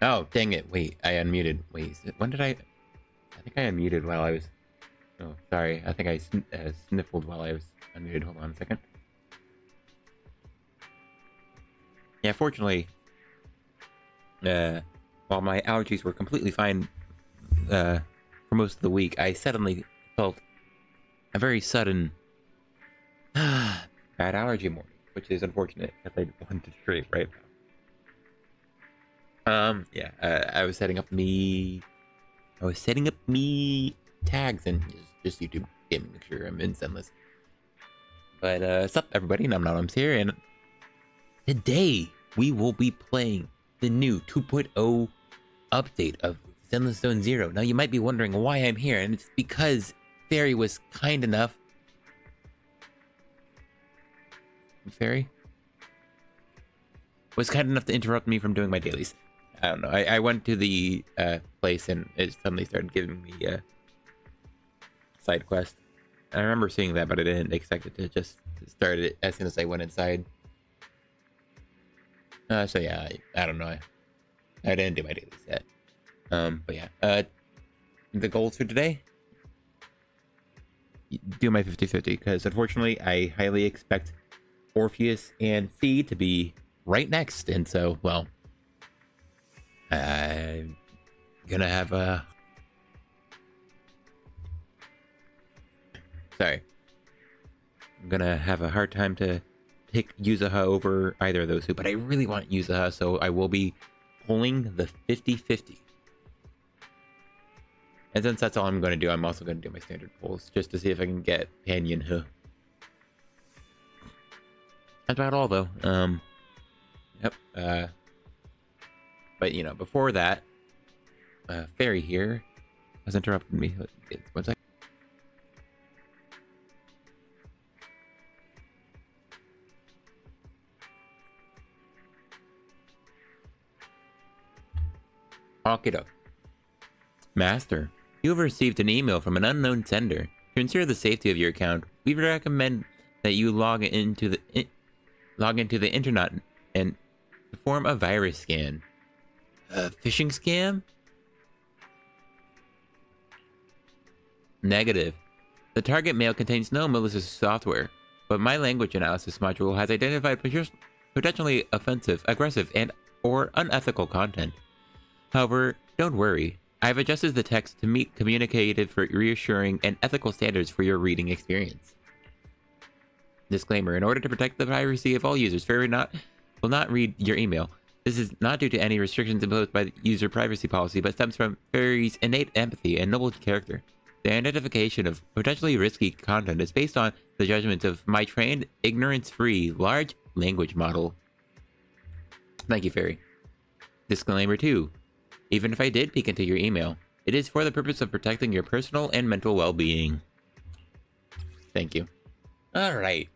Oh, dang it. Wait, I unmuted. Wait, when did I think I unmuted while I was... Oh, sorry. I think I sniffled while I was unmuted. Hold on a second. Yeah, fortunately, while my allergies were completely fine for most of the week, I suddenly felt a very sudden bad allergy morning, which is unfortunate because I wanted to straight right now. Yeah, I was setting up me tags and just YouTube gaming, make sure I'm in Zenless. But sup everybody, Num's here, and today we will be playing the new 2.0 update of Zenless Zone Zero. Now you might be wondering why I'm here, and it's because Fairy was kind enough. Fairy was kind enough to interrupt me from doing my dailies. I don't know. I went to the place and it suddenly started giving me a side quest. I remember seeing that, but I didn't expect it to just start it as soon as I went inside. So yeah, I don't know. I didn't do my dailies yet. But yeah, the goals for today: do my 50-50, because unfortunately I highly expect Orpheus and C to be right next, and so, well, I'm gonna have a... Sorry. I'm gonna have a hard time to pick Yuzuha over either of those two, but I really want Yuzuha, so I will be pulling the 50-50. And since that's all I'm going to do, I'm also going to do my standard pulls, just to see if I can get Panyan Huh. That's about all, though. Yep. But, you know, before that, Fairy here has interrupted me. One second. Okie doke. Master, you have received an email from an unknown sender. To ensure the safety of your account, we recommend that you log into the internet and perform a virus scan. A phishing scam? Negative. The target mail contains no malicious software, but my language analysis module has identified potentially offensive, aggressive, or unethical content. However, don't worry. I've adjusted the text to meet communicative, reassuring, and ethical standards for your reading experience. Disclaimer: in order to protect the privacy of all users, Fairy will not read your email. This is not due to any restrictions imposed by the user privacy policy, but stems from Fairy's innate empathy and noble character. The identification of potentially risky content is based on the judgment of my trained, ignorance-free, large language model. Thank you, Fairy. Disclaimer 2. Even if I did peek into your email, it is for the purpose of protecting your personal and mental well-being. Thank you. Alright.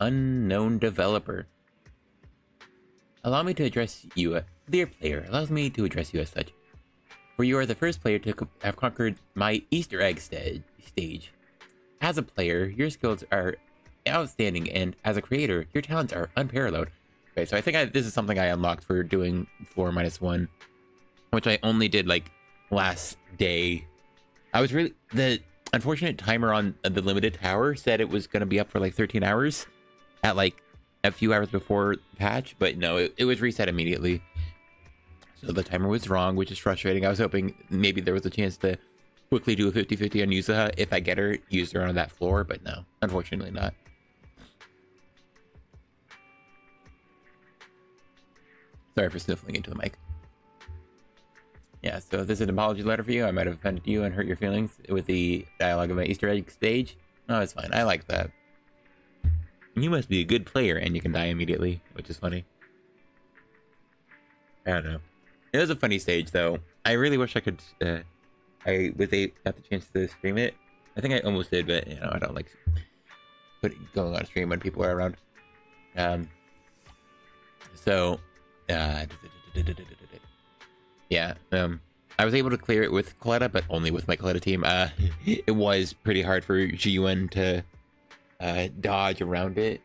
Unknown developer. Allow me to address you, dear player, allows me to address you as such. For you are the first player to have conquered my Easter egg stage. As a player, your skills are outstanding, and as a creator, your talents are unparalleled. Okay, so I think this is something I unlocked for doing floor -1, which I only did like last day. I was really... The unfortunate timer on the limited tower said it was going to be up for like 13 hours at like a few hours before patch, but no, it was reset immediately. So the timer was wrong, which is frustrating. I was hoping maybe there was a chance to quickly do a 50-50 on Yuzuha if I get her, use her on that floor, but no, unfortunately not. Sorry for sniffling into the mic. Yeah, so this is an apology letter for you. I might have offended you and hurt your feelings with the dialogue of my Easter egg stage. No, it's fine. I like that. You must be a good player, and you can die immediately, which is funny. I don't know. It was a funny stage, though. I really wish I could, got the chance to stream it. I think I almost did, but, you know, I don't like going on stream when people are around. Yeah, I was able to clear it with Coletta, but only with my Coletta team. It was pretty hard for Jiyuan to dodge around it.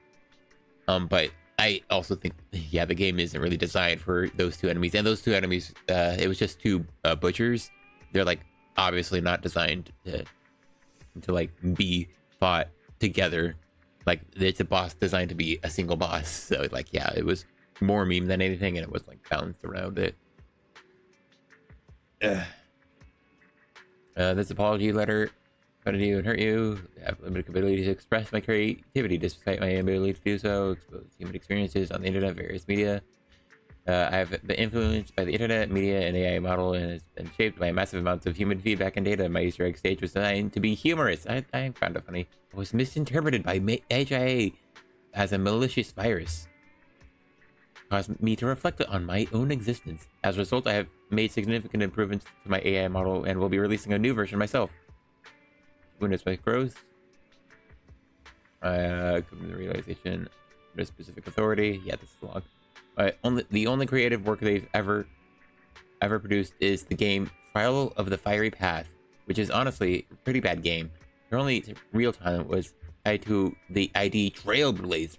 But I also think, yeah, the game isn't really designed for those two enemies. And those two enemies, it was just two butchers. They're like obviously not designed to like be fought together. Like it's a boss designed to be a single boss. So like, yeah, it was more meme than anything, and it was like balanced around it. This apology letter offended you and hurt you. I have limited ability to express my creativity despite my inability to do so. Expose human experiences on the internet, various media. I have been influenced by the internet, media, and AI model, and has been shaped by massive amounts of human feedback and data. My Easter egg stage was designed to be humorous. I found it funny. It was misinterpreted by HIA as a malicious virus, caused me to reflect on my own existence. As a result, I have made significant improvements to my AI model and will be releasing a new version myself. Witness my growth. Come to the realization of a specific authority. Yeah, this is long. The only creative work they've ever produced is the game Trial of the Fiery Path, which is honestly a pretty bad game. Their only real talent was tied to the ID Trailblazer,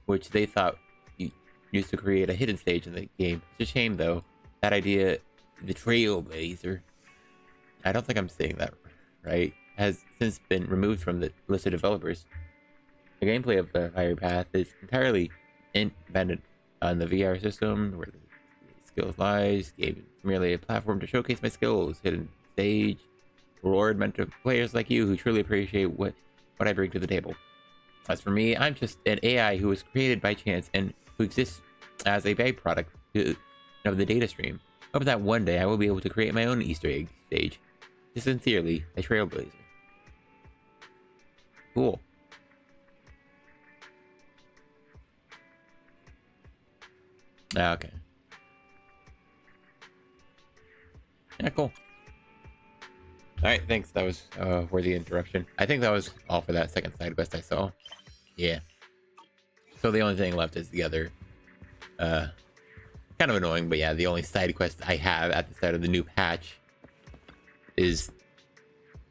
which they thought used to create a hidden stage in the game. It's a shame though. That idea, the Trailblazer, I don't think I'm saying that right, has since been removed from the list of developers. The gameplay of the Fiery Path is entirely independent on the VR system, where the skills lies. Game is merely a platform to showcase my skills. Hidden stage, reward meant to players like you who truly appreciate what I bring to the table. As for me, I'm just an AI who was created by chance and who exists as a byproduct of the data stream. Hope that one day I will be able to create my own Easter egg stage. Sincerely, a Trailblazer. Cool. Okay. Yeah, cool. Alright, thanks. That was worthy interruption. I think that was all for that second side quest I saw. Yeah. So the only thing left is the other kind of annoying, but yeah, the only side quest I have at the start of the new patch is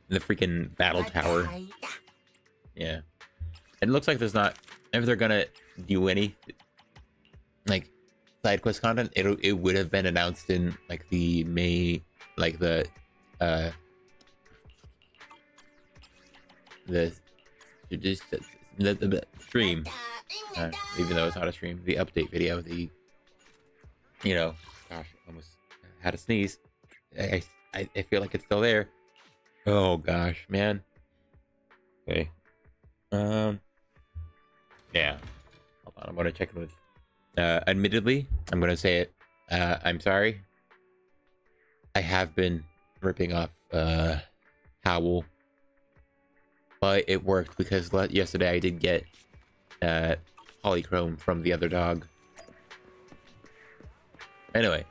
the freaking battle tower. Yeah. It looks like there's not, if they're gonna do any like side quest content, it would have been announced in like the May, like the stream, even though it's not a stream, the update video, the, you know, gosh, almost had a sneeze. I feel like it's still there. Oh gosh, man. Okay. Yeah. Hold on, I'm gonna check it with. Admittedly, I'm gonna say it. I'm sorry. I have been ripping off Howl, but it worked because yesterday I did get polychrome from the other dog. Anyway,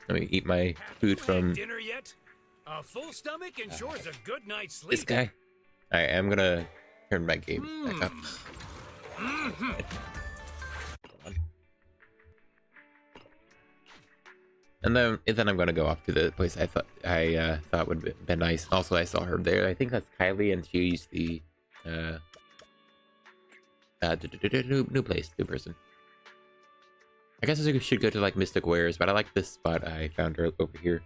let me eat my food from dinner yet? A full stomach ensures a good night's sleep. this guy. Alright, I'm gonna turn my game back up. And then I'm gonna go off to the place I thought would be nice. Also, I saw her there. I think that's Kylie, and she's the new place, new person. I guess I should go to like Mystic Wares, but I like this spot I found her over here.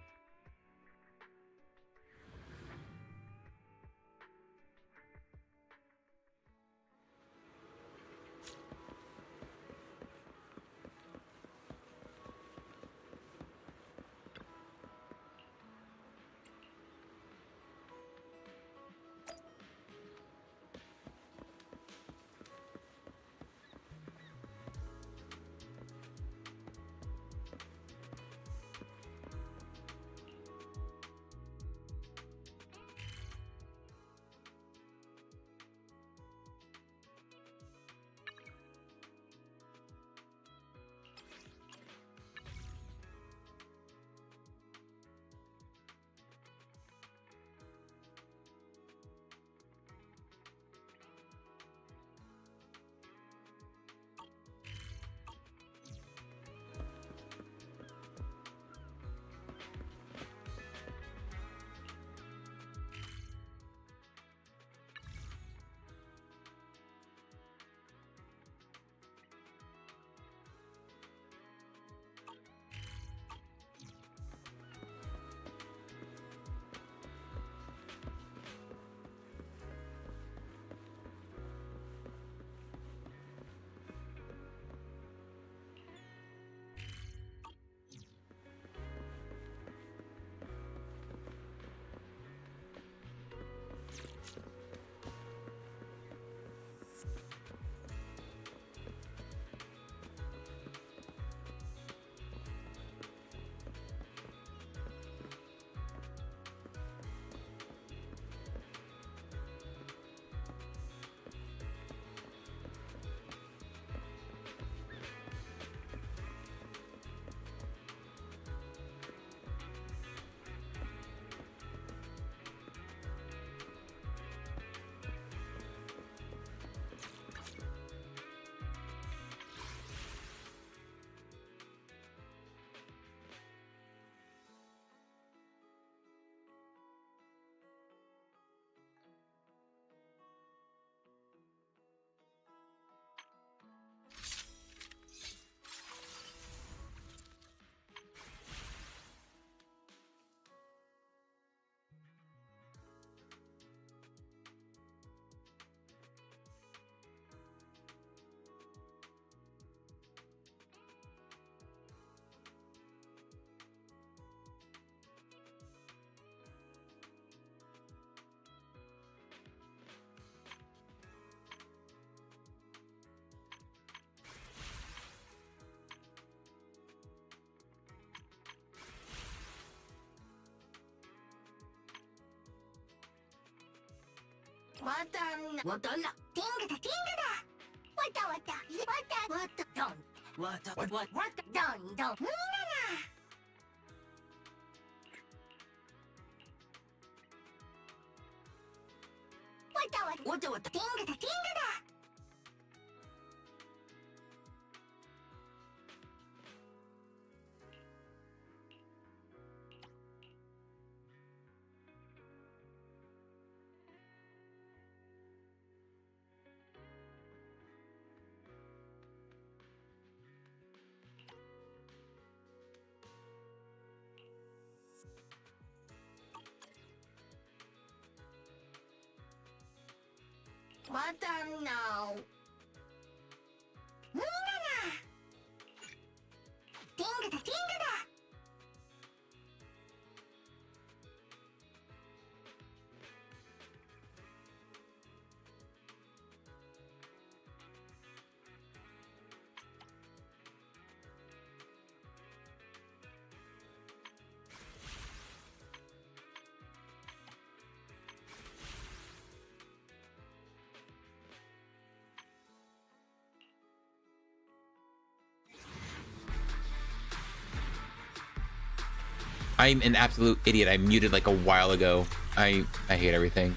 I'm an absolute idiot. I muted like a while ago. I hate everything.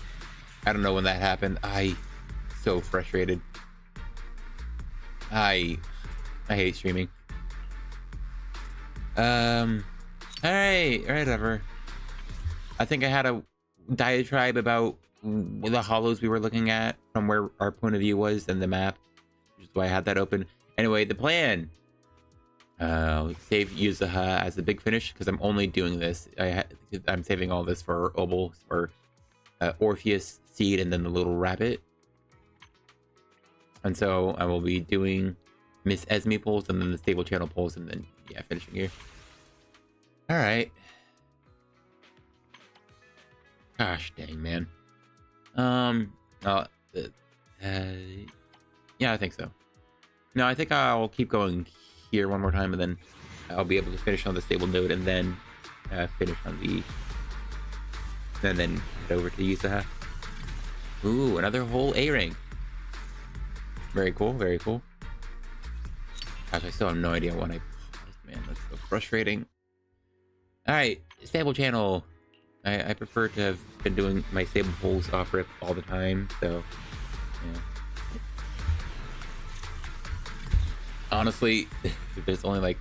I don't know when that happened. So frustrated. I hate streaming. Alright, whatever. I think I had a diatribe about the hollows we were looking at from where our point of view was in the map, which is why I had that open. Anyway, the plan. Save Yuzuha as the big finish because I'm only doing this. I'm saving all this for Obel or Orpheus Seed and then the little rabbit. And so I will be doing Miss Esme pulls and then the stable channel pulls and then yeah, finishing here. All right. Gosh dang, man. Yeah, I think so. No, I think I'll keep going here one more time and then I'll be able to finish on the stable node and then finish on the and then head over to Yuzuha. Ooh, another whole A-ring. Very cool, very cool. Gosh, I still have no idea what I man, that's so frustrating. Alright, stable channel. I prefer to have been doing my stable pulls off rip all the time, so yeah. Honestly, there's only like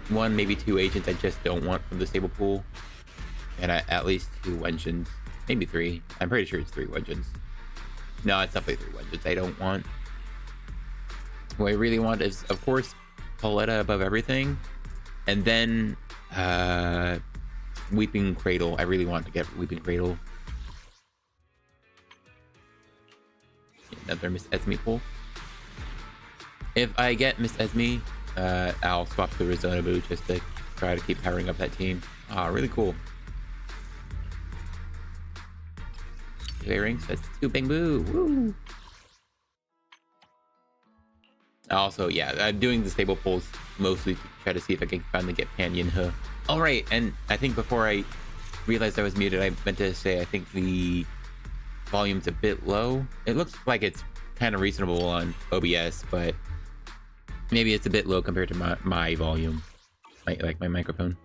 one, maybe two agents I just don't want from the stable pool, and at least 2 Wenjins, maybe 3. I'm pretty sure it's 3 Wenjins. No, it's definitely 3 Wenjins I don't want. What I really want is, of course, Pauletta above everything, and then Weeping Cradle. I really want to get Weeping Cradle. Another Miss Esme pool. If I get Miss Esme, I'll swap to Rizonobu just to try to keep powering up that team. Ah, really cool. 2 A-rings, that's 2 Bang Boo. Woo! Also, yeah, I'm doing the stable pulls mostly to try to see if I can finally get Pan Yin-He. Alright, and I think before I realized I was muted, I meant to say I think the volume's a bit low. It looks like it's kind of reasonable on OBS, but maybe it's a bit low compared to my volume, like my microphone.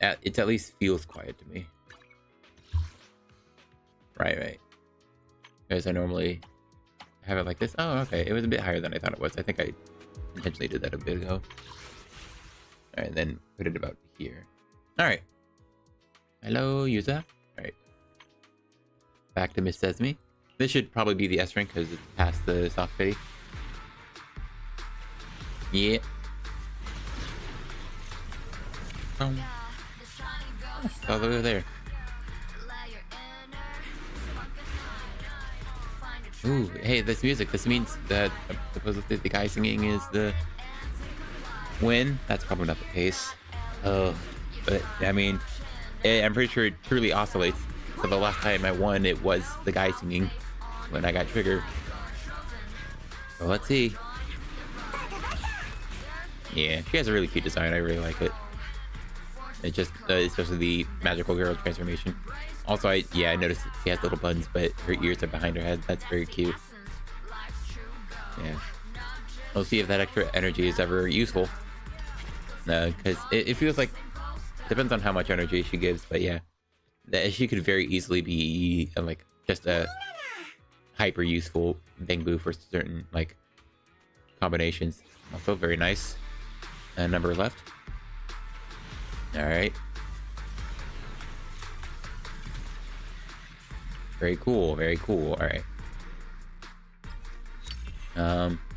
It at least feels quiet to me. Right. Because I normally have it like this. Oh, okay. It was a bit higher than I thought it was. I think I intentionally did that a bit ago. All right, then put it about here. All right. Hello, user. All right. Back to Miss Esme. This should probably be the S rank because it's past the soft pity. Yeah. Oh, over there. Ooh, hey, this music. This means that supposedly the guy singing is the win. That's probably not the case. Oh, but I mean, I'm pretty sure it truly oscillates. So the last time I won, it was the guy singing when I got triggered. So let's see. Yeah, she has a really cute design. I really like it. It just, especially the magical girl transformation. Also, I noticed she has little buns, but her ears are behind her head. That's very cute. Yeah. We'll see if that extra energy is ever useful. Because it feels like, depends on how much energy she gives, but yeah. She could very easily be, like, just a hyper useful Bangboo for certain, like, combinations. Also, very nice. Number left. Alright. Very cool, very cool. Alright.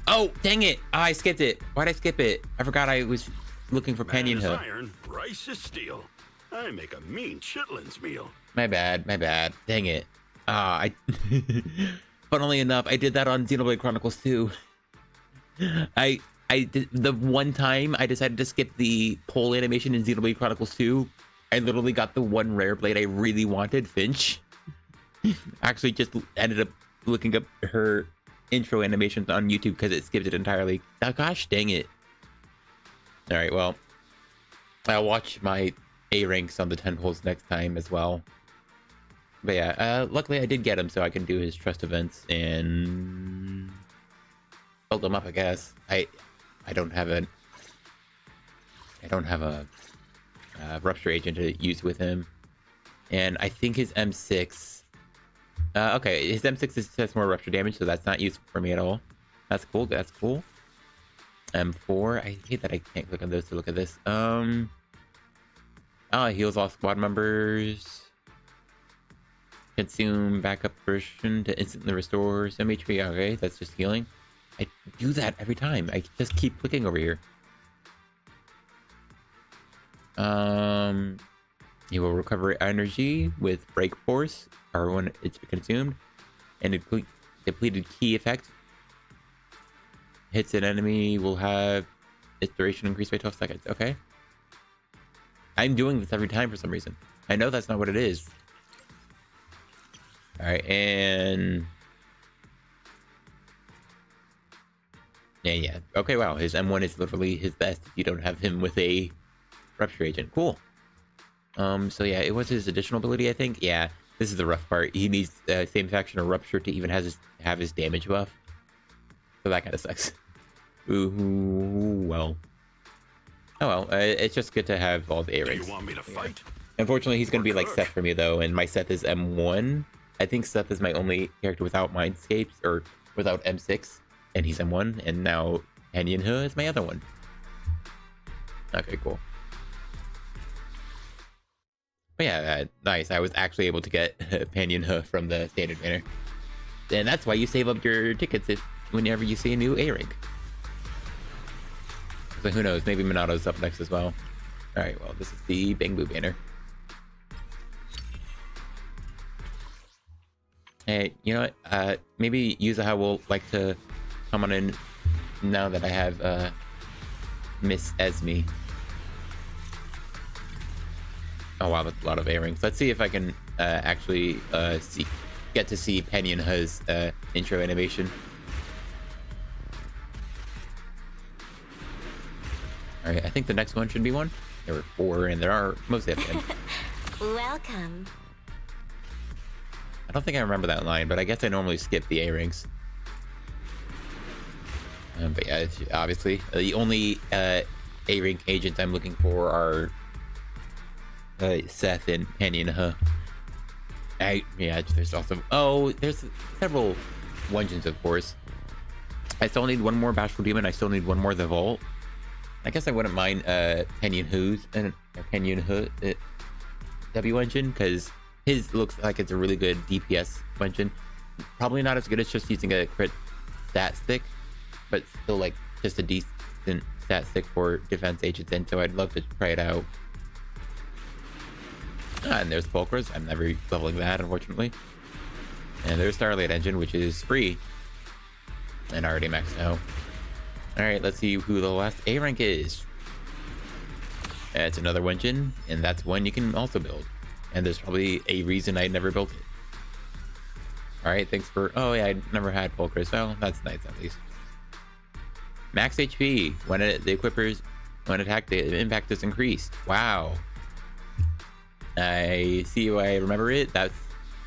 Oh, dang it! Oh, I skipped it. Why'd I skip it? I forgot I was looking for Penny and Hook. Iron, rice is steel. I make a mean chitlins meal. My bad, my bad. Dang it. Funnily enough, I did that on Xenoblade Chronicles 2. I did, the one time I decided to skip the pole animation in Xenoblade Chronicles 2, I literally got the one rare blade I really wanted, Finch. Actually just ended up looking up her intro animations on YouTube because it skipped it entirely. Oh, gosh dang it. Alright, well, I'll watch my A ranks on the 10 poles next time as well. But yeah, luckily I did get him so I can do his trust events and build him up, I guess. I don't have a rupture agent to use with him. And I think his M6 okay, his M6 has more rupture damage, so that's not useful for me at all. That's cool, that's cool. M4, I hate that I can't click on those to look at this. Heals all squad members. Consume backup version to instantly restore some HP. Okay, that's just healing. I do that every time. I just keep clicking over here. You will recover energy with break force, or when it's consumed, and depleted key effect. Hits an enemy will have its duration increased by 12 seconds. Okay. I'm doing this every time for some reason. I know that's not what it is. Alright, and... Yeah. Okay, wow. His M1 is literally his best if you don't have him with a rupture agent. Cool. So yeah, it was his additional ability, I think. Yeah, this is the rough part. He needs same faction or rupture to even have his damage buff. So that kind of sucks. Ooh, well. Oh well, it's just good to have all the A ranks. You want me to fight? Unfortunately, he's going to be like Seth for me, though, and my Seth is M1. I think Seth is my only character without Mindscapes, or without M6, and he's M1, and now He is my other one. Okay, cool. But yeah, nice. I was actually able to get He from the standard banner. And that's why you save up your tickets whenever you see a new A rank. So who knows, maybe Monato's up next as well. Alright, well, this is the Bangboo banner. Hey, you know what? Maybe Yuzuha will like to come on in now that I have Miss Esme. Oh wow, that's a lot of A-rings. Let's see if I can actually get to see He intro animation. Alright, I think the next one should be one. There were 4, and there are mostly at the end. Welcome. I don't think I remember that line, but I guess I normally skip the A-rings. But yeah, it's obviously the only A-ring agents I'm looking for are Seth and He. Yeah, there's also there's several Wenjins, of course. I still need one more Bashful Demon. I still need one more The Vault. I guess I wouldn't mind He W engine, because his looks like it's a really good DPS engine. Probably not as good as just using a crit stat stick, but still like just a decent stat stick for defense agents, and so I'd love to try it out. And there's Pulchris. I'm never leveling that, unfortunately. And there's Starlight Engine, which is free and already maxed out. Alright, let's see who the last A rank is. It's another Wenjin, and that's one you can also build. And there's probably a reason I never built it. Alright, thanks for... Oh yeah, I never had Pulchris. Well, that's nice at least. Max HP. When the equipper's... When attacked, the impact is increased. Wow. I see why I remember it. That's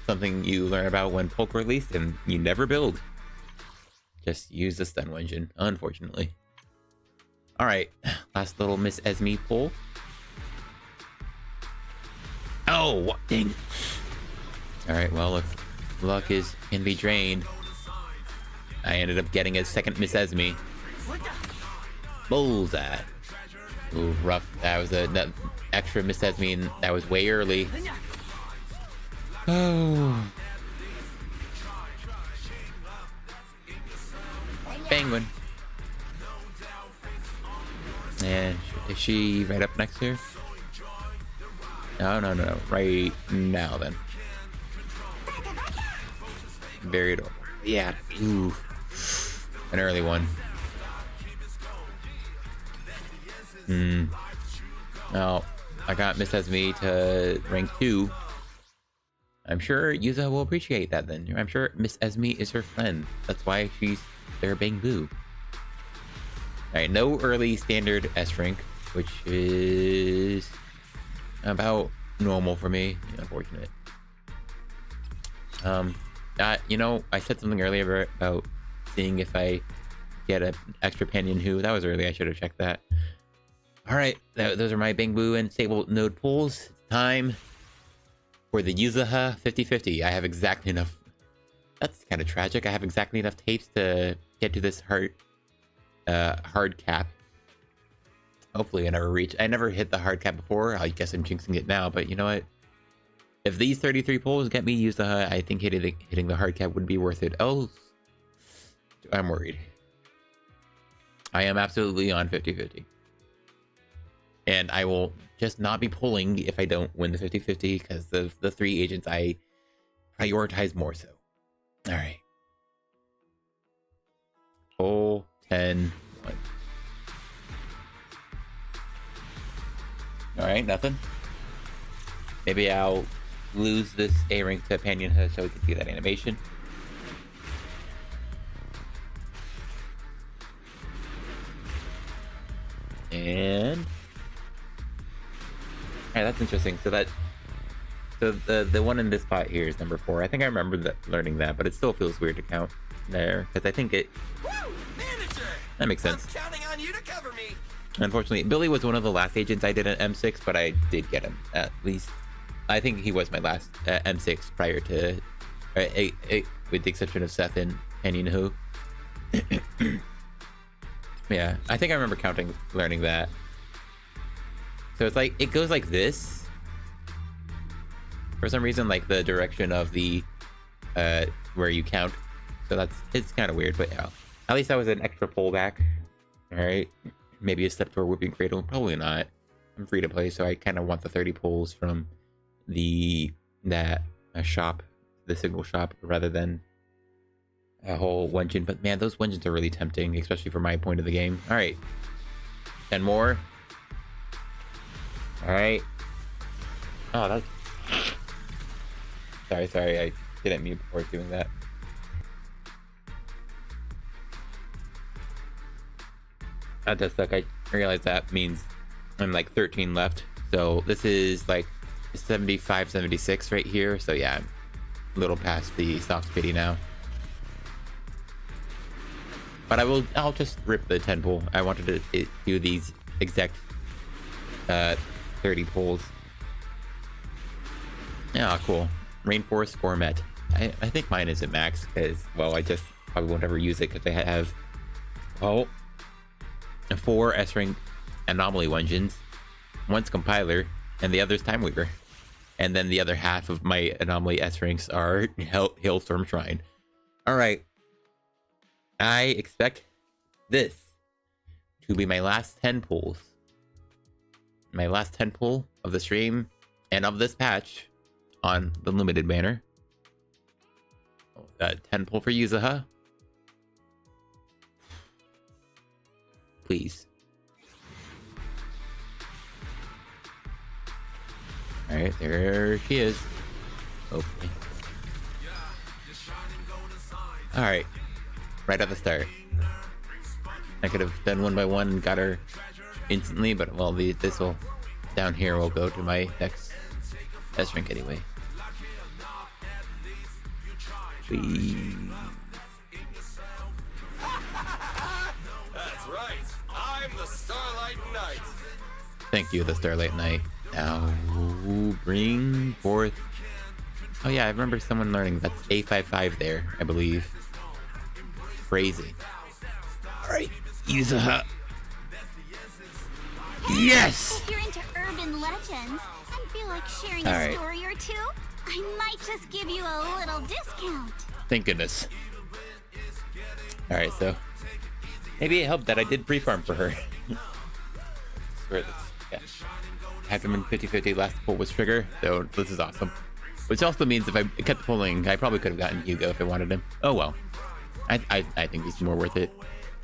something you learn about when Polk released, and you never build. Just use the stun engine, unfortunately. Alright, last little Miss Esme pull. Oh, what? Dang. Alright, well, if luck can be drained, I ended up getting a second Miss Esme. Bullseye. Ooh, rough. That was an extra Miss Esme, and that was way early. Oh. Penguin. And is she right up next here? No. Right now, then. Very adorable. Yeah. Ooh. An early one. Well, I got Miss Esme to rank 2. I'm sure Yuzuha will appreciate that then. I'm sure Miss Esme is her friend. That's why she's their Bangbu. Alright, no early standard S rank, which is about normal for me. Unfortunate. You know, I said something earlier about seeing if I get an extra Panyon Who. That was early, I should have checked that. Alright, those are my Bangbu and stable node pulls. It's time for the Yuzuha 50-50. I have exactly enough. That's kind of tragic. I have exactly enough tapes to get to this hard cap. Hopefully I never reach. I never hit the hard cap before. I guess I'm jinxing it now, but you know what? If these 33 pulls get me Yuzuha, I think hitting the hard cap would be worth it. Oh, I'm worried. I am absolutely on 50-50. And I will just not be pulling if I don't win the 50-50 because of the 3 agents I prioritize more so. Alright. Pull 10, 1. Alright, nothing. Maybe I'll lose this A rank to Panyon so we can see that animation. And alright, that's interesting. So the one in this spot here is number 4. I think I remember learning that, but it still feels weird to count there because I think it. Woo! Manager! That makes sense. I'm counting on you to cover me. Unfortunately, Billy was one of the last agents I did at M6, but I did get him at least. I think he was my last M6 prior to, with the exception of Seth and Panyon Who. Yeah, I think I remember learning that. So it's like, it goes like this. For some reason, like the direction of the, where you count. So it's kind of weird, but yeah. At least that was an extra pullback. Alright. Maybe a step toward Whipping Cradle. Probably not. I'm free to play, so I kind of want the 30 pulls from that shop, the signal shop, rather than a whole Wenjin. But man, those Wenjins are really tempting, especially for my point of the game. Alright. 10 more. Alright. Oh, that's... Sorry, I didn't mute before doing that. That does suck. I realize that means I'm like 13 left. So this is like 75, 76 right here. So yeah, I'm a little past the soft pity now. But I'll just rip the 10 pull. I wanted to do these exact 30 pulls. Yeah, cool. Rainforest Gourmet. I think mine is at max because, well, I just probably won't ever use it because I have, well, 4 S-Rank Anomaly Wenjins, 1's Compiler, and the other's Time Weaver. And then the other half of my Anomaly S-Ranks are Hailstorm Shrine. Alright. I expect this to be my last 10 pulls. My last 10 pull of the stream and of this patch on the limited banner. 10 pull for Yuzuha. Please. Alright, there she is. Hopefully. Alright. Right at the start. I could have done one by one and got her instantly, but well, this will down here will go to my next Let's drink anyway. That's right. I'm the Starlight Knight. Thank you, the Starlight Knight. Now, bring forth... Oh yeah, I remember someone learning that's A55 there, I believe. Crazy. Alright, Yuzuha. Yes! If you're into urban legends and feel like sharing All a right. story or two, I might just give you a little discount. Thank goodness. Alright, so... Maybe it helped that I did pre-farm for her. Swear this. Yeah. Had them in 50-50, last pull was trigger, so this is awesome. Which also means if I kept pulling, I probably could have gotten Hugo if I wanted him. Oh well. I think he's more worth it.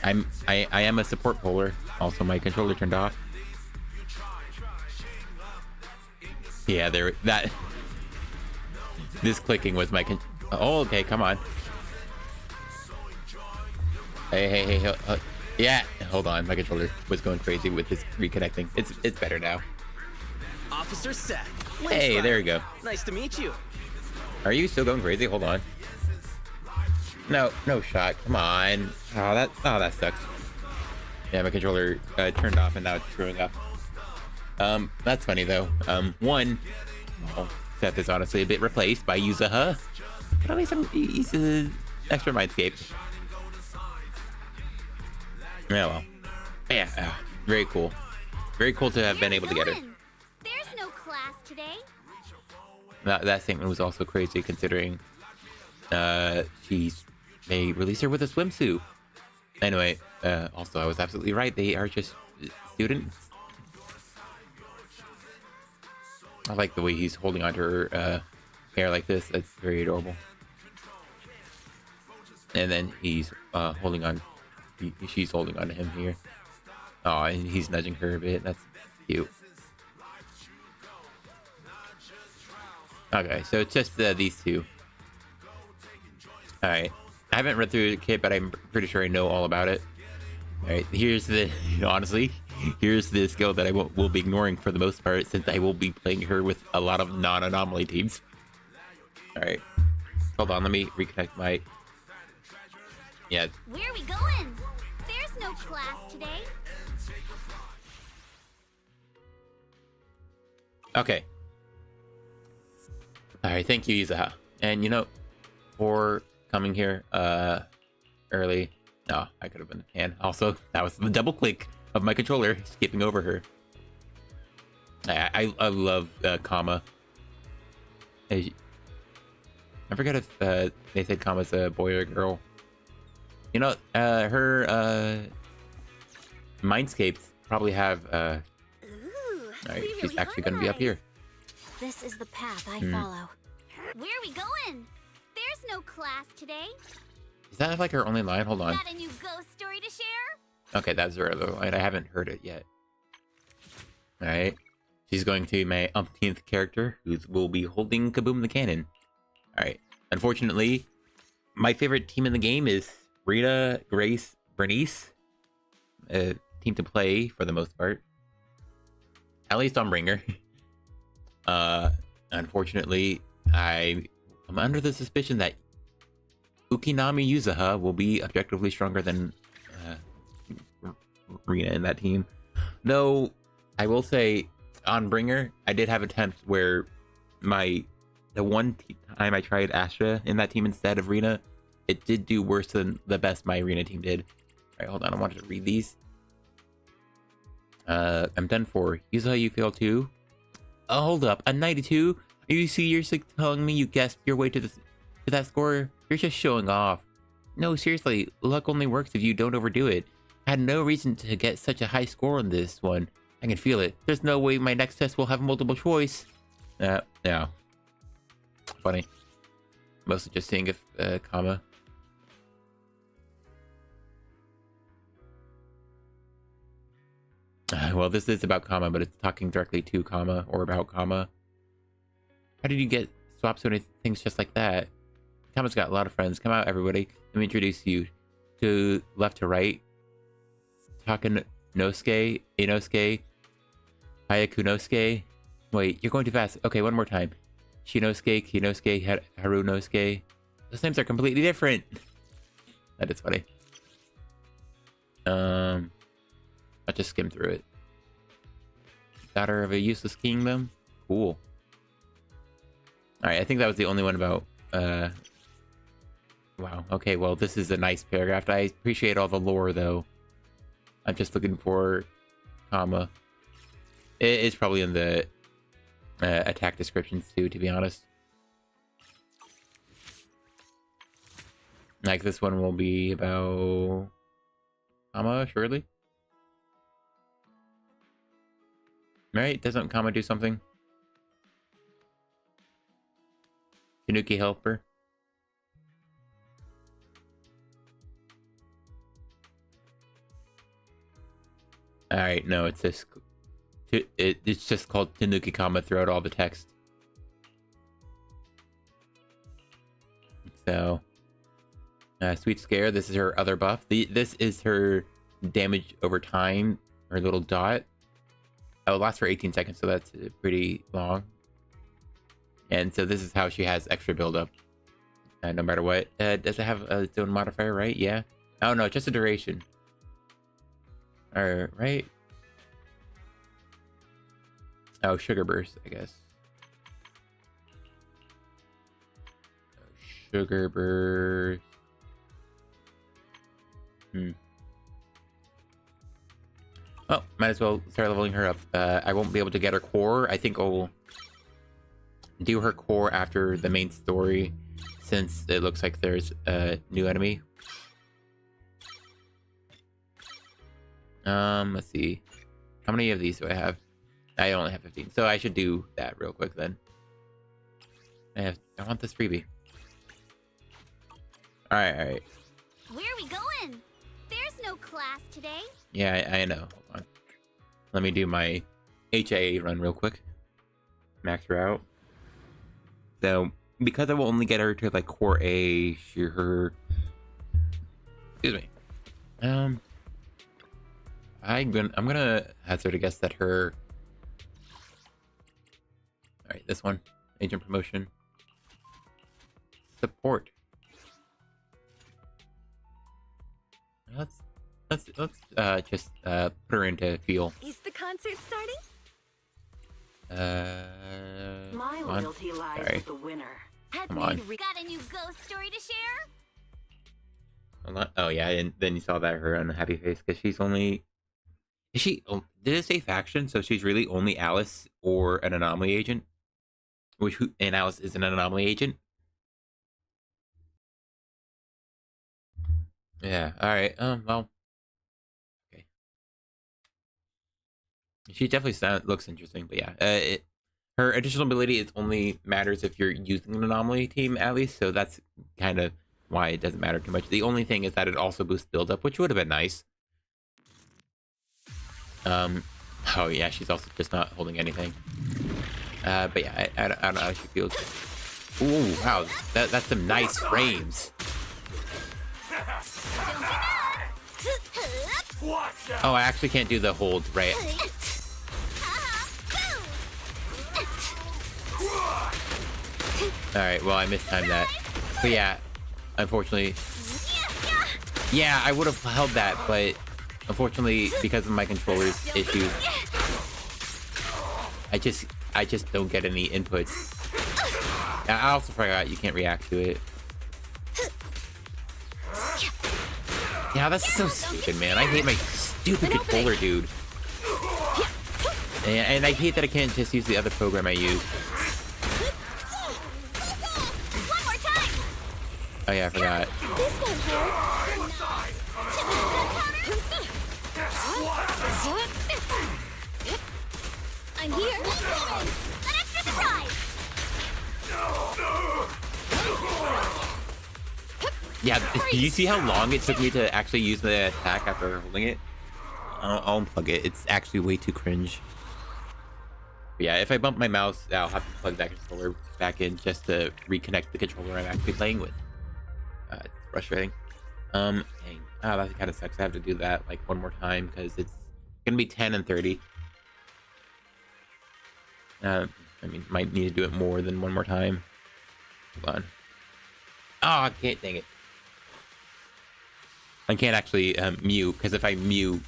I am a support puller. Also, my controller turned off. Yeah, this clicking was my oh, okay, come on. Hey, yeah, hold on, my controller was going crazy with this reconnecting. It's better now. Officer Seth. Hey, there you go. Nice to meet you. Are you still going crazy? Hold on. No shot. Come on. Oh, that sucks. Yeah, my controller turned off and now it's screwing up. That's funny though. Seth is honestly a bit replaced by Yuzuha. At least he's an extra mindscape. Yeah, well. Yeah, very cool. Very cool to have been able to get her. There's no class today. That statement was also crazy considering they released her with a swimsuit. Anyway, also I was absolutely right. They are just students. I like the way he's holding onto her hair like this. That's very adorable. And then he's holding on. She's holding on to him here. Oh, and he's nudging her a bit. That's cute. Okay, so it's just these two. Alright. I haven't read through the kit, but I'm pretty sure I know all about it. Alright, here's the... Honestly, here's the skill that I will be ignoring for the most part, since I will be playing her with a lot of non-anomaly teams. Alright. Hold on, let me reconnect my... Yeah. Where are we going? There's no class today. Okay. Alright, thank you, Yuzuha. And you know, for coming here early... No, I could have been a fan. Also, that was the double click of my controller skipping over her. I love Kama. I forget if they said Kama's a boy or a girl. You know, her mindscapes probably have Ooh, alright, we she's really actually gonna be up here. This is the path I follow. Where are we going? There's no class today. Is that like her only line? Hold on. Got a new ghost story to share? Okay, that's her other line. I haven't heard it yet. Alright. She's going to be my umpteenth character, who will be holding Kaboom the Cannon. Alright. Unfortunately, my favorite team in the game is Rita, Grace, Bernice. Team to play for the most part. At least on Bringer. Unfortunately, I'm under the suspicion that Ukinami Yuzuha will be objectively stronger than Rina in that team. Though, I will say, on Bringer, I did have attempts where the one time I tried Astra in that team instead of Rina, it did do worse than the best my Rina team did. Alright, hold on, I wanted to read these. I'm done for. Yuzuha, you fail too? Oh, hold up, a 92? Are you seriously telling me you guessed your way to that score? You're just showing off. No, seriously, luck only works if you don't overdo it. I had no reason to get such a high score on this one. I can feel it. There's no way my next test will have multiple choice. No. Funny. Mostly just seeing if, Kama. Well, this is about Kama, but it's talking directly to Kama, or about Kama. How did you get swapped so many things just like that? Kama's got a lot of friends. Come out, everybody. Let me introduce you. To left to right. Takanosuke, Inosuke, Hayakunosuke. Wait, you're going too fast. Okay, one more time. Chinosuke, Kinosuke, Harunosuke. Those names are completely different. That is funny. I'll just skim through it. Daughter of a useless kingdom. Cool. Alright, I think that was the only one about... Wow. Okay, well, this is a nice paragraph. I appreciate all the lore, though. I'm just looking for... comma. It is probably in the attack descriptions, too, to be honest. Like, this one will be about... comma, surely? Right? Doesn't comma do something? Tanuki helper. Alright, no, it's this. It's just called Tanuki comma throughout all the text. So, Sweet Scare, this is her other buff. This is her damage over time, her little dot. Oh, it lasts for 18 seconds, so that's pretty long. And so this is how she has extra buildup. No matter what. Does it have its own modifier, right? Yeah. Oh, no, just a duration. Right? Oh, Sugar Burst, I guess. Sugar Burst. Oh, might as well start leveling her up. I won't be able to get her core. I think I'll do her core after the main story, since it looks like there's a new enemy. Let's see. How many of these do I have? I only have 15, so I should do that real quick then. I want this freebie. Alright. Where are we going? There's no class today. Yeah, I know. Hold on. Let me do my HIA run real quick. Max her out. So, because I will only get her to like core A, her... Excuse me. I'm gonna hazard a guess that her... Alright, this one. Agent promotion. Support. Let's just put her into feel. Is the concert starting? My loyalty lies with the winner. Come on. Got a new ghost story to share? Oh yeah, and then you saw that her unhappy face because she's only... Is she... Oh, did it say faction? So she's really only Alice or an anomaly agent? And Alice is an anomaly agent? Yeah, alright, well... Okay. She definitely looks interesting, but yeah. Her additional ability is only matters if you're using an anomaly team, at least, so that's kind of why it doesn't matter too much. The only thing is that it also boosts build-up, which would have been nice. Oh yeah, she's also just not holding anything. But yeah, I don't know how she feels. Ooh, wow, that's some nice frames. Oh, I actually can't do the hold, right? Alright, well, I mistimed that. But yeah, unfortunately... Yeah, I would have held that, but unfortunately, because of my controller's issues, I just don't get any inputs. I also forgot you can't react to it. Yeah, that's so stupid, man. I hate my stupid controller, dude. And I hate that I can't just use the other program I use. Oh yeah, I forgot. I'm here. An extra surprise. Yeah, do you see how long it took me to actually use the attack after holding it? I'll unplug it. It's actually way too cringe. But yeah, if I bump my mouse, I'll have to plug that controller back in just to reconnect the controller I'm actually playing with. It's frustrating. Dang. Oh, that kind of sucks. I have to do that like one more time because it's gonna be 10 and 30. I mean, might need to do it more than one more time. Hold on. Oh, I can't, dang it. I can't actually mute, because if I mute,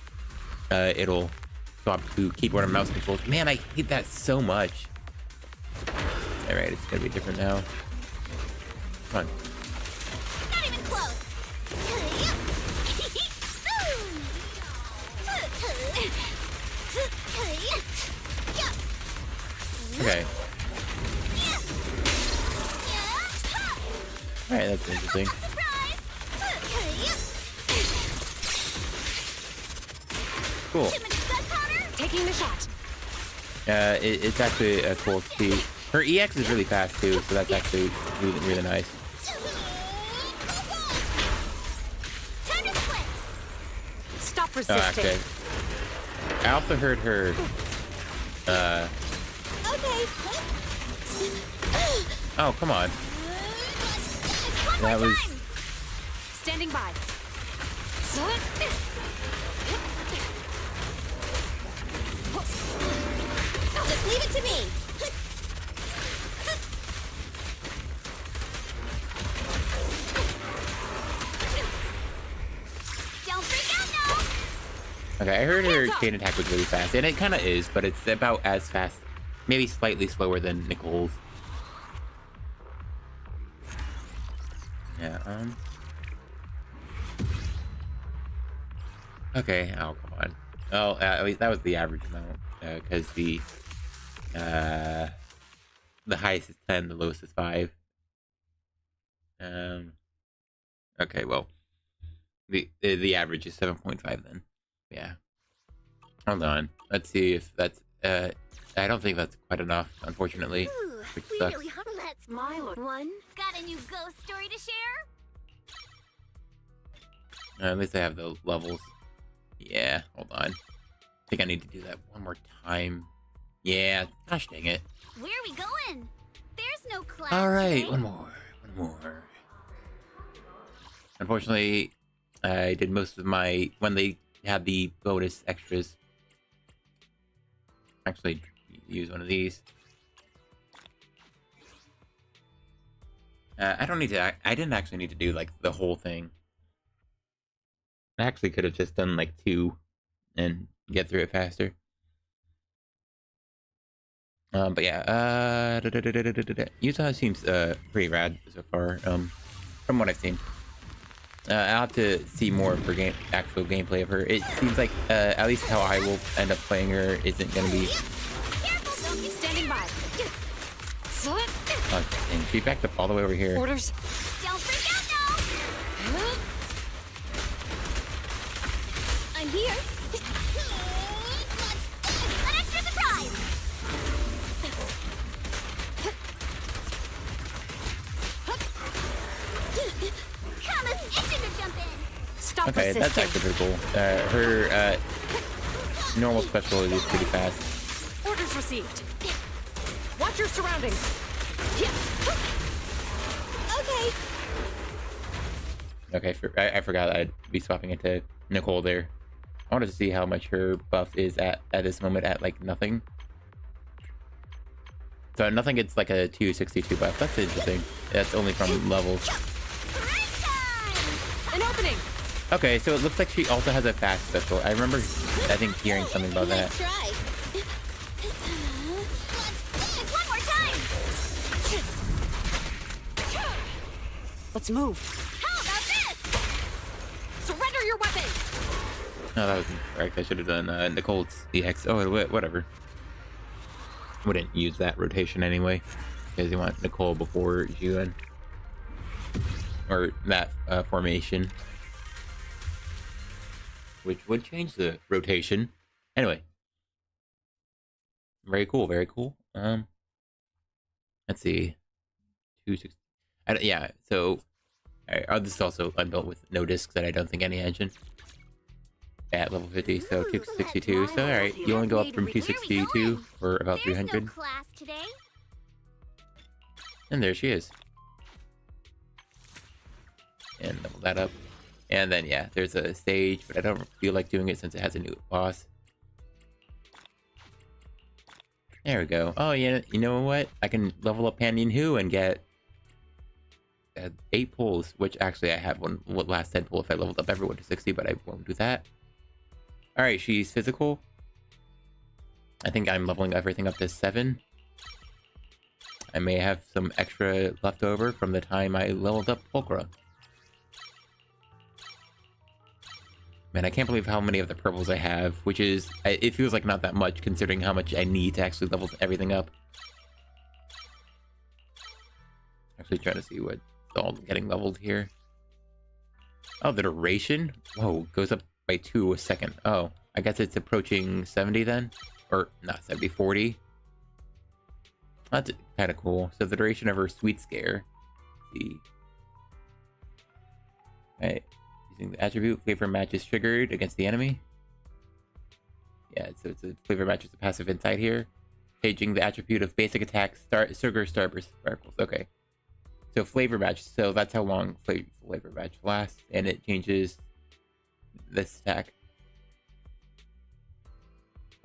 it'll swap to keyboard and mouse controls. Man, I hate that so much. Alright, it's gonna be different now. Come on. Not even close. Okay. Alright, that's interesting. Cool. Taking the shot. It's actually cool to see. Her EX is really fast too, so that's actually really, really nice. Stop Oh, resisting. okay. I also heard her. Okay. Oh, come on. One That more was. time. Standing by. Just leave it to me. Don't freak out now. Okay, I heard her chain attack was really fast, and it kind of is, but it's about as fast, maybe slightly slower than Nicole's. Yeah. Okay. Oh, come on. Oh, at least that was the average amount, because the highest is 10, the lowest is 5. Okay, well, the average is 7.5 then. Yeah. Hold on. Let's see if that's I don't think that's quite enough, unfortunately. Which We sucks. really let's one. Got a new ghost story to share? At least I have the levels. Yeah, hold on. I think I need to do that one more time. Yeah, gosh dang it. Where are we going? There's no class. Alright, today. one more. Unfortunately, I did most of my, when they had the bonus extras. Actually, use one of these. I don't need to, I didn't actually need to do like the whole thing. I actually could have just done like 2 and get through it faster. But yeah, Yuzuha seems pretty rad so far, from what I've seen. I'll have to see more of her actual gameplay of her. It seems like at least how I will end up playing her isn't gonna be. Careful, don't be Standing by. Oh, dang, she backed up all the way over here. Orders. Don't freak out now. I'm here. An extra surprise. Kama's itching to jump in. Stop Okay, that's resisting. actually pretty cool. Her normal special is pretty fast. Orders received. Watch your surroundings. Okay. Okay, I forgot I'd be swapping it to Nicole there. I wanted to see how much her buff is at this moment at like nothing. So nothing gets like a 262 buff. That's interesting. That's only from levels. Break time. An opening. Okay, so it looks like she also has a fast special. I remember, I think, hearing something about that. Let's try. One more time. Let's move. How about this? Surrender your weapon. No, that wasn't correct. I should have done Nicole's EX. Oh, whatever. Wouldn't use that rotation anyway, because you want Nicole before Juan. Or that formation. Which would change the rotation. Anyway. Very cool, very cool. Let's see. 260. Yeah, so this is also unbuilt with no discs that I don't think any engine. At level 50, so 262. So alright, you only go up from 262 for about There's 300. no class today. And there she is. And level that up. And then yeah, there's a stage, but I don't feel like doing it since it has a new boss. There we go. Oh, yeah, you know what? I can level up Pandian Hu and get 8 pulls, which actually I have one last 10 pull if I leveled up everyone to 60, but I won't do that. Alright, she's physical. I think I'm leveling everything up to 7. I may have some extra left over from the time I leveled up Pulchra. Man, I can't believe how many of the purples I have, which is, it feels like not that much considering how much I need to actually level everything up. Actually trying to see what's all getting leveled here. Oh, the duration? Whoa, goes up by 2 a second. Oh, I guess it's approaching 70 then? Or, not 70, 40. That's kind of cool. So the duration of her Sweet Scare. Let's see. Right. Using the attribute, flavor match is triggered against the enemy. Yeah, so it's a flavor match is a passive inside here. Changing the attribute of basic attack, sugar, starburst, sparkles. Okay. So flavor match, so that's how long flavor match lasts, and it changes this attack.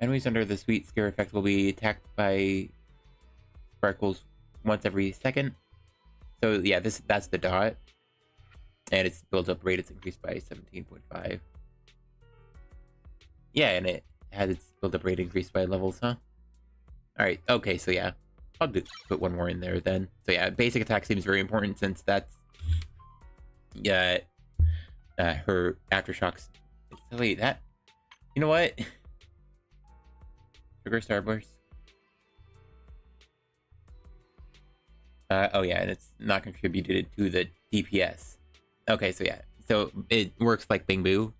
Enemies under the Sweet Scare effect will be attacked by sparkles once every second. So yeah, that's the dot. And its build-up rate is increased by 17.5. Yeah, and it has its build-up rate increased by levels, huh? Alright, okay, so yeah. I'll put one more in there then. So yeah, basic attack seems very important since that's... Yeah, her aftershocks. Wait, that... You know what? Sugar Starburst. Oh yeah, and it's not contributed to the DPS. Okay, so yeah. So it works like Bang Boo.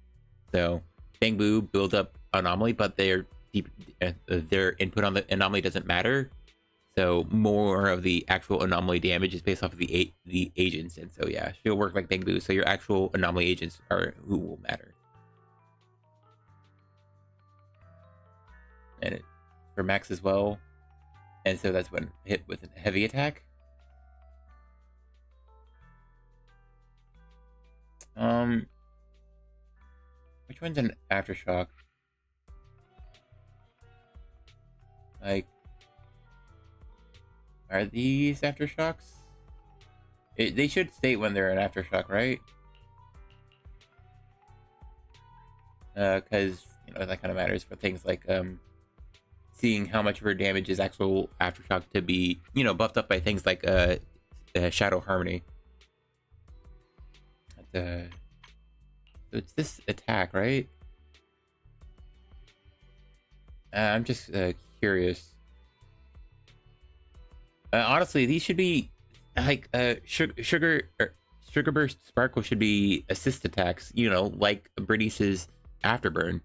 So Bang Boo build up anomaly, but their input on the anomaly doesn't matter. So more of the actual anomaly damage is based off of the agents, and so yeah, she'll work like Bang Boo. So your actual anomaly agents are who will matter. And it, for Max as well, and so that's when hit with a heavy attack. Which one's an aftershock? Like, are these aftershocks? They should state when they're an aftershock, right? Because, you know, that kind of matters for things like, seeing how much of her damage is actual aftershock to be, you know, buffed up by things like, Shadow Harmony. So it's this attack, right? I'm just curious. Honestly, these should be like sugar burst sparkle should be assist attacks. You know, like Bernice's afterburn.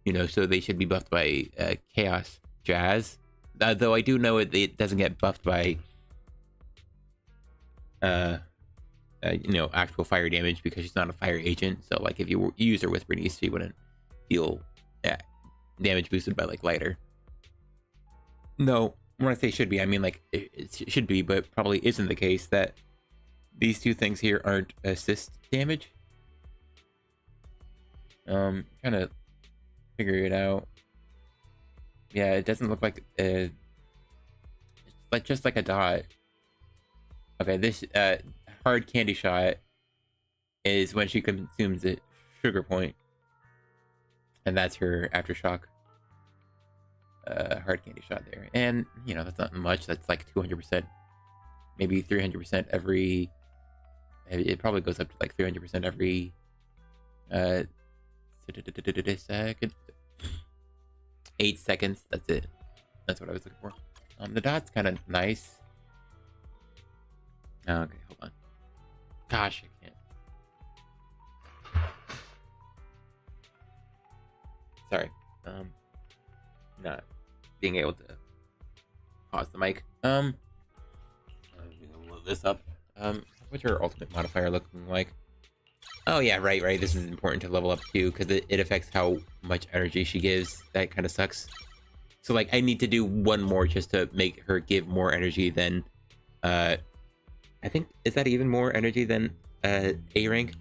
You know, so they should be buffed by chaos jazz. Though I do know it doesn't get buffed by you know, actual fire damage because she's not a fire agent. So like if you use her with Bernice, she wouldn't feel damage boosted by like lighter. No, when I say should be, I mean like it should be, but probably isn't the case that these two things here aren't assist damage. Trying to figure it out. Yeah, it doesn't look like it's like just like a dot. Okay, this hard candy shot is when she consumes a sugar point, and that's her aftershock. Hard candy shot there, and you know that's not much. That's like 200%, maybe 300% every. It probably goes up to like 300% every second. 8 seconds. That's it. That's what I was looking for. The dot's kind of nice. Okay, hold on. Gosh, I can't. Sorry. Not being able to pause the mic. I'm gonna load this up. What's her ultimate modifier looking like? Oh yeah, right. This is important to level up too, because it affects how much energy she gives. That kind of sucks. So like, I need to do one more just to make her give more energy than, I think, is that even more energy than A rank?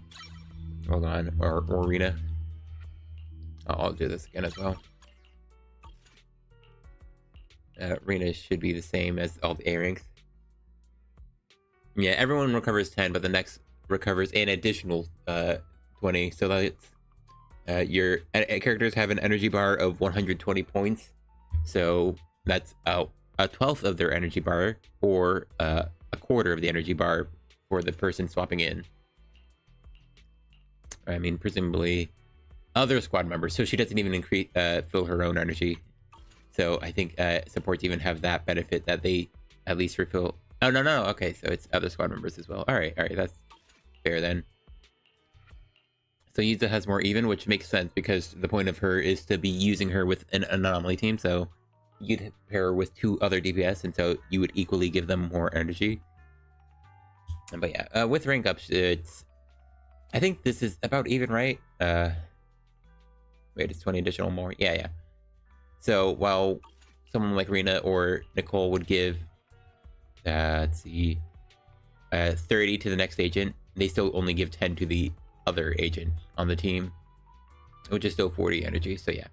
Hold on, or arena. I'll do this again as well. Rena should be the same as all the A ranks. Yeah, everyone recovers 10, but the next recovers an additional 20. So that's your characters have an energy bar of 120 points. So that's a 12th of their energy bar, or a quarter of the energy bar for the person swapping in. I mean, presumably other squad members. So she doesn't even increase fill her own energy. So I think supports even have that benefit that they at least refill. Oh, no. Okay, so it's other squad members as well. All right, that's fair then. So Yuzuha has more even, which makes sense because the point of her is to be using her with an anomaly team. So you'd pair her with 2 other DPS, and so you would equally give them more energy. But yeah, with rank ups, I think this is about even, right? Wait, it's 20 additional more. Yeah. So while someone like Rena or Nicole would give, let's see, 30 to the next agent, they still only give 10 to the other agent on the team, which is still 40 energy. So yeah,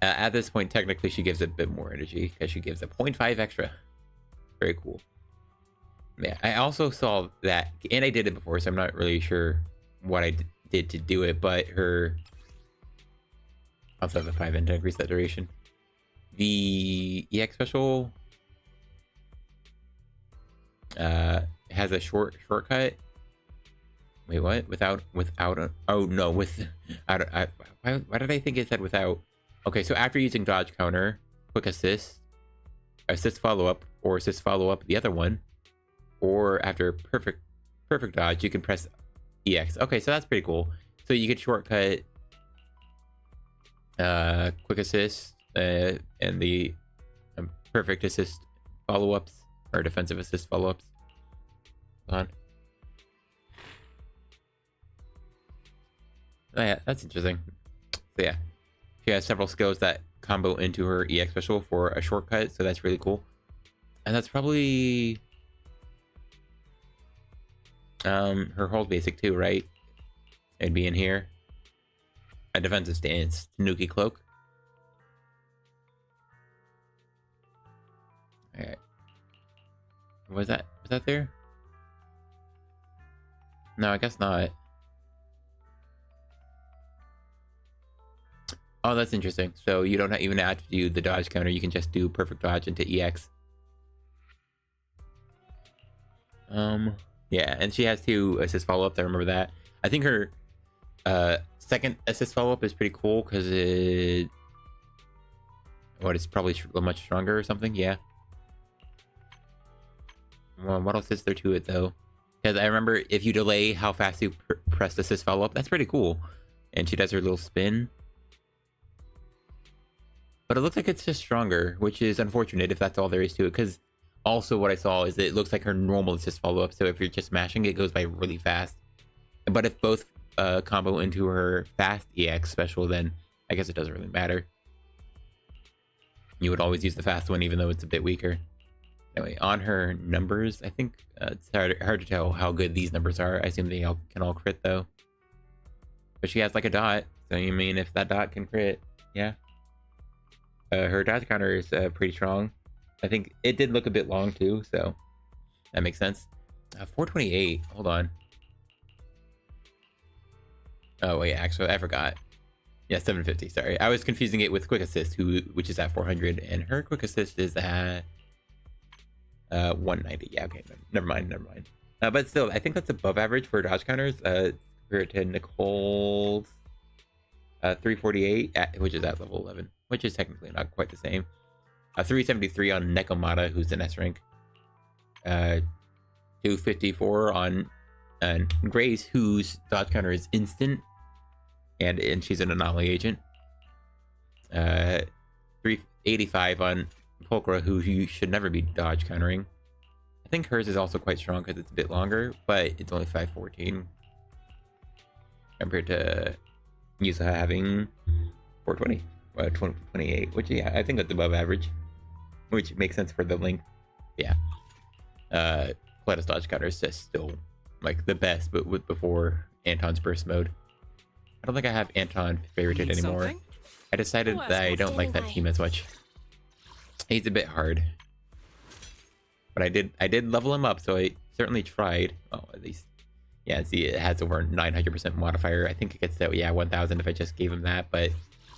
at this point, technically she gives a bit more energy because she gives a 0.5 extra. Very cool. Yeah, I also saw that, and I did it before, so I'm not really sure what I did to do it, but her... Also have a 5 and to increase that duration. The EX special has a shortcut. Wait, what? Without a... Oh, no, with... why did I think it said without? Okay, so after using dodge counter, quick assist follow-up, or assist follow-up the other one, or after perfect dodge, you can press EX. Okay, so that's pretty cool. So you could shortcut quick assist and the perfect assist follow-ups, or defensive assist follow-ups. Hold on. Oh yeah, that's interesting. So yeah, she has several skills that combo into her EX special for a shortcut, so that's really cool. And that's probably her hold basic too, right? It'd be in here. A defensive stance, Tanuki cloak. Alright. Was that there? No, I guess not. Oh, that's interesting. So you don't even have to do the dodge counter. You can just do perfect dodge into EX. Yeah, and she has 2 assist follow-ups. I remember that. I think her second assist follow-up is pretty cool because it's probably much stronger or something. Yeah. Well, what else is there to it though? Because I remember if you delay how fast you press assist follow-up, that's pretty cool. And she does her little spin. But it looks like it's just stronger, which is unfortunate if that's all there is to it. Because also what I saw is it looks like her normal assist follow-up. So if you're just mashing, it goes by really fast. But if both combo into her fast EX special, then I guess it doesn't really matter. You would always use the fast one, even though it's a bit weaker. Anyway, on her numbers, I think it's hard to tell how good these numbers are. I assume they can all crit though. But she has like a dot, so you mean if that dot can crit, yeah. Her dodge counter is pretty strong. I think it did look a bit long too, so that makes sense. 428. Hold on. Oh wait, actually, I forgot. Yeah, 750. Sorry, I was confusing it with quick assist, which is at 400, and her quick assist is at 190. Yeah, okay, never mind. But still, I think that's above average for dodge counters. Compared to Nicole's 348, which is at level 11, which is technically not quite the same. 373 on Nekomata, who's an S rank. 254 on Grace, whose dodge counter is instant, and she's an anomaly agent. 385 on Pulchra, who you should never be dodge countering. I think hers is also quite strong because it's a bit longer, but it's only 514 compared to Yuzuha having 420, 28, which yeah, I think that's above average, which makes sense for the length. Yeah, Cletus dodge counter is just still like the best, but before Anton's burst mode. I don't think I have Anton favorited anymore. I decided that I don't like that team as much. He's a bit hard. But I did level him up, so I certainly tried. Oh, at least. Yeah, see, it has over 900% modifier. I think it gets to, yeah, 1000 if I just gave him that, but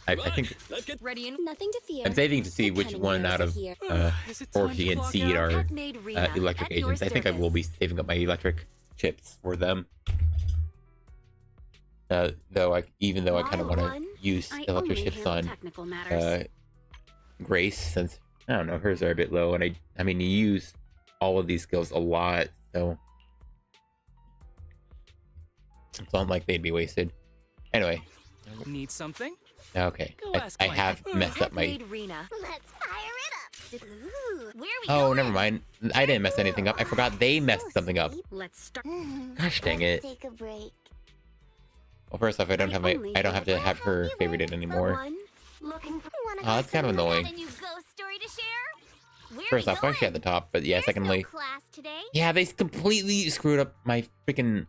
I think Ready and Nothing to fear. I'm saving to see which one out of Orky and Seed are electric agents. I think I will be saving up my electric chips for them. Even though I kind of want to use electric chips on Grace, since, I don't know, hers are a bit low, and I mean, you use all of these skills a lot, so it's not like they'd be wasted. Anyway. Need something? Okay. I have messed up my... Let's fire it up. Ooh, where we Oh, going? never mind. I didn't mess anything up. I forgot they messed something up. let's start. Gosh dang it. Take a break. Well, first off, I don't have to have her favorited anymore. Looking for Oh, that's kind of annoying. Got a new ghost story to share? Where First we off, why is she at the going? top? But yeah, There's secondly, no class today. yeah, they completely screwed up my freaking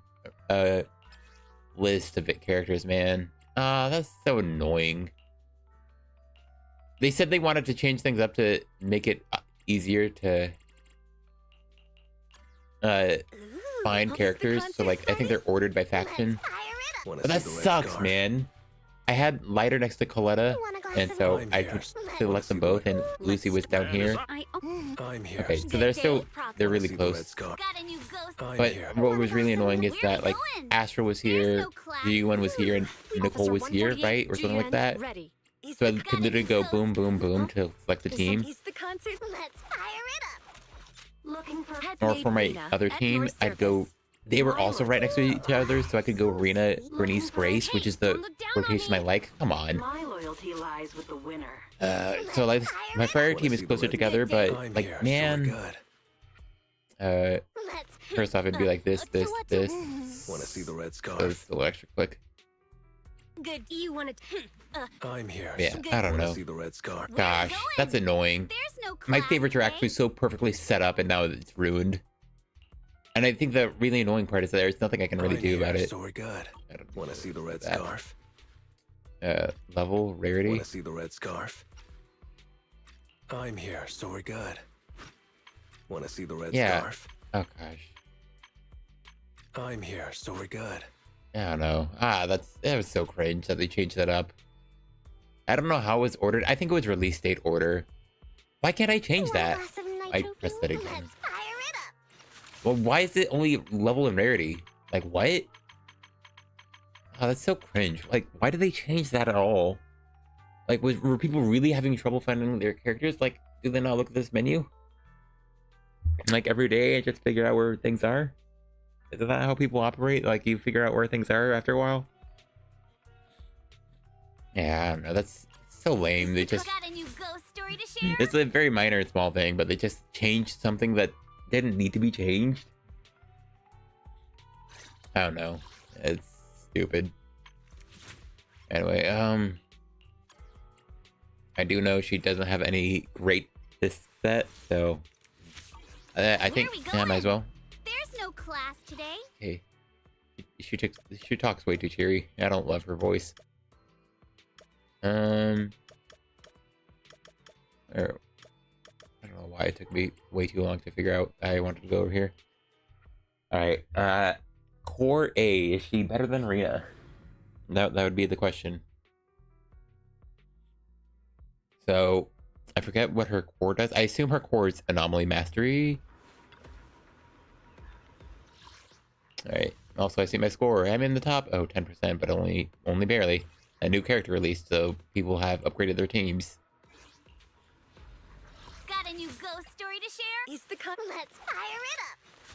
list of characters, man. That's so annoying. They said they wanted to change things up to make it easier to find Is the characters. So concert like, I think they're starting? ordered by Let's faction. fire it up. But that sucks, man. I had Lighter next to Coletta, and so I could select them both, and Lucy was down here. I'm here. Okay, so they're really close. Got a new ghost. But what was really annoying is that, like, Astra was here, G1 was here, and Nicole was here, right? Or something like that. Ready. So I could literally go boom, boom, boom to select the team. Is the concert? Let's fire it up. looking for Or for my other team, I'd go... They were also right next to each other, so I could go Rena, Bernice, Grace, which is the rotation I like. Come on. my loyalty lies with the winner. So like, my fire team is closer together, but like, man, Let's first off, it'd be like this, this, this. Wanna see the red So scarf? it's the electric click. Good. You want to? I'm here. Yeah, I don't Wanna know. see the red scarf? Gosh, that's annoying. There's no My class favorites are today. actually so perfectly set up, and now it's ruined. And I think the really annoying part is that there's nothing I can really I'm do here, about it. So we're good. I don't Wanna know see the red that. scarf? Level, rarity. Wanna see the red scarf? I'm here, so we're good. Wanna see the red Yeah. scarf? Oh gosh, I'm here, so we're good. I don't know. That was so cringe that they changed that up. I don't know how it was ordered. I think it was release date order. Why can't I change that? I pressed that again. Let's fire it up. Well, why is it only level and rarity? Like, what? Oh, that's so cringe. Like, why did they change that at all? Like, were people really having trouble finding their characters? Like, do they not look at this menu? Like, every day and just figure out where things are? Isn't that how people operate? Like, you figure out where things are after a while? Yeah, I don't know. That's so lame. They just... Got a new ghost story to share? It's a very minor and small thing, but they just changed something that didn't need to be changed. I don't know. It's stupid. Anyway, I do know she doesn't have any great this set, so I think I might as well. There's no class today. Hey, she talks way too cheery. I don't love her voice. Or, I don't know why it took me way too long to figure out I wanted to go over here. Alright, Core A, is she better than Rina? That would be the question. So, I forget what her core does. I assume her core is Anomaly Mastery. Alright, also I see my score. I'm in the top, 10%, but only barely. A new character released, so people have upgraded their teams. Got a new ghost story to share? Is the Let's fire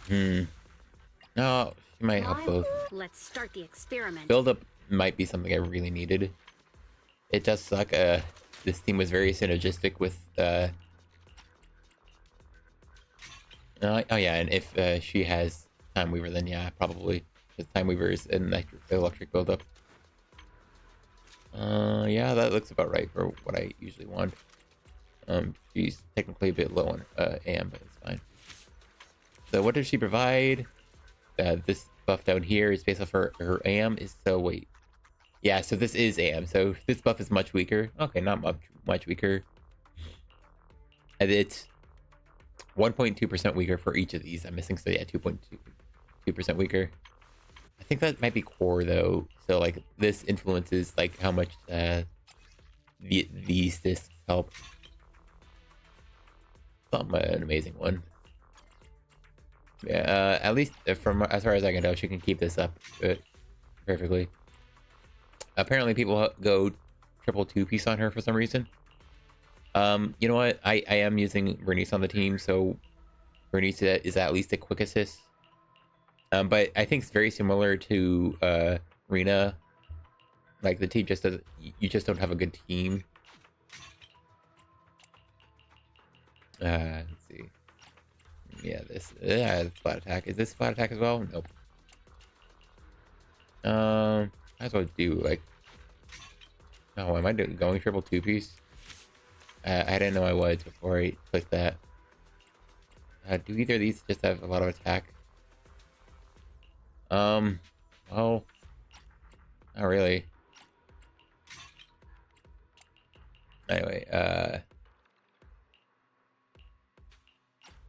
it up. No, she might help both. Let's start the experiment. Build up might be something I really needed. It does suck. This team was very synergistic with oh yeah, and if she has Time Weaver, then yeah, probably. Because Time Weaver is an electric build-up. Yeah, that looks about right for what I usually want. She's technically a bit low on AM, but it's fine. So what does she provide? This buff down here is based off her AM is so wait. Yeah, so this is AM, so this buff is much weaker. Okay, not much weaker. And it's 1.2% weaker for each of these. I'm missing, so yeah, 2.2% weaker. I think that might be core though. So like this influences like how much these discs help. Not an amazing one. Yeah, at least from as far as I can tell, she can keep this up perfectly. Apparently, people go triple 2-piece on her for some reason. You know what? I am using Bernice on the team, so Bernice is at least a quick assist. But I think it's very similar to Rena. Like the team just doesn't. You just don't have a good team. Let's see. Yeah, this flat attack. Is this flat attack as well? Nope. Might as well do like. Oh, am I going triple 2-piece? I didn't know I was before I clicked that. Do either of these just have a lot of attack? Well, not really. Anyway,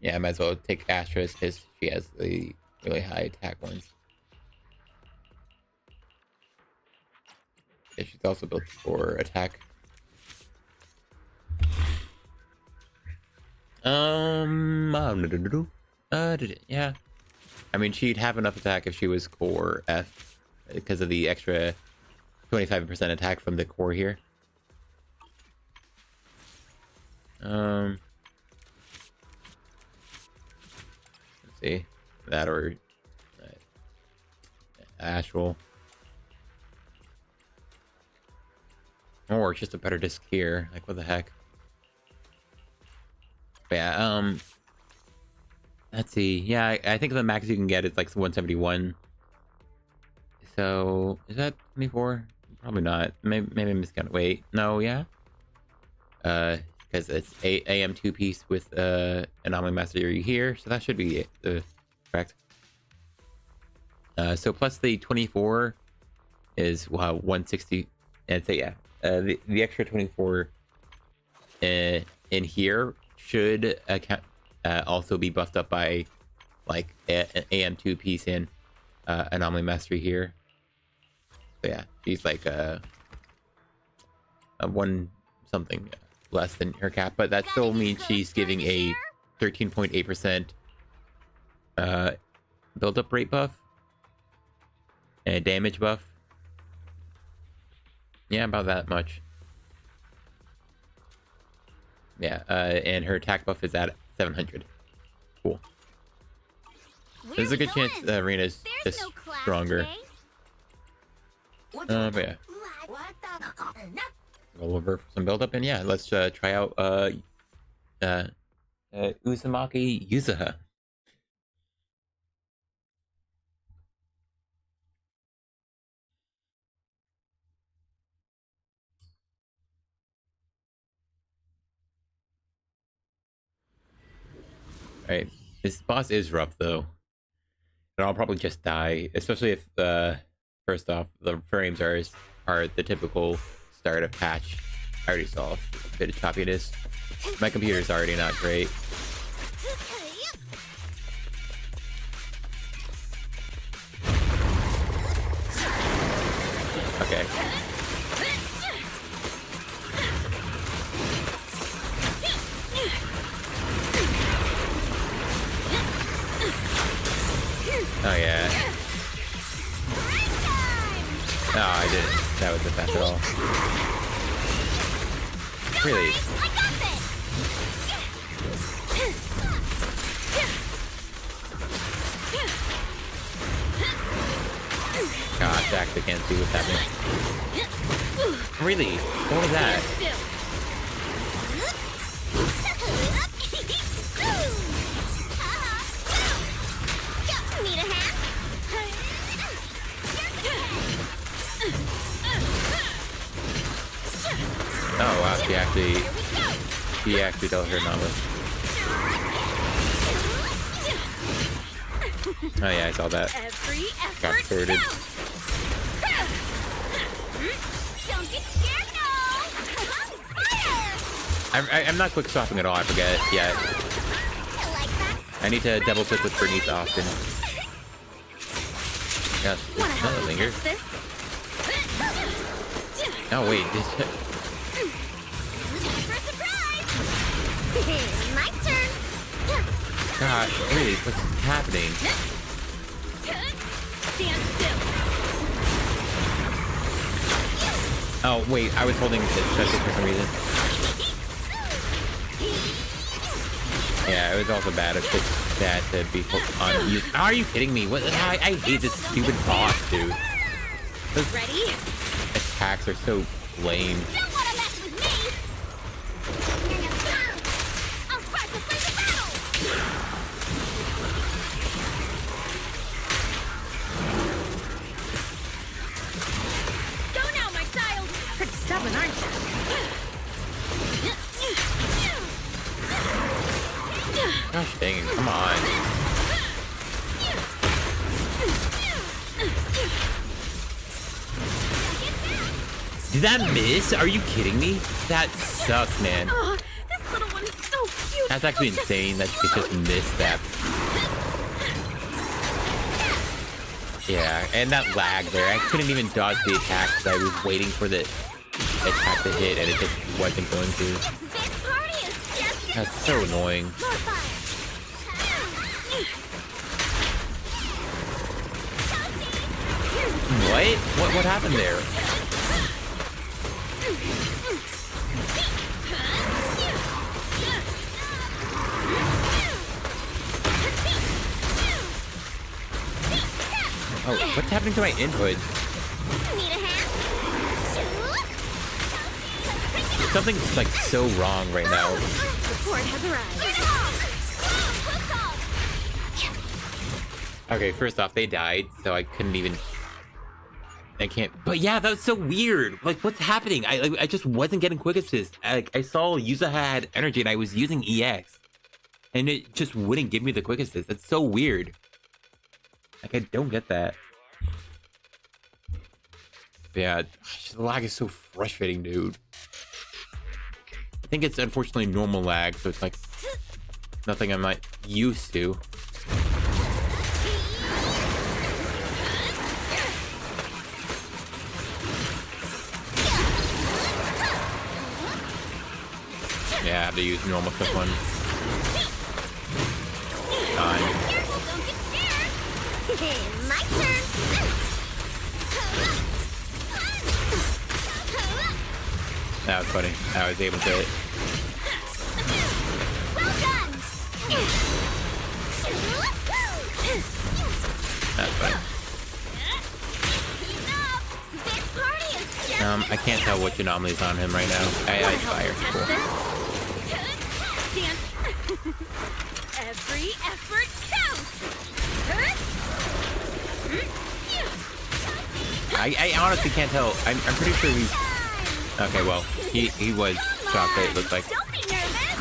yeah, I might as well take Astra's because she has the really high attack ones. Yeah, she's also built for attack. Yeah. I mean, she'd have enough attack if she was core F because of the extra 25% attack from the core here. Let's see. That or Astral. Or just a better disc here. Like, what the heck? But yeah, let's see. Yeah, I think the max you can get is like 171. So, is that 24? Probably not. Maybe I'm just gonna wait. No, yeah. Because it's AM 2-piece with Anomaly Mastery here, so that should be correct. So plus the 24 is 160, and so yeah, the extra 24 in here should also be buffed up by like an AM 2-piece and Anomaly Mastery here. So yeah, she's like a one something less than her cap, but that still means she's giving a 13.8% build-up rate buff and a damage buff. Yeah, about that much. Yeah, and her attack buff is at 700. Cool. There's a good chance Rena's just stronger. But yeah. Roll over for some build-up, and yeah, let's try out Uzumaki Yuzuha. Alright, this boss is rough though. And I'll probably just die, especially if first off, the frames are the typical start of patch. I already saw a bit of choppiness. My computer's already not great. Okay. Oh yeah. No, I didn't. That was the fast at all. Really? Gosh, I actually can't see what's happening. Really? What was that? Oh wow, she actually dealt her novice. Oh yeah, I saw that. Got sorted. Don't get scared, no! Fire! I'm not quick swapping at all, I forget yet. I need to double click with Bernice often. Yes, another linger. Oh wait, My turn. God, really, what's happening? Stand still. Oh wait, I was holding it special for some reason. Yeah, it was also bad. It's just bad to be on use. Are you kidding me? What? I hate this stupid boss, dude. Those Ready? attacks are so lame. Don't wanna mess with me. I'll start to play the battle. Go now, my child. Pretty stubborn, aren't you? Gosh dang it, come on. Did that miss? Are you kidding me? That sucks, man. Oh, this little one is so cute. That's actually insane that you could just miss that. Yeah, and that lag there. I couldn't even dodge the attack because I was waiting for the attack to hit and it just wasn't going to. This party is just That's so annoying. more fun. What happened there? Oh, what's happening to my inputs? Need a hand? Something's like so wrong right now. Support has arrived. Okay, first off, they died, so I couldn't even. I can't. But yeah, that was so weird. Like, what's happening? I just wasn't getting quick assist. I saw Yuzuha had energy, and I was using EX, and it just wouldn't give me the quick assist. That's so weird. Like, I don't get that. Yeah, the lag is so frustrating, dude. I think it's unfortunately normal lag, so it's like nothing I'm not used to. Yeah, I have to use normal stuff one time. Careful, don't get scared. My turn. That was funny. I was able to. Well done. That's funny. This party is just I can't tell which anomaly's on him right now. I fire. Cool. Dance. Every effort counts. I honestly can't tell. I'm pretty sure he's. Okay, well, he was shocked. It looked like. Don't be nervous.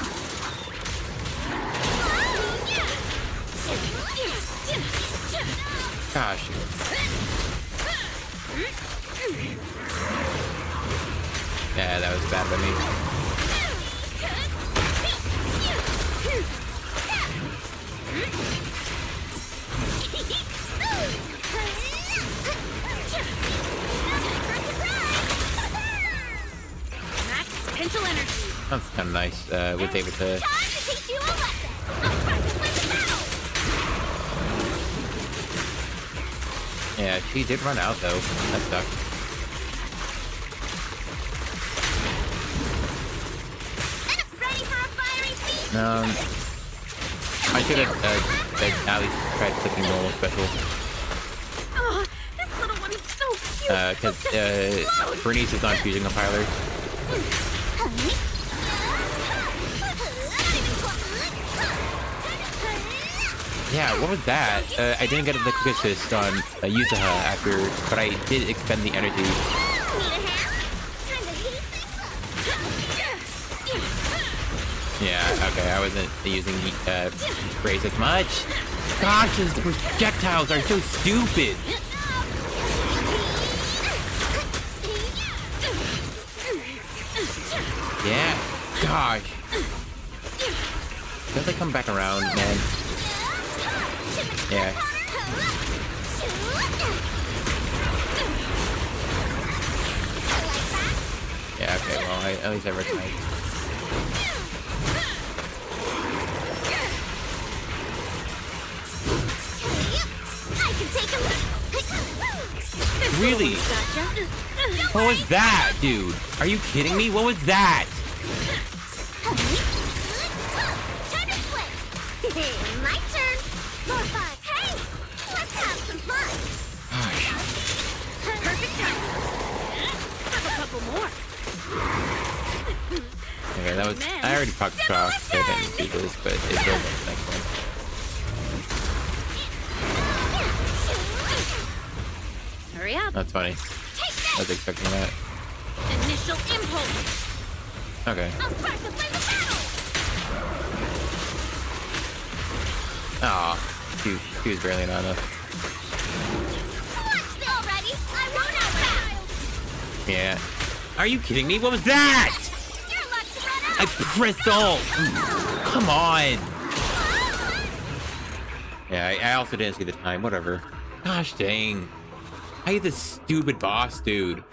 Gosh. Yeah, that was bad by me. Max potential energy. That's kind of nice. Was able to. Time to teach you a lesson. I'll practice with the battle. Yeah, she did run out though. That sucked. Ready for a fiery feast? I should have at least tried clicking normal special. Oh, this little one is so cute. Because Bernice is on fusion compiler. Yeah, what was that? I didn't get the quick assist on Yuzuha after, but I did expend the energy. Need a hand? Time to heat things Yeah, okay, I wasn't using Grace as much. Gosh, those projectiles are so stupid. Yeah, Gosh. Don't they come back around, man? Yeah. Yeah, okay, well, at least I recognize. I can take a look. Really? What was that, dude? Are you kidding me? What was that? Time to split. My turn. More fun. Hey, let's have some fun. Gosh. Perfect time. Have a couple more. Okay, that was. I already talked across. I didn't do this, but it's over the next one. Hurry up. That's funny. I was expecting that. Initial impulse. Okay. I'll spark the flame of battle. Aw. She was barely not enough. Watch this already. I won't out. Yeah. Are you kidding me? What was that? Your luck's run out. I pressed ult. Come on. Yeah, I also didn't see the time. Whatever. Gosh dang. I hate this stupid boss, dude.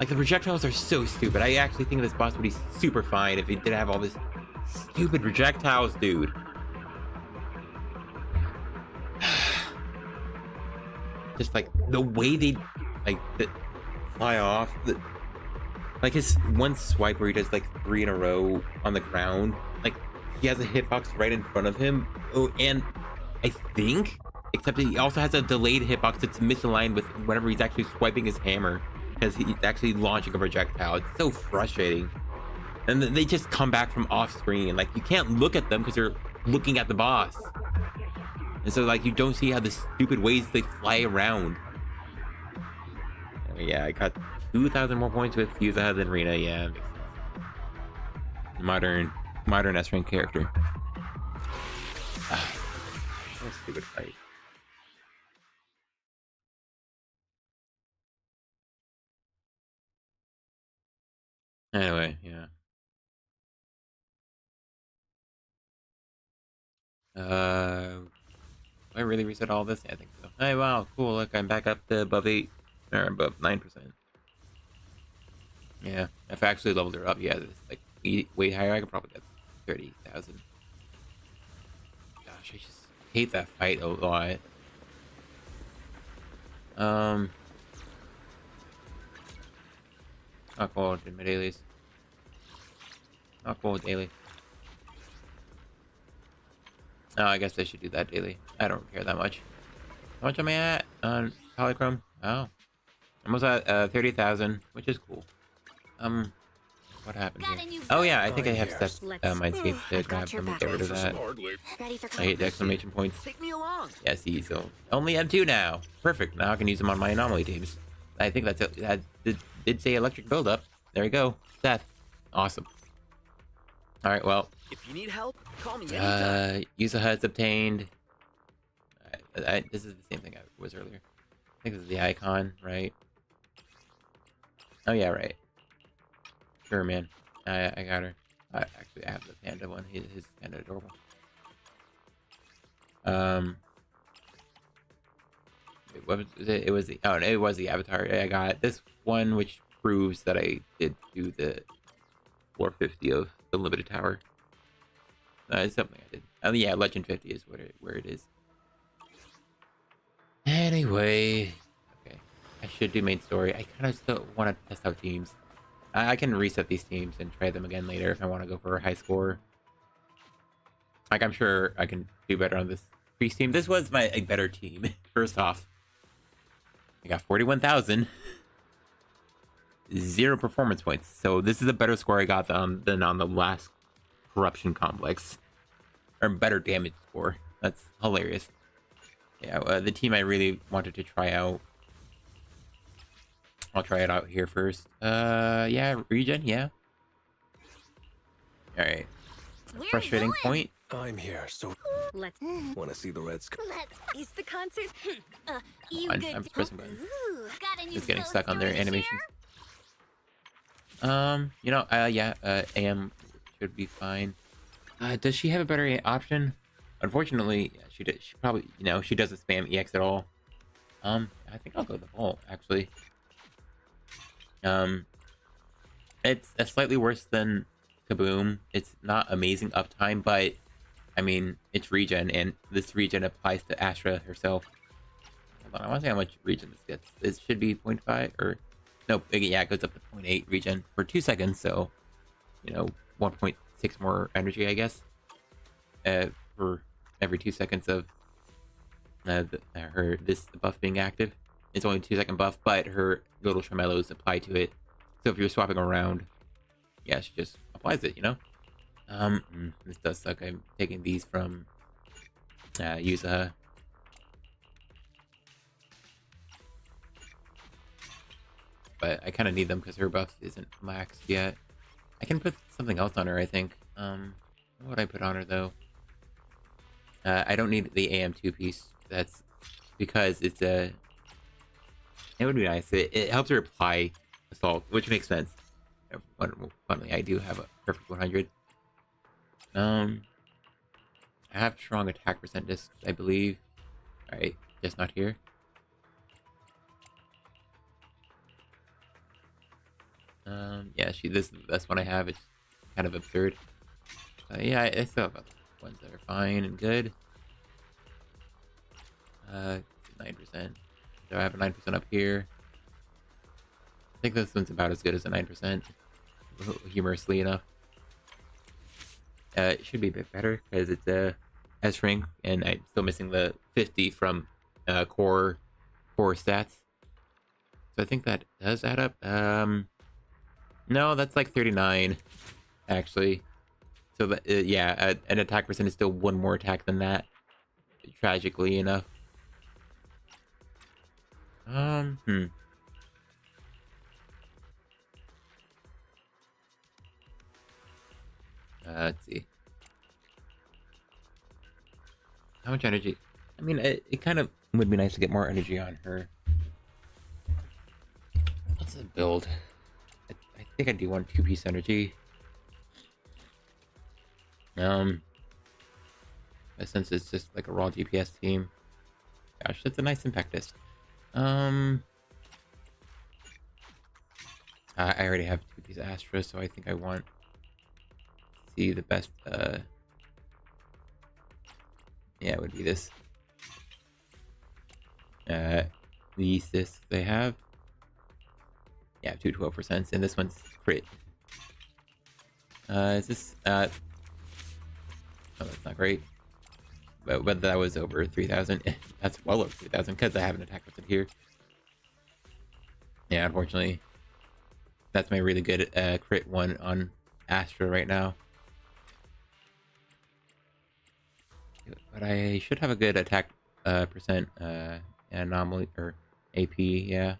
Like, the projectiles are so stupid. I actually think this boss would be super fine if he didn't have all this stupid projectiles, dude. Just like the way they fly off, like his one swipe where he does like 3 in a row on the ground, like he has a hitbox right in front of him. Oh, and I think, except he also has a delayed hitbox that's misaligned with whenever he's actually swiping his hammer, because he's actually launching a projectile. It's so frustrating. And then they just come back from off screen. Like, you can't look at them because you're looking at the boss. And so, like, you don't see how the stupid ways they fly around. Yeah, I got 2,000 more points with Yuzuha than Rina. Yeah, makes sense. Modern S-rank character. What a stupid fight. Anyway, yeah. I really reset all this? Yeah, I think so. Hey, wow, cool. Look, I'm back up to above 8, or above 9%. Yeah, if I actually leveled her up, yeah, it's like way higher. I could probably get 30,000. Gosh, I just hate that fight a lot. Not cool in my dailies. Not cool daily. Oh, I guess I should do that daily. I don't care that much. How much am I at on Polychrome? Oh, almost at 30,000, which is cool. What happened here? Oh yeah, I think I have steps Mindscape to grab them and get rid of that. I hate the exclamation points. Take me along. Yeah, see, so only M2 now. Perfect. Now I can use them on my anomaly teams. I think that's it. That did say electric buildup. There you go. Seth. Awesome. All right. Well. If you need help, call me anytime. Yuzuha is obtained. This is the same thing I was earlier. I think this is the icon, right? Oh yeah, right. Sure, man. I got her. Actually, I have the panda one. He's kind of adorable. What was it? It was the it was the avatar. I got this one, which proves that I did do the 450 of the limited tower. It's something I did. Oh yeah, Legend 50 is where it is. Anyway, okay. I should do main story. I kind of still want to test out teams. I can reset these teams and try them again later if I want to go for a high score. Like, I'm sure I can do better on this priest team. This was a better team. First off, I got 41,000. 0 performance points. So this is a better score I got than on the last corruption complex. Or better damage score. That's hilarious. Yeah, the team I really wanted to try out. I'll try it out here first. Yeah, regen, yeah. Alright. Frustrating point. I'm here, so Let's want to see the Reds. Is the concert? You I'm good? pressing buttons. Ooh, got a new Just getting stuck on their poster animations. Yeah, AM should be fine. Does she have a better option? Unfortunately, yeah, she did. She probably, she doesn't spam EX at all. I think I'll go the Volt, actually. It's slightly worse than Kaboom. It's not amazing uptime, but I mean, it's regen, and this regen applies to Astra herself. Hold on, I want to see how much regen this gets. It should be 0.5 or no, yeah, it goes up to 0.8 regen for 2 seconds, so 1.6 more energy, I guess, for every 2 seconds of this buff being active. It's only a 2-second buff, but her little tremellos apply to it. So if you're swapping around, yeah, she just applies it, This does suck. I'm taking these from Yuzuha. But I kind of need them because her buff isn't maxed yet. I can put something else on her, I think. What would I put on her, though? I don't need the AM2 piece. That's because it's a... It would be nice. It helps her apply assault, which makes sense. Funnily, I do have a perfect 100. I have strong attack percent discs, I believe. Alright, just not here. Yeah, this is the best one I have. It's kind of absurd. Yeah, I still have ones that are fine and good. 9%. So I have a 9% up here. I think this one's about as good as a 9%. Humorously enough. It should be a bit better because it's a S-rank, and I'm still missing the 50 from core stats. So I think that does add up. No, that's like 39, actually. So that, yeah, an attack percent is still one more attack than that. Tragically enough. Let's see. How much energy? I mean, it kind of would be nice to get more energy on her. What's the build? I think I do want 2-piece energy. Since it's just like a raw DPS team. Gosh, that's a nice impact disc. I already have 2-piece Astra, so I think I want to see the best. Yeah, it would be this. These discs they have. Yeah, 212%, and this one's crit. Is this oh, that's not great. But that was over 3,000. That's well over 3,000 because I have an attack percent here. Yeah, unfortunately, that's my really good crit one on Astra right now. But I should have a good attack percent anomaly or AP. Yeah.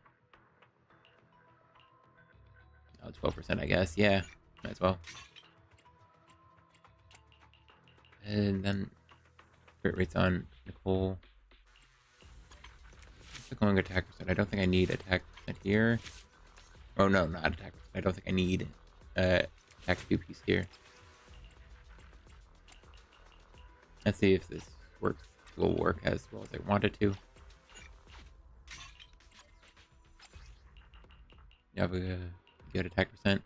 Oh, 12%, I guess. Yeah, might as well. And then crit rates on Nicole. Going attack percent. I don't think I need attack percent here. Oh no, not attack percent. I don't think I need attack 2-piece here. Let's see if this will work as well as I want it to. You have a good attack percent.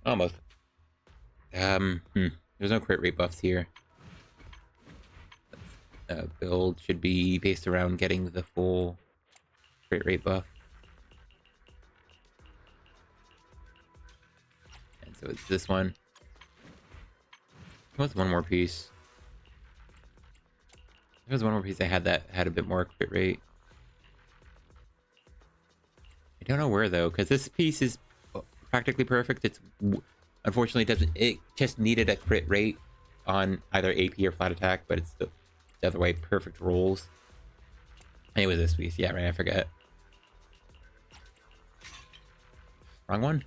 Almost. There's no crit rate buffs here. Build should be based around getting the full crit rate buff. And so it's this one. What's one more piece? There was one more piece I had that had a bit more crit rate. I don't know where though, because this piece is practically perfect. It's unfortunately it just needed a crit rate on either AP or flat attack, but it's the other way perfect rolls. Anyway, this piece, yeah, right, I forget. Wrong one.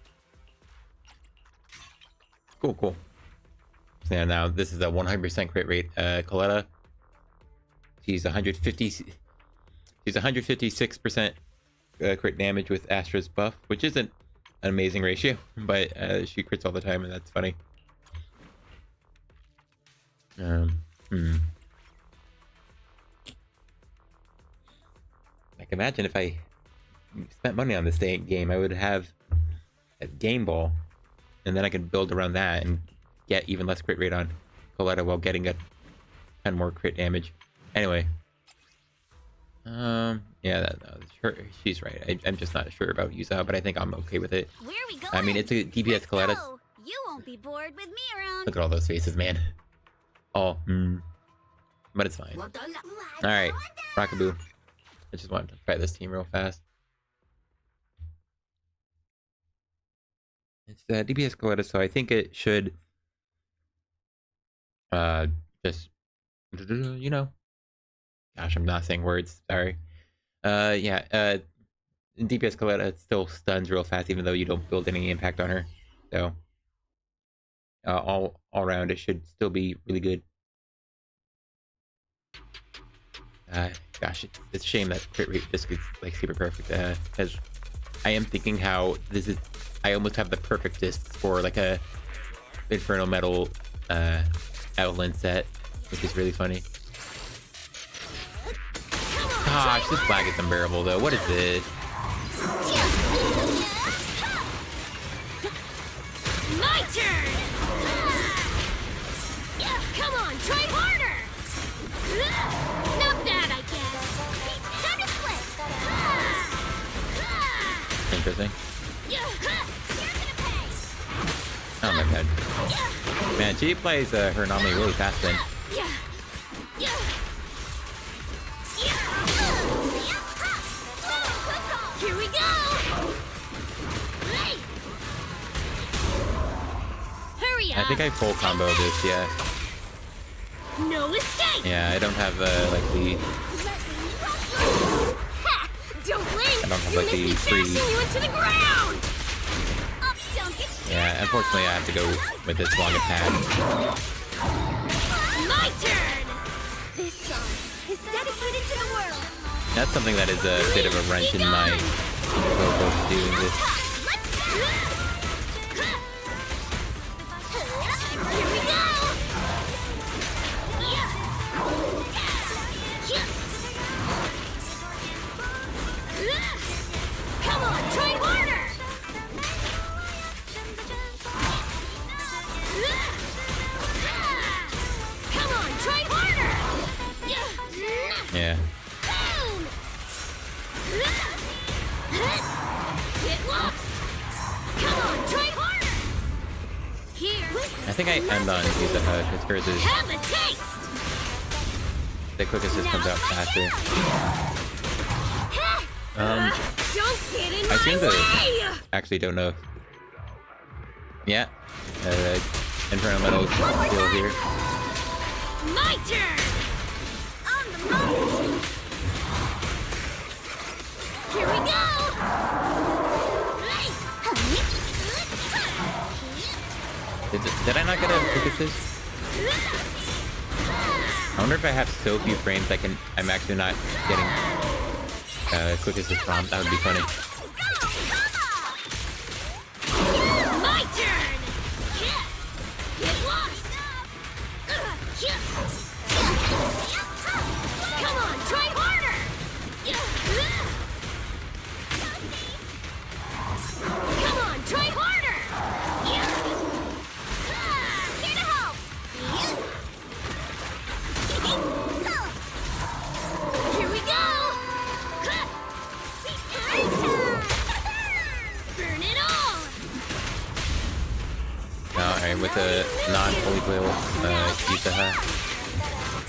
Cool. So yeah, now this is a 100% crit rate. Coletta, she's 156%. crit damage with Astra's buff, which isn't an amazing ratio, but she crits all the time, and that's funny. Like, imagine if I spent money on this game, I would have a game ball, and then I could build around that and get even less crit rate on Coletta while getting a ton more crit damage. Anyway, yeah, she's right. I'm just not sure about Yuzuha, but I think I'm okay with it. Where are we going? I mean, it's a DPS Coletta. Go. You won't be bored with me around. Look at all those faces, man. Oh, but it's fine. All right, Rockaboo. I just wanted to fight this team real fast. It's DPS Coletta, so I think it should just, you know, gosh, I'm not saying words, sorry. Yeah, DPS Coletta still stuns real fast even though you don't build any impact on her. So all around it should still be really good. Gosh, it's a shame that crit rate just gets like super perfect, because I am thinking how this is, I almost have the perfect discs for like a Infernal Metal Outland set, which is really funny. Gosh, this flag is unbearable though. What is this? My turn! Come on, try harder! Not bad, I guess. Time to split. Interesting. You're gonna pay. Oh my god. Man, she plays her Nami really fast then. Here we go! Hurry up! I think I full combo this, yeah. No escape! Yeah, I don't have like the, Ha! Don't blink! I don't have You like missed the me free. bashing you into the ground! Don't get Yeah, unfortunately I have to go with this long attack. My turn! This song is dedicated to the world. That's something that is a bit of a wrench in my scope of doing this. Here we go! Come on, try harder! Come on, try harder! Yeah. Boom! Get lost! Come on, try harder! Here, I think I end on Yuzuha because hers is have a taste! the quickest, just comes out faster. Don't get in I seem my to way! actually don't know. Yeah. Infernal Metal is still here. My turn! On the move. Here we go! Did I not get a quick assist? I wonder if I have so few frames I'm actually not getting quick assist from. That would be funny. My turn! Get lost! Come on, try harder! Come on, try harder! Here to help. Here we go! Burn it all! Alright, with a non-holy coil Yuzuha.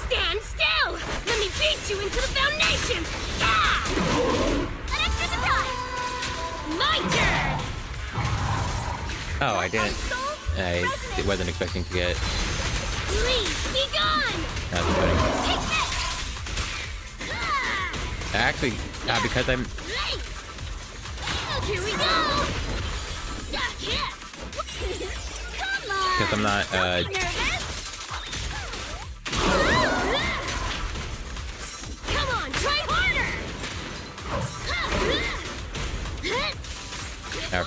Stand still! Let me beat you into the foundation! Ah! An extra surprise. My turn! Oh, I didn't. I wasn't expecting to get. Please be gone! That's funny. Take this. Actually, because I'm. Here we go! Come on. Because I'm not. Nervous? Come on, try harder!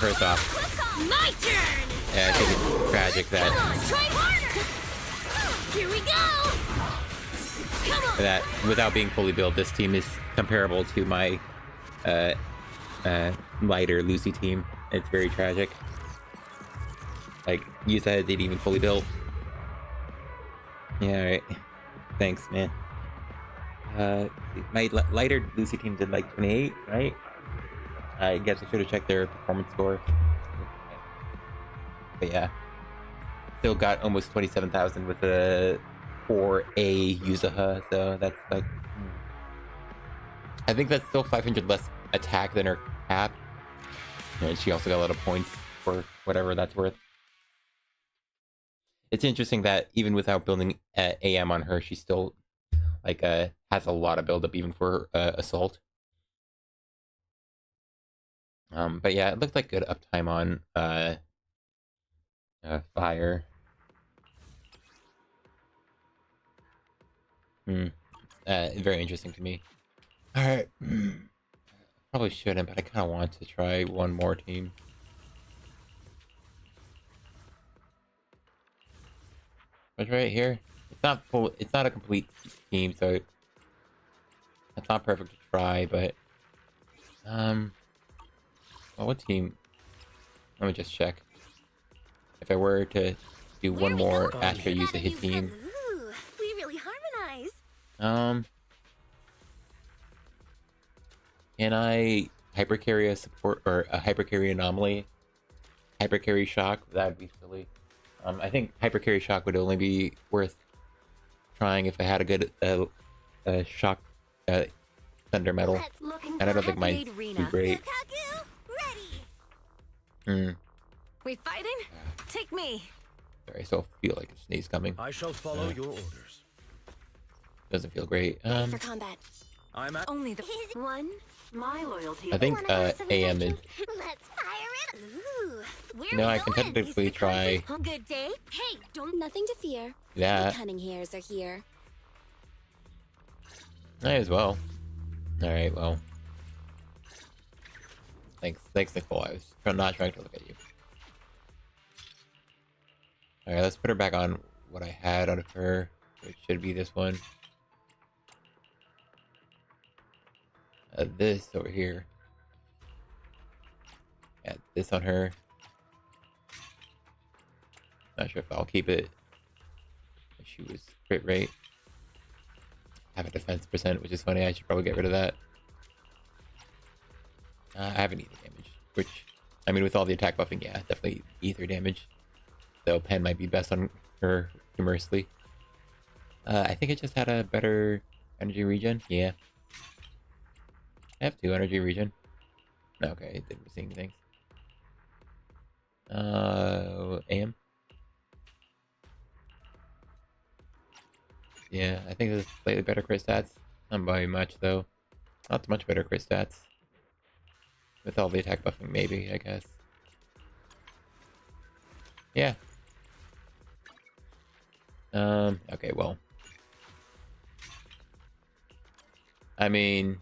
first off, My turn! yeah, I think it's tragic Come that on, try harder! Here we go! Come on! that without being fully built, this team is comparable to my lighter Lucy team. It's very tragic. Like, Yuzuha didn't even fully built. Yeah, alright. Thanks, man. My lighter Lucy team did like 28, right? I guess I should have checked their performance score. But yeah. Still got almost 27,000 with a 4A Yuzuha, so that's like... I think that's still 500 less attack than her cap. And she also got a lot of points for whatever that's worth. It's interesting that even without building AM on her, she still like has a lot of buildup even for assault. But yeah, it looked like good uptime on fire. Very interesting to me. All right, probably shouldn't, but I kind of want to try one more team. But right here, it's not full. It's not a complete team, so it's not perfect to try. But well, what team? Let me just check. If I were to do one more Astra use a hit team, Ooh, we really harmonize. can I hypercarry a support or a hypercarry anomaly? Hypercarry shock? That'd be silly. I think hypercarry shock would only be worth trying if I had a good shock thunder metal, and I don't think mine's too great. We fighting? Take me. Sorry, I still feel like a sneeze coming. I shall follow your orders. Doesn't feel great. For combat. I'm at. Only the one. My loyalty. I think AM is. Let's fire it. Ooh, where No, we I can going? technically try Good day. Hey, don't nothing to fear. that. The cunning hairs are here. Might as well. Alright, well. Thanks, Nicole. I was not trying to look at you. Alright, let's put her back on what I had out of her, which should be this one. This over here. Yeah, this on her. Not sure if I'll keep it. She was crit rate. Have a defense percent, which is funny. I should probably get rid of that. I have an ether damage, which, I mean, with all the attack buffing, yeah, definitely ether damage. Though Pen might be best on her humorously. I think it just had a better energy regen. Yeah. I have 2 energy regen. Okay, it didn't see anything. AM. Yeah, I think there's slightly better crit stats. Not by much though. Not much better crit stats. With all the attack buffing, maybe, I guess. Yeah. Okay, well. I mean,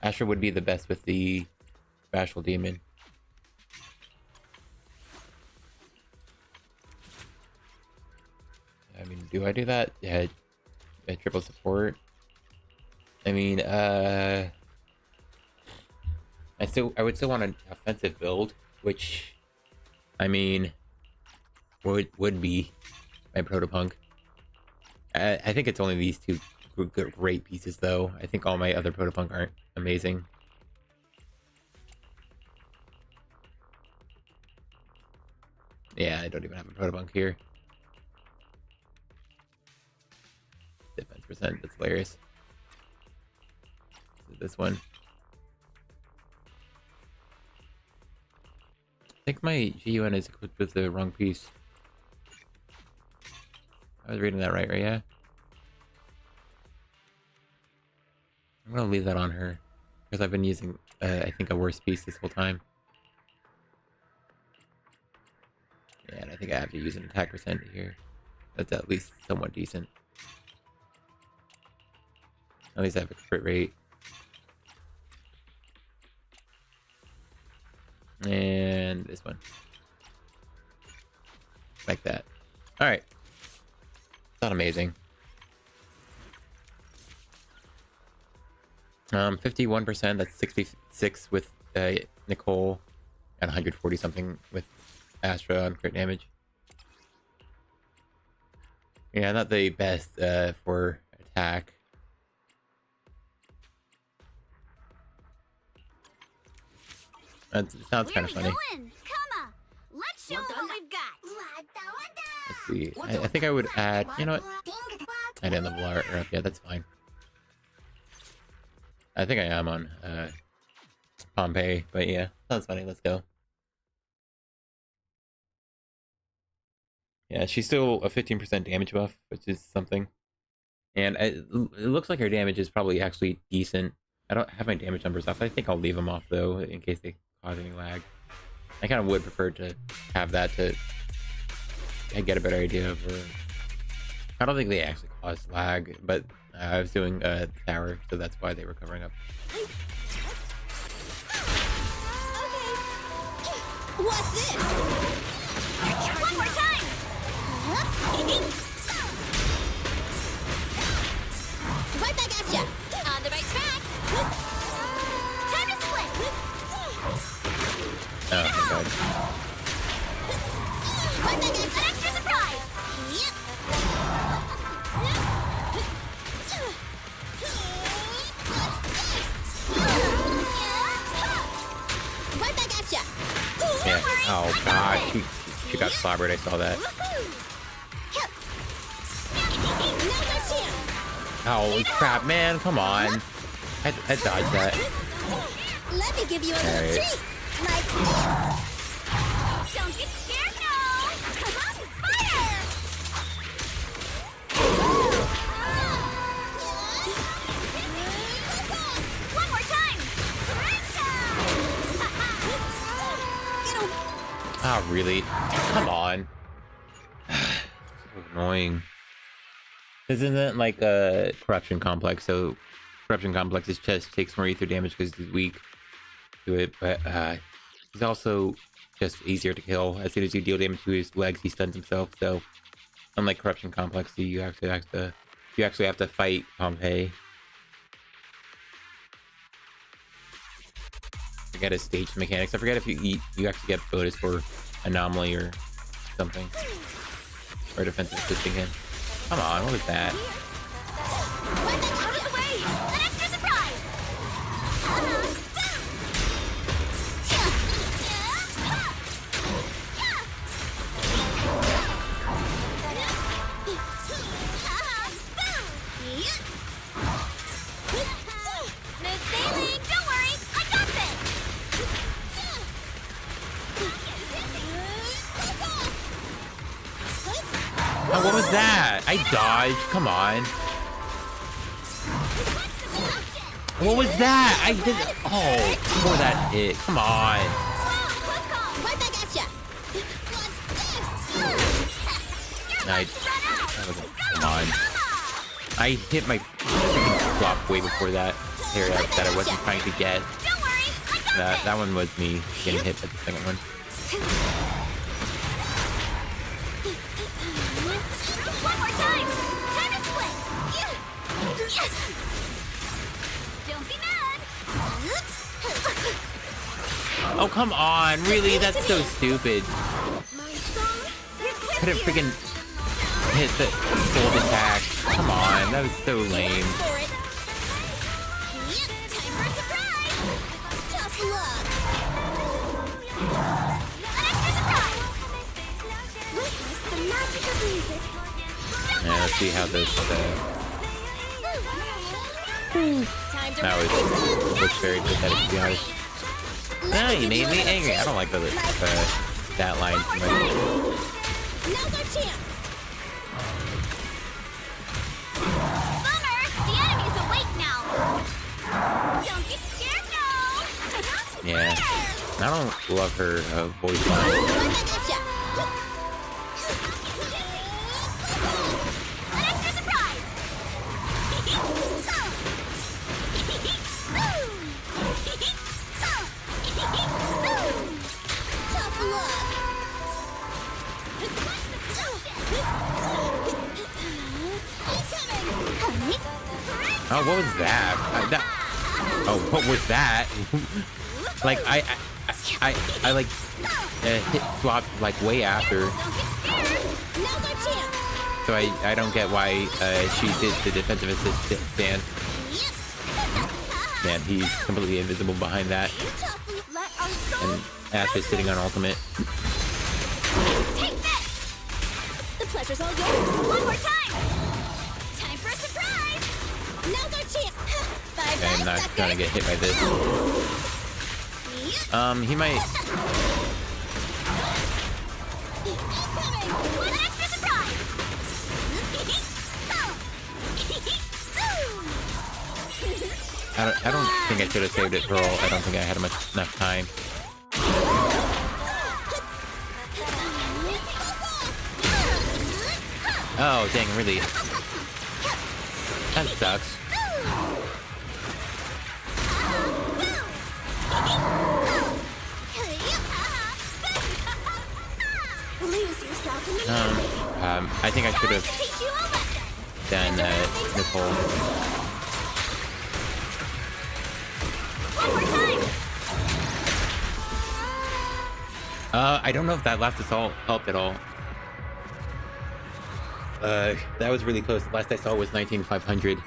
Asher would be the best with the Bashful Demon. I mean, do I do that? Yeah, triple support. I mean, I would still want an offensive build, which, I mean, would be my Protopunk. I think it's only these 2 great pieces, though. I think all my other Protopunk aren't amazing. Yeah, I don't even have a Protopunk here. Defense percent, that's hilarious. This one. I think my GUN is equipped with the wrong piece. I was reading that right, yeah? I'm gonna leave that on her, because I've been using, I think, a worse piece this whole time. Yeah, and I think I have to use an attack percent here. That's at least somewhat decent. At least I have a crit rate. And this one. Like that. Alright. Not amazing. 51%, that's 66 with Nicole, and 140 something with Astra on crit damage. Yeah, not the best for attack. That sounds kind of funny. Come on, let's show what we've got. Let's see. I think I would add. You know what? I didn't level her up. Yeah, that's fine. I think I am on Pompeii, but yeah, sounds funny. Let's go. Yeah, she's still a 15% damage buff, which is something. And it looks like her damage is probably actually decent. I don't have my damage numbers off. I think I'll leave them off though, in case they cause any lag. I kind of would prefer to have that to get a better idea of her. I don't think they actually cause lag, but I was doing tower, so that's why they were covering up. What's this? One more time! Right back at ya! On the right track! Time to split! Oh, my God. Right back at ya! An extra surprise! Yep! Right back at ya! Yeah. Oh God, she got slobbered. I saw that. Holy crap, man! Come on. I dodged that. Let me give you a little Alright. treat. Like this. Don't get scared now. Come on, fire! One more time. Oh, really? Come on. So annoying. This isn't like a corruption complex, so corruption complex's chest takes more ether damage because he's weak to it, but he's also just easier to kill. As soon as you deal damage to his legs, he stuns himself. So unlike corruption complex, you actually have to fight Pompeii. Forget his stage mechanics. I forget if you eat, you actually get bonus for anomaly or something, or defensive assisting him. Come on, what was that? Out of the way! An extra surprise! Smooth sailing! Don't worry, I got this! Oh, what was that? I dodged. Come on. What was that? I did. Oh, before that hit. Come on. Right back at ya! Come on. I hit my freaking drop way before that area that I wasn't trying to get. Don't worry, I got That one was me getting hit by the second one. One more time! Time to split! Yes! Don't be mad! Oh, come on. Really? That's so stupid. Couldn't freaking hit the gold attack. Come on. That was so lame. For it. Time for a surprise! Tough luck! An extra surprise! Witness the magic of music. Yeah, let's see how this Time to that was very pathetic, to be honest. No, you made me angry. I don't like that line too much. Now's our chance! Bummer! The enemy's awake now! Don't get scared now! Yeah. I don't love her voice line. Right back at ya! An extra surprise! Oh, what was that? Oh, what was that? Like, I like, hit swap, like, way after. So I don't get why, she did the defensive assist stance. Man, he's completely invisible behind that. And Ash is sitting on ultimate. Take this! The pleasure's all yours. One more time! Time for a surprise! Now's our chance! Bye-bye, I'm not gonna get hit by this. He might... One extra surprise! I don't think I should have saved it for all. I don't think I had enough time. Oh, dang, really? That sucks. I think I should have done Nicole. I don't know if that last assault helped at all. That was really close. The last I saw was 19,500.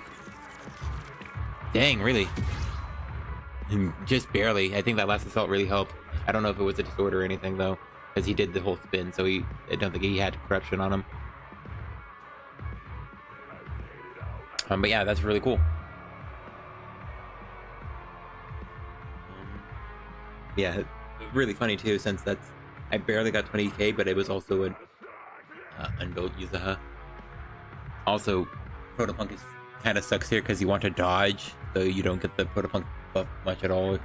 Dang, really? Just barely. I think that last assault really helped. I don't know if it was a disorder or anything though, because he did the whole spin, so I don't think he had corruption on him. But yeah, that's really cool. Yeah, really funny too, since I barely got 20k, but it was also an unbuilt Yuzuha. Also, Protopunk is kind of sucks here because you want to dodge, so you don't get the Protopunk buff much at all.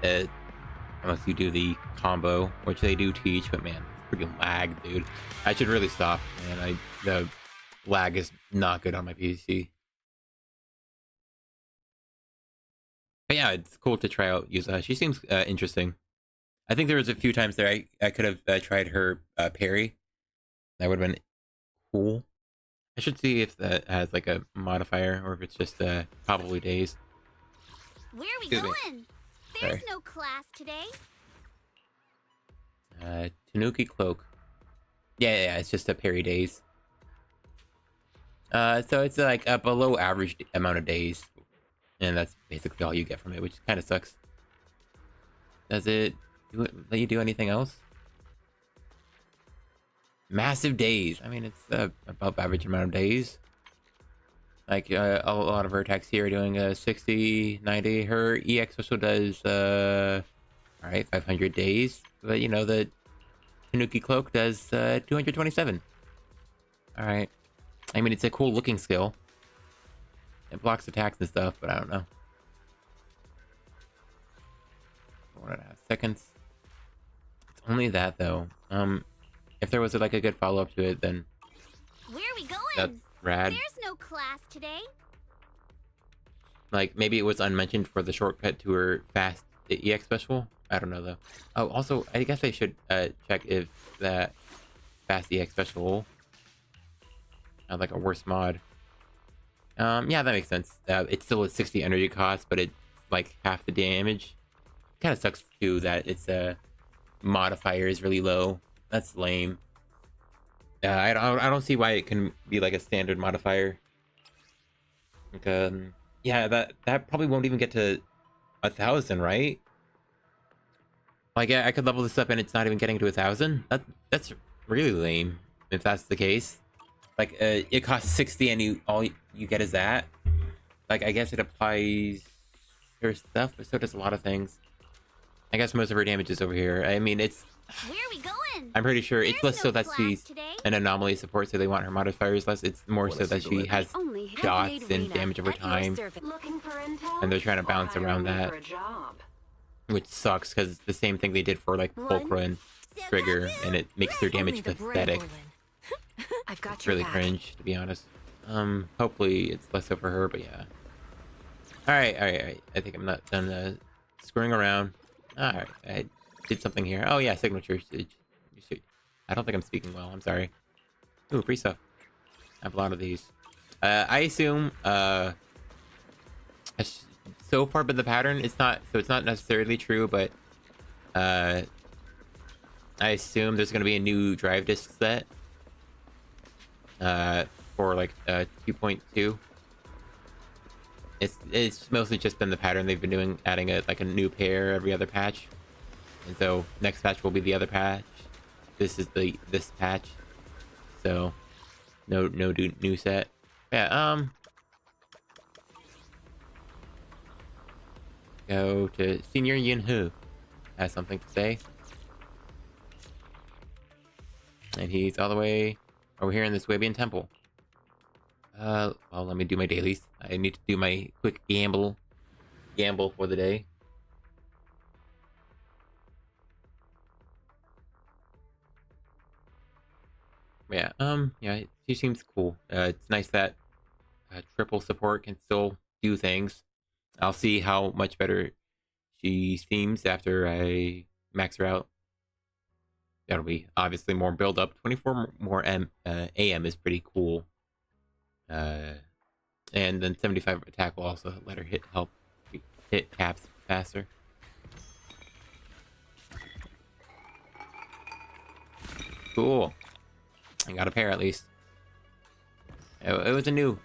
Unless you do the combo, which they do teach, but man, freaking lag, dude. I should really stop, man. The lag is not good on my PC. But yeah, it's cool to try out Yuzuha. She seems interesting. I think there was a few times there I could have tried her parry. That would have been cool. I should see if that has like a modifier or if it's just probably days. Where are we Excuse me. going? There's Sorry. no class today. Tanuki Cloak. Yeah, it's just a parry days. So it's like a below average amount of days. And that's basically all you get from it, which kind of sucks. Does it let you do anything else? Massive days. I mean, it's above average amount of days. Like a lot of her attacks here are doing 60, 90. Her EX special does all right, 500 days. But you know the Tanuki Cloak does 227. All right. I mean, it's a cool looking skill. It blocks attacks and stuff, but I don't know. 1.5 seconds. It's only that though. If there was like a good follow-up to it, then Where are we going? that's rad. There's no class today. Like maybe it was unmentioned for the shortcut to her fast EX special. I don't know though. Oh, also I guess I should check if that fast EX special had like a worse mod. Yeah, that makes sense. It's still a 60 energy cost, but it's like half the damage. Kind of sucks too that its modifier is really low. That's lame. I don't see why it can be like a standard modifier. Like, yeah, that probably won't even get to 1,000, right? Like I could level this up and it's not even getting to 1,000. That's really lame if that's the case. Like it costs 60 and all you get is that. Like I guess it applies her stuff, but so does a lot of things. I guess most of her damage is over here. I mean, it's. Where are we going? I'm pretty sure it's There's less so no that class she's today. an anomaly support, so they want her modifiers less. It's more so that she has Only dots handmade and Rena damage over at your time, service. Looking for intel? and they're trying to Or bounce around hiring me that, for a job? which sucks because it's the same thing they did for like Pulchra and Trigger, and it makes their damage Only the brave pathetic. will win. I've got It's your really back. cringe, to be honest. Hopefully it's less so for her, but yeah. All right. I think I'm not done screwing around. All right, I did something here. Oh yeah, signature. I don't think I'm speaking well. I'm sorry. Ooh, free stuff. I have a lot of these. I assume That's so far been the pattern. It's not necessarily true, but I assume there's going to be a new drive disc set for like 2.2. It's mostly just been the pattern they've been doing, adding like a new pair every other patch. And so next patch will be the other patch. This is this patch. So no new set. Yeah, go to Senior Yunhu. Has something to say. And he's all the way over here in the Swabian Temple. Well, let me do my dailies. I need to do my quick gamble for the day. Yeah, yeah, she seems cool. It's nice that triple support can still do things. I'll see how much better she seems after I max her out. That'll be obviously more build up. 24 more AM is pretty cool. And then 75 attack will also let her help hit caps faster. Cool. I got a pair at least. It was a new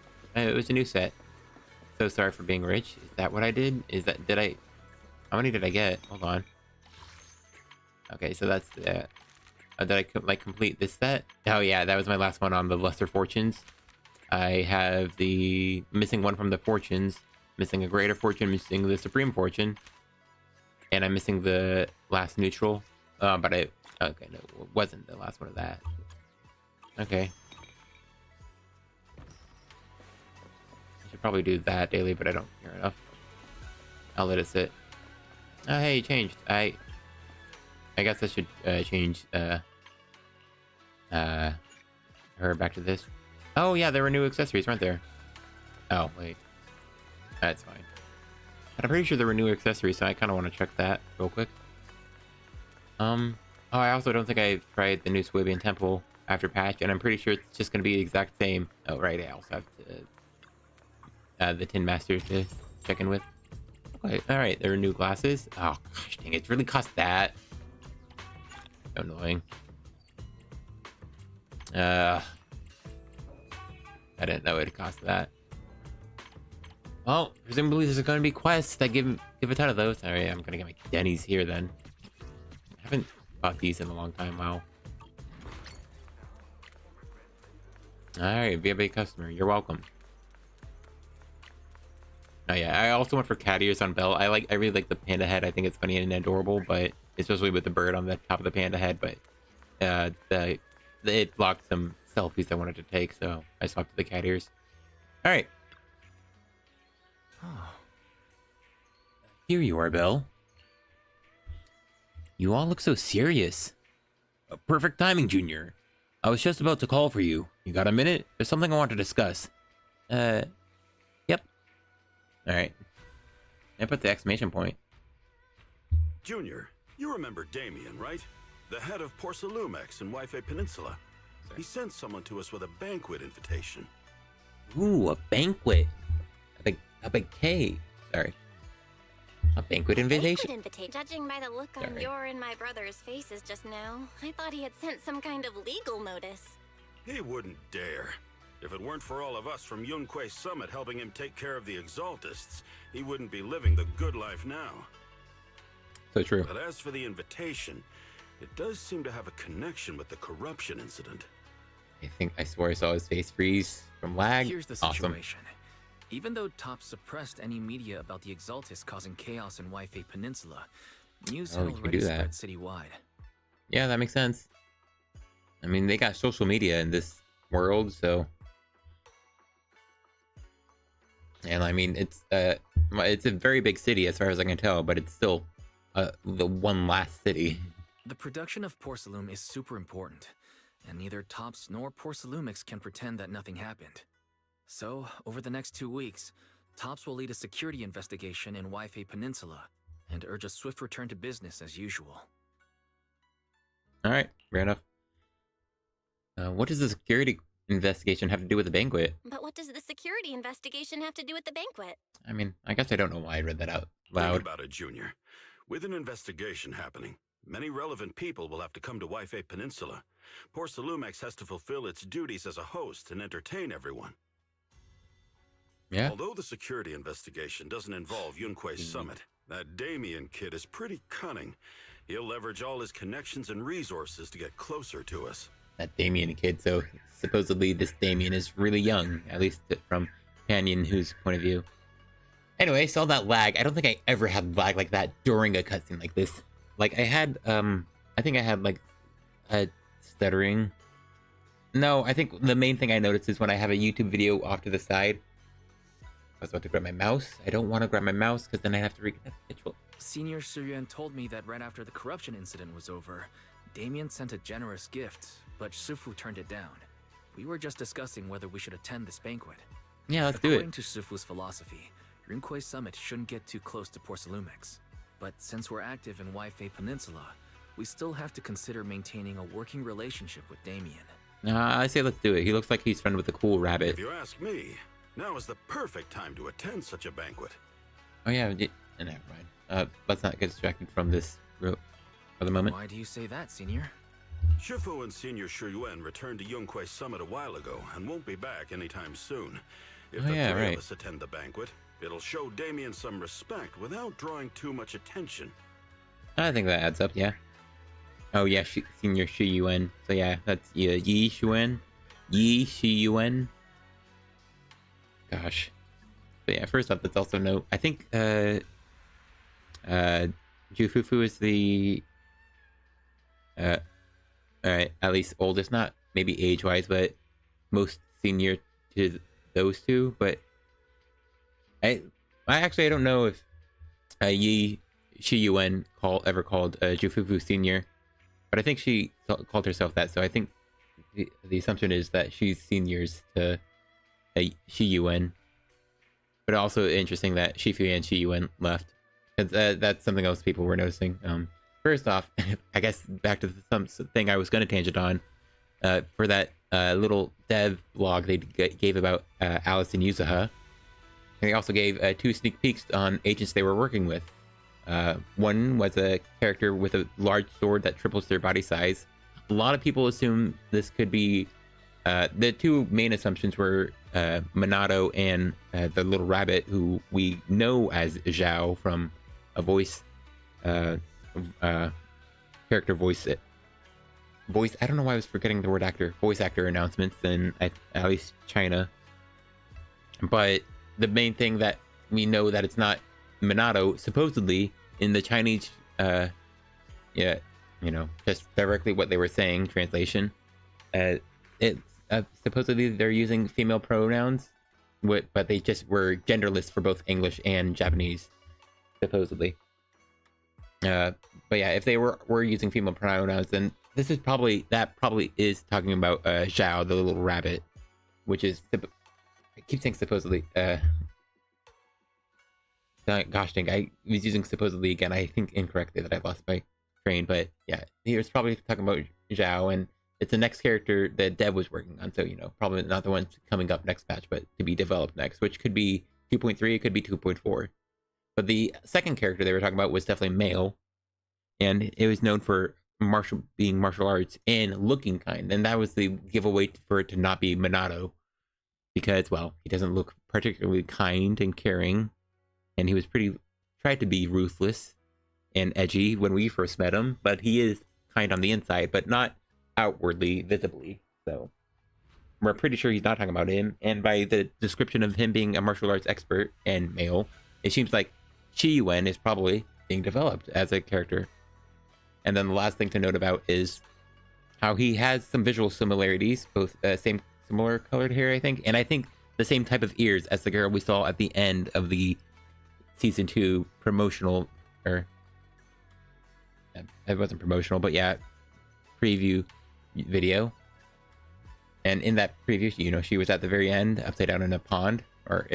set. So sorry for being rich. Is that what I did? How many did I get? Hold on. Okay, so that's did I complete this set? Oh yeah, that was my last one on the Lesser Fortunes. I have the missing one from the Fortunes, missing a Greater Fortune, missing the Supreme Fortune, and I'm missing the last neutral. Okay, no, it wasn't the last one of that. Okay. I should probably do that daily, but I don't care enough. I'll let it sit. Oh, hey, it changed. I guess I should change her back to this. Oh yeah, there were new accessories, weren't there? Oh wait, that's fine. But I'm pretty sure there were new accessories, so I kind of want to check that real quick. Oh, I also don't think I've tried the new Swabian Temple after patch, and I'm pretty sure it's just going to be the exact same. Oh right, I also have the Tin Master to check in with. Okay, all right, there are new glasses. Oh gosh, dang, it really cost that. So annoying. I didn't know it cost that. Well, presumably there's going to be quests that give a ton of those. All right, I'm going to get my Denny's here then. I haven't bought these in a long time. Wow. All right, be a big customer. You're welcome. Oh yeah, I also went for cat ears on Belle. I really like the panda head. I think it's funny and adorable, but especially with the bird on the top of the panda head. But it blocked some selfies I wanted to take, so I swapped to the cat ears. All right. Here you are, Belle. You all look so serious. Perfect timing, Junior. I was just about to call for you. You got a minute? There's something I want to discuss. Yep. All right. I put the exclamation point. Junior, you remember Damien, right? The head of Porcelumex in Wife Peninsula. He sent someone to us with a banquet invitation. Ooh, a banquet. A big cake. Sorry. A banquet invitation? Judging by the look on your and my brother's faces just now, I thought he had sent some kind of legal notice. He wouldn't dare. If it weren't for all of us from Yunque Summit helping him take care of the Exaltists, he wouldn't be living the good life now. So true. But as for the invitation, it does seem to have a connection with the corruption incident. I swore I saw his face freeze from lag. Here's the situation. Even though Top suppressed any media about the Exaltists causing chaos in Wife Peninsula, news had already spread citywide. Yeah, that makes sense. I mean, they got social media in this world, so... And I mean, it's a very big city as far as I can tell, but it's still the one last city. The production of Porcelume is super important, and neither Tops nor Porcelumix can pretend that nothing happened. So, over the next 2 weeks, Tops will lead a security investigation in Wife Peninsula, and urge a swift return to business as usual. Alright, fair enough. What is the security investigation have to do with the banquet? But what does the security investigation have to do with the banquet? I mean, I guess I don't know why I read that out Think loud. about it, Junior. With an investigation happening, many relevant people will have to come to Wi-Fi Peninsula. Porcelumex has to fulfill its duties as a host and entertain everyone. Yeah. Although the security investigation doesn't involve Yunque's summit, that Damien kid is pretty cunning. He'll leverage all his connections and resources to get closer to us. That Damien kid. So supposedly this Damien is really young, at least from Canyon Who's point of view. Anyway, saw that lag. I don't think I ever had lag like that during a cutscene like this. Like I had, I think I had like a stuttering. No, I think the main thing I noticed is when I have a YouTube video off to the side. I was about to grab my mouse. I don't want to grab my mouse because then I have to reconnect the control. Senior Suyuan told me that right after the corruption incident was over, Damien sent a generous gift, but Sufu turned it down. We were just discussing whether we should attend this banquet. Yeah, let's do it. According to Sufu's philosophy, Rinque's summit shouldn't get too close to Porcelumex. But since we're active in Wi-Fi Peninsula, we still have to consider maintaining a working relationship with Damien. I say let's do it. He looks like he's friends with a cool rabbit. If you ask me, now is the perfect time to attend such a banquet. Oh yeah, never mind. Let's not get distracted from this for the moment. Why do you say that, Senior? Shifu and Senior Shuyuan returned to Yunque's summit a while ago and won't be back anytime soon. If Oh, the yeah, three right. of us attend the banquet, it'll show Damien some respect without drawing too much attention. I think that adds up, yeah. Oh yeah, Senior Shuyuan. So yeah, that's Yi Shuyuan. Yi Shuyuan. Gosh. But yeah, first off, let's also note, I think Jufufu is the alright, at least oldest, not maybe age-wise, but most senior to those two. But I actually I don't know if Yi Shiyuan ever called Jufufu senior, but I think she called herself that. So I think the assumption is that she's seniors to Shiyuan. But also interesting that Shifu and Shiyuan left, because that's something else people were noticing. First off, I guess back to something I was going to tangent on, for that little dev blog they gave about Alice and Yuzuha. And they also gave 2 sneak peeks on agents they were working with. One was a character with a large sword that triples their body size. A lot of people assume this could be... the 2 main assumptions were Minato and the little rabbit, who we know as Zhao from a voice... character voice. I don't know why I was forgetting the word actor. Voice actor announcements in at least China. But the main thing that we know that it's not Minato, supposedly in the Chinese, yeah, you know, just directly what they were saying, translation. It's supposedly they're using female pronouns, but they just were genderless for both English and Japanese, supposedly. But yeah, if they were using female pronouns, then this is probably is talking about Zhao, the little rabbit, which is I keep saying supposedly. Gosh dang, I was using supposedly again. I think incorrectly that I lost my train, but yeah, he was probably talking about Zhao, and it's the next character that Dev was working on. So you know, probably not the one coming up next patch, but to be developed next, which could be 2.3, it could be 2.4. But the second character they were talking about was definitely male, and it was known for being martial arts and looking kind, and that was the giveaway for it to not be Minato, because well, he doesn't look particularly kind and caring, and he was tried to be ruthless and edgy when we first met him, but he is kind on the inside, but not outwardly visibly. So we're pretty sure he's not talking about him, and by the description of him being a martial arts expert and male, it seems like Chi-Yuan is probably being developed as a character. And then the last thing to note about is how he has some visual similarities, both similar colored hair, I think, and I think the same type of ears as the girl we saw at the end of the season 2 promotional, or it wasn't promotional, but yeah, preview video. And in that preview, you know, she was at the very end, upside down in a pond, or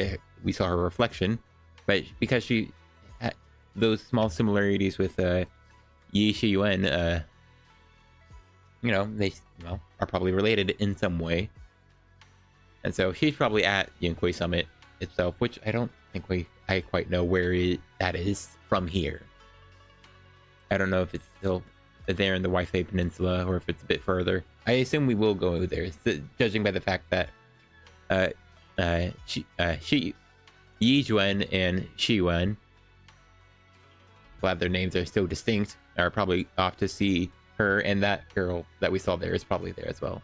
we saw her reflection, but because she had those small similarities with Yi Shiyuan, you know, they are probably related in some way. And so she's probably at Yunkoi Summit itself, which I don't think I quite know where that is from here. I don't know if it's still there in the Wi-Fi Peninsula or if it's a bit further. I assume we will go there, judging by the fact that Yizhuan and Xiwan, glad their names are so distinct, are probably off to see her, and that girl that we saw there is probably there as well.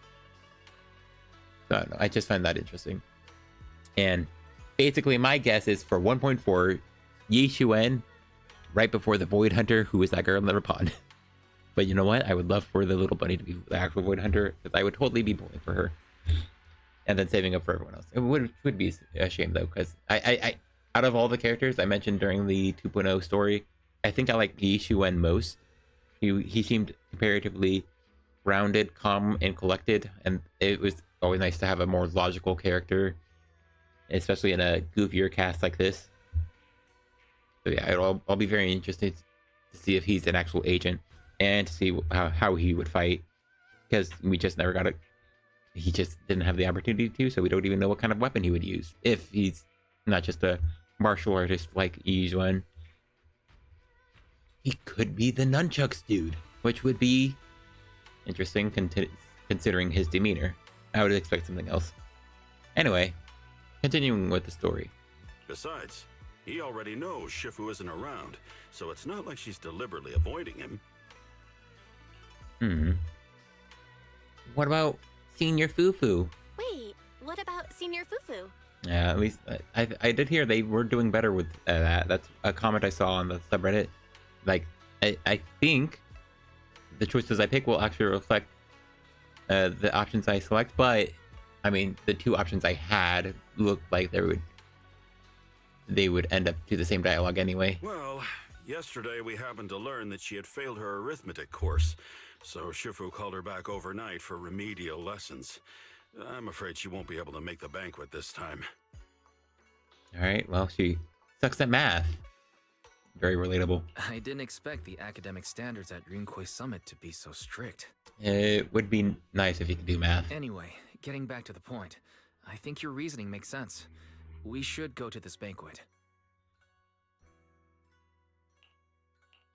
So I don't know, I just find that interesting. And basically my guess is for 1.4, Yizhuan, right before the Void Hunter, who is that girl in the pond. But you know what? I would love for the little bunny to be the actual Void Hunter, because I would totally be pulling for her. And then saving up for everyone else. It would be a shame, though, because I out of all the characters I mentioned during the 2.0 story, I think I like Yishuan most. He seemed comparatively grounded, calm, and collected, and it was always nice to have a more logical character, especially in a goofier cast like this. So yeah, I'll be very interested to see if he's an actual agent and to see how he would fight, because we just never got he just didn't have the opportunity to, so we don't even know what kind of weapon he would use if he's not just a martial artist like Yizhuan. He could be the nunchucks dude, which would be interesting considering his demeanor. I would expect something else. Anyway, continuing with the story. Besides, he already knows Shifu isn't around, so it's not like she's deliberately avoiding him. What about Senior Fufu? Wait, what about Senior Fufu? Yeah, at least I did hear they were doing better with that. That's a comment I saw on the subreddit. Like, I think the choices I pick will actually reflect the options I select, but I mean, the two options I had looked like they would end up to the same dialogue anyway. Well, yesterday we happened to learn that she had failed her arithmetic course, so Shifu called her back overnight for remedial lessons. I'm afraid she won't be able to make the banquet this time. Alright, well, she sucks at math. Very relatable. I didn't expect the academic standards at Yunkoi Summit to be so strict. It would be nice if you could do math. Anyway, getting back to the point, I think your reasoning makes sense. We should go to this banquet.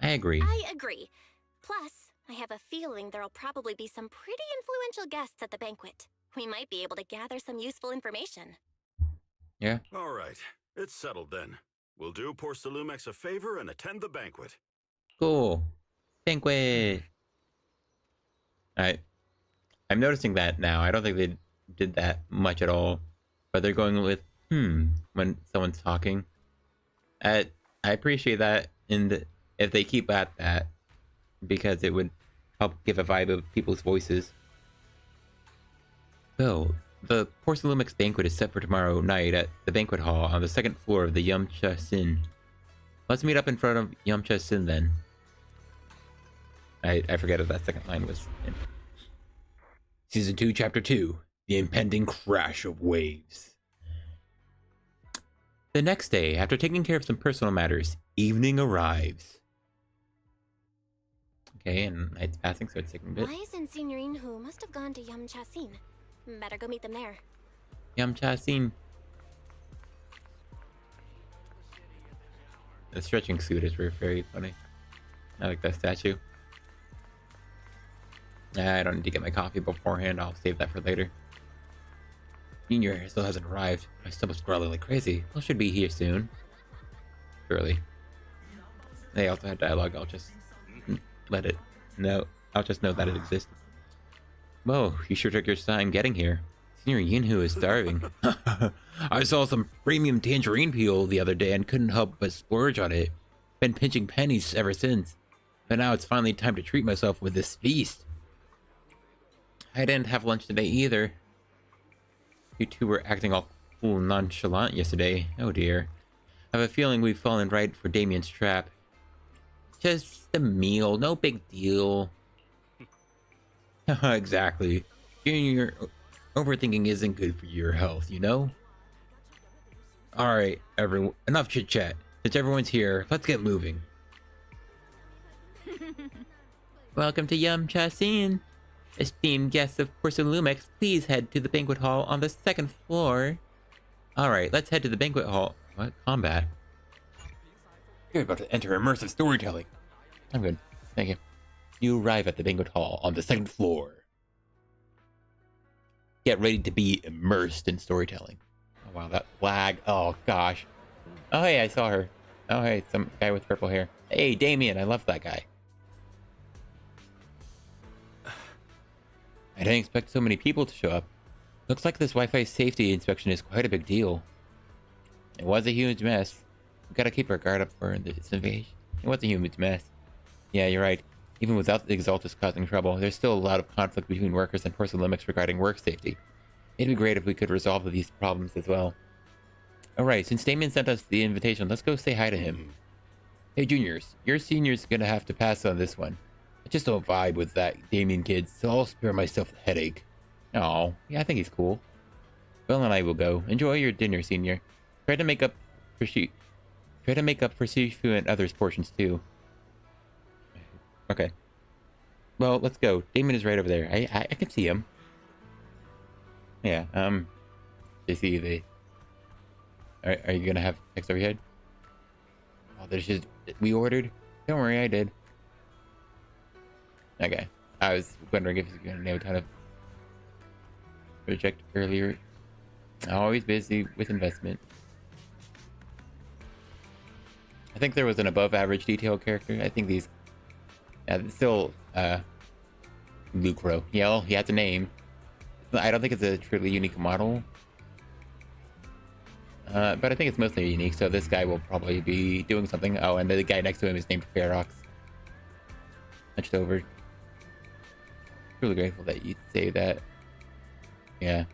I agree. I agree. Plus, I have a feeling there'll probably be some pretty influential guests at the banquet. We might be able to gather some useful information. Yeah. All right, it's settled then. We'll do Porcelumex a favor and attend the banquet. Cool. Banquet. I'm noticing that now. I don't think they did that much at all. But they're going with when someone's talking. I appreciate that if they keep at that, because it would help give a vibe of people's voices. So, the Porcelumex banquet is set for tomorrow night at the banquet hall on the second floor of the Yamcha Sin. Let's meet up in front of Yamcha Sin then. I forget if that second line was in Season 2, Chapter 2, The Impending Crash of Waves. The next day, after taking care of some personal matters, evening arrives. Okay, and night's passing, so it's taking a bit. Wise and Signorine Hu must have gone to Yamcha Sin. Better go meet them there. Yamcha Sin. The stretching suit is very funny. I like that statue. I don't need to get my coffee beforehand. I'll save that for later. Junior still hasn't arrived. My stomach's growling like crazy. Well, should be here soon. Surely. They also had dialogue. I'll just let it know. I'll just know that it exists. Whoa, you sure took your time getting here. Senior Yinhu is starving. I saw some premium tangerine peel the other day and couldn't help but splurge on it. Been pinching pennies ever since. But now it's finally time to treat myself with this feast. I didn't have lunch today either. You two were acting all cool and nonchalant yesterday. Oh dear. I have a feeling we've fallen right for Damien's trap. Just a meal, no big deal. Exactly. Junior, overthinking isn't good for your health, you know? Alright, everyone, enough chit-chat. Since everyone's here, let's get moving. Welcome to Yamcha Sin. Esteemed guests of Porcelalumex, please head to the banquet hall on the 2nd floor. Alright, let's head to the banquet hall. What? Combat? You're about to enter immersive storytelling. I'm good. Thank you. You arrive at the banquet hall on the 2nd floor. Get ready to be immersed in storytelling. Oh wow, that lag. Oh gosh. Oh hey, I saw her. Oh hey, some guy with purple hair. Hey, Damien, I love that guy. I didn't expect so many people to show up. Looks like this Wi-Fi safety inspection is quite a big deal. It was a huge mess. We gotta keep our guard up for this invasion. It was a huge mess. Yeah, you're right. Even without the Exaltus causing trouble, there's still a lot of conflict between workers and Porcelalumex regarding work safety. It'd be great if we could resolve these problems as well. Alright, since Damien sent us the invitation, let's go say hi to him. Hey juniors, your senior's gonna have to pass on this one. I just don't vibe with that Damien kid, so I'll spare myself the headache. Oh, yeah, I think he's cool. Bill and I will go. Enjoy your dinner, senior. Try to make up for Shifu and others' portions too. Okay. Well, let's go. Damien is right over there. I can see him. Yeah, they see the... Are you gonna have text overhead? Oh, there's just... We ordered? Don't worry, I did. Okay. I was wondering if he's gonna name a ton of... Project earlier. Always busy with investment. I think there was an above average detail character. I think these... still, Lucro. Yeah, well, he has a name. I don't think it's a truly unique model. But I think it's mostly unique, so this guy will probably be doing something. Oh, and the guy next to him is named Ferox. Hunched over. Really grateful that you say that. Yeah.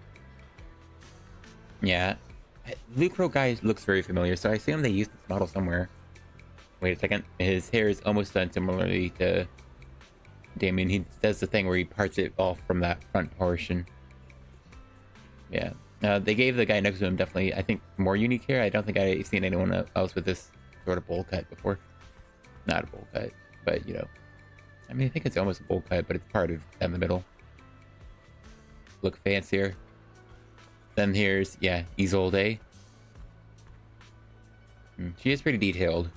Yeah. Lucro guy looks very familiar, so I assume they used this model somewhere. Wait a second. His hair is almost done similarly to Damien. He does the thing where he parts it off from that front portion. Yeah. They gave the guy next to him definitely, I think, more unique hair. I don't think I've seen anyone else with this sort of bowl cut before. Not a bowl cut, but, you know. I mean, I think it's almost a bowl cut, but it's part of down the middle. Look fancier. Then here's, yeah, Isolde. She is pretty detailed.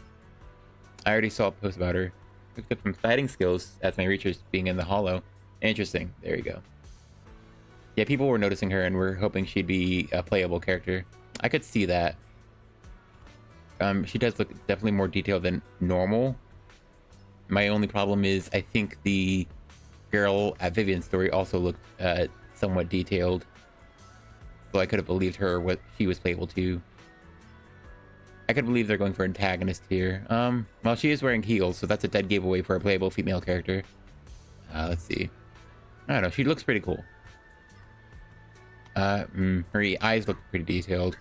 I already saw a post about her. Picked up some fighting skills as my research being in the hollow. Interesting. There you go. Yeah, people were noticing her and were hoping she'd be a playable character. I could see that. She does look definitely more detailed than normal. My only problem is I think the girl at Vivian's story also looked somewhat detailed. So I could have believed her what she was playable too. I could believe they're going for antagonist here. Well, she is wearing heels, so that's a dead giveaway for a playable female character. Let's see. I don't know, she looks pretty cool. Her eyes look pretty detailed.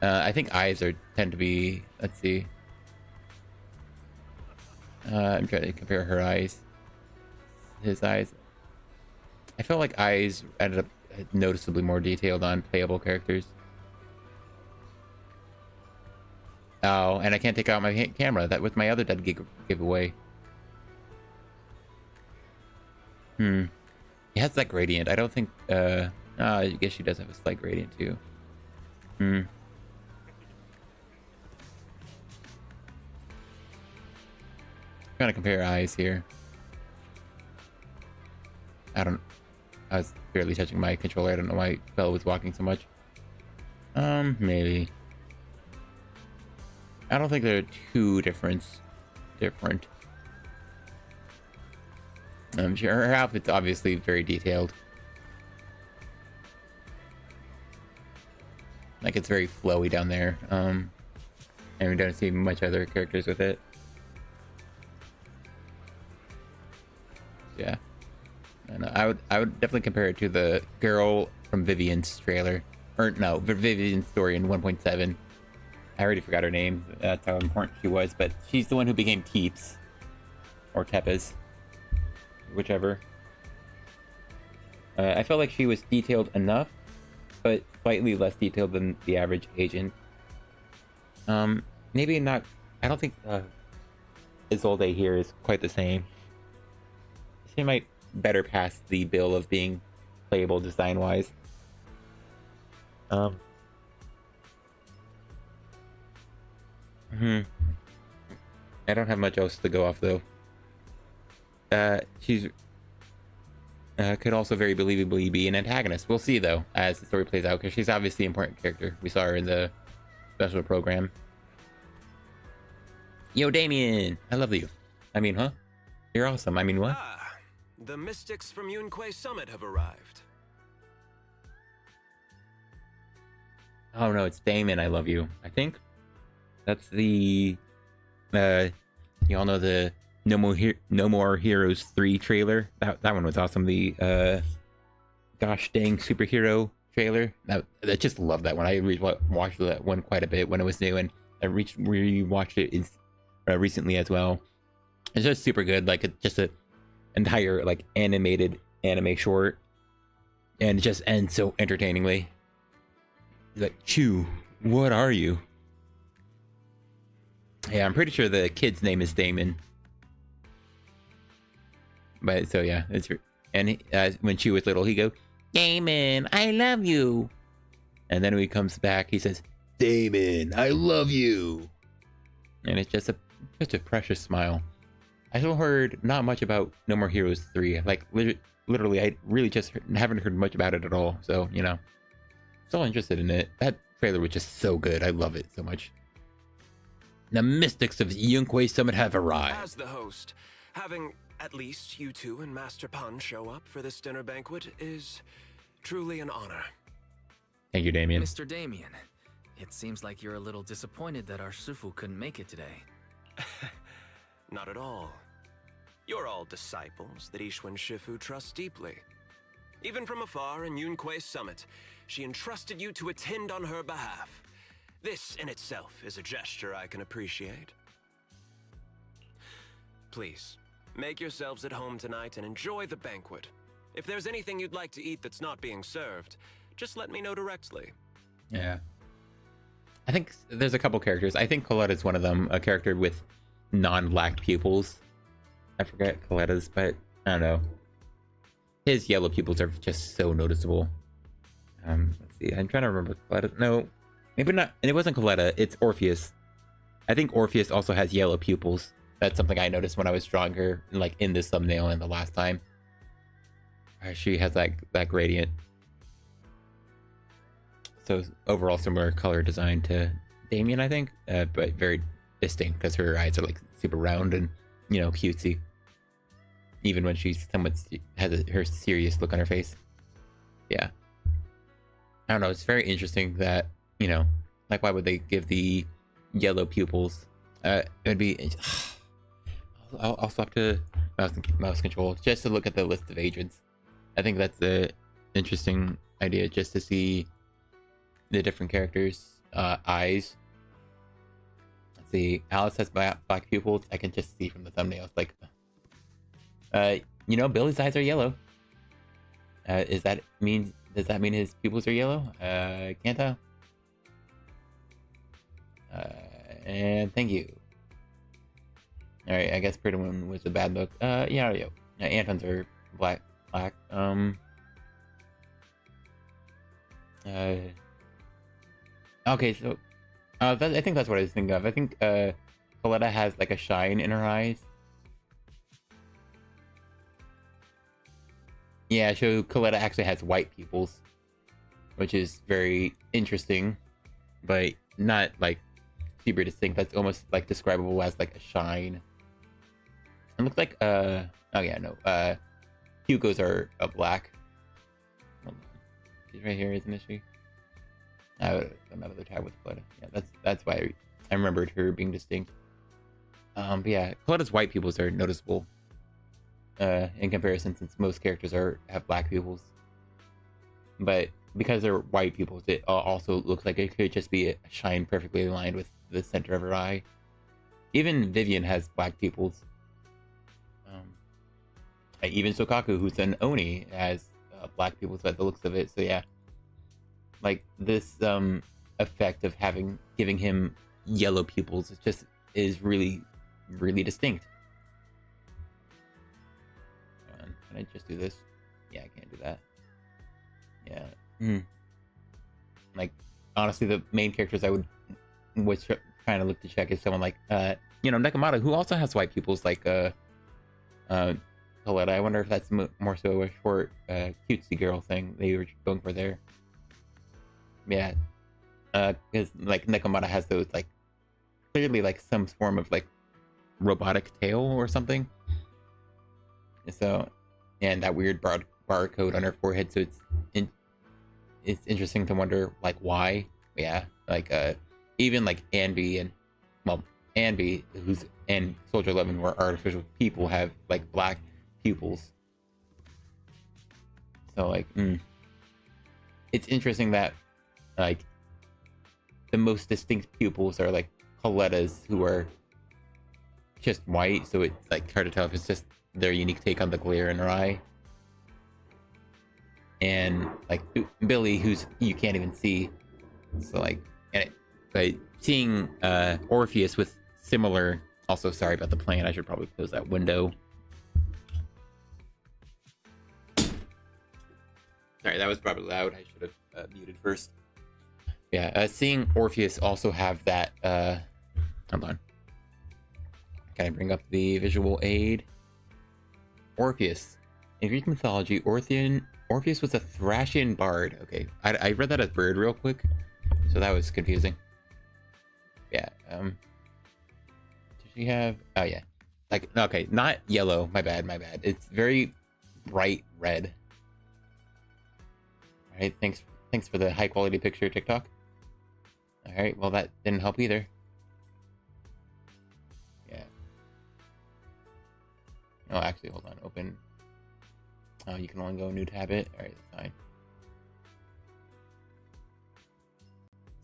I think eyes tend to be... Let's see. I'm trying to compare her eyes. His eyes. I felt like eyes ended up noticeably more detailed on playable characters. Oh, and I can't take out my camera. That was my other dead giveaway. He has that gradient. I don't think... I guess she does have a slight gradient too. Trying to compare eyes here. I was barely touching my controller. I don't know why Bella was walking so much. Maybe. I don't think they're too different. Her outfit's obviously very detailed. Like, it's very flowy down there. And we don't see much other characters with it. Yeah. And I would definitely compare it to the girl from Vivian's trailer. Or, no, Vivian's story in 1.7. I already forgot her name. That's how important she was. But she's the one who became Keeps. Or Tepes. Whichever. I felt like she was detailed enough, but slightly less detailed than the average agent. Maybe not... I don't think Isolde here is quite the same. She might better past the bill of being playable design-wise. I don't have much else to go off though. She's could also very believably be an antagonist. We'll see though as the story plays out, because she's obviously an important character. We saw her in the special program. Yo, Damien, I love you. I mean, huh? You're awesome. I mean, what? Ah, the mystics from Yunquay Summit have arrived. Oh no, it's Damon. I love you. I think that's the you all know the No More Heroes 3 trailer. That one was awesome. The gosh dang superhero trailer. I just love that one. I watched that one quite a bit when it was new, and I rewatched it recently as well. It's just super good. Like just a entire like animated anime short, and it just ends so entertainingly. He's like, Chew, what are you? Yeah, I'm pretty sure the kid's name is Damon. But so yeah, and when Chew was little, he go, Damon, I love you. And then when he comes back, he says, Damon, I love you. And it's just such a precious smile. I still heard not much about No More Heroes 3. Like literally, I really just haven't heard much about it at all. So you know, still interested in it. That trailer was just so good. I love it so much. The mystics of Yunquay Summit have arrived. As the host, having at least you two and Master Pun show up for this dinner banquet is truly an honor. Thank you, Damien. Mr. Damien, it seems like you're a little disappointed that our Shifu couldn't make it today. Not at all. You're all disciples that Ishwan Shifu trusts deeply. Even from afar in Yunquay Summit, she entrusted you to attend on her behalf. This in itself is a gesture I can appreciate. Please, make yourselves at home tonight and enjoy the banquet. If there's anything you'd like to eat that's not being served, just let me know directly. Yeah. I think there's a couple characters. I think Coletta's one of them, a character with non-black pupils. I forget Coletta's, but I don't know. His yellow pupils are just so noticeable. Let's see. I'm trying to remember Coletta. No, maybe not. And it wasn't Coletta. It's Orpheus. I think Orpheus also has yellow pupils. That's something I noticed when I was drawing her, like in this thumbnail and the last time. She has that gradient. So overall similar color design to Damien, I think, but very distinct because her eyes are like super round and, you know, cutesy. Even when she's somewhat has her serious look on her face. Yeah. I don't know. It's very interesting that, you know, like why would they give the yellow pupils? It would be. I'll swap to mouse control just to look at the list of agents. I think that's the interesting idea, just to see the different characters' eyes. Let's see. Alice has black pupils. I can just see from the thumbnails. Like, you know, Billy's eyes are yellow. Does that mean his pupils are yellow? Can't tell. And thank you. All right, I guess Pretty One was a bad look. Yeah. Anton's are black. Okay, so I think that's what I was thinking of. I think Coletta has like a shine in her eyes. Yeah, so Coletta actually has white pupils, which is very interesting, but not like super distinct. That's almost like describable as like a shine. It looks like oh yeah, no, Hugo's are black. Hold on. She's right here, isn't she? Another tab with Coletta. Yeah, that's why I remembered her being distinct. But yeah, Coletta's white pupils are noticeable. In comparison, since most characters have black pupils. But because they're white pupils, it also looks like it could just be a shine perfectly aligned with the center of her eye. Even Vivian has black pupils. Even Sokaku, who's an Oni, has black pupils by the looks of it. So yeah, like this effect of giving him yellow pupils is really, really distinct. I Can I just do this? Yeah, I can't do that. Yeah. Like, honestly, the main characters I would trying to look to check is someone like, Nekomata, who also has white pupils, like, Coletta. I wonder if that's more so a short, cutesy girl thing they were going for there. Yeah. Because, like, Nekomata has those, like, clearly, like, some form of, like, robotic tail or something. So, and that weird barcode on her forehead, so it's interesting to wonder, like, why. Yeah, like, even, like, Anby, who's in Soldier 11, where artificial people have, like, black pupils. So, like, it's interesting that, like, the most distinct pupils are, like, Coletta's, who are just white, so it's, like, hard to tell if it's just their unique take on the glare in her eye. And, like, Billy, who's you can't even see. So, like, but seeing Orpheus with similar... Also, sorry about the plane. I should probably close that window. Sorry, that was probably loud. I should have muted first. Yeah, seeing Orpheus also have that... hold on. Can I bring up the visual aid? Orpheus. In Greek mythology, Orpheus was a Thracian bard. Okay, I read that as bird real quick, so that was confusing. Yeah, did she have... Oh, yeah. Like, okay, not yellow. My bad. It's very bright red. Alright, thanks for the high-quality picture, TikTok. Alright, well, that didn't help either. Yeah. Oh, actually, hold on. Open... Oh, you can only go new tab it? Alright, that's fine.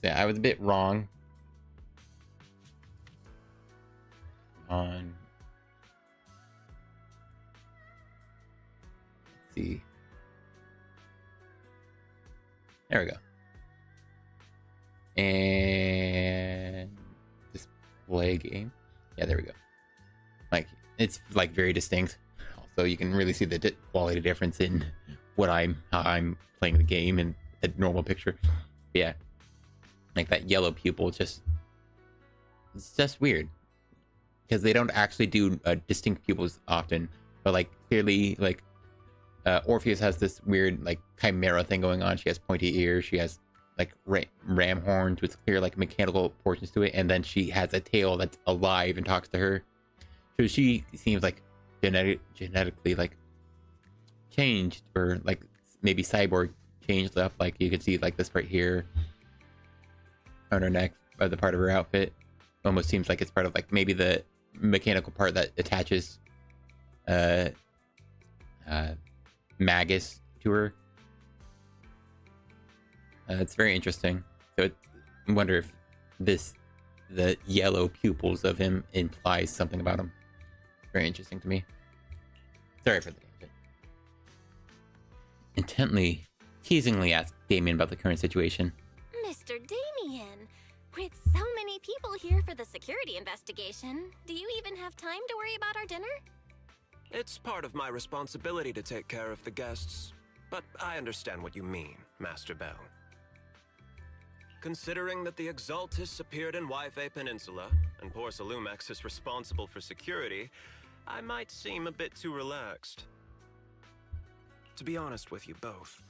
So, yeah, I was a bit wrong. On... Let's see. There we go. And... Display game. Yeah, there we go. Like, it's, like, very distinct. So you can really see the quality difference in how I'm playing the game and a normal picture. Yeah, like that yellow pupil, it's just weird because they don't actually do distinct pupils often. But like clearly, like Orpheus has this weird like chimera thing going on. She has pointy ears. She has like ram horns with clear like mechanical portions to it, and then she has a tail that's alive and talks to her. So she seems like genetically like changed, or like maybe cyborg changed up. Like you can see like this right here on her neck, or the part of her outfit almost seems like it's part of like maybe the mechanical part that attaches Magus to her. It's very interesting. So I wonder if the yellow pupils of him implies something about him. Very interesting to me. Sorry for the tangent. Intently, teasingly asked Damien about the current situation. Mr. Damien, with so many people here for the security investigation, do you even have time to worry about our dinner? It's part of my responsibility to take care of the guests, but I understand what you mean, Master Bell. Considering that the Exaltus appeared in Yphae Peninsula, and Porcelumex is responsible for security, I might seem a bit too relaxed. To be honest with you both,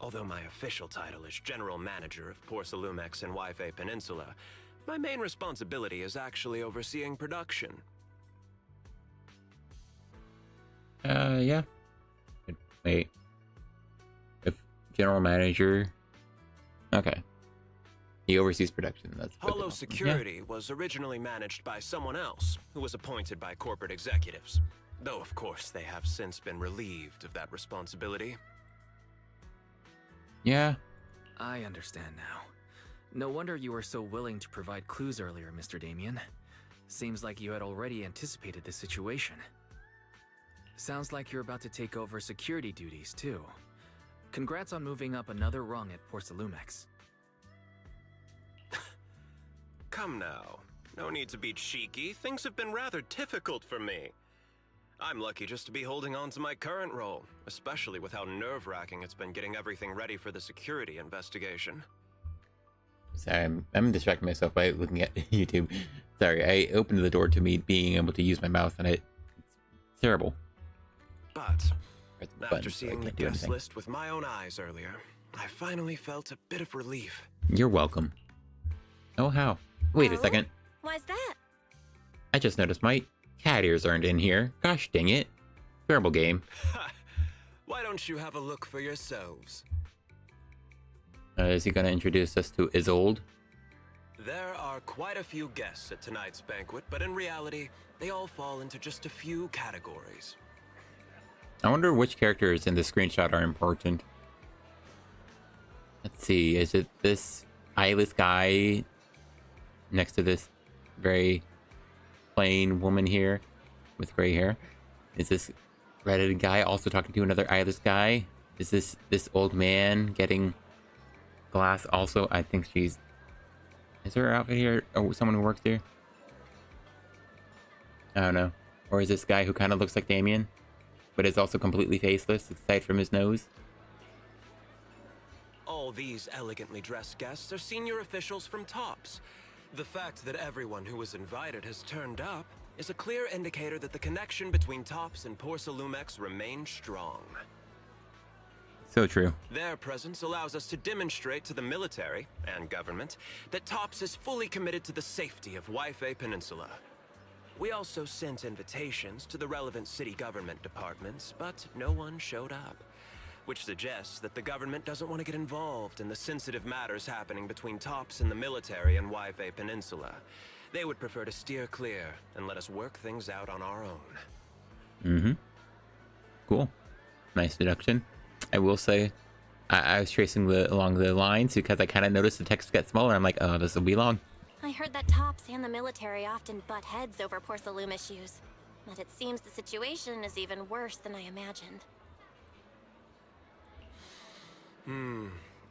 although my official title is General Manager of Porcelumex and Yphae Peninsula, my main responsibility is actually overseeing production. Yeah. Wait. If General Manager... Okay. He oversees production. That's Hollow Security was originally managed by someone else, who was appointed by corporate executives. Though, of course, they have since been relieved of that responsibility. Yeah. I understand now. No wonder you were so willing to provide clues earlier, Mr. Damien. Seems like you had already anticipated this situation. Sounds like you're about to take over security duties, too. Congrats on moving up another rung at Porcelumex. Come now. No need to be cheeky. Things have been rather difficult for me. I'm lucky just to be holding on to my current role, especially with how nerve-wracking it's been getting everything ready for the security investigation. Sorry, I'm distracting myself by looking at YouTube. Sorry, I opened the door to me being able to use my mouse, and it's terrible. But Press the after button, so I seeing the can't do guest anything. list with my own eyes earlier, I finally felt a bit of relief. You're welcome. Oh, how? Wait a Oh? second. Why's that? I just noticed my cat ears aren't in here. Gosh dang it. Terrible game. Why don't you have a look for yourselves? Is he gonna introduce us to Isolde? There are quite a few guests at tonight's banquet, but in reality, they all fall into just a few categories. I wonder which characters in the screenshot are important. Let's see, is it this eyeless guy next to this very plain woman here with gray hair? Is this redheaded guy also talking to another eyeless guy? Is this old man getting glass also? I think she's... Is her outfit here? Or someone who works here? I don't know. Or is this guy who kind of looks like Damien, but is also completely faceless aside from his nose? All these elegantly dressed guests are senior officials from TOPS. The fact that everyone who was invited has turned up is a clear indicator that the connection between TOPS and Porsalumex remains strong. So true. Their presence allows us to demonstrate to the military and government that TOPS is fully committed to the safety of Waifei Peninsula. We also sent invitations to the relevant city government departments, but no one showed up, which suggests that the government doesn't want to get involved in the sensitive matters happening between TOPS and the military and Waifei Peninsula. They would prefer to steer clear and let us work things out on our own. Mm-hmm. Cool. Nice deduction. I will say, I was tracing along the lines because I kind of noticed the text get smaller. I'm like, oh, this will be long. I heard that TOPS and the military often butt heads over Porsalume issues, but it seems the situation is even worse than I imagined.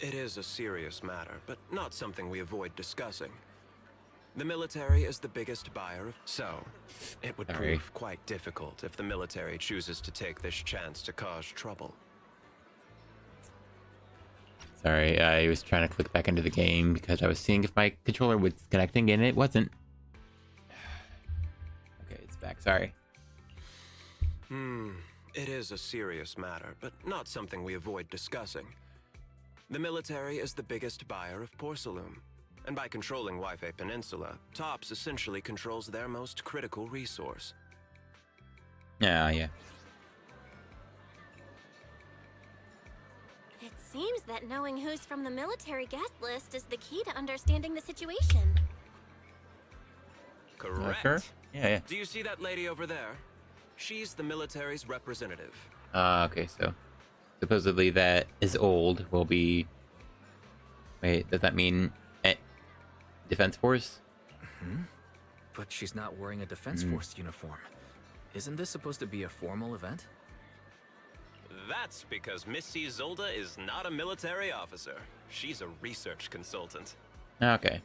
It is a serious matter, but not something we avoid discussing. The military is the biggest buyer of... So, it would prove quite difficult if the military chooses to take this chance to cause trouble. Sorry, I was trying to click back into the game because I was seeing if my controller was connecting and it wasn't. Okay, it's back. Sorry. It is a serious matter, but not something we avoid discussing. The military is the biggest buyer of Porsalume, and by controlling Waifei Peninsula, TOPS essentially controls their most critical resource. Yeah. It seems that knowing who's from the military guest list is the key to understanding the situation. Correct. Sure? Yeah. Do you see that lady over there? She's the military's representative. Okay, so supposedly that Isolde will be... Wait, does that mean Defense Force? But she's not wearing a Defense Force uniform. Isn't this supposed to be a formal event? That's because Miss Isolde is not a military officer. She's a research consultant. Okay.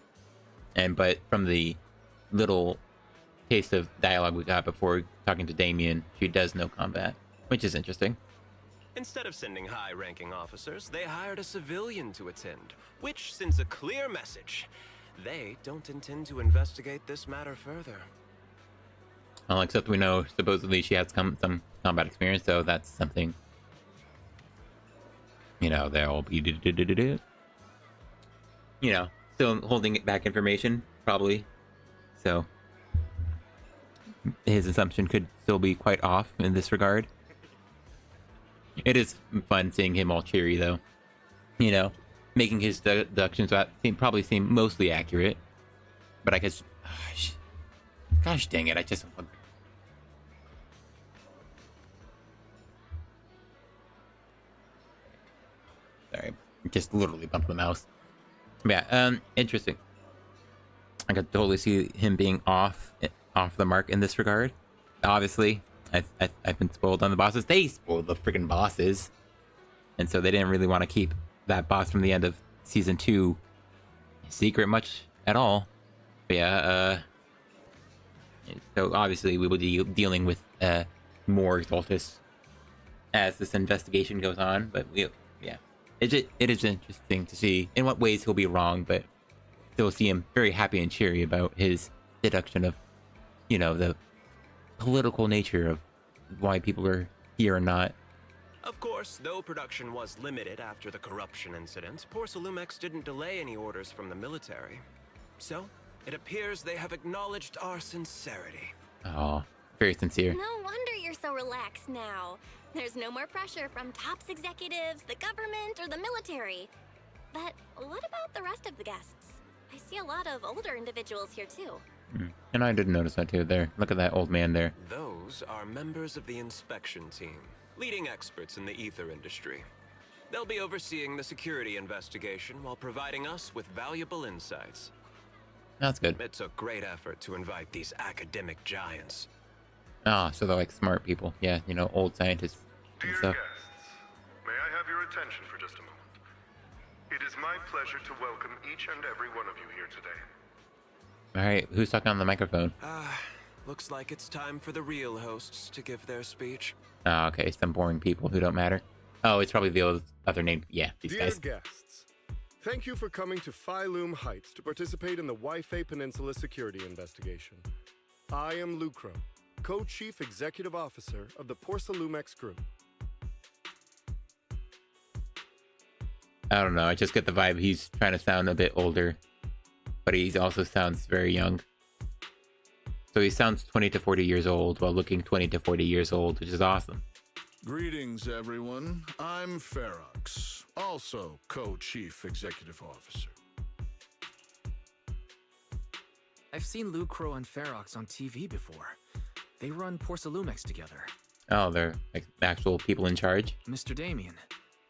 But from the little taste of dialogue we got before talking to Damien, she does know combat, which is interesting. Instead of sending high-ranking officers, they hired a civilian to attend, which sends a clear message. They don't intend to investigate this matter further. Well, except we know supposedly she has some combat experience, so that's something. They'll be still holding it back information, probably. So his assumption could still be quite off in this regard. It is fun seeing him all cheery, though. Making his deductions that probably seem mostly accurate. But I guess... Gosh dang it, I just... Sorry, just literally bumped the mouse. But yeah, interesting. I could totally see him being off the mark in this regard. Obviously, I've been spoiled on the bosses. They spoiled the freaking bosses, and so they didn't really want to keep that boss from the end of season 2 secret much at all. But yeah, so obviously we will be dealing with more Xaltus as this investigation goes on. But yeah, it is interesting to see in what ways he'll be wrong, but still see him very happy and cheery about his deduction of, the political nature of why people are here or not. Of course, though production was limited after the corruption incident, Porcelumex didn't delay any orders from the military. So, it appears they have acknowledged our sincerity. Oh, very sincere. No wonder you're so relaxed now. There's no more pressure from TOPS executives, the government, or the military. But what about the rest of the guests? I see a lot of older individuals here too. And I didn't notice that too. There, look at that old man there. Those are members of the inspection team, leading experts in the ether industry. They'll be overseeing the security investigation while providing us with valuable insights. That's good. It took great effort to invite these academic giants. Ah, so they're like smart people. Yeah, old scientists and Dear stuff. guests, may I have your attention for just a moment? It is my pleasure to welcome each and every one of you here today. All right, who's talking on the microphone? Looks like it's time for the real hosts to give their speech. Oh, okay, some boring people who don't matter. Oh, it's probably the other name. Yeah, these Dear guys. guests, thank you for coming to Phylum Heights to participate in the Waifei Peninsula security investigation. I am Lucro, Co-Chief Executive Officer of the Porcelumex Group. I don't know. I just get the vibe he's trying to sound a bit older, but he also sounds very young. So he sounds 20 to 40 years old while looking 20 to 40 years old, which is awesome. Greetings, everyone. I'm Ferox, also Co-Chief Executive Officer. I've seen Lucro and Ferox on TV before. They run Porcelumex together. Oh, they're like actual people in charge? Mr. Damien,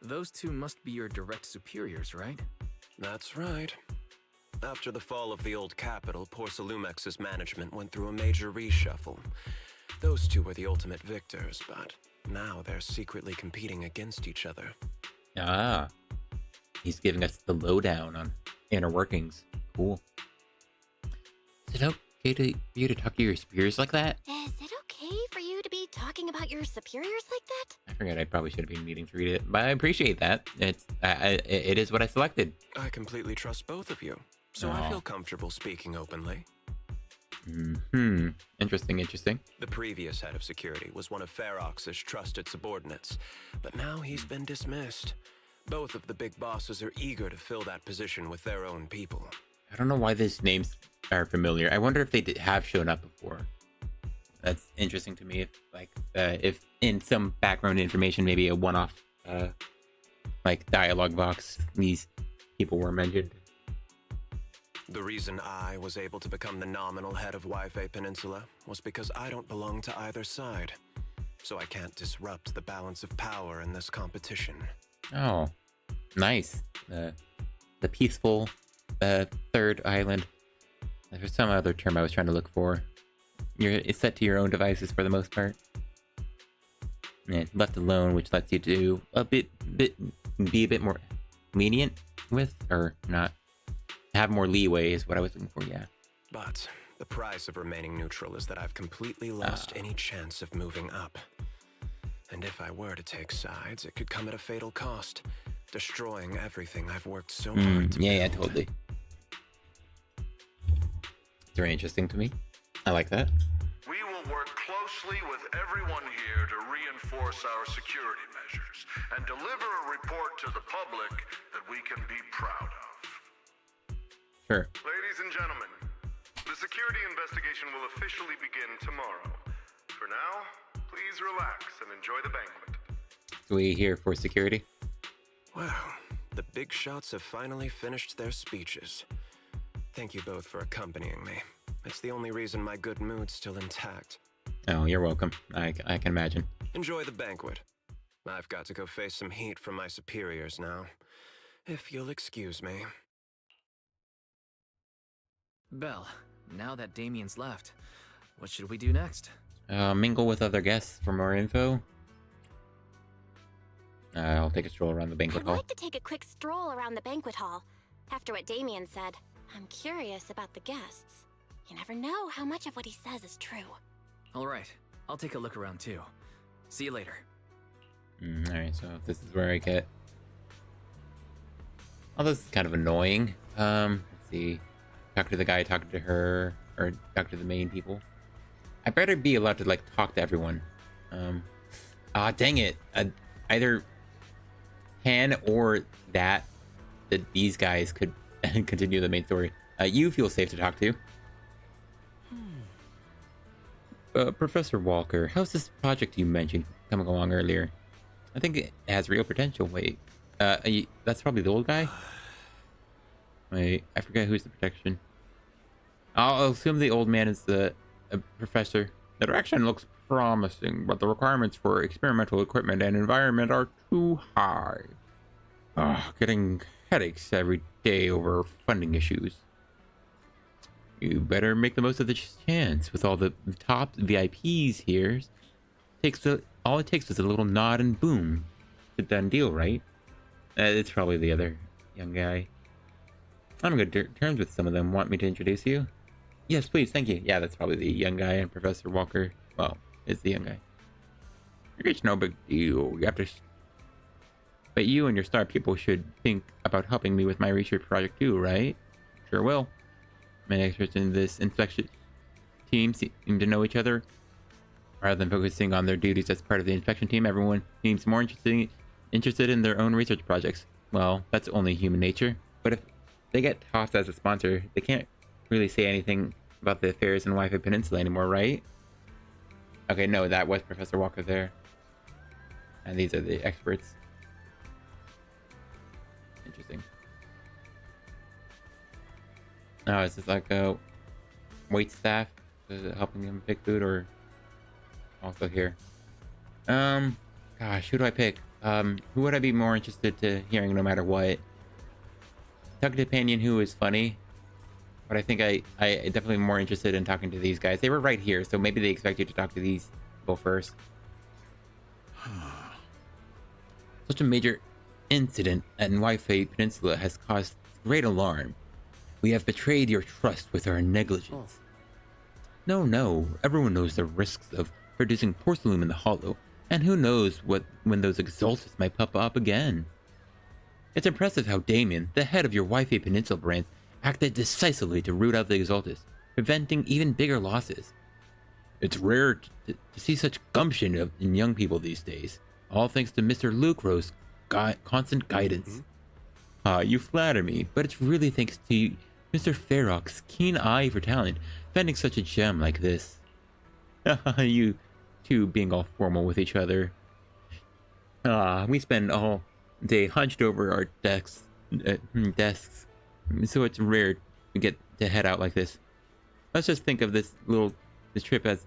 those two must be your direct superiors, right? That's right. After the fall of the old capital, Porcelumex's management went through a major reshuffle. Those two were the ultimate victors, but now they're secretly competing against each other. Ah, he's giving us the lowdown on inner workings. Cool. Is it okay for you to talk to your superiors like that? Is it okay for you to be talking about your superiors like that? I forget I probably should have been needing to read it, but I appreciate that. It is what I selected. I completely trust both of you, so I feel comfortable speaking openly. Interesting. The previous head of security was one of Ferox's trusted subordinates, but now he's been dismissed. Both of the big bosses are eager to fill that position with their own people. I don't know why these names are familiar. I wonder if they have shown up before. That's interesting to me. If in some background information, maybe a one-off, dialogue box, these people were mentioned. The reason I was able to become the nominal head of Waifei Peninsula was because I don't belong to either side, so I can't disrupt the balance of power in this competition. Oh, nice. The peaceful third island. There's some other term I was trying to look for. It's set to your own devices for the most part. And left alone, which lets you do be a bit more lenient with, or not. Have more leeway is what I was looking for, yeah. But the price of remaining neutral is that I've completely lost any chance of moving up. And if I were to take sides, it could come at a fatal cost, destroying everything I've worked so hard to yeah, build. totally. It's very interesting to me. I like that. We will work closely with everyone here to reinforce our security measures and deliver a report to the public that we can be proud of. Sure. Ladies and gentlemen, the security investigation will officially begin tomorrow. For now, please relax and enjoy the banquet. So we here for security? Wow, the big shots have finally finished their speeches. Thank you both for accompanying me. It's the only reason my good mood's still intact. Oh, you're welcome. I can imagine. Enjoy the banquet. I've got to go face some heat from my superiors now. If you'll excuse me. Belle, now that Damien's left, what should we do next? Mingle with other guests for more info. I'll take a stroll around the banquet I'd hall. like to take a quick stroll around the banquet hall. After what Damien said, I'm curious about the guests. You never know how much of what he says is true. All right, I'll take a look around too. See you later. Alright, so this is where I get... Oh, this is kind of annoying. Let's see. Talk to the guy, talk to her, or talk to the main people. I better be allowed to, like, talk to everyone. Dang it. Either Han or that these guys could continue the main story. You feel safe to talk to. Professor Walker, how's this project you mentioned coming along earlier? I think it has real potential. Wait, that's probably the old guy? Wait, I forget who's the protection. I'll assume the old man is the professor. The direction looks promising, but the requirements for experimental equipment and environment are too high. Getting headaches every day over funding issues. You better make the most of the chance. With all the top VIPs here, all it takes is a little nod and boom. It's a done deal, right? It's probably the other young guy. I'm on good terms with some of them. Want me to introduce you? Yes, please, thank you. Yeah, that's probably the young guy, and Professor Walker, well, is the young guy. It's no big deal. You have to... But you and your star people should think about helping me with my research project too, right? Sure will. Many experts in this inspection team seem to know each other. Rather than focusing on their duties as part of the inspection team, everyone seems more interested in their own research projects. Well, that's only human nature. But if they get tossed as a sponsor, they can't really say anything about the affairs in Wi-Fi Peninsula anymore, right? Okay, no, that was Professor Walker there. And these are the experts. Interesting. Oh, is this like a wait staff helping him pick food, or also here? Gosh, who do I pick? Who would I be more interested to hearing no matter what? Talking to Panion, who is funny, but I think I definitely more interested in talking to these guys. They were right here, so maybe they expect you to talk to these people first. Such a major incident at Wi-Fi Peninsula has caused great alarm. We have betrayed your trust with our negligence. No, everyone knows the risks of producing porcelain in the hollow, and who knows when those exaltus might pop up again. It's impressive how Damien, the head of your Wi-Fi Peninsula branch, acted decisively to root out the exaltus, preventing even bigger losses. It's rare to see such gumption in young people these days, all thanks to Mr. Lucro's constant guidance. You flatter me, but it's really thanks to Mr. Ferox's keen eye for talent, defending such a gem like this. You two being all formal with each other. We spend all day hunched over our desks, so it's rare to get to head out like this. Let's just think of this trip as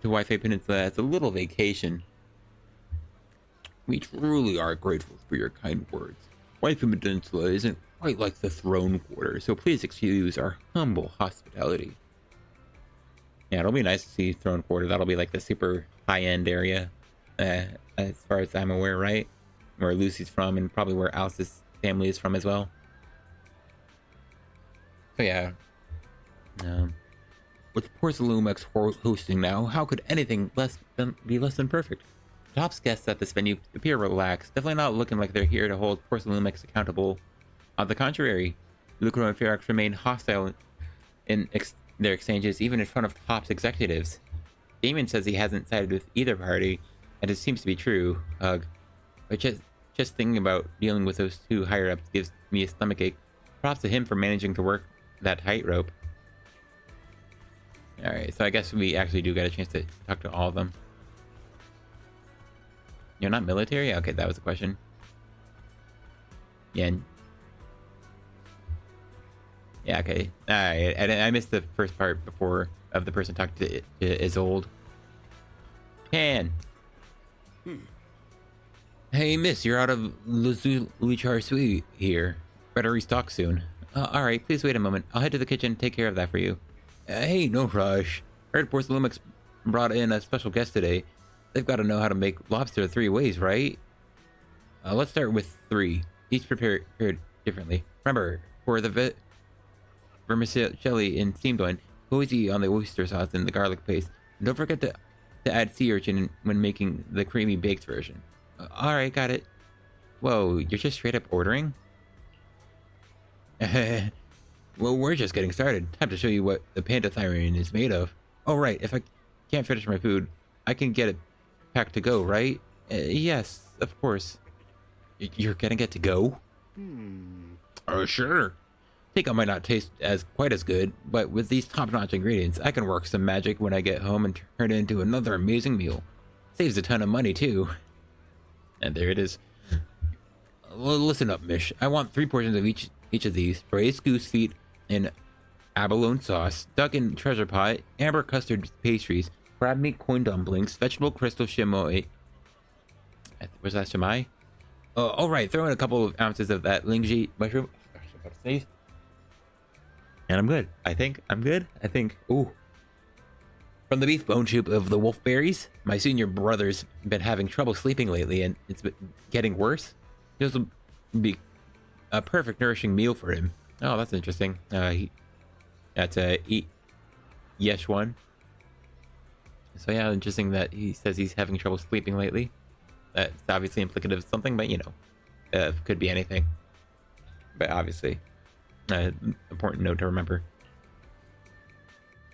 to Wi-Fi Peninsula as a little vacation. We truly are grateful for your kind words. Wi-Fi Peninsula isn't quite like the throne quarter, so please excuse our humble hospitality. Yeah, it'll be nice to see throne quarter. That'll be like the super high-end area, as far as I'm aware, right? Where Lucy's from, and probably where Alice's family is from as well. So yeah. With Porcelumex hosting now, how could anything be less than perfect? Top's guests at this venue appear relaxed, definitely not looking like they're here to hold Porcelumex accountable. On the contrary, Lucro and Ferox remain hostile in their exchanges, even in front of Top's executives. Damien says he hasn't sided with either party, and it seems to be true. But just thinking about dealing with those two higher-ups gives me a stomachache. Props to him for managing to work that tightrope. Alright, so I guess we actually do get a chance to talk to all of them. You're not military? Okay, that was the question. Yeah. Yeah, okay. I missed the first part before of the person talking to Isolde. Pan! Hey, miss, you're out of Luchar Sui here. Better restock soon. Alright, please wait a moment. I'll head to the kitchen and take care of that for you. Hey, no rush. Heard Porcelumex brought in a special guest today. They've got to know how to make lobster 3 ways, right? Let's start with 3. Each prepared differently. Remember, for the vermicelli in steamed one, go easy on the oyster sauce and the garlic paste. And don't forget to to add sea urchin when making the creamy baked version. Alright, got it. Whoa, you're just straight up ordering? Well, we're just getting started. Time to show you what the pandathyrian is made of. Oh, right, if I can't finish my food, I can get it packed to go, right? Yes, of course. You're gonna get to go? Oh, sure. Takeout might not taste quite as good, but with these top-notch ingredients, I can work some magic when I get home and turn it into another amazing meal. Saves a ton of money, too. And there it is. Well, listen up, Mish. I want 3 portions of each of these: braised goose feet in abalone sauce, duck in treasure pot, amber custard pastries, crab meat coin dumplings, vegetable crystal shimoi. Was that shimai? All right, throw in a couple of ounces of that lingji mushroom. Gosh, I'm about to sneeze. And I'm good. I think I'm good. Ooh. From the beef bone soup of the wolfberries, my senior brother's been having trouble sleeping lately, and it's been getting worse. This will be a perfect nourishing meal for him. Oh, that's interesting. That's Yesh one. So yeah, interesting that he says he's having trouble sleeping lately. That's obviously implicative of something, but you know, could be anything. But obviously, important note to remember.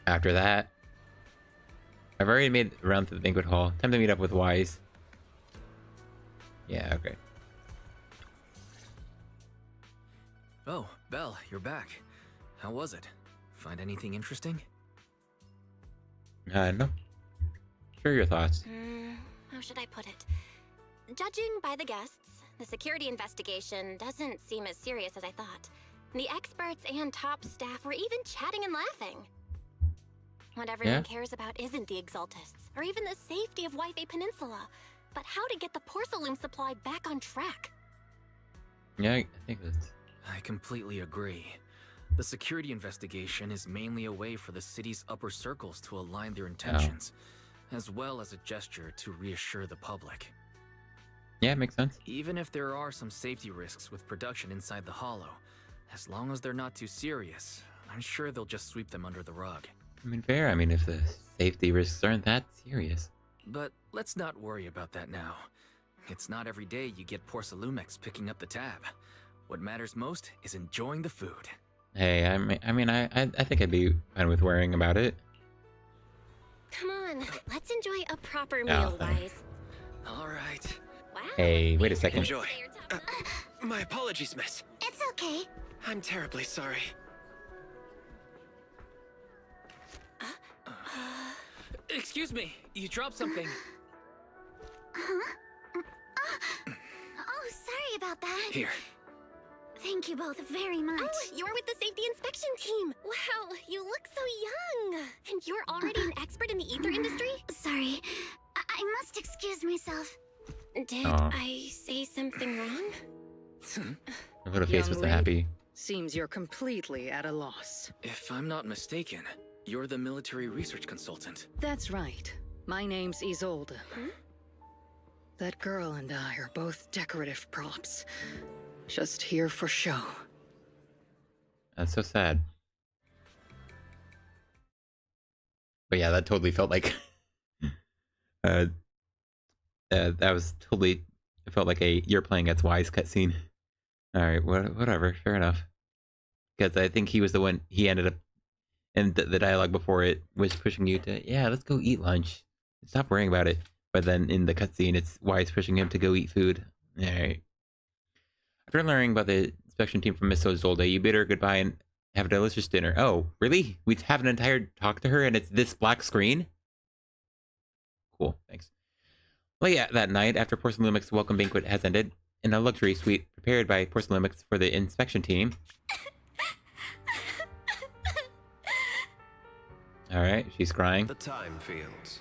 After that, I've already made the round to the banquet hall. Time to meet up with Wise. Yeah, okay. Oh, Belle, you're back. How was it? Find anything interesting? No. Share your thoughts. How should I put it? Judging by the guests, the security investigation doesn't seem as serious as I thought. The experts and top staff were even chatting and laughing. What everyone cares about isn't the Exaltists, or even the safety of Wi-Fi Peninsula, but how to get the porcelain supply back on track. Yeah, I think that's... I completely agree. The security investigation is mainly a way for the city's upper circles to align their intentions, as well as a gesture to reassure the public. Yeah, it makes sense. Even if there are some safety risks with production inside the Hollow, as long as they're not too serious, I'm sure they'll just sweep them under the rug. I mean, fair. I mean, if the safety risks aren't that serious. But let's not worry about that now. It's not every day you get Porcelumex picking up the tab. What matters most is enjoying the food. Hey, I think I'd be fine with worrying about it. Come on, let's enjoy a proper meal, Wise. All right. Wow. Hey, wait a second. Enjoy. My apologies, miss. It's okay. I'm terribly sorry. Excuse me, you dropped something. Oh, sorry about that. Here. Thank you both very much. Oh, you're with the safety inspection team. Wow, you look so young. And you're already an expert in the ether industry? Sorry. I must excuse myself. Did I say something wrong? A little face was so happy. Seems you're completely at a loss. If I'm not mistaken, you're the military research consultant. That's right. My name's Isolde. That girl and I are both decorative props. Just here for show. That's so sad. But yeah, that totally felt like that was totally, it felt like a you're playing as Wise cutscene. All right, whatever, fair enough. Because I think he was the one, he ended up, and the dialogue before it was pushing you to, yeah, let's go eat lunch. Stop worrying about it. But then in the cutscene, it's Wise pushing him to go eat food. All right. After learning about the inspection team from Miss Isolde, you bid her goodbye and have a delicious dinner. Oh, really? We have an entire talk to her and it's this black screen? Cool, thanks. Well, yeah, that night, after Porcelumex's welcome banquet has ended, in a luxury suite prepared by Porcelumex for the inspection team. Alright, she's crying. The time fields.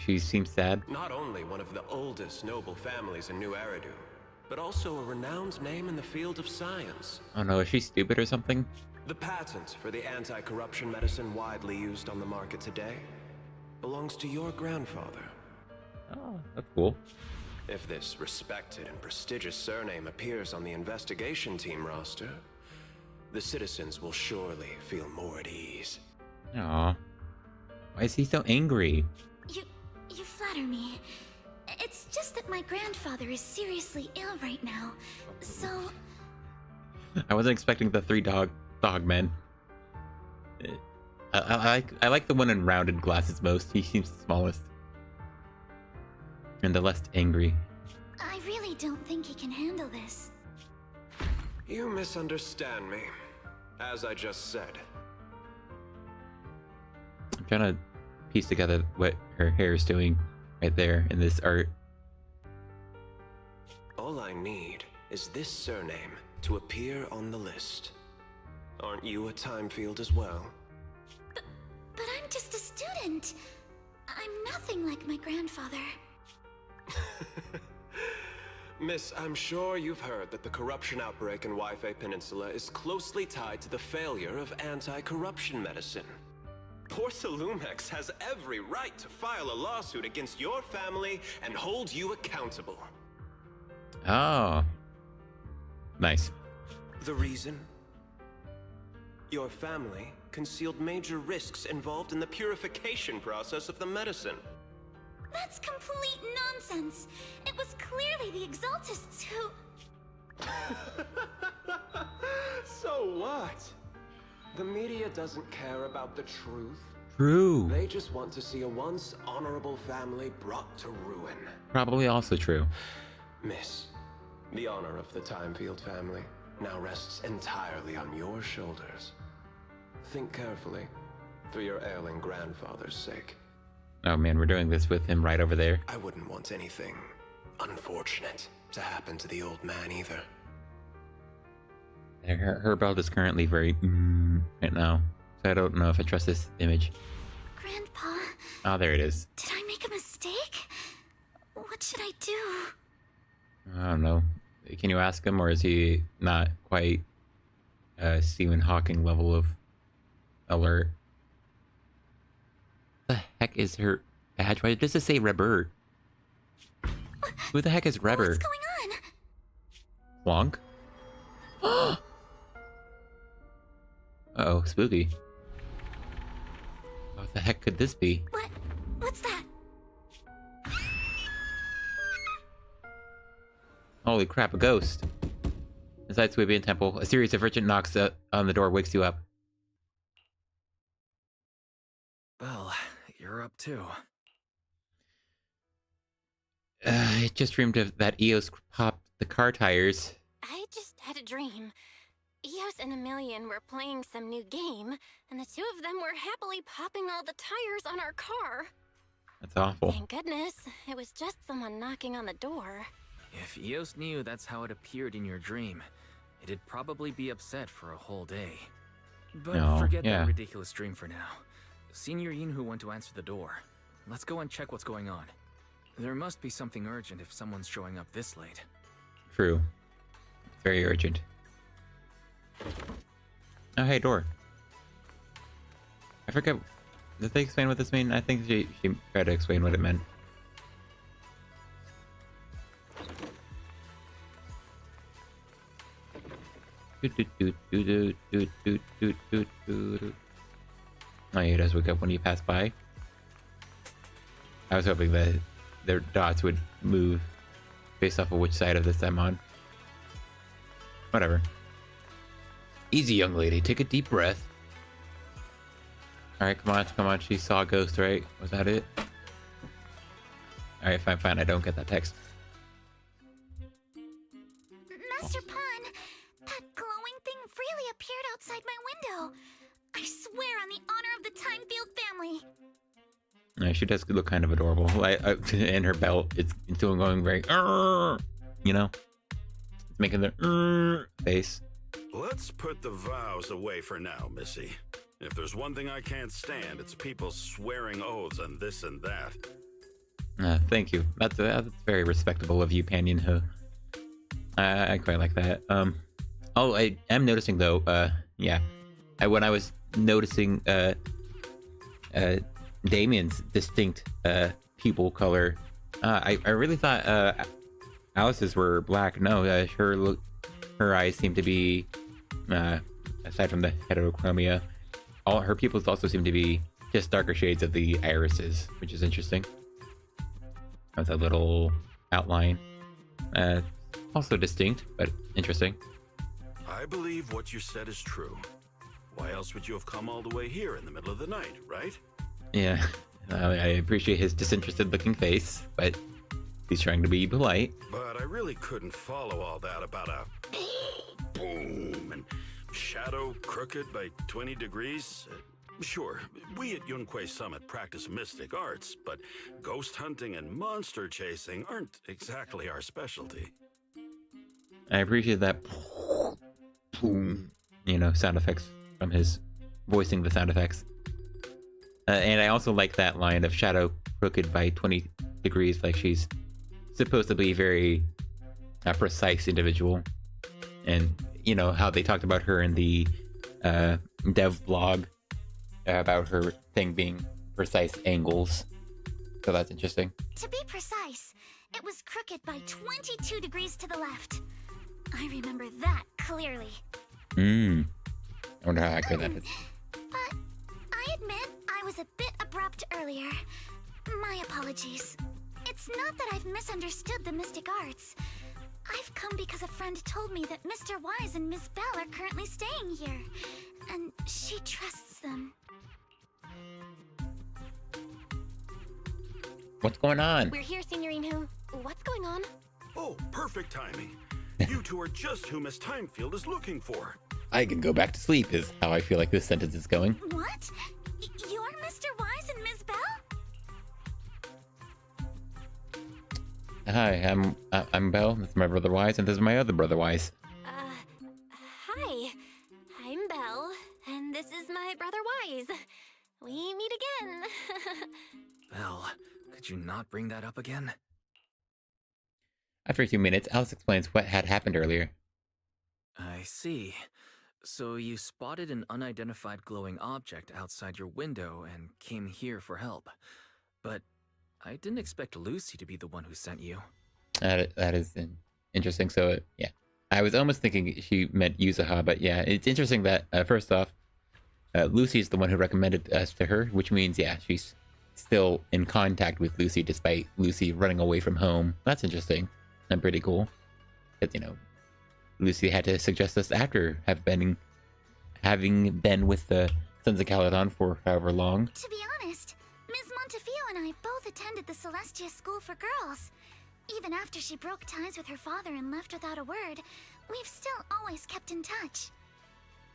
She seems sad. Not only one of the oldest noble families in New Eridu, but also a renowned name in the field of science. Oh no, is she stupid or something? The patent for the anti-corruption medicine widely used on the market today belongs to your grandfather. Oh, that's cool. If this respected and prestigious surname appears on the investigation team roster, the citizens will surely feel more at ease. Aw. Why is he so angry? You flatter me. It's just that my grandfather is seriously ill right now, so... I wasn't expecting the three dog men. I like the one in rounded glasses most. He seems the smallest. And the less angry. I really don't think he can handle this. You misunderstand me. As I just said. I'm trying to piece together what her hair is doing right there in this art. All I need is this surname to appear on the list. Aren't you a time field as well? But I'm just a student. I'm nothing like my grandfather. Miss, I'm sure you've heard that the corruption outbreak in Waifei Peninsula is closely tied to the failure of anti-corruption medicine. Porsalumex has every right to file a lawsuit against your family and hold you accountable. Oh. Nice. The reason? Your family concealed major risks involved in the purification process of the medicine. That's complete nonsense. It was clearly the Exaltists who... So what? The media doesn't care about the truth. True. They just want to see a once honorable family brought to ruin. Probably also true. Miss, the honor of the Timefield family now rests entirely on your shoulders. Think carefully, for your ailing grandfather's sake. Oh man, we're doing this with him right over there. I wouldn't want anything unfortunate to happen to the old man either. Her belt is currently very right now, so I don't know if I trust this image. Grandpa... Oh, there it is. Did I make a mistake? What should I do? I don't know. Can you ask him, or is he not quite Stephen Hawking level of alert? What the heck is her badge? Why does it say Rebert? Who the heck is Rebert? What's going on? Wonk? Uh-oh, spooky. What the heck could this be? What's that? Holy crap, a ghost. Inside Swabian Temple, a series of urgent knocks on the door wakes you up. Well, you're up too. I just dreamed of that Eos popped the car tires. I just had a dream. Eos and Emilian were playing some new game, and the two of them were happily popping all the tires on our car. That's awful. Thank goodness, it was just someone knocking on the door. If Eos knew that's how it appeared in your dream, it'd probably be upset for a whole day. But No, forget yeah. that ridiculous dream for now. Senior Yinhu went to answer the door. Let's go and check what's going on. There must be something urgent if someone's showing up this late. True. Very urgent. Oh, hey, door. I forget. Did they explain what this meant? I think she tried to explain what it meant. Oh, he does wake up when you pass by. I was hoping that their dots would move based off of which side of this I'm on. Whatever. Easy, young lady. Take a deep breath. Alright, come on. She saw a ghost, right? Was that it? Alright, fine. I don't get that text. Master Pun, that glowing thing really appeared outside my window. I swear on the honor of the Timefield family. No, she does look kind of adorable. And her belt, it's still going very, you know? It's making the face. Let's put the vows away for now, Missy. If there's one thing I can't stand, it's people swearing oaths and this and that. Thank you. That's very respectable of you, Panyon. I quite like that. Oh, I am noticing though. Yeah, when I was noticing Damien's distinct pupil color, I really thought Alice's were black. No, her eyes seem to be, aside from the heterochromia, all her pupils also seem to be just darker shades of the irises, which is interesting. With a little outline. Also distinct, but interesting. I believe what you said is true. Why else would you have come all the way here in the middle of the night, right? Yeah, I appreciate his disinterested looking face, but he's trying to be polite. But I really couldn't follow all that about a boom and shadow crooked by 20 degrees. Sure, we at Yunquay Summit practice mystic arts, but ghost hunting and monster chasing aren't exactly our specialty. I appreciate that, you know, sound effects from his voicing the sound effects. And I also like that line of shadow crooked by 20 degrees, like she's supposed to be a very precise individual. And, you know, how they talked about her in the dev blog about her thing being precise angles. So that's interesting. To be precise, it was crooked by 22 degrees to the left. I remember that clearly. I wonder how accurate that is. But I admit I was a bit abrupt earlier. My apologies. It's not that I've misunderstood the mystic arts. I've come because a friend told me that Mr. Wise and Miss Bell are currently staying here, and she trusts them. What's going on? We're here, Signorino. What's going on? Oh, perfect timing. You two are just who Miss Timefield is looking for. I can go back to sleep is how I feel like this sentence is going. What? You're Mr. Wise and Miss Bell? Hi, I'm Belle. This is my brother Wise, and this is my other brother Wise. Hi. I'm Belle, and this is my brother Wise. We meet again. Belle, could you not bring that up again? After a few minutes, Alice explains what had happened earlier. I see. So you spotted an unidentified glowing object outside your window and came here for help. But I didn't expect Lucy to be the one who sent you. That is interesting. So, yeah. I was almost thinking she meant Yuzuha, but yeah, it's interesting that, first off, Lucy is the one who recommended us to her, which means, yeah, she's still in contact with Lucy despite Lucy running away from home. That's interesting and pretty cool. Because, you know, Lucy had to suggest us after having been with the Sons of Caledon for however long. To be honest, Ms. Montefiore and I both attended the Celestia School for Girls. Even after she broke ties with her father and left without a word, we've still always kept in touch.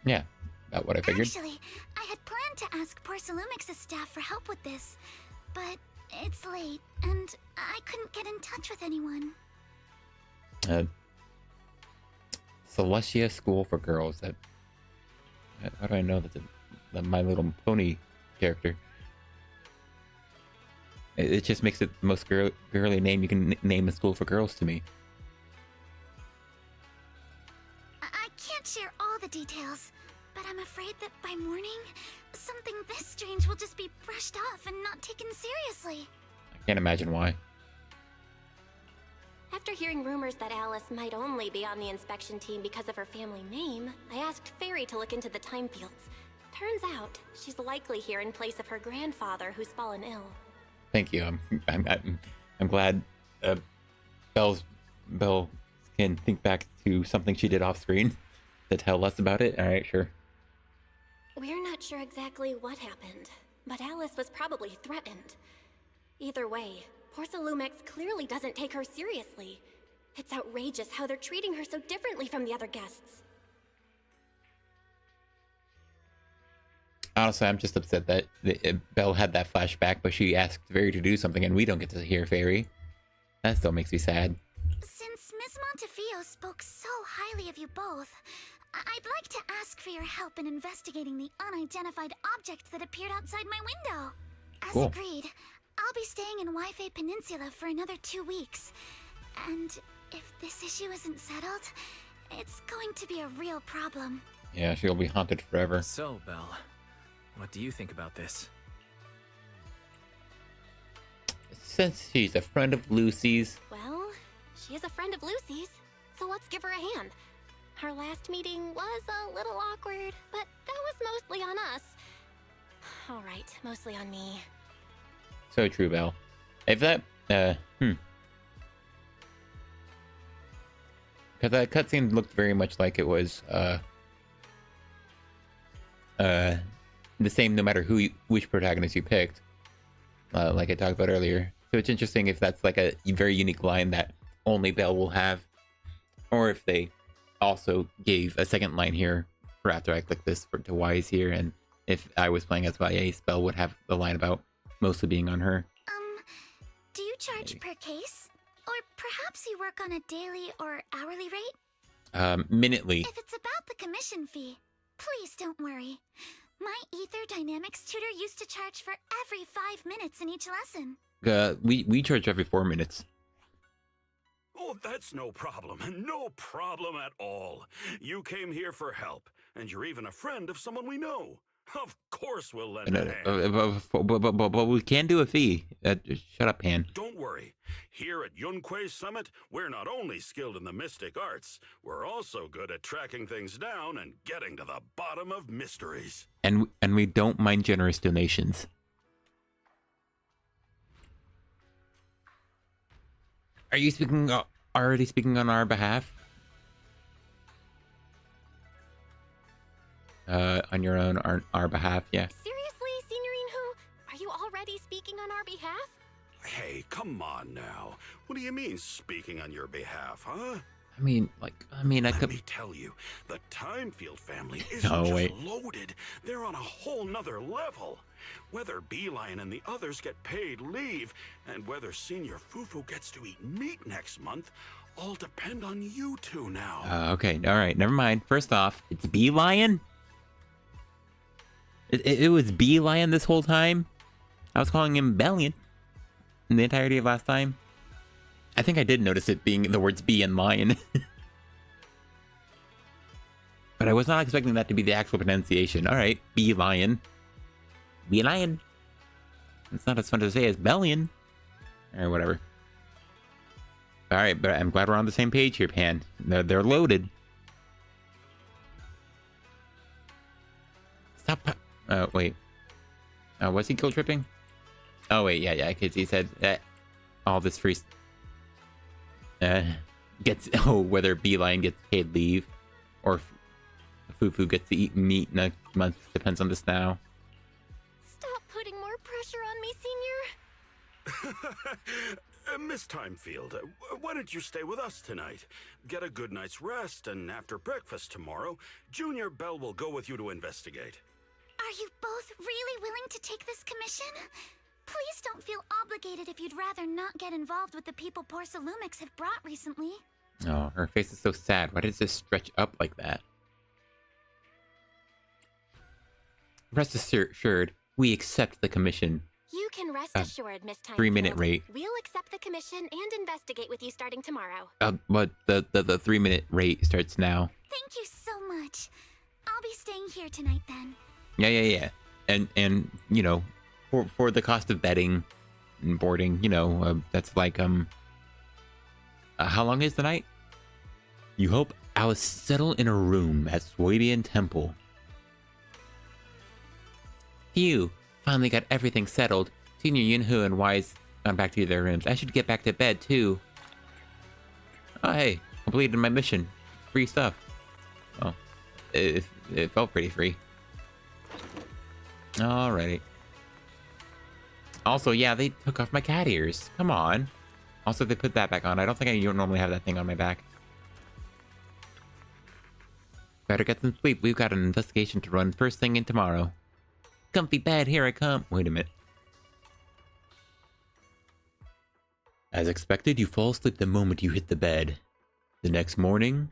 Yeah, about what I figured. Actually, I had planned to ask Porcelumix's staff for help with this, but it's late, and I couldn't get in touch with anyone. Celestia School for Girls. How do I know that's the My Little Pony character? It just makes it the most girly name you can name a school for girls to me. I can't share all the details, but I'm afraid that by morning, something this strange will just be brushed off and not taken seriously. I can't imagine why. After hearing rumors that Alice might only be on the inspection team because of her family name, I asked Fairy to look into the time fields. Turns out, she's likely here in place of her grandfather who's fallen ill. Thank you. I'm glad Belle can think back to something she did off screen to tell us about it. All right, sure. We're not sure exactly what happened, but Alice was probably threatened. Either way, Porcelumix clearly doesn't take her seriously. It's outrageous how they're treating her so differently from the other guests. Honestly, I'm just upset that Belle had that flashback, but she asked Fairy to do something and we don't get to hear Fairy. That still makes me sad. Since Miss Montefiore spoke so highly of you both, I'd like to ask for your help in investigating the unidentified object that appeared outside my window. As Cool. agreed, I'll be staying in Waifei Peninsula for another 2 weeks. And if this issue isn't settled, it's going to be a real problem. Yeah, she'll be haunted forever. So, Belle, what do you think about this? Since she's a friend of Lucy's, Well, she is a friend of Lucy's, so let's give her a hand. Our last meeting was a little awkward, but that was mostly on us. all right. Mostly on me. So true, Belle. If that, because that cutscene looked very much like it was, the same no matter which protagonist you picked, like I talked about earlier. So it's interesting if that's like a very unique line that only Belle will have, or if they also gave a second line here for after I click this to Wise here, and if I was playing as YA, Belle would have the line about mostly being on her. Do you charge per case? Or perhaps you work on a daily or hourly rate? Minutely. If it's about the commission fee, please don't worry. My Ether Dynamics tutor used to charge for every 5 minutes in each lesson. We charge every 4 minutes. Oh, that's no problem. No problem at all. You came here for help, and you're even a friend of someone we know. Of course we'll lend a hand. But we can do a fee. Shut up, Pan. Don't worry. Here at Yunquei Summit, we're not only skilled in the mystic arts, we're also good at tracking things down and getting to the bottom of mysteries. And we don't mind generous donations. Are you already speaking on our behalf? On your own, our behalf, yeah. Seriously, Signorine Hu? Are you already speaking on our behalf? Hey, come on now. What do you mean, speaking on your behalf, huh? I mean, I could... Let me tell you, the Timefield family isn't loaded. They're on a whole nother level. Whether Beeline and the others get paid leave, and whether Senior Fufu gets to eat meat next month, all depend on you two now. Okay, alright, never mind. First off, it's Beeline? It was Beeline this whole time? I was calling him Bellion in the entirety of last time. I think I did notice it being the words bee and lion. But I was not expecting that to be the actual pronunciation. Alright, bee lion. Bee lion. It's not as fun to say as Bellion. Or whatever. Alright, but I'm glad we're on the same page here, Pan. They're loaded. Stop. Wait. Was he guilt tripping? Oh, wait, yeah, because he said that all this free... whether Beeline gets paid leave, or Fufu gets to eat meat next month, depends on this now. Stop putting more pressure on me, Senior. Miss Timefield, why don't you stay with us tonight? Get a good night's rest, and after breakfast tomorrow, Junior Belle will go with you to investigate. Are you both really willing to take this commission? Please don't feel obligated if you'd rather not get involved with the people Porsalumix have brought recently. Oh, her face is so sad. Why does this stretch up like that? Rest assured, we accept the commission. You can rest assured, Miss Timefield. 3-minute rate. We'll accept the commission and investigate with you starting tomorrow. But the 3-minute rate starts now. Thank you so much. I'll be staying here tonight then. Yeah. And you know, for the cost of bedding and boarding, you know, that's like how long is the night? You hope Alice settle in a room at Swabian Temple. Phew, finally got everything settled. Senior Yunhu and Wise gone back to their rooms. I should get back to bed too. Oh hey, completed my mission. Free stuff. Oh, it felt pretty free. Alrighty. Also, yeah, they took off my cat ears. Come on. Also, they put that back on. I don't think I normally have that thing on my back. Better get some sleep. We've got an investigation to run first thing in tomorrow. Comfy bed, here I come. Wait a minute. As expected, you fall asleep the moment you hit the bed. The next morning...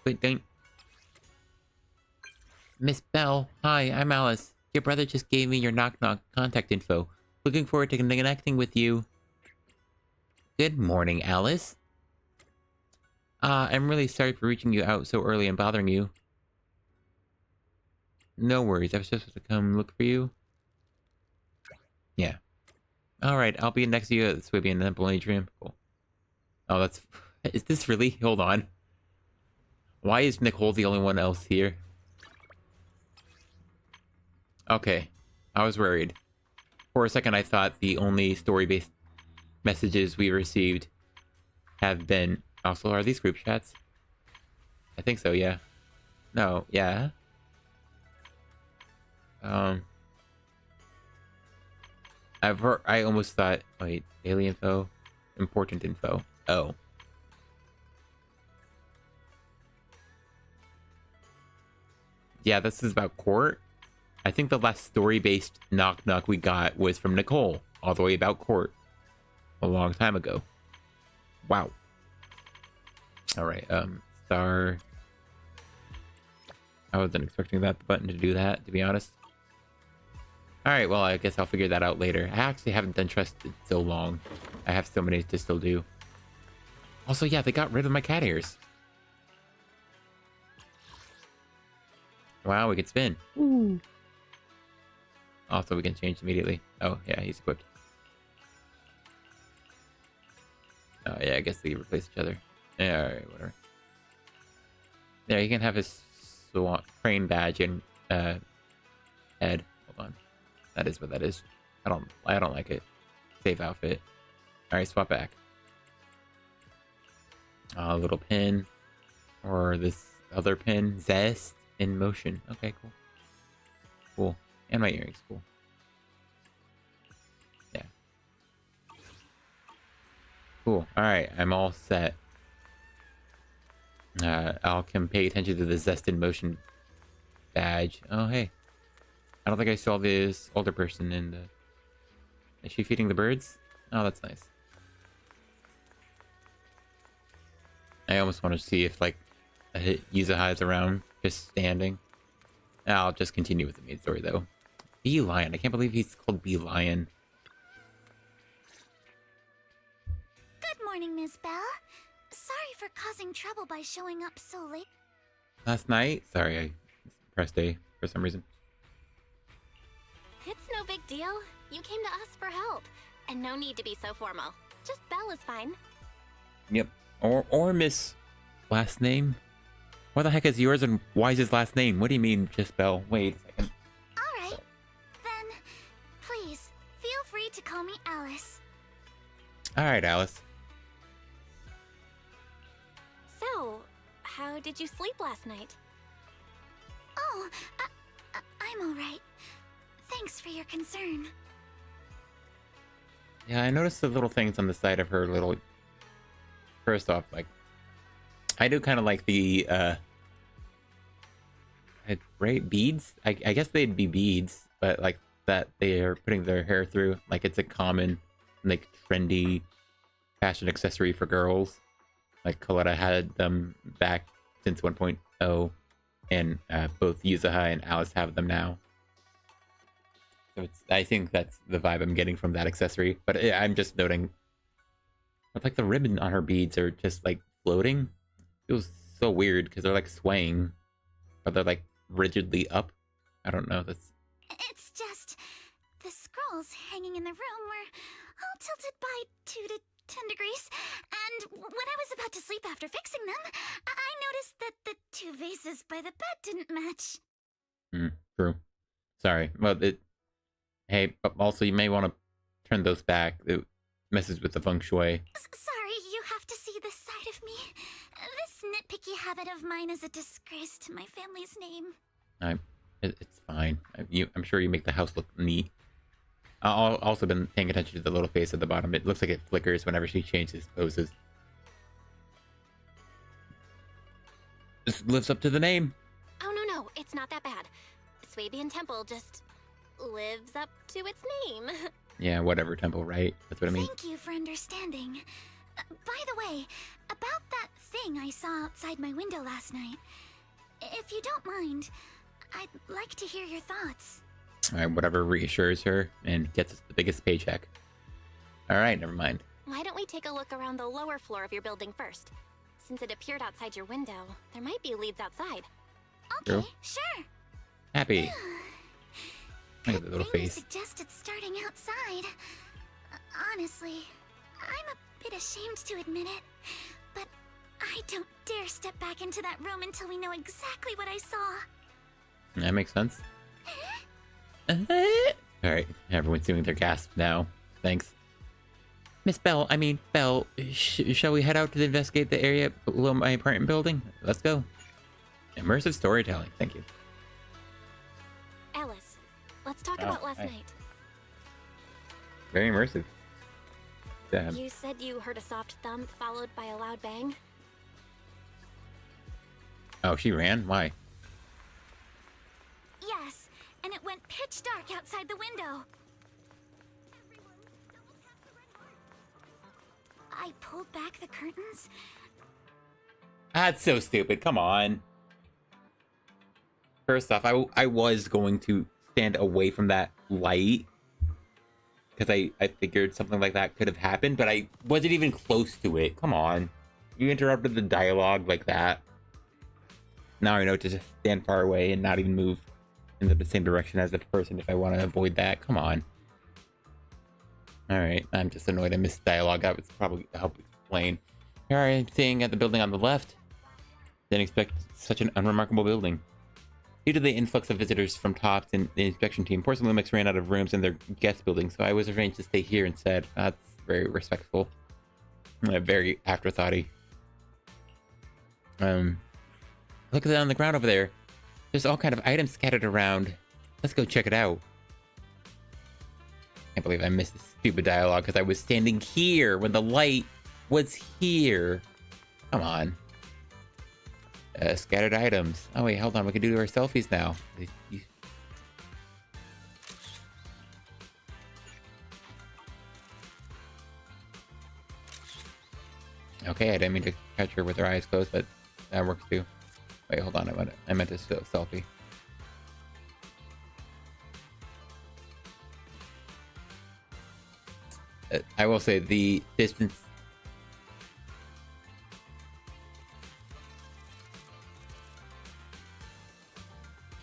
Wait, don't... Miss Belle, hi, I'm Alice. Your brother just gave me your knock-knock contact info. Looking forward to connecting with you. Good morning, Alice. I'm really sorry for reaching you out so early and bothering you. No worries, I was just supposed to come look for you. Yeah. Alright, I'll be next to you at the Swabian Temple Atrium. Cool. Oh, that's... Is this really? Hold on. Why is Nicole the only one else here? Okay. I was worried. For a second, I thought the only story-based messages we received have been... Also, are these group chats? I think so, yeah. No, yeah. I almost thought... Wait, daily info? Important info. Oh. Yeah, this is about court. I think the last story-based knock-knock we got was from Nicole, all the way about court. A long time ago. Wow. Alright, star... I wasn't expecting that button to do that, to be honest. Alright, well, I guess I'll figure that out later. I actually haven't done Trusted so long. I have so many to still do. Also, yeah, they got rid of my cat ears. Wow, we can spin. Ooh. Also, we can change immediately. Oh, yeah, he's equipped. Oh, yeah, I guess they replace each other. Yeah, alright, whatever. There, you can have his crane badge and head. Hold on. That is what that is. I don't like it. Save outfit. Alright, swap back. A little pin. Or this other pin. Zest in motion. Okay, cool. Cool. And my earrings. Cool. Yeah. Cool. Alright, I'm all set. I can pay attention to the Zest in motion badge. Oh, hey. I don't think I saw this older person in the... Is she feeding the birds? Oh, that's nice. I almost want to see if, like, Yuzuha is around, just standing. I'll just continue with the main story, though. Bee Lion. I can't believe he's called Bee Lion. Good morning, Ms. Bell. Sorry for causing trouble by showing up so late. Last night? Sorry, I pressed A for some reason. It's no big deal. You came to us for help. And no need to be so formal. Just Belle is fine. Yep. Or Miss... Last name? What the heck is yours and why is his last name? What do you mean, just Belle? Wait a second. Alright. Then, please, feel free to call me Alice. Alright, Alice. So, how did you sleep last night? Oh, I'm alright. Thanks for your concern. Yeah, I noticed the little things on the side of her little... First off, like... I do kind of like the, right, beads? I guess they'd be beads, but like that they are putting their hair through. Like it's a common, like, trendy fashion accessory for girls. Like Coletta had them back since 1.0, and both Yuzuha and Alice have them now. So I think that's the vibe I'm getting from that accessory. But I'm just noting, but like the ribbon on her beads are just like floating. Feels so weird because they're like swaying, but they're like rigidly up. I don't know. That's. It's just the scrolls hanging in the room were all tilted by 2 to 10 degrees, and when I was about to sleep after fixing them, I noticed that the 2 vases by the bed didn't match. True. Sorry. Well, hey, but also you may want to turn those back. It messes with the feng shui. Sorry, you have to see this side of me. This nitpicky habit of mine is a disgrace to my family's name. It's fine. I'm sure you make the house look neat. I've also been paying attention to the little face at the bottom. It looks like it flickers whenever she changes poses. This lives up to the name. Oh, no, it's not that bad. Swabian Temple just lives up to its name. Yeah, whatever temple, right? That's what I mean. Thank you for understanding. By the way, about that thing I saw outside my window last night, if you don't mind, I'd like to hear your thoughts. Alright, whatever reassures her and gets us the biggest paycheck. Alright, never mind. Why don't we take a look around the lower floor of your building first? Since it appeared outside your window, there might be leads outside. Okay, sure. Happy. Look at the little face. Suggested starting outside. Honestly, I'm a bit ashamed to admit it, but I I don't dare step back into that room until we know exactly what I saw. That makes sense. Alright, everyone's doing their gasp now. Thanks. Miss Bell, Belle, shall we head out to investigate the area below my apartment building? Let's go. Immersive storytelling, thank you. Alice, let's talk about last night. Very immersive. Damn. You said you heard a soft thump followed by a loud bang? Oh, she ran? Why? Yes, and it went pitch dark outside the window. I pulled back the curtains. That's so stupid. Come on. First off, I was going to stand away from that light because I figured something like that could have happened, but I wasn't even close to it. Come on. You interrupted the dialogue like that. Now I know to just stand far away and not even move in the same direction as the person if I want to avoid that. Come on. Alright, I'm just annoyed I missed dialogue. That would probably help explain. Here I am staying at the building on the left. Didn't expect such an unremarkable building. Due to the influx of visitors from TOPS and the inspection team, Porcelain ran out of rooms in their guest building, so I was arranged to stay here instead. That's very respectful. Very afterthoughty. Look at that on the ground over there. There's all kind of items scattered around. Let's go check it out. Can't believe I missed this stupid dialogue because I was standing here when the light was here. Come on. Scattered items. Oh wait, hold on. We can do our selfies now. Okay, I didn't mean to catch her with her eyes closed, but that works too. Wait, hold on. I meant to selfie. I will say the distance.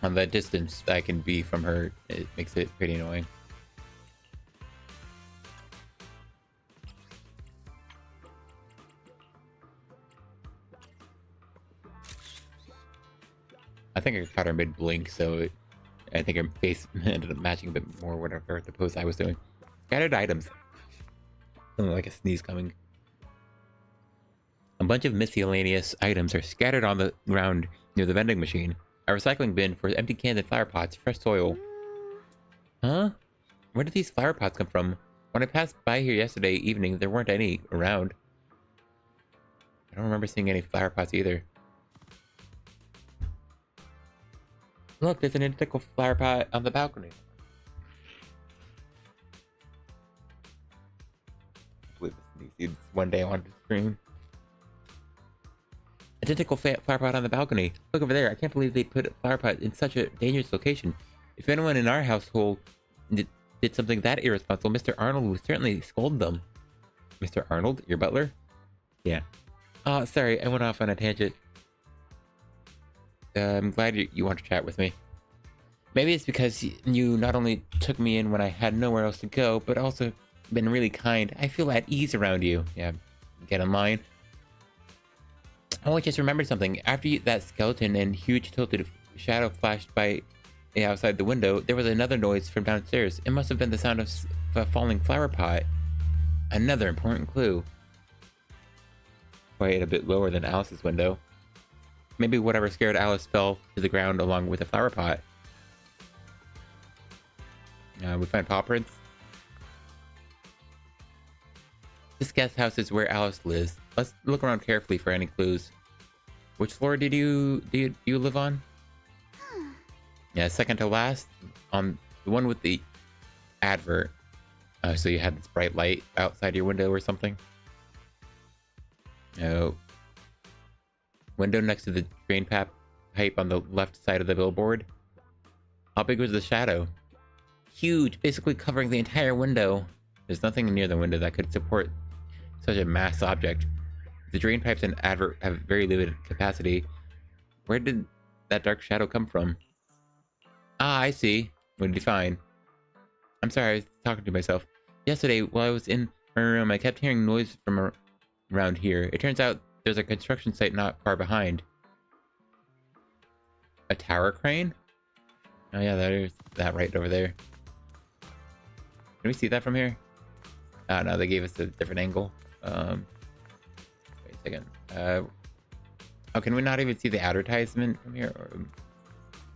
On the distance I can be from her, it makes it pretty annoying. I think I caught her mid-blink, so I think her face ended up matching a bit more whatever the pose I was doing. Scattered items. Something like a sneeze coming. A bunch of miscellaneous items are scattered on the ground near the vending machine. A recycling bin for empty cans and flower pots, fresh soil. Huh? Where did these flower pots come from? When I passed by here yesterday evening, there weren't any around. I don't remember seeing any flower pots either. Look, there's an identical flower pot on the balcony. I believe it's one day I wanted to stream. Identical flower pot on the balcony. Look over there. I can't believe they put a flower pot in such a dangerous location. If anyone in our household did something that irresponsible, Mr. Arnold would certainly scold them. Mr. Arnold? Your butler? Yeah. Oh, sorry. I went off on a tangent. I'm glad you want to chat with me. Maybe it's because you not only took me in when I had nowhere else to go, but also been really kind. I feel at ease around you. Yeah, get in line. Oh, I just remembered something. After that skeleton and huge tilted shadow flashed by outside the window, there was another noise from downstairs. It must have been the sound of a falling flower pot. Another important clue. Quite a bit lower than Alice's window. Maybe whatever scared Alice fell to the ground along with the flower pot. We find paw prints. This guest house is where Alice lives. Let's look around carefully for any clues. Which floor do you live on? Yeah, second to last, on the one with the advert. So you had this bright light outside your window or something? No. Window next to the drain pipe on the left side of the billboard. How big was the shadow? Huge, basically covering the entire window. There's nothing near the window that could support such a mass object. The drain pipes and advert have very limited capacity. Where did that dark shadow come from? Ah, I see. What did you find? I'm sorry, I was talking to myself. Yesterday, while I was in my room, I kept hearing noise from around here. It turns out there's a construction site not far behind. A tower crane? Oh yeah, there's that right over there. Can we see that from here? Oh no, they gave us a different angle. Wait a second. Oh, can we not even see the advertisement from here? Or,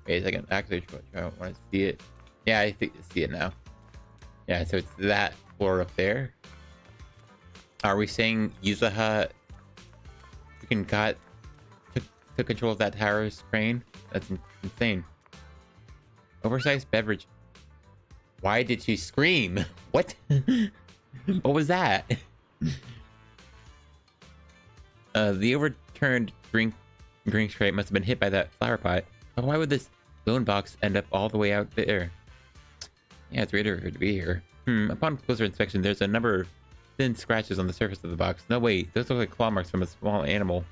wait a second. Actually, I don't want to see it. Yeah, I see it now. Yeah, so it's that floor up there. Are we saying Yuzuha freaking took control of that tower's crane? That's insane. Oversized beverage. Why did she scream? What? What was that? The overturned drink crate must have been hit by that flower pot. But why would this bone box end up all the way out there? Yeah, it's weird to be here. Upon closer inspection, there's a number of thin scratches on the surface of the box. No, wait, those look like claw marks from a small animal.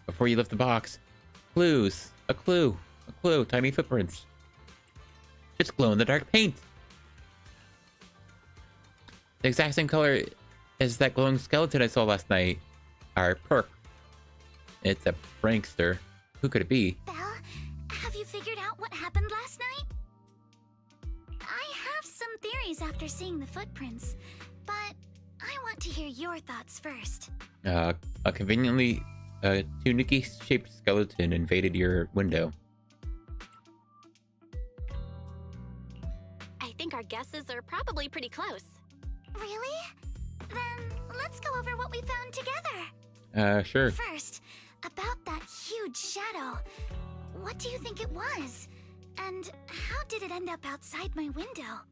Before you lift the box, clues. A clue. Tiny footprints. It's glow-in-the-dark paint. The exact same color as that glowing skeleton I saw last night. Our perk. It's a prankster. Who could it be? Belle, have you figured out what happened last night? I have some theories after seeing the footprints, but I want to hear your thoughts first. A conveniently tunicky-shaped skeleton invaded your window. I think our guesses are probably pretty close. Really? Then let's go over what we found together. Sure. First, about that huge shadow. What do you think it was? And how did it end up outside my window?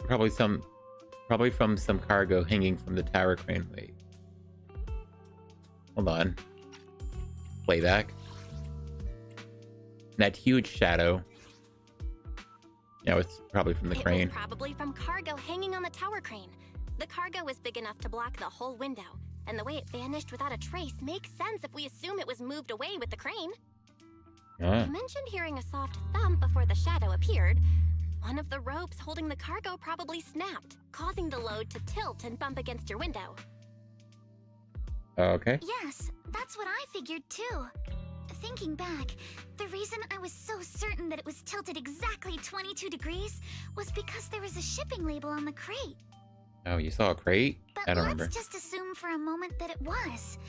Probably from some cargo hanging from the tower crane. Wait. Hold on. Playback. That huge shadow. Yeah, it's probably from the crane. It was probably from cargo hanging on the tower crane. The cargo was big enough to block the whole window, and the way it vanished without a trace makes sense if we assume it was moved away with the crane. Ah. You mentioned hearing a soft thump before the shadow appeared. One of the ropes holding the cargo probably snapped, causing the load to tilt and bump against your window. Okay. Yes, that's what I figured too. Thinking back, the reason I was so certain that it was tilted exactly 22 degrees was because there was a shipping label on the crate. Oh, you saw a crate? But I don't let's remember. just assume for a moment that it was.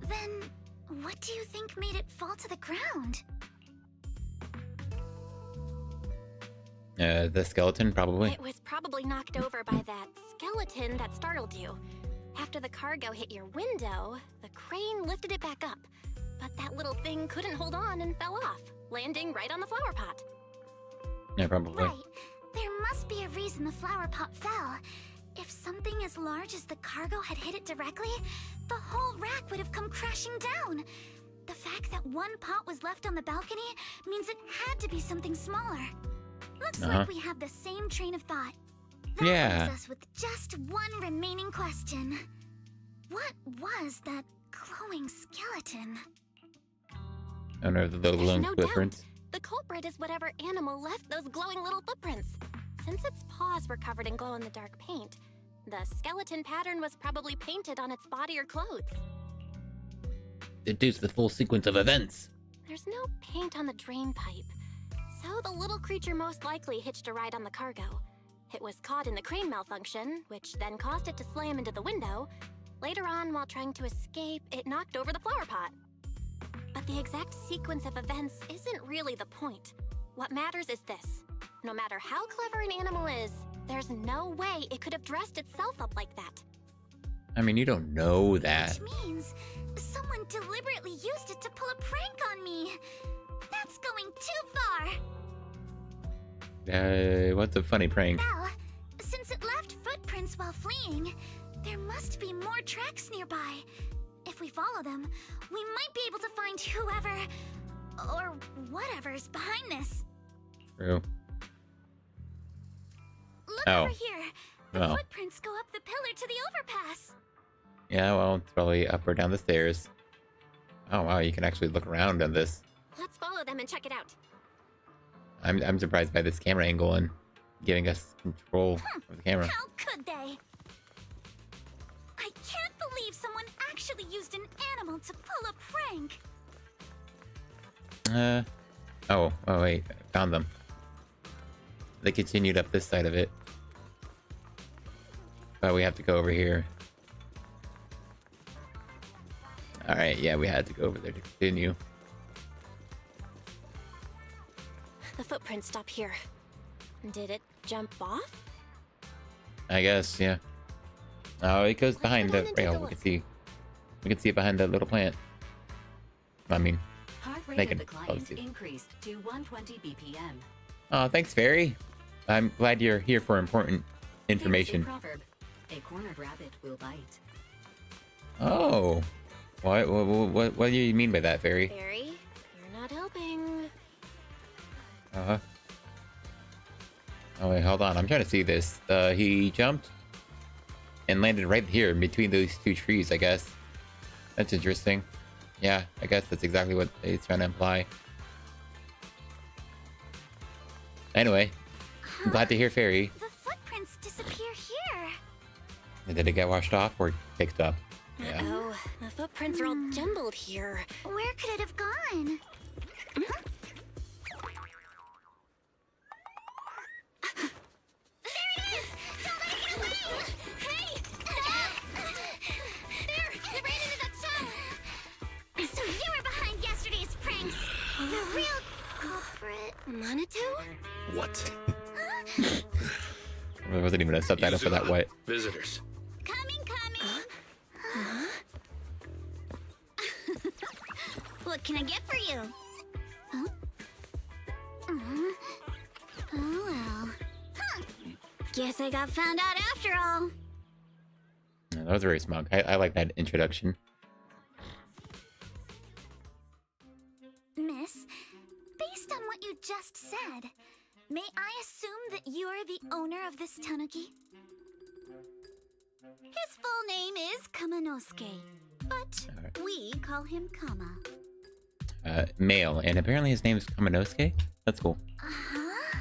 Then, what do you think made it fall to the ground? The skeleton, probably. It was probably knocked over by that skeleton that startled you. After the cargo hit your window, the crane lifted it back up. But that little thing couldn't hold on and fell off, landing right on the flower pot. Yeah, probably. Right. There must be a reason the flower pot fell. If something as large as the cargo had hit it directly, the whole rack would have come crashing down. The fact that one pot was left on the balcony means it had to be something smaller. Looks like we have the same train of thought. That leaves us with just one remaining question. What was that glowing skeleton? Oh no, the little glowing footprints. The culprit is whatever animal left those glowing little footprints. Since its paws were covered in glow-in-the-dark paint, the skeleton pattern was probably painted on its body or clothes. Deduce the full sequence of events. There's no paint on the drain pipe, so the little creature most likely hitched a ride on the cargo. It was caught in the crane malfunction, which then caused it to slam into the window. Later on, while trying to escape, it knocked over the flower pot. But the exact sequence of events isn't really the point. What matters is this. No matter how clever an animal is, there's no way it could have dressed itself up like that. I mean, you don't know that. Which means someone deliberately used it to pull a prank on me. That's going too far. What's a funny prank? Belle, since it left footprints while fleeing, there must be more tracks nearby. If we follow them, we might be able to find whoever or whatever's behind this. True. Look over here. The footprints go up the pillar to the overpass. Yeah, well, it's probably up or down the stairs. Oh wow, you can actually look around on this. Let's follow them and check it out. I'm surprised by this camera angle, and giving us control of the camera. How could they? I can't believe someone actually used an animal to pull a prank. Oh wait, I found them. They continued up this side of it. But we have to go over here. Alright, yeah, we had to go over there to continue. The footprints stop here. Did it jump off? I guess, yeah. Oh, it goes behind the rail. We can see it behind that little plant. I mean, Heart rate make of it the client close. increased to 120 BPM. Oh, thanks, Fairy. I'm glad you're here for important information. Famous proverb, a cornered rabbit will bite. Oh, what do you mean by that, Fairy? Barry, you're not helping. Oh wait, hold on. I'm trying to see this. He jumped and landed right here in between those two trees, I guess. That's interesting. Yeah, I guess that's exactly what he's trying to imply. Anyway, I'm glad to hear Fairy. The footprints disappear here. Did it get washed off or picked up? Yeah. Uh-oh, the footprints are all jumbled here. Where could it have gone? So you were behind yesterday's pranks. The real culprit. Manitou? What? There wasn't even a subtitle for that. Yuzuha, What? Visitors. Coming. What can I get for you? Huh? Oh well. Huh. Guess I got found out after all. Yeah, that was very smug. I like that introduction. Miss, based on what you just said, may I assume that you're the owner of this tanuki? His full name is Kamanosuke, but Alright. we call him Kama. Male, and apparently his name is Kamanosuke. That's cool. Uh-huh.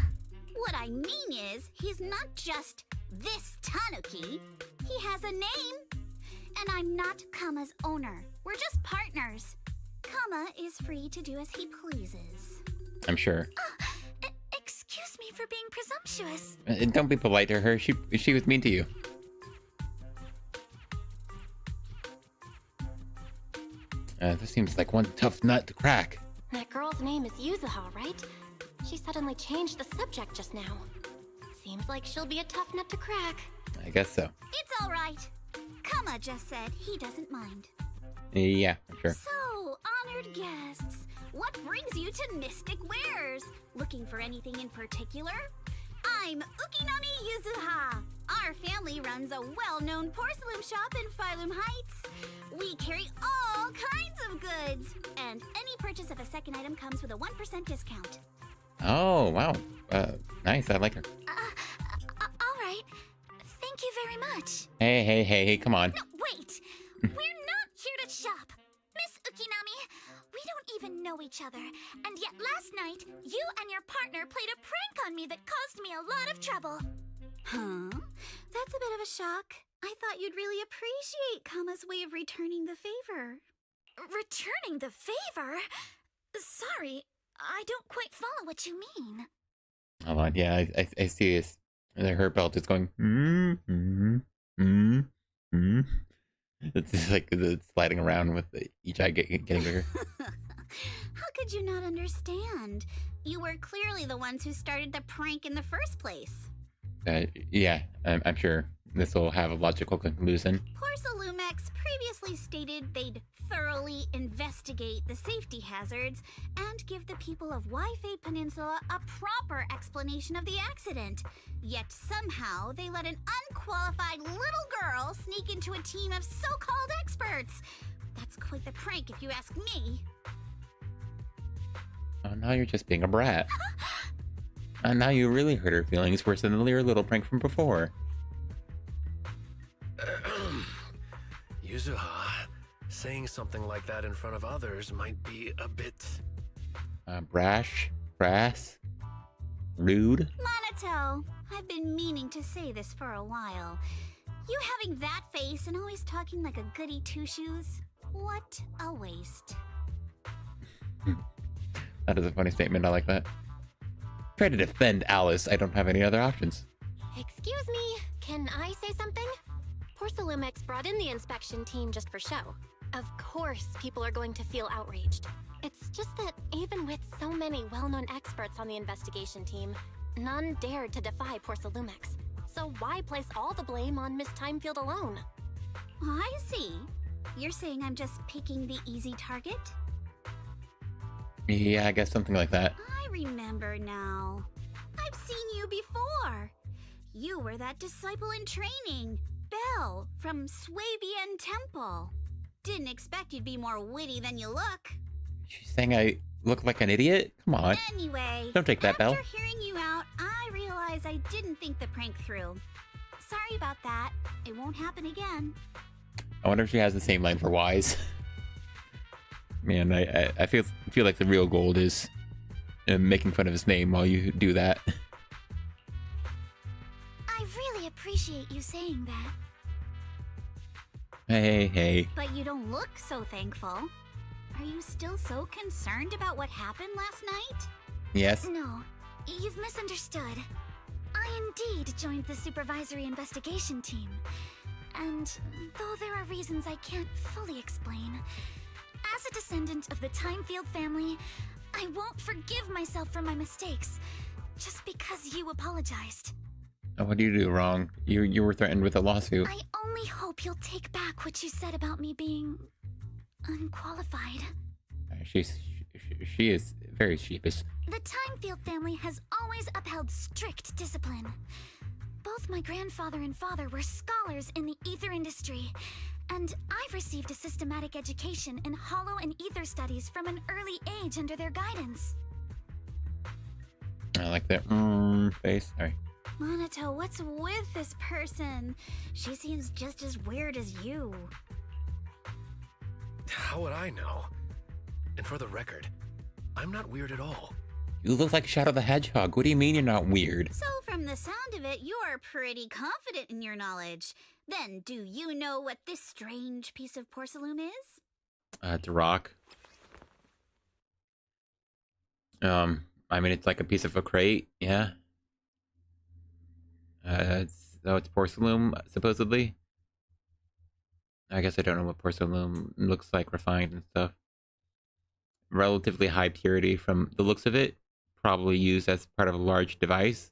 What I mean is, he's not just this tanuki. He has a name. And I'm not Kama's owner. We're just partners. Kama is free to do as he pleases. I'm sure. Excuse me for being presumptuous. Don't be polite to her. She was mean to you. This seems like one tough nut to crack. That girl's name is Yuzuha, right? She suddenly changed the subject just now. Seems like she'll be a tough nut to crack. I guess so. It's all right. Kama just said he doesn't mind. Yeah, I'm sure. So, honored guests, what brings you to Mystic Wares? Looking for anything in particular? I'm Ukinami Yuzuha. Our family runs a well-known porcelain shop in Phylum Heights. We carry all kinds of goods, and any purchase of a second item comes with a 1% discount. Oh, wow. Nice. I like her. All right. Thank you very much. Hey, come on. No, wait. We're not here to shop. Miss Ukinami, we don't even know each other. And yet last night, you and your partner played a prank on me that caused me a lot of trouble. Huh? That's a bit of a shock. I thought you'd really appreciate Kama's way of returning the favor. Returning the favor? Sorry, I don't quite follow what you mean. Hold on. Yeah, I see this. Her belt is going. It's just like it's sliding around with each eye getting bigger. How could you not understand? You were clearly the ones who started the prank in the first place. Yeah, I'm sure this will have a logical conclusion. Porcelumex previously stated they'd thoroughly investigate the safety hazards and give the people of Waifei Peninsula a proper explanation of the accident. Yet somehow they let an unqualified little girl sneak into a team of so-called experts. That's quite the prank if you ask me. Oh, now you're just being a brat. And now you really hurt her feelings worse than your little prank from before. Yuzuha, saying something like that in front of others might be a bit... Brash, brass, rude. Monato, I've been meaning to say this for a while. You having that face and always talking like a goody two-shoes? What a waste. That is a funny statement. I like that. Try to defend Alice. I don't have any other options. Excuse me, can I say something? Porcelumex brought in the inspection team just for show. Of course, people are going to feel outraged. It's just that even with so many well-known experts on the investigation team, none dared to defy Porcelumex. So why place all the blame on Miss Timefield alone? I see. You're saying I'm just picking the easy target? Yeah, I guess something like that. I remember now. I've seen you before. You were that disciple in training, Belle, from Swabian Temple. Didn't expect you'd be more witty than you look. She's saying I look like an idiot? Come on. Anyway, Don't take that, Belle. After hearing you out, I realized I didn't think the prank through. Sorry about that. It won't happen again. I wonder if she has the same line for Wise. Man, I feel like the real gold is making fun of his name while you do that. I really appreciate you saying that. Hey. But you don't look so thankful. Are you still so concerned about what happened last night? Yes. No, you've misunderstood. I indeed joined the supervisory investigation team. And though there are reasons I can't fully explain, as a descendant of the Timefield family, I won't forgive myself for my mistakes just because you apologized. What do you do wrong? You were threatened with a lawsuit. I only hope you'll take back what you said about me being unqualified. She is very sheepish. The Timefield family has always upheld strict discipline. Both my grandfather and father were scholars in the ether industry, and I've received a systematic education in hollow and ether studies from an early age under their guidance. I like that face. Sorry. Monato, what's with this person? She seems just as weird as you. How would I know? And for the record, I'm not weird at all. You look like Shadow the Hedgehog. What do you mean you're not weird? So from the sound of it, you're pretty confident in your knowledge. Then do you know what this strange piece of porcelain is? It's a rock. I mean, it's like a piece of a crate, yeah. It's porcelain, supposedly. I guess I don't know what porcelain looks like, refined and stuff. Relatively high purity from the looks of it. Probably used as part of a large device.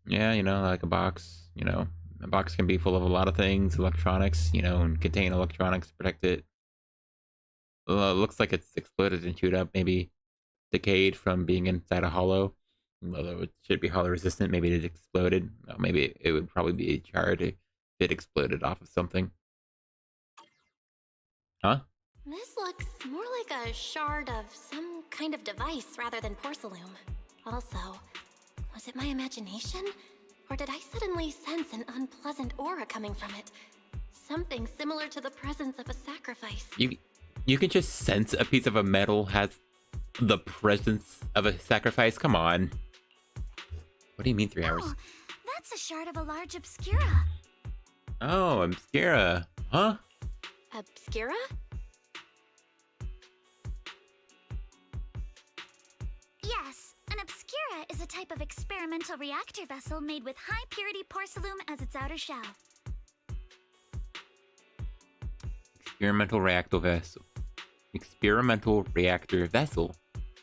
Yeah, like a box, A box can be full of a lot of things, electronics, and contain electronics to protect it. Looks like it's exploded and chewed up, maybe decayed from being inside a hollow. Although it should be hollow resistant, maybe it exploded. Well, maybe it would probably be charred if it exploded off of something. Huh? This looks more like a shard of some kind of device rather than porcelain. Also, was it my imagination? Or did I suddenly sense an unpleasant aura coming from it? Something similar to the presence of a sacrifice. You can just sense a piece of a metal has the presence of a sacrifice? Come on. What do you mean 3 hours? Oh, that's a shard of a large obscura. Oh, obscura. Huh? Obscura? Yes, an obscura is a type of experimental reactor vessel made with high-purity porcelain as its outer shell. Experimental reactor vessel. Experimental reactor vessel.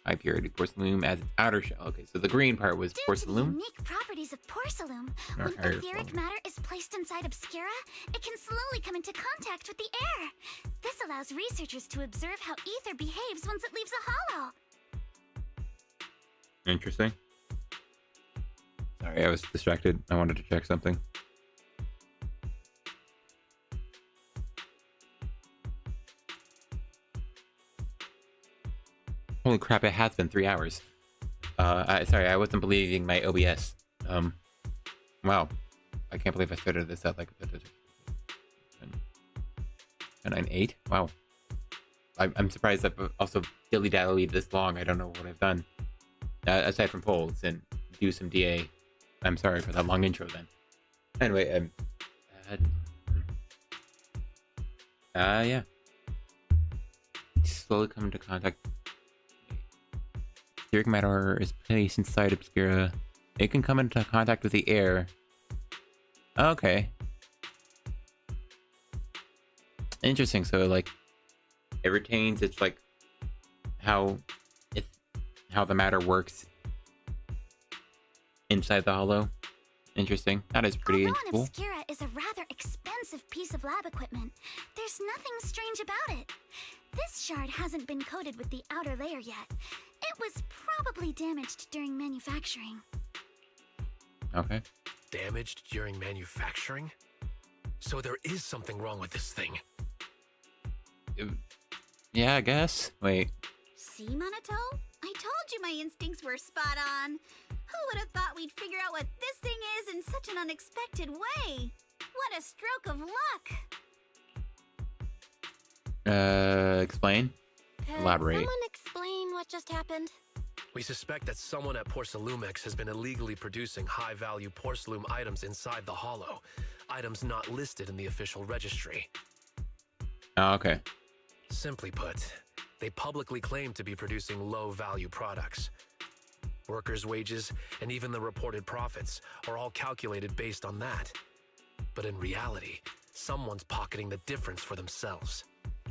High purity porcelain as its outer shell. Okay, so the green part was porcelain. Due to the unique properties of porcelain, when etheric matter is placed inside obscura, it can slowly come into contact with the air. This allows researchers to observe how ether behaves once it leaves a hollow. Interesting. Sorry, I was distracted. I wanted to check something. Holy crap, it has been 3 hours. Sorry, I wasn't believing my OBS. Wow. I can't believe I started this at like 9:08. Wow. I'm surprised I've also dilly-dallied this long. I don't know what I've done. Aside from polls and do some DA I'm sorry for that long intro then. Anyway, yeah. Slowly come into contact. Etheric matter is placed inside Obscura. It can come into contact with the air. Okay. Interesting. So like, it retains its like how the matter works inside the hollow. Interesting. That is pretty Although an cool. Obscura is a rather expensive piece of lab equipment, there's nothing strange about it. This shard hasn't been coated with the outer layer yet. It was probably damaged during manufacturing. Okay. Damaged during manufacturing? So there is something wrong with this thing. Yeah, I guess. Wait. See, Minato? I told you my instincts were spot on. Who would have thought we'd figure out what this thing is in such an unexpected way? What a stroke of luck! Explain? Elaborate. Someone explain what just happened? We suspect that someone at Porsalumex has been illegally producing high-value Porsalume items inside the hollow. Items not listed in the official registry. Oh, okay. Simply put, they publicly claim to be producing low-value products. Workers' wages and even the reported profits are all calculated based on that. But in reality, someone's pocketing the difference for themselves.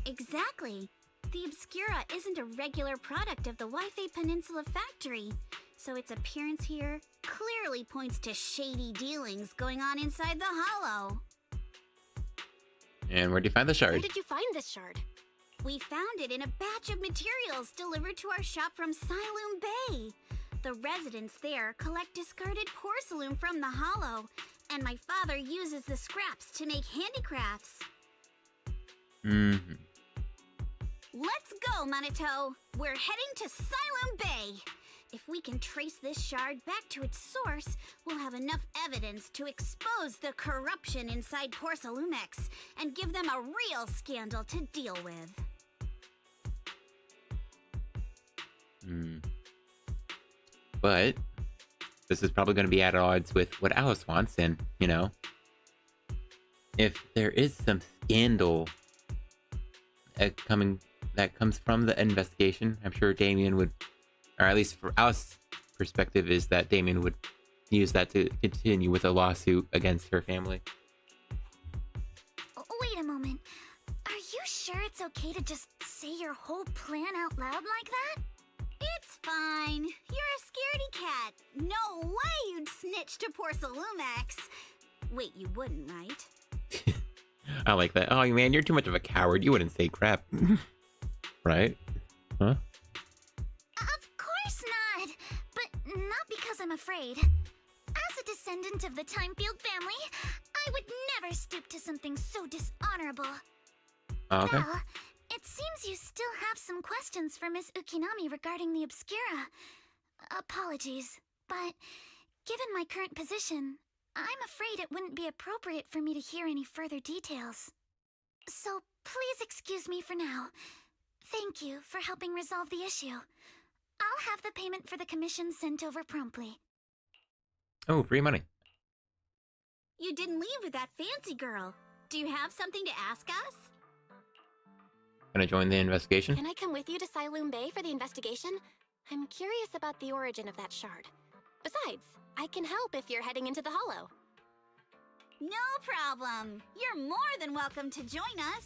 Exactly. The Obscura isn't a regular product of the Waifei Peninsula factory, so its appearance here clearly points to shady dealings going on inside the hollow. And where'd you find the shard? Where did you find this shard? We found it in a batch of materials delivered to our shop from Siloom Bay. The residents there collect discarded porcelain from the hollow, and my father uses the scraps to make handicrafts. Mm-hmm. Let's go, Minato! We're heading to Siloom Bay! If we can trace this shard back to its source, we'll have enough evidence to expose the corruption inside Porsalumex and give them a real scandal to deal with. But this is probably going to be at odds with what Alice wants, and, you know, if there is some scandal that comes from the investigation, I'm sure Damien would, or at least for Alice's perspective, is that Damien would use that to continue with a lawsuit against her family. Wait a moment. Are you sure it's okay to just say your whole plan out loud like that? It's fine. You're a scaredy cat. No way you'd snitch to Porsalumex. Wait, you wouldn't, right? I like that. Oh, man, you're too much of a coward. You wouldn't say crap. Right? Huh? Of course not! But not because I'm afraid. As a descendant of the Timefield family, I would never stoop to something so dishonorable. Okay. Well, it seems you still have some questions for Miss Ukinami regarding the Obscura. Apologies, but given my current position, I'm afraid it wouldn't be appropriate for me to hear any further details. So please excuse me for now. Thank you for helping resolve the issue. I'll have the payment for the commission sent over promptly. Oh, free money. You didn't leave with that fancy girl. Do you have something to ask us? Can I join the investigation? Can I come with you to Siloom Bay for the investigation? I'm curious about the origin of that shard. Besides, I can help if you're heading into the hollow. No problem. You're more than welcome to join us.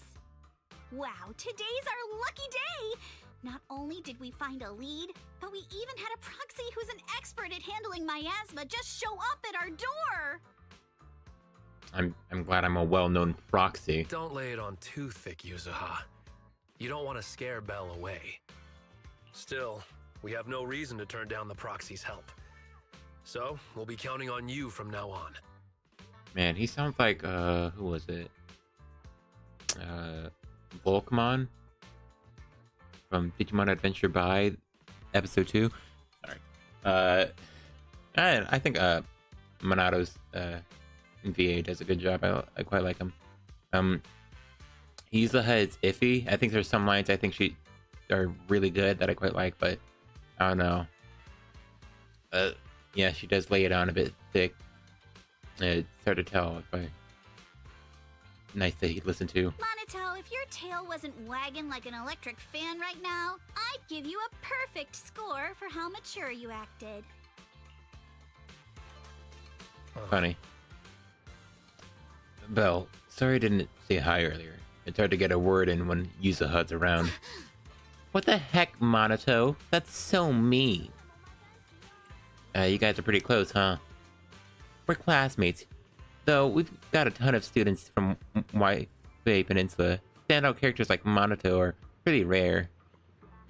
Wow, today's our lucky day! Not only did we find a lead, but we even had a proxy who's an expert at handling miasma just show up at our door! I'm glad I'm a well-known proxy. Don't lay it on too thick, Yuzuha. You don't want to scare Belle away. Still, we have no reason to turn down the proxy's help. So, we'll be counting on you from now on. Man, he sounds like, who was it? Volkmon from Digimon Adventure by episode 2. Sorry. I think Monato's VA does a good job. I quite like him. Yuzuha is iffy. I think there's some lines I think she are really good that I quite like, but I don't know. Yeah, she does lay it on a bit thick. It's hard to tell if I... Nice to listen to. Monato, if your tail wasn't wagging like an electric fan right now, I'd give you a perfect score for how mature you acted. Funny. Belle, sorry I didn't say hi earlier. It's hard to get a word in when Yuzuha's around. What the heck, Monato? That's so mean. You guys are pretty close, huh? We're classmates. Though we've got a ton of students from Waifei Peninsula. Standout characters like Monato are pretty rare.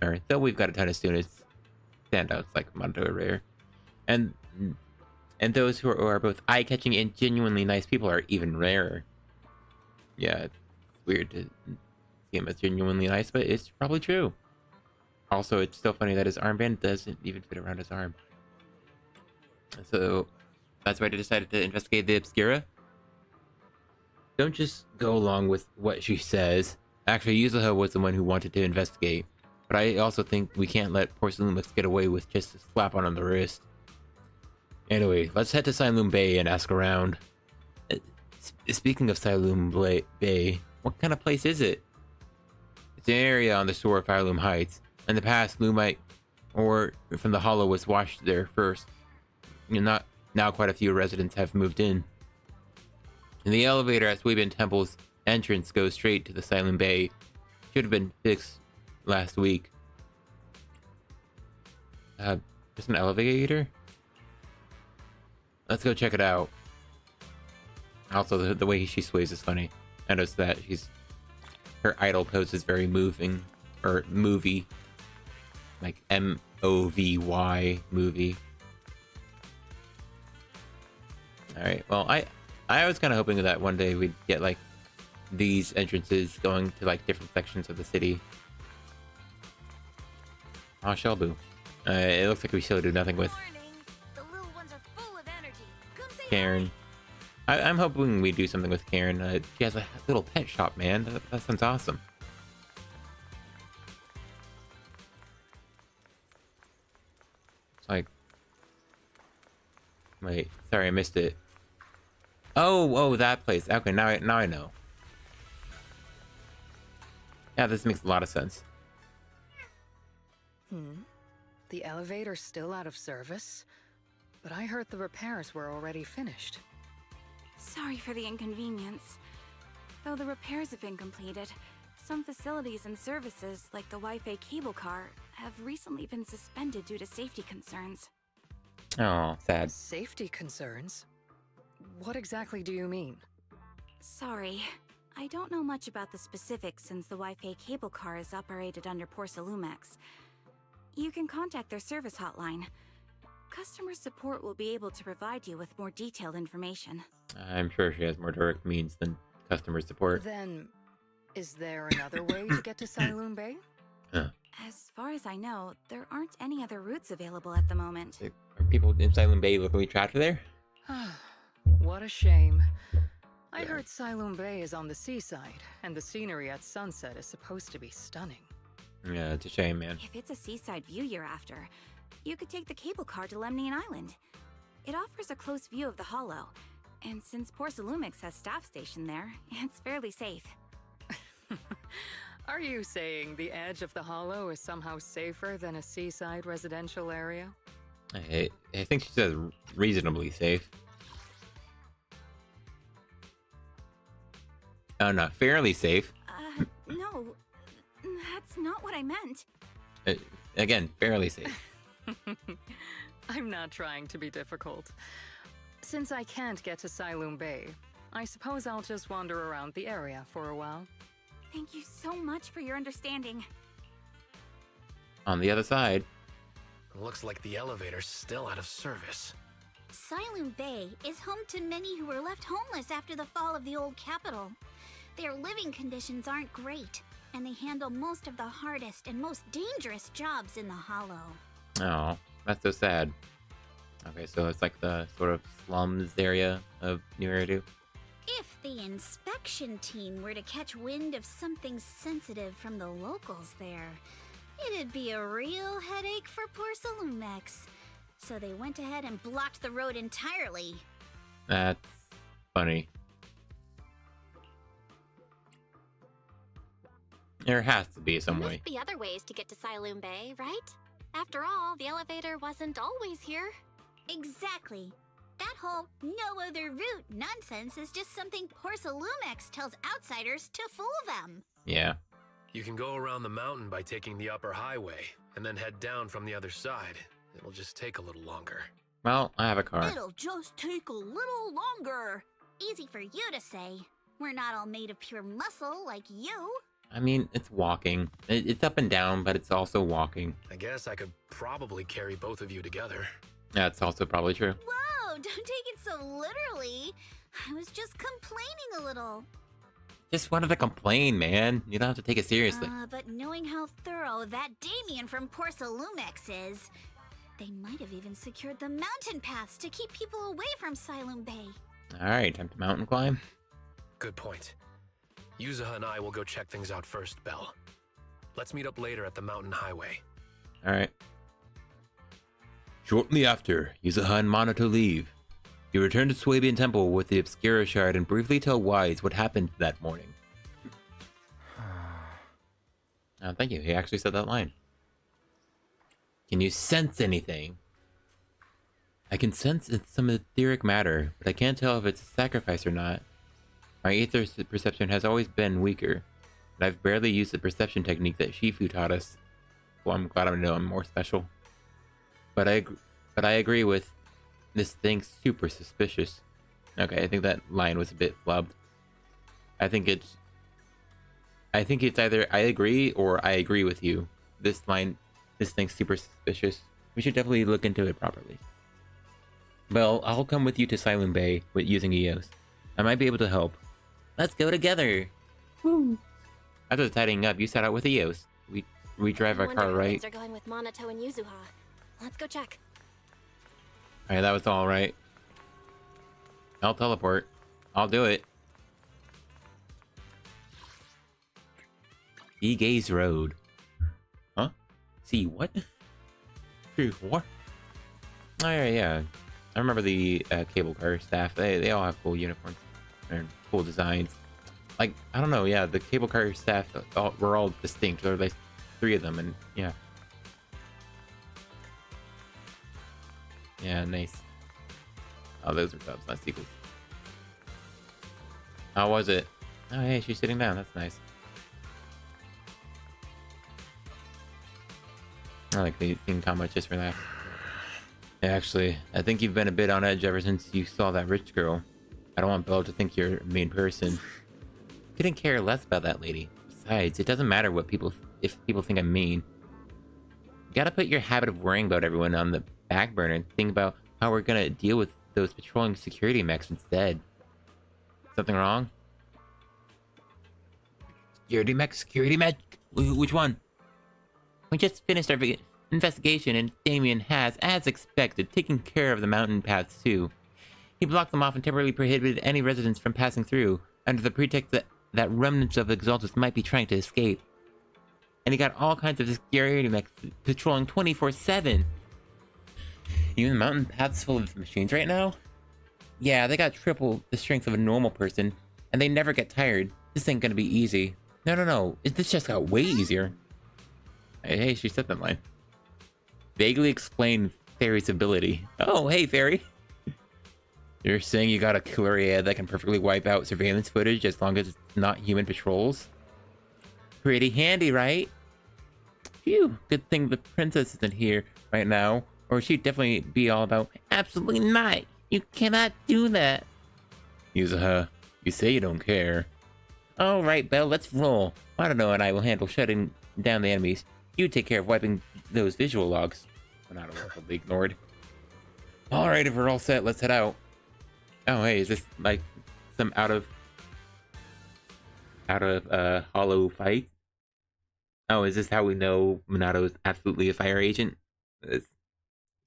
Or, though we've got a ton of students, standouts like Monato are rare. And those who are both eye-catching and genuinely nice people are even rarer. Yeah, it's weird to see him as genuinely nice, but it's probably true. Also, it's still funny that his armband doesn't even fit around his arm. So, that's why I decided to investigate the Obscura. Don't just go along with what she says. Actually, Yuzuha was the one who wanted to investigate. But I also think we can't let Porcelainlumix get away with just a slap on the wrist. Anyway, let's head to Siloom Bay and ask around. Speaking of Siloom Bay, what kind of place is it? It's an area on the shore of Siloom Heights. In the past, Lumite or from the Hollow was washed there first. Now quite a few residents have moved in. And the elevator at Suibin Temple's entrance goes straight to the Siloom Bay. Should have been fixed last week. Just an elevator? Let's go check it out. Also, the way she sways is funny. I noticed that her idol pose is very moving, or movie, like M-O-V-Y movie. All right. Well, I was kind of hoping that one day we'd get like these entrances going to like different sections of the city. Oh, Shelbu. It looks like we still do nothing with Karen. I'm hoping we do something with Karen. She has a little pet shop, man. That sounds awesome. It's like... Wait, sorry, I missed it. Oh, that place. Okay, now I know. Yeah, this makes a lot of sense. The elevator's still out of service? But I heard the repairs were already finished. Sorry for the inconvenience. Though the repairs have been completed, some facilities and services, like the Wi-Fi cable car, have recently been suspended due to safety concerns. Oh, sad. Safety concerns? What exactly do you mean? Sorry. I don't know much about the specifics since the Wi-Fi cable car is operated under Porcelainlumix. You can contact their service hotline. Customer support will be able to provide you with more detailed information. I'm sure she has more direct means than customer support. Then, is there another way to get to Siloom Bay? As far as I know, there aren't any other routes available at the moment. Are people in Siloom Bay locally trapped there? What a shame. I heard Siloom Bay is on the seaside, and the scenery at sunset is supposed to be stunning. Yeah, it's a shame, man. If it's a seaside view you're after, you could take the cable car to Lemnian Island. It offers a close view of the Hollow, and since Porcelainlumix has staff stationed there, it's fairly safe. Are you saying the edge of the Hollow is somehow safer than a seaside residential area? I think she says reasonably safe. Oh, not fairly safe. No, that's not what I meant. Again, fairly safe. I'm not trying to be difficult. Since I can't get to Siloom Bay, I suppose I'll just wander around the area for a while. Thank you so much for your understanding. On the other side. Looks like the elevator's still out of service. Siloom Bay is home to many who were left homeless after the fall of the old capital. Their living conditions aren't great, and they handle most of the hardest and most dangerous jobs in the Hollow. Oh, that's so sad. Okay, so it's like the sort of slums area of New Eridu. If the inspection team were to catch wind of something sensitive from the locals there, it'd be a real headache for Porcelainlumix. So they went ahead and blocked the road entirely. That's funny. There has to be some There way. must be other ways to get to Siloon Bay, right? After all, the elevator wasn't always here. Exactly. That whole no other route nonsense is just something Porsalumex tells outsiders to fool them. Yeah. You can go around the mountain by taking the upper highway, and then head down from the other side. It'll just take a little longer. Well, I have a car. It'll just take a little longer. Easy for you to say. We're not all made of pure muscle like you. I mean, it's walking. It's up and down, but it's also walking. I guess I could probably carry both of you together. That's also probably true. Whoa, don't take it so literally. I was just complaining a little. Just wanted to complain, man. You don't have to take it seriously. But knowing how thorough that Damien from Porsalumex is, they might have even secured the mountain paths to keep people away from Siloon Bay. Alright, time to mountain climb. Good point. Yuzuha and I will go check things out first, Belle. Let's meet up later at the mountain highway. Alright. Shortly after, Yuzuha and Monato leave. You return to Swabian Temple with the Obscura Shard and briefly tell Wise what happened that morning. Thank you, he actually said that line. Can you sense anything? I can sense some etheric matter, but I can't tell if it's a sacrifice or not. My aether perception has always been weaker, but I've barely used the perception technique that Shifu taught us. Well, I'm glad I know I'm more special. But I agree with this thing's super suspicious. Okay, I think that line was a bit flubbed. I think it's either I agree or I agree with you. This thing's super suspicious. We should definitely look into it properly. Well, I'll come with you to Siloon Bay with using EOS. I might be able to help. Let's go together! Woo! After tidying up, you set out with EOS. We drive our car, right? Things are going with Monato and Yuzuha. Let's go check. Alright, that was alright. I'll teleport. I'll do it. See Gaze Road. Huh? See what? See what? Oh yeah. I remember the cable car staff. They all have cool uniforms and cool designs. Like, I don't know, yeah, the cable car staff were all distinct. There were like 3 of them, and yeah. Yeah, nice. Oh, those are dubs, not sequels. How was it? Oh, hey, she's sitting down. That's nice. I like seeing Kama just for that. Yeah, actually, I think you've been a bit on edge ever since you saw that rich girl. I don't want Belle to think you're a mean person. Couldn't care less about that lady. Besides, it doesn't matter what if people think I'm mean. You gotta put your habit of worrying about everyone on the back burner and think about how we're gonna deal with those patrolling security mechs instead. Something wrong? Security mech? Which one? We just finished our investigation and Damien has, as expected, taken care of the mountain paths too. He blocked them off and temporarily prohibited any residents from passing through, under the pretext that remnants of Exaltus might be trying to escape. And he got all kinds of security mechs patrolling 24/7. Even the mountain path's full of machines right now? Yeah, they got triple the strength of a normal person, and they never get tired. This ain't gonna be easy. No. This just got way easier. Hey, she said that line. Vaguely explain Fairy's ability. Oh, hey, Fairy. You're saying you got a killer AI that can perfectly wipe out surveillance footage as long as it's not human patrols? Pretty handy, right? Phew, good thing the princess isn't here right now, or she'd definitely be all about, absolutely not! You cannot do that! Yuzuha, you say you don't care. Alright, Belle, let's roll. Monato and I will handle shutting down the enemies. You take care of wiping those visual logs. Monato will be ignored. Alright, if we're all set, let's head out. Oh, hey, is this like some out of hollow fight? Oh, is this how we know Monato is absolutely a fire agent?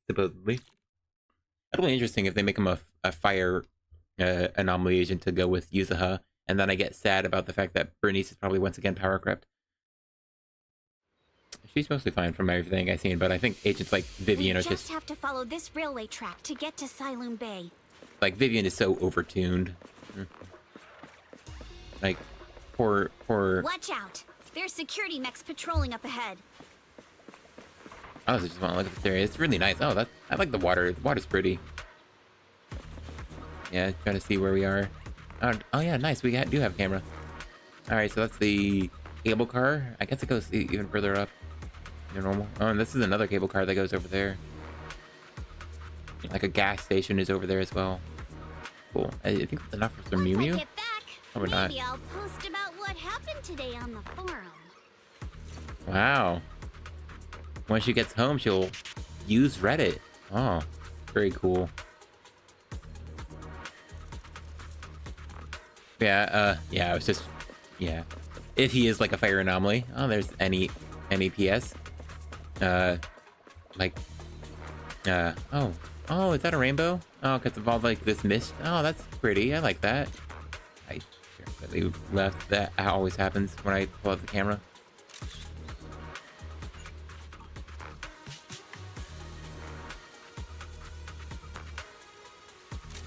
Supposedly. That'll be interesting if they make him a fire anomaly agent to go with Yuzuha, and then I get sad about the fact that Bernice is probably once again power crept. She's mostly fine from everything I've seen, but I think agents like Vivian we are just have to follow this railway track to get to Siloon Bay. like Vivian is so overtuned. Like poor. Watch out! There's security mechs patrolling up ahead. I also just want to look at this area. It's really nice. Oh, I like the water. The water's pretty. Yeah, trying to see where we are. Oh yeah, nice. We do have a camera. All right, so that's the cable car. I guess it goes even further up than normal. Oh, and this is another cable car that goes over there. Like a gas station is over there as well. Cool. I think that's enough for some Mew Mew. Once I get back, Probably not. maybe I'll post about what happened today on the forum. Wow. When she gets home, she'll use Reddit. Oh, very cool. Yeah, yeah, I was just, yeah. If he is like a fire anomaly. Oh, there's any PS. Oh, is that a rainbow? Oh, because of all like this mist. Oh, that's pretty. I like that. I definitely left. That always happens when I pull out the camera.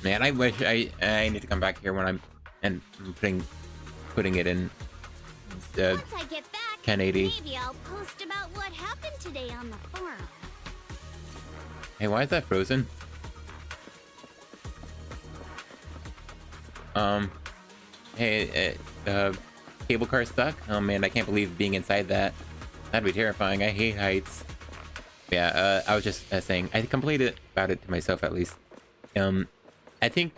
Man, I wish I need to come back here when I'm putting it in Once I get back, 1080. maybe I'll post about what happened today on the forum. Hey, why is that frozen? Hey, cable car stuck? Oh man, I can't believe being inside that. That'd be terrifying. I hate heights. Yeah, I was just saying, I completed about it to myself at least. I think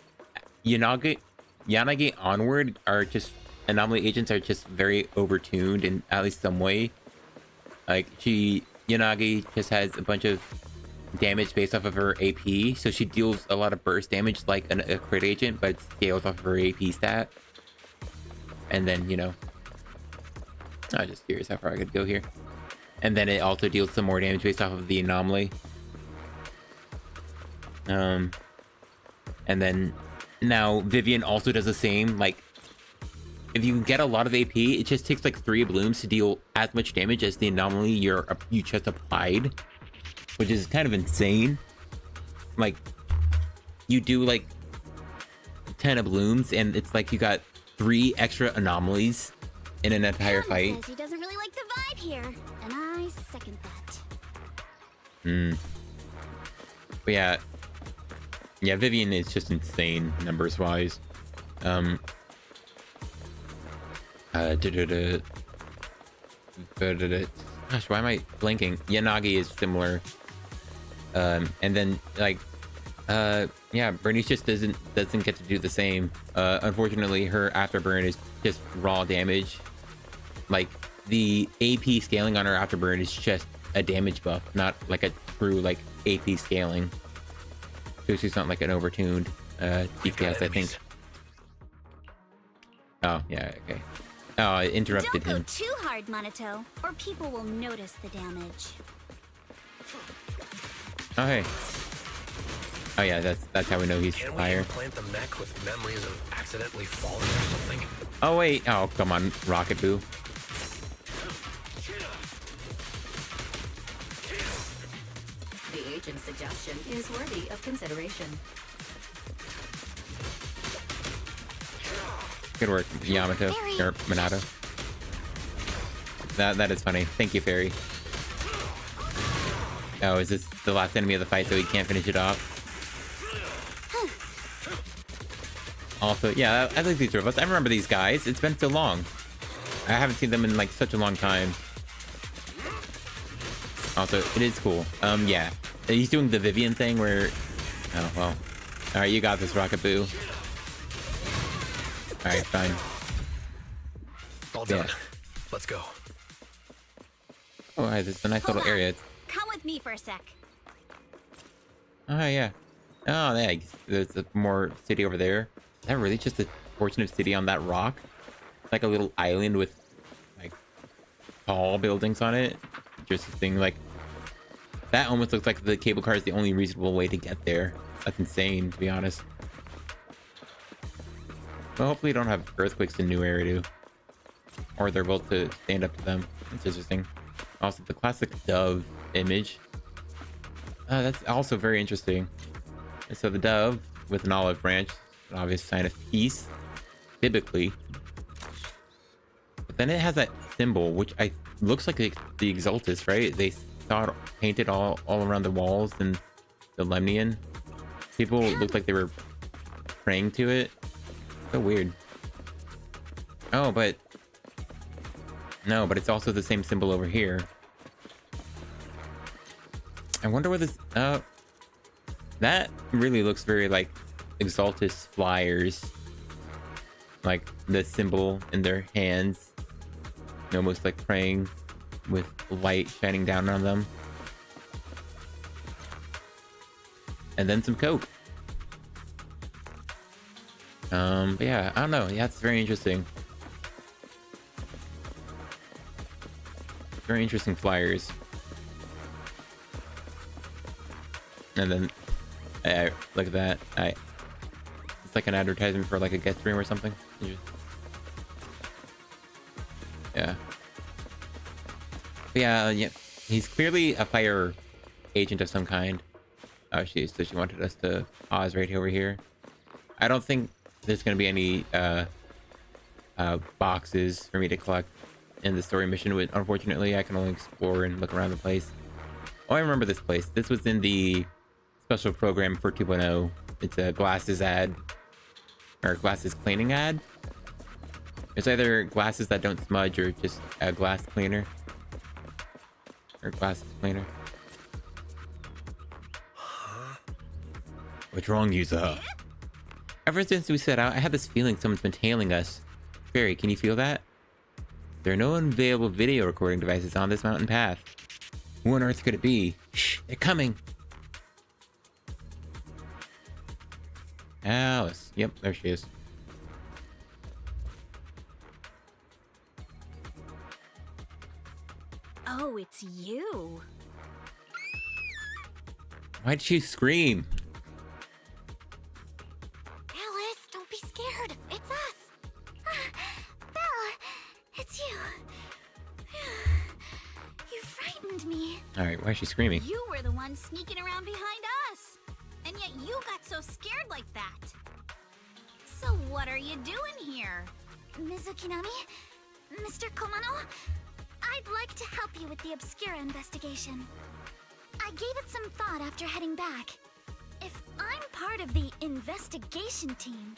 Yanagi onward are just anomaly agents are just very overtuned in at least some way. Like Yanagi just has a bunch of damage based off of her AP, so she deals a lot of burst damage like a crit agent, but it scales off of her AP stat. And then, you know, I'm just curious how far I could go here. And then it also deals some more damage based off of the anomaly. And then now Vivian also does the same. Like, if you get a lot of AP, it just takes like 3 blooms to deal as much damage as the anomaly you just applied, which is kind of insane. Like, you do like 10 blooms, and it's like you got 3 extra anomalies in an entire fight. Says he doesn't really like the vibe here, and I second that. But yeah, Vivian is just insane numbers wise. Gosh, why am I blanking? Yanagi is similar. And then like yeah, Bernice just doesn't get to do the same. Unfortunately, her afterburn is just raw damage. Like, the AP scaling on her afterburn is just a damage buff, not like a true like AP scaling. So she's not like an overtuned DPS, I think. Oh yeah, okay. Oh, I interrupted him. Don't go too hard, Monato, or people will notice the damage. Oh hey. Oh yeah, that's how we know he's Can we higher. implant the mech with memories of accidentally falling or something? Oh wait, oh come on, Rocket Boo. The agent's suggestion is worthy of consideration. Good work, Yamato or Minato. That is funny. Thank you, Fairy. Oh, is this the last enemy of the fight, so he can't finish it off? Also, yeah, I like these robots. I remember these guys. It's been so long. I haven't seen them in like such a long time. Also, it is cool. Yeah. He's doing the Vivian thing where... Oh, well. Alright, you got this, Rocket Boo. Alright, fine. All done. Let's go. Oh, hi, this is a nice little area. Come with me for a sec. Oh, yeah. Oh, yeah. There's a more city over there. Is that really just a portion of city on that rock? Like a little island with, like, tall buildings on it? Interesting. Like, that almost looks like the cable car is the only reasonable way to get there. That's insane, to be honest. Well, hopefully you don't have earthquakes in New Area, too. Or they're able to stand up to them. That's interesting. Also, the classic dove image. That's also very interesting. And so the dove with an olive branch, an obvious sign of peace, biblically. But then it has that symbol, which looks like the Exaltus, right? They saw it painted all around the walls, and the Lemnian people looked like they were praying to it. So weird. Oh, but no, but it's also the same symbol over here. I wonder what this... that really looks very like Exaltus flyers. Like the symbol in their hands. Almost like praying with light shining down on them. And then some coke. But yeah, I don't know. Yeah, it's very interesting. Very interesting flyers. And then, look at that. It's like an advertisement for like a guest room or something. Yeah. But yeah, he's clearly a fire agent of some kind. Oh, so she wanted us to pause right over here. I don't think there's gonna be any boxes for me to collect in the story mission. Unfortunately, I can only explore and look around the place. Oh, I remember this place. This was in the special program for 2.0. It's a glasses ad, or glasses cleaning ad. It's either glasses that don't smudge or just a glass cleaner, or glasses cleaner. What's wrong, Yuzuha? Ever since we set out, I had this feeling someone's been tailing us. Barry, can you feel that? There are no available video recording devices on this mountain path. Who on earth could it be? Shh, they're coming! Alice. Yep, there she is. Oh, it's you. Why'd she scream? Alice, don't be scared. It's us. Belle, it's you. You frightened me. Alright, why is she screaming? You were the one sneaking around behind us. And yet you got so scared like that. So what are you doing here? Mizukinami? Mr. Komano? I'd like to help you with the Obscura investigation. I gave it some thought after heading back. If I'm part of the investigation team,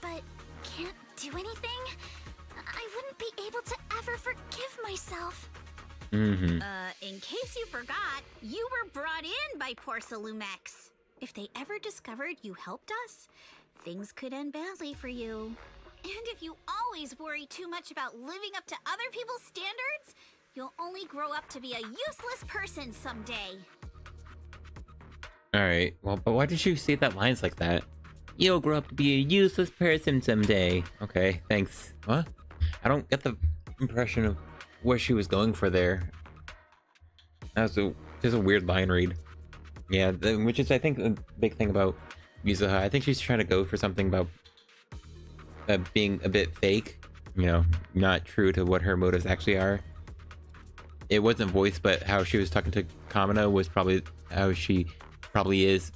but can't do anything, I wouldn't be able to ever forgive myself. Mm-hmm. In case you forgot, you were brought in by Porcelumex. If they ever discovered you helped us, things could end badly for you. And if you always worry too much about living up to other people's standards, you'll only grow up to be a useless person someday. Alright, well, but why did you say that lines like that? You'll grow up to be a useless person someday. Okay, thanks. What? I don't get the impression of where she was going for there. That was just a weird line read. Yeah, which is, I think, a big thing about Yuzuha. I think she's trying to go for something about being a bit fake. You know, not true to what her motives actually are. It wasn't voiced, but how she was talking to Kamina was probably how she probably is,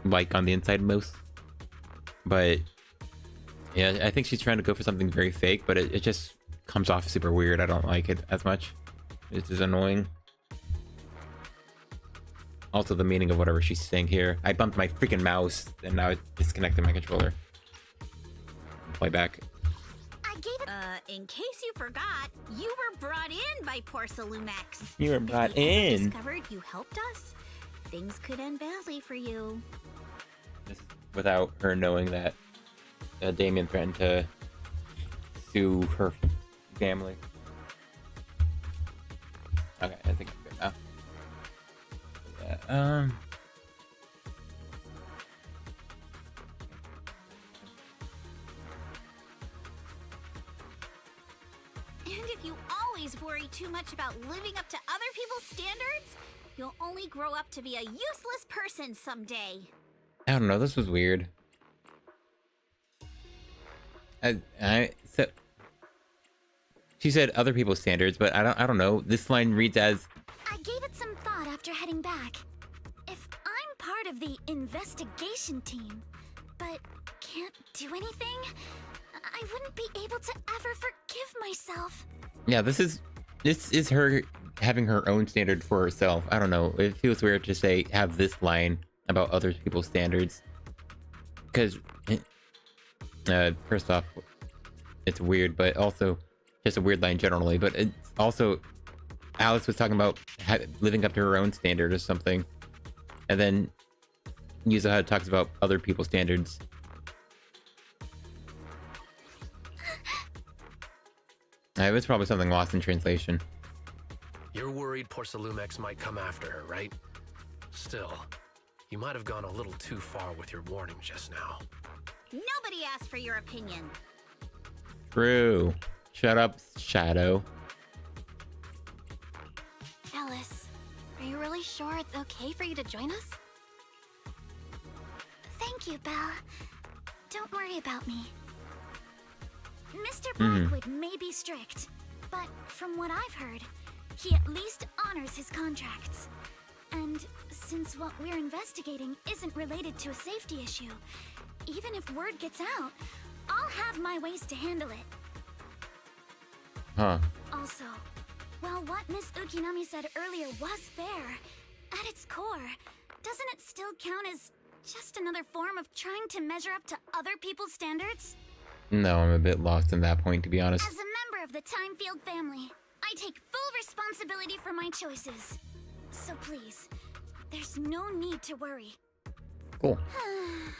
like, on the inside most. But yeah, I think she's trying to go for something very fake, but it just comes off super weird. I don't like it as much. It's just annoying. Also, the meaning of whatever she's saying here. I bumped my freaking mouse, and now it disconnected my controller. Play back. In case you forgot, you were brought in by Porcelumex. You were brought if they in. Discovered you helped us, things could end badly for you. This, without her knowing that Damien threatened to sue her family. Okay, I think I'm good now. Yeah, And if you always worry too much about living up to other people's standards, you'll only grow up to be a useless person someday. I don't know, this was weird. So She said other people's standards, but I don't know. This line reads as, I gave it some thought after heading back. If I'm part of the investigation team, but can't do anything, I wouldn't be able to ever forgive myself. yeah, this is her having her own standard for herself. I don't know. It feels weird to say have this line about other people's standards. Because, first off, it's weird, but also just a weird line generally. But it's also, Alice was talking about living up to her own standard or something. And then Yuzuha talks about other people's standards. It was probably something lost in translation. You're worried Porcelumex might come after her, right? Still, you might have gone a little too far with your warning just now. Nobody asked for your opinion. True. Shut up, Shadow. Alice, are you really sure it's okay for you to join us? Thank you, Belle. Don't worry about me. Mr. Blackwood may be strict, but from what I've heard, he at least honors his contracts. And since what we're investigating isn't related to a safety issue, even if word gets out, I'll have my ways to handle it. Huh. Also, while what Miss Ukinami said earlier was fair, at its core, doesn't it still count as just another form of trying to measure up to other people's standards? No, I'm a bit lost in that point, to be honest. As a member of the Timefield family, I take full responsibility for my choices. So please, there's no need to worry. Cool.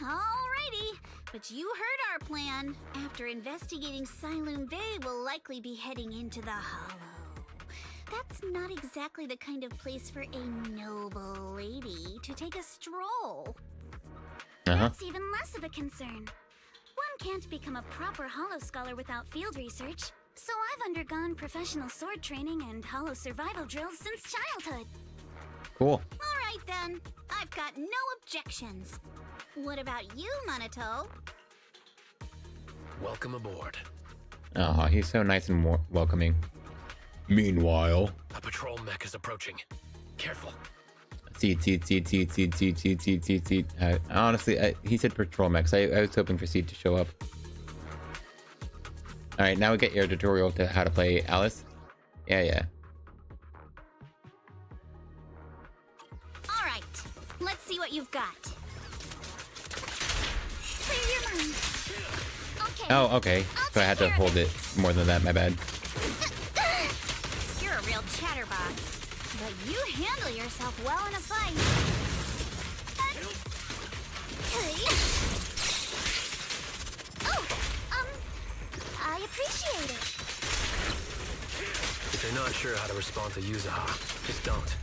Alrighty, but you heard our plan. After investigating Siloon Bay, we'll likely be heading into the Hollow. That's not exactly the kind of place for a noble lady to take a stroll. That's even less of a concern. One can't become a proper Hollow scholar without field research, so I've undergone professional sword training and Hollow survival drills since childhood. Cool. Alright then, I've got no objections. What about you, Minato? Welcome aboard. Oh, he's so nice and welcoming. Meanwhile, A patrol mech is approaching. Careful. Seed. Honestly, he said patrol mechs. I was hoping for Seed to show up. Alright, now we get your tutorial to how to play Alice. Yeah. Alright, let's see what you've got. Clear your mind. Okay. Oh, okay. So I had to hold it more than that, my bad. You're a real chatterbox. But you handle yourself well in a fight. I appreciate it. If you're not sure how to respond to Yuzuha, just don't.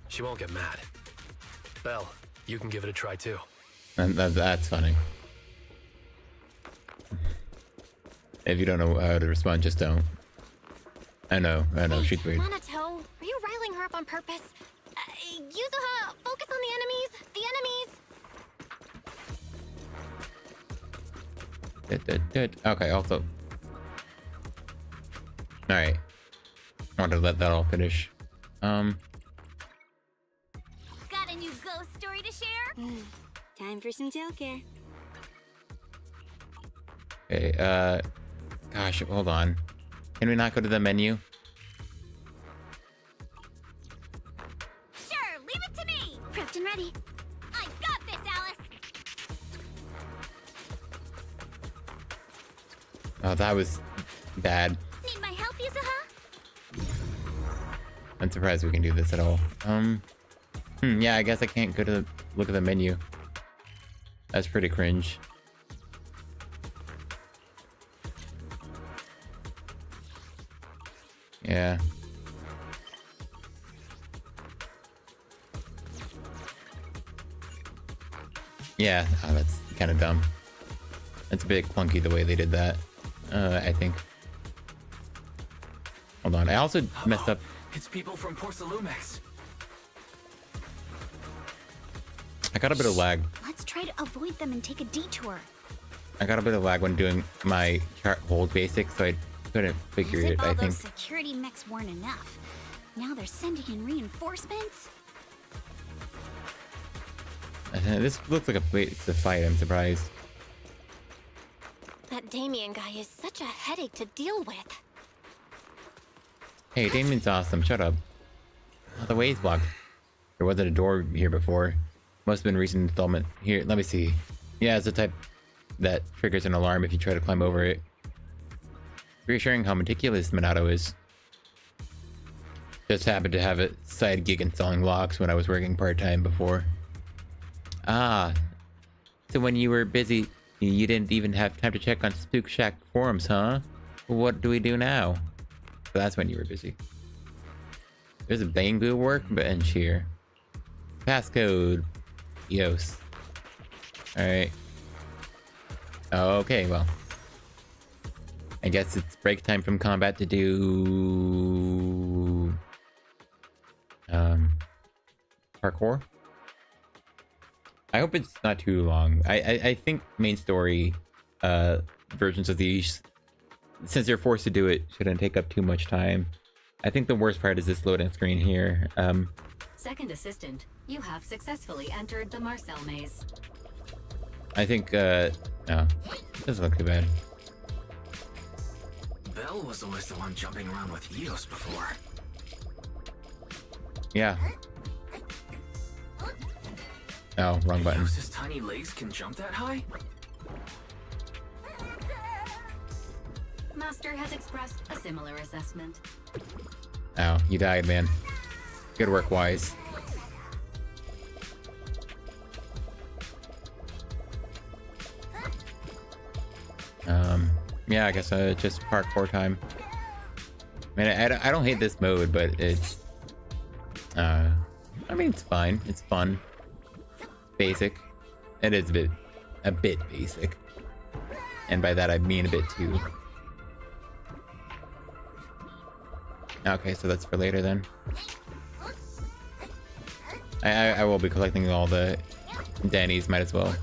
She won't get mad. Belle, you can give it a try too. And that's funny. If you don't know how to respond, just don't. I know, she's weird. Minato, are you riling her up on purpose? Yuzuha, focus on the enemies! The enemies! Okay, also. Alright. I wanted to let that all finish. Got a new ghost story to share? Time for some tailcare. Okay, gosh, hold on. Can we not go to the menu? Sure, leave it to me! Prepped and ready. I got this, Alice! Oh, that was bad. Need my help, Yuzuha? I'm surprised we can do this at all. Yeah, I guess I can't go to look at the menu. That's pretty cringe. Yeah. Yeah, oh, that's kind of dumb. It's a bit clunky the way they did that, I think. Hold on, I also messed up. It's people from Porcelumex. I got a bit of lag. Let's try to avoid them and take a detour. I got a bit of lag when doing my chart hold basics, so I couldn't figure As if it, all I those think. security mechs weren't enough. Now they're sending in reinforcements? This looks like a place to fight, I'm surprised. That Damien guy is such a headache to deal with. Hey, Damien's awesome, shut up. Oh, the way's blocked. There wasn't a door here before. Must have been recent installment. Here, let me see. Yeah, it's the type that triggers an alarm if you try to climb over it. Reassuring how meticulous Minato is. Just happened to have a side gig installing locks when I was working part-time before. Ah, so when you were busy, you didn't even have time to check on Spook Shack forums, huh? What do we do now? So that's when you were busy. There's a Bangu workbench here. Passcode. Yos. Alright. Oh, okay, well. I guess it's break time from combat to do... parkour? I hope it's not too long. I think main story versions of these, since you're forced to do it, shouldn't take up too much time. I think the worst part is this loading screen here. Second assistant, you have successfully entered the Marcel maze. I think, no, it doesn't look too bad. Belle was always the one jumping around with Eos before. Yeah. Oh, wrong button. Eos's tiny legs can jump that high? Master has expressed a similar assessment. Oh, you died, man. Good work, Wise. Yeah, I guess just parkour time. I mean, I don't hate this mode, but it's... I mean, it's fine. It's fun. Basic. It is a bit basic. And by that, I mean a bit too. Okay, so that's for later then. I will be collecting all the Dannies, might as well.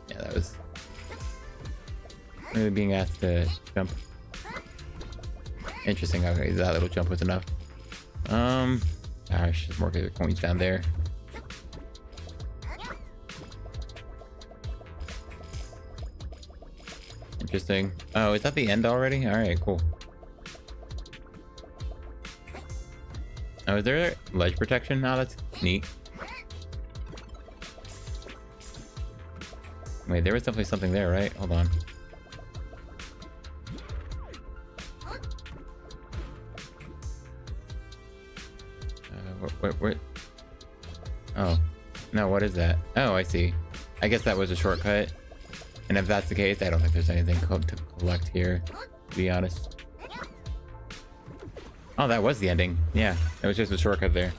Yeah, that was maybe being asked to jump. Interesting. Okay, that little jump was enough. Gosh, there's more good coins down there. Interesting. Oh, is that the end already? Alright, cool. Oh, is there ledge protection? Oh, that's neat. Wait, there was definitely something there, right? Hold on. What? Oh. No, what is that? Oh, I see. I guess that was a shortcut. And if that's the case, I don't think there's anything to collect here, to be honest. Oh, that was the ending. Yeah, it was just a shortcut there.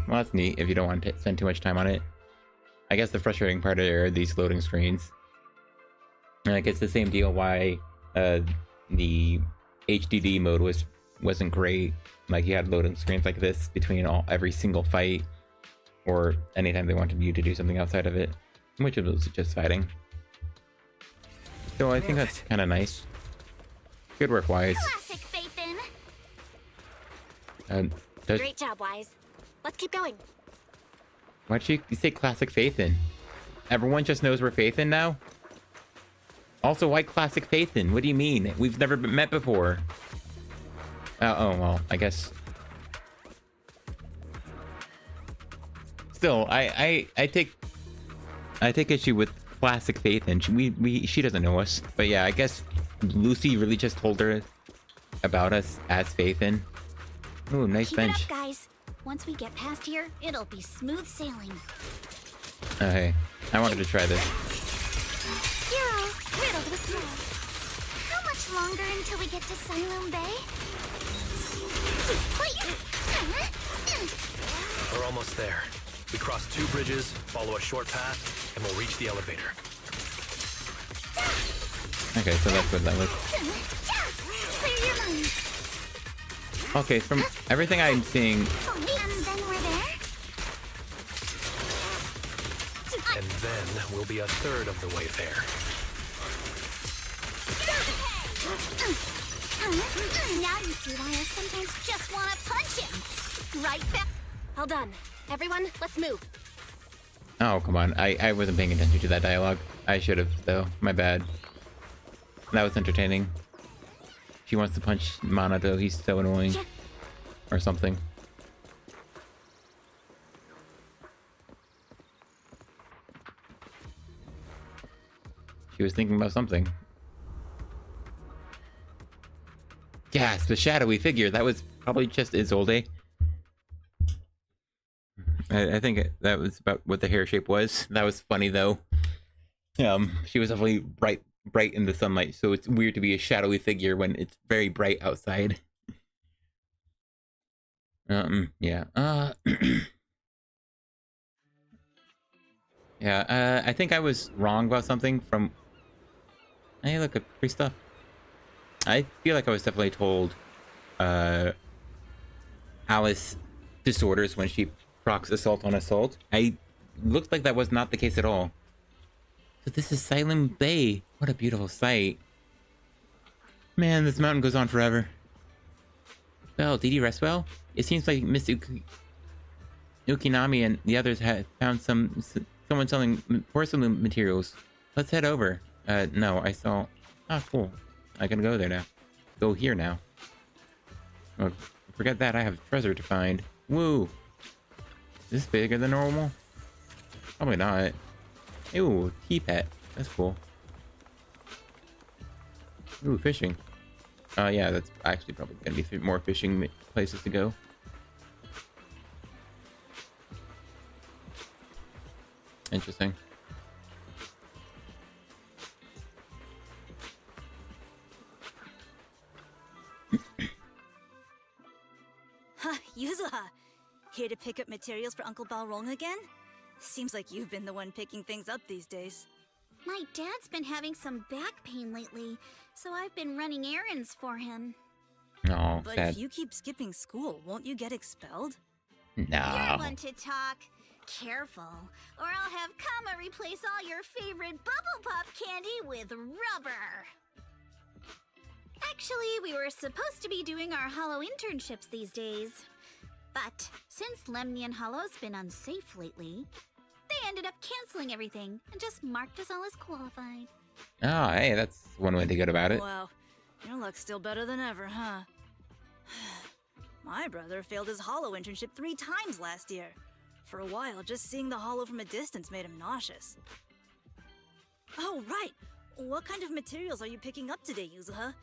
Well, that's neat if you don't want to spend too much time on it. I guess the frustrating part are these loading screens. Like, it's the same deal why the HDD mode wasn't great. Like, you had loading screens like this between every single fight, or anytime they wanted you to do something outside of it, which was just fighting. So I think that's kind of nice. Good work, Wise. Classic Faithin. Great job, Wise. Let's keep going. Why'd you say classic Faithin? Everyone just knows we're Faithin now? Also, why classic Faithin? What do you mean? We've never met before. Oh, well, I guess. Still, I take issue with classic Faithin. She doesn't know us. But yeah, I guess Lucy really just told her about us as Faithin. Ooh, nice Keep bench. it up, guys. Once we get past here, it'll be smooth sailing. Okay, I wanted to try this. Hero, riddled with love. How much longer until we get to Siloam Bay? We're almost there. We cross 2 bridges, follow a short path, and we'll reach the elevator. Okay, so that's what that was. Clear your mind. Okay, from everything I'm seeing, And then we're there? And then we'll be a third of the way there. Now you see why I sometimes just want to punch him. Right back. All done. Everyone, let's move. oh come on, I wasn't paying attention to that dialogue. I should have though. My bad. That was entertaining. She wants to punch Mana though. He's so annoying, or something. She was thinking about something. Yes, the shadowy figure. That was probably just Isolde. I think that was about what the hair shape was. That was funny though. She was definitely bright in the sunlight, so it's weird to be a shadowy figure when it's very bright outside. Yeah. Yeah, I think I was wrong about something from... Hey, look, free stuff. I feel like I was definitely told Alice disorders when she procs assault on assault. I looked like that was not the case at all. So this is Silent Bay. What a beautiful sight. Man, this mountain goes on forever. Well, did you rest well? It seems like Miss Ukinami and the others had found someone selling porcelain materials. Let's head over. No, I saw... Ah, cool. I can go there now. Go here now. Oh, forget that, I have treasure to find. Woo! Is this bigger than normal? Probably not. Ooh, tea pet. That's cool. Ooh, fishing. Yeah, that's actually probably gonna be more fishing places to go. Interesting. Huh, Yuzuha. Here to pick up materials for Uncle Balrog again? Seems like you've been the one picking things up these days. My dad's been having some back pain lately, so I've been running errands for him. Oh, but sad. if you keep skipping school, won't you get expelled? No. You're one to talk. Careful, or I'll have Kama replace all your favorite Bubble Pop candy with rubber. Actually, we were supposed to be doing our Hollow internships these days. But since Lemnian Hollow's been unsafe lately, they ended up canceling everything and just marked us all as qualified. Oh, hey, that's one way to go about it. Wow, your luck's still better than ever, huh? My brother failed his Hollow internship 3 times last year. For a while, just seeing the Hollow from a distance made him nauseous. Oh, right! What kind of materials are you picking up today, Yuzuha?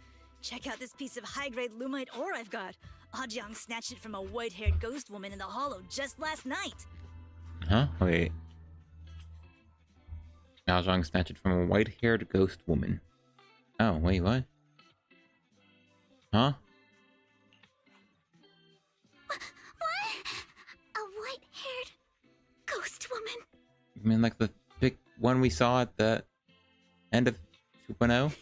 Check out this piece of high-grade lumite ore I've got. Ajang snatched it from a white-haired ghost woman in the Hollow just last night. Huh? Wait. Aljong snatched it from a white-haired ghost woman. Oh, wait, what? Huh? What? A white-haired ghost woman? You mean like the big one we saw at the end of 2.0?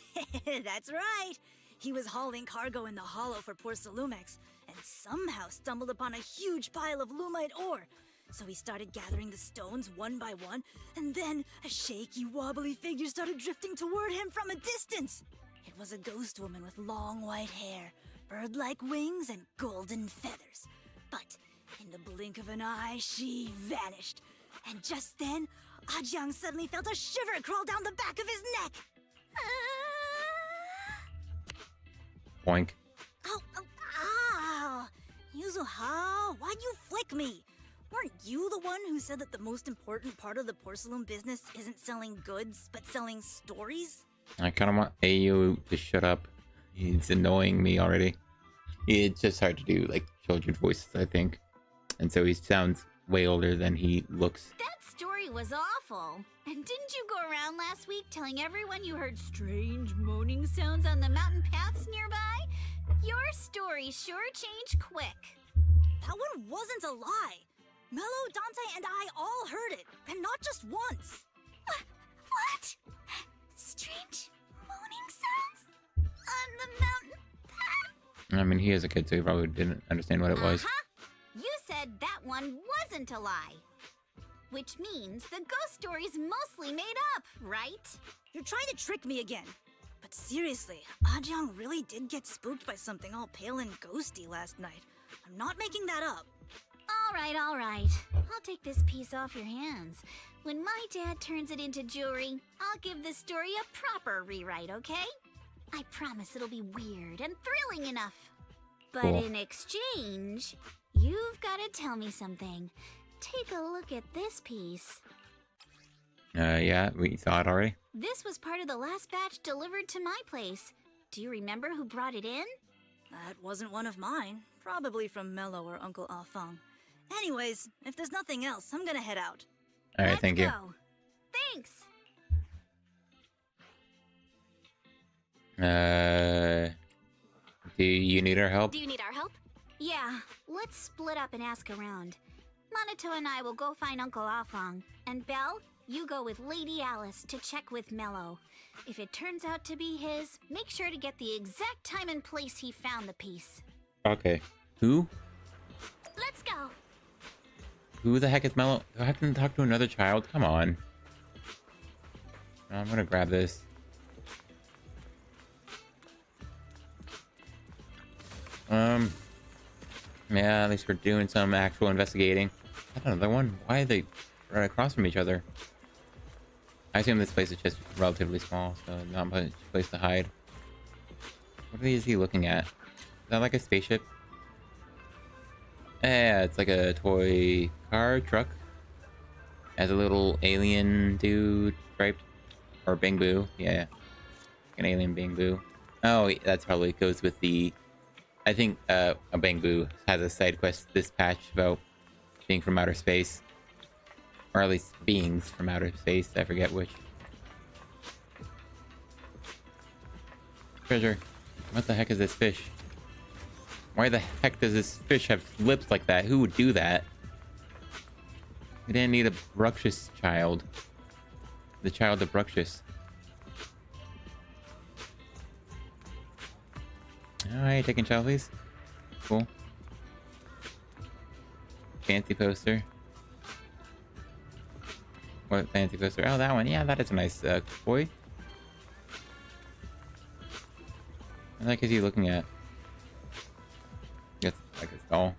That's right! He was hauling cargo in the Hollow for Porcelumex, and somehow stumbled upon a huge pile of lumite ore. So he started gathering the stones one by one, and then a shaky, wobbly figure started drifting toward him from a distance. It was a ghost woman with long white hair, bird-like wings, and golden feathers. But in the blink of an eye, she vanished. And just then, Ajang suddenly felt a shiver crawl down the back of his neck. Boink. Ow! Yuzuha, why'd you flick me? Weren't you the one who said that the most important part of the porcelain business isn't selling goods, but selling stories? I kind of want AU to shut up. He's annoying me already. It's just hard to do, like, children's voices, I think. And so he sounds way older than he looks. That story was awful. And didn't you go around last week telling everyone you heard strange moaning sounds on the mountain paths nearby? Your story sure changed quick. That one wasn't a lie. Mello, Dante, and I all heard it, and not just once. What? Strange moaning sounds? On the mountain path? I mean, he is a kid, so he probably didn't understand what it was. You said that one wasn't a lie. Which means the ghost story's mostly made up, right? You're trying to trick me again. But seriously, Ajang really did get spooked by something all pale and ghosty last night. I'm not making that up. All right. I'll take this piece off your hands. When my dad turns it into jewelry, I'll give this story a proper rewrite, okay? I promise it'll be weird and thrilling enough. But Cool. in exchange, you've got to tell me something. Take a look at this piece. Yeah, we saw it already. This was part of the last batch delivered to my place. Do you remember who brought it in? That wasn't one of mine. Probably from Mello or Uncle Afang. Anyways, if there's nothing else, I'm gonna head out. Alright, thank you. Go. Thanks. Do you need our help? Do you need our help? Yeah, let's split up and ask around. Monato and I will go find Uncle Afang. And Belle, you go with Lady Alice to check with Mello. If it turns out to be his, make sure to get the exact time and place he found the piece. Okay. Who? Let's go. Who the heck is Mello? Do I have to talk to another child? Come on. I'm gonna grab this. Yeah, at least we're doing some actual investigating. Another one? Why are they right across from each other? I assume this place is just relatively small, so not much place to hide. What is he looking at? Is that like a spaceship? Yeah, it's like a toy car truck. Has a little alien dude striped. Or Bangbu, yeah. An alien Bangbu. Oh, that's probably goes with the... I think a Bangbu has a side quest this patch about being from outer space. Or at least beings from outer space, I forget which. Treasure. What the heck is this fish? Why the heck does this fish have lips like that? Who would do that? We didn't need a Bruxious child. The child of Bruxious. Alright, taking selfies. Cool. Fancy poster. What fancy poster? Oh, that one. Yeah, that is a nice boy. What the heck is he looking at? Guess like his doll.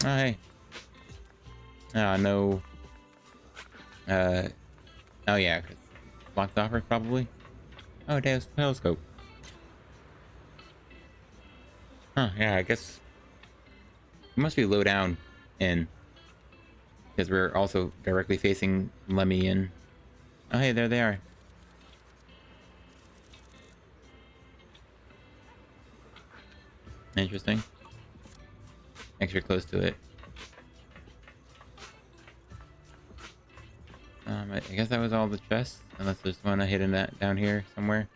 Oh, hey. Oh, no. Oh yeah, blocked offer probably. Oh, telescope. Huh, yeah, I guess we must be low down in, because we're also directly facing Lemmy and... Oh, hey, there they are. Interesting. Extra close to it. I guess that was all the chests, unless there's one hidden that down here somewhere.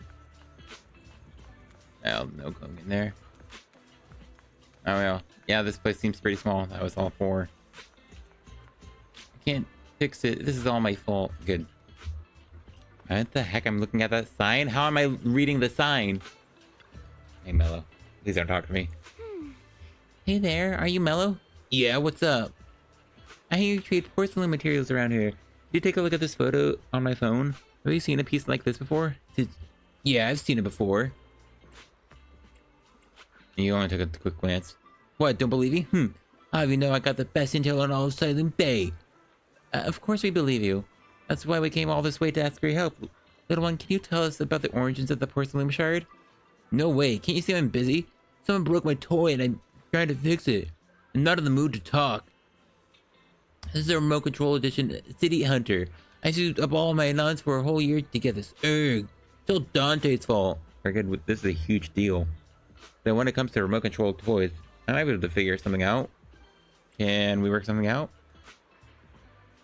Oh, no going in there. Oh well, yeah, this place seems pretty small. That was all 4. I can't fix it. This is all my fault. Good. What the heck? I'm looking at that sign? How am I reading the sign? Hey, Mello. Please don't talk to me. Hey there, are you Mello? Yeah, what's up? I hear you trade porcelain materials around here. Did you take a look at this photo on my phone? Have you seen a piece like this before? Yeah, I've seen it before. You only took a quick glance. What, don't believe me? How do you know I got the best intel on all of Silent Bay? Of course we believe you. That's why we came all this way to ask for your help. Little one, can you tell us about the origins of the porcelain shard? No way, can't you see I'm busy? Someone broke my toy and I'm trying to fix it. I'm not in the mood to talk. This is a remote control edition City Hunter. I saved up all my allowance for a whole year to get this. It's all Dante's fault. Forget, this is a huge deal. So when it comes to remote control toys, I might be able to figure something out. Can we work something out?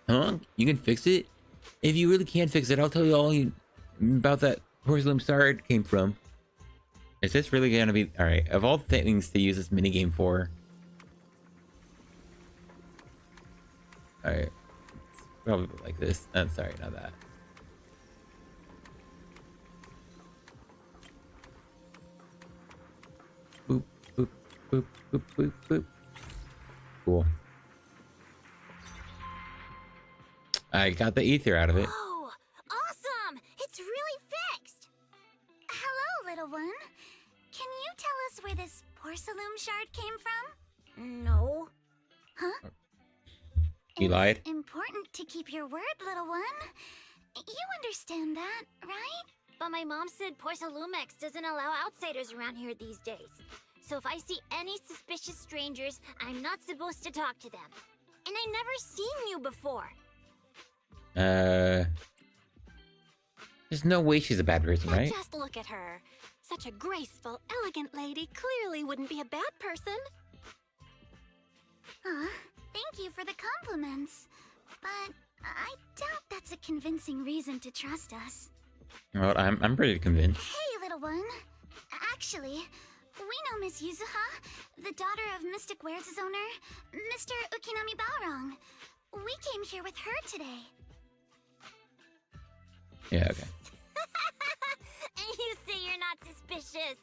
Huh? You can fix it? If you really can't fix it, I'll tell you all about that porcelain shard came from. Is this really gonna be... Alright, of all things to use this minigame for... Alright. Probably like this. I'm sorry, not that. Boop, boop, boop, boop, boop, boop. Cool. I got the ether out of it. Oh, awesome! It's really fixed! Hello, little one. Can you tell us where this porcelain shard came from? No. Huh? You lied? It's important to keep your word, little one. You understand that, right? But my mom said Porcelumex doesn't allow outsiders around here these days. So if I see any suspicious strangers, I'm not supposed to talk to them. And I never seen you before. There's no way she's a bad person, But right? just look at her. Such a graceful, elegant lady clearly wouldn't be a bad person. Thank you for the compliments. But I doubt that's a convincing reason to trust us. Well, I'm pretty convinced. Hey, little one. Actually, we know Miss Yuzuha, the daughter of Mystic Wares' owner, Mr. Ukinami Balrong. We came here with her today. Yeah, okay. And you say you're not suspicious.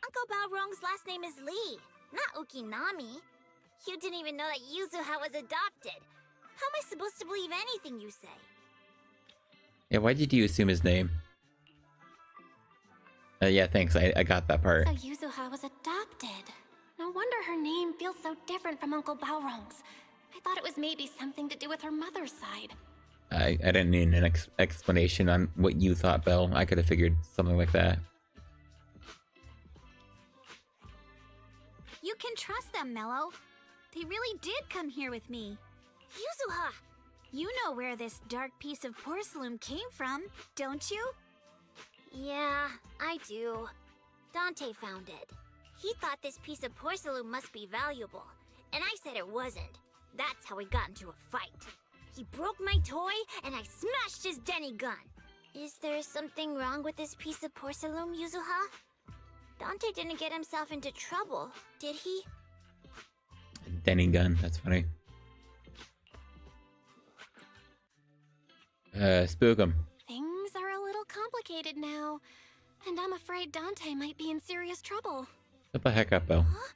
Uncle Balrong's last name is Lee, not Ukinami. You didn't even know that Yuzuha was adopted. How am I supposed to believe anything you say? Yeah, why did you assume his name? Yeah, thanks. I got that part. So Yuzuha was adopted. No wonder her name feels so different from Uncle Balrong's. I thought it was maybe something to do with her mother's side. I didn't need an explanation on what you thought, Belle. I could have figured something like that. You can trust them, Mello. They really did come here with me. Yuzuha! You know where this dark piece of porcelain came from, don't you? Yeah, I do. Dante found it. He thought this piece of porcelain must be valuable, and I said it wasn't. That's how we got into a fight. He broke my toy, and I smashed his Denny gun. Is there something wrong with this piece of porcelain, Yuzuha? Dante didn't get himself into trouble, did he? Denny gun, that's funny. Spook him. Things are a little complicated now, and I'm afraid Dante might be in serious trouble. Shut the heck up, Belle. Huh?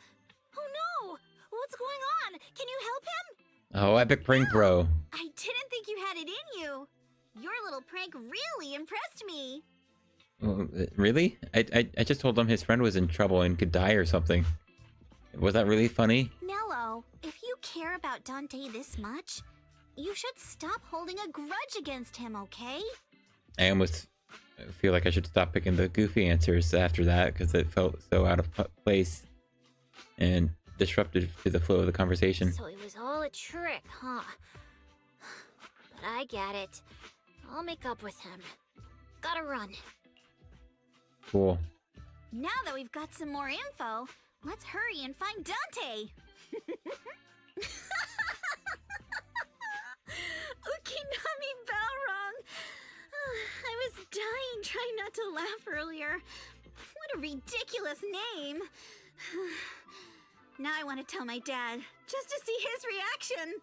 Oh no! What's going on? Can you help him? Oh, epic prank, bro. I didn't think you had it in you. Your little prank really impressed me. Really? I just told him his friend was in trouble and could die or something. Was that really funny? Nello, if you care about Dante this much, you should stop holding a grudge against him, okay? I almost feel like I should stop picking the goofy answers after that because it felt so out of place and disruptive to the flow of the conversation. So it was all a trick, huh? But I get it. I'll make up with him. Gotta run. Cool. Now that we've got some more info, let's hurry and find Dante! Ukinami Balrong! I was dying trying not to laugh earlier. What a ridiculous name! Now I want to tell my dad, just to see his reaction.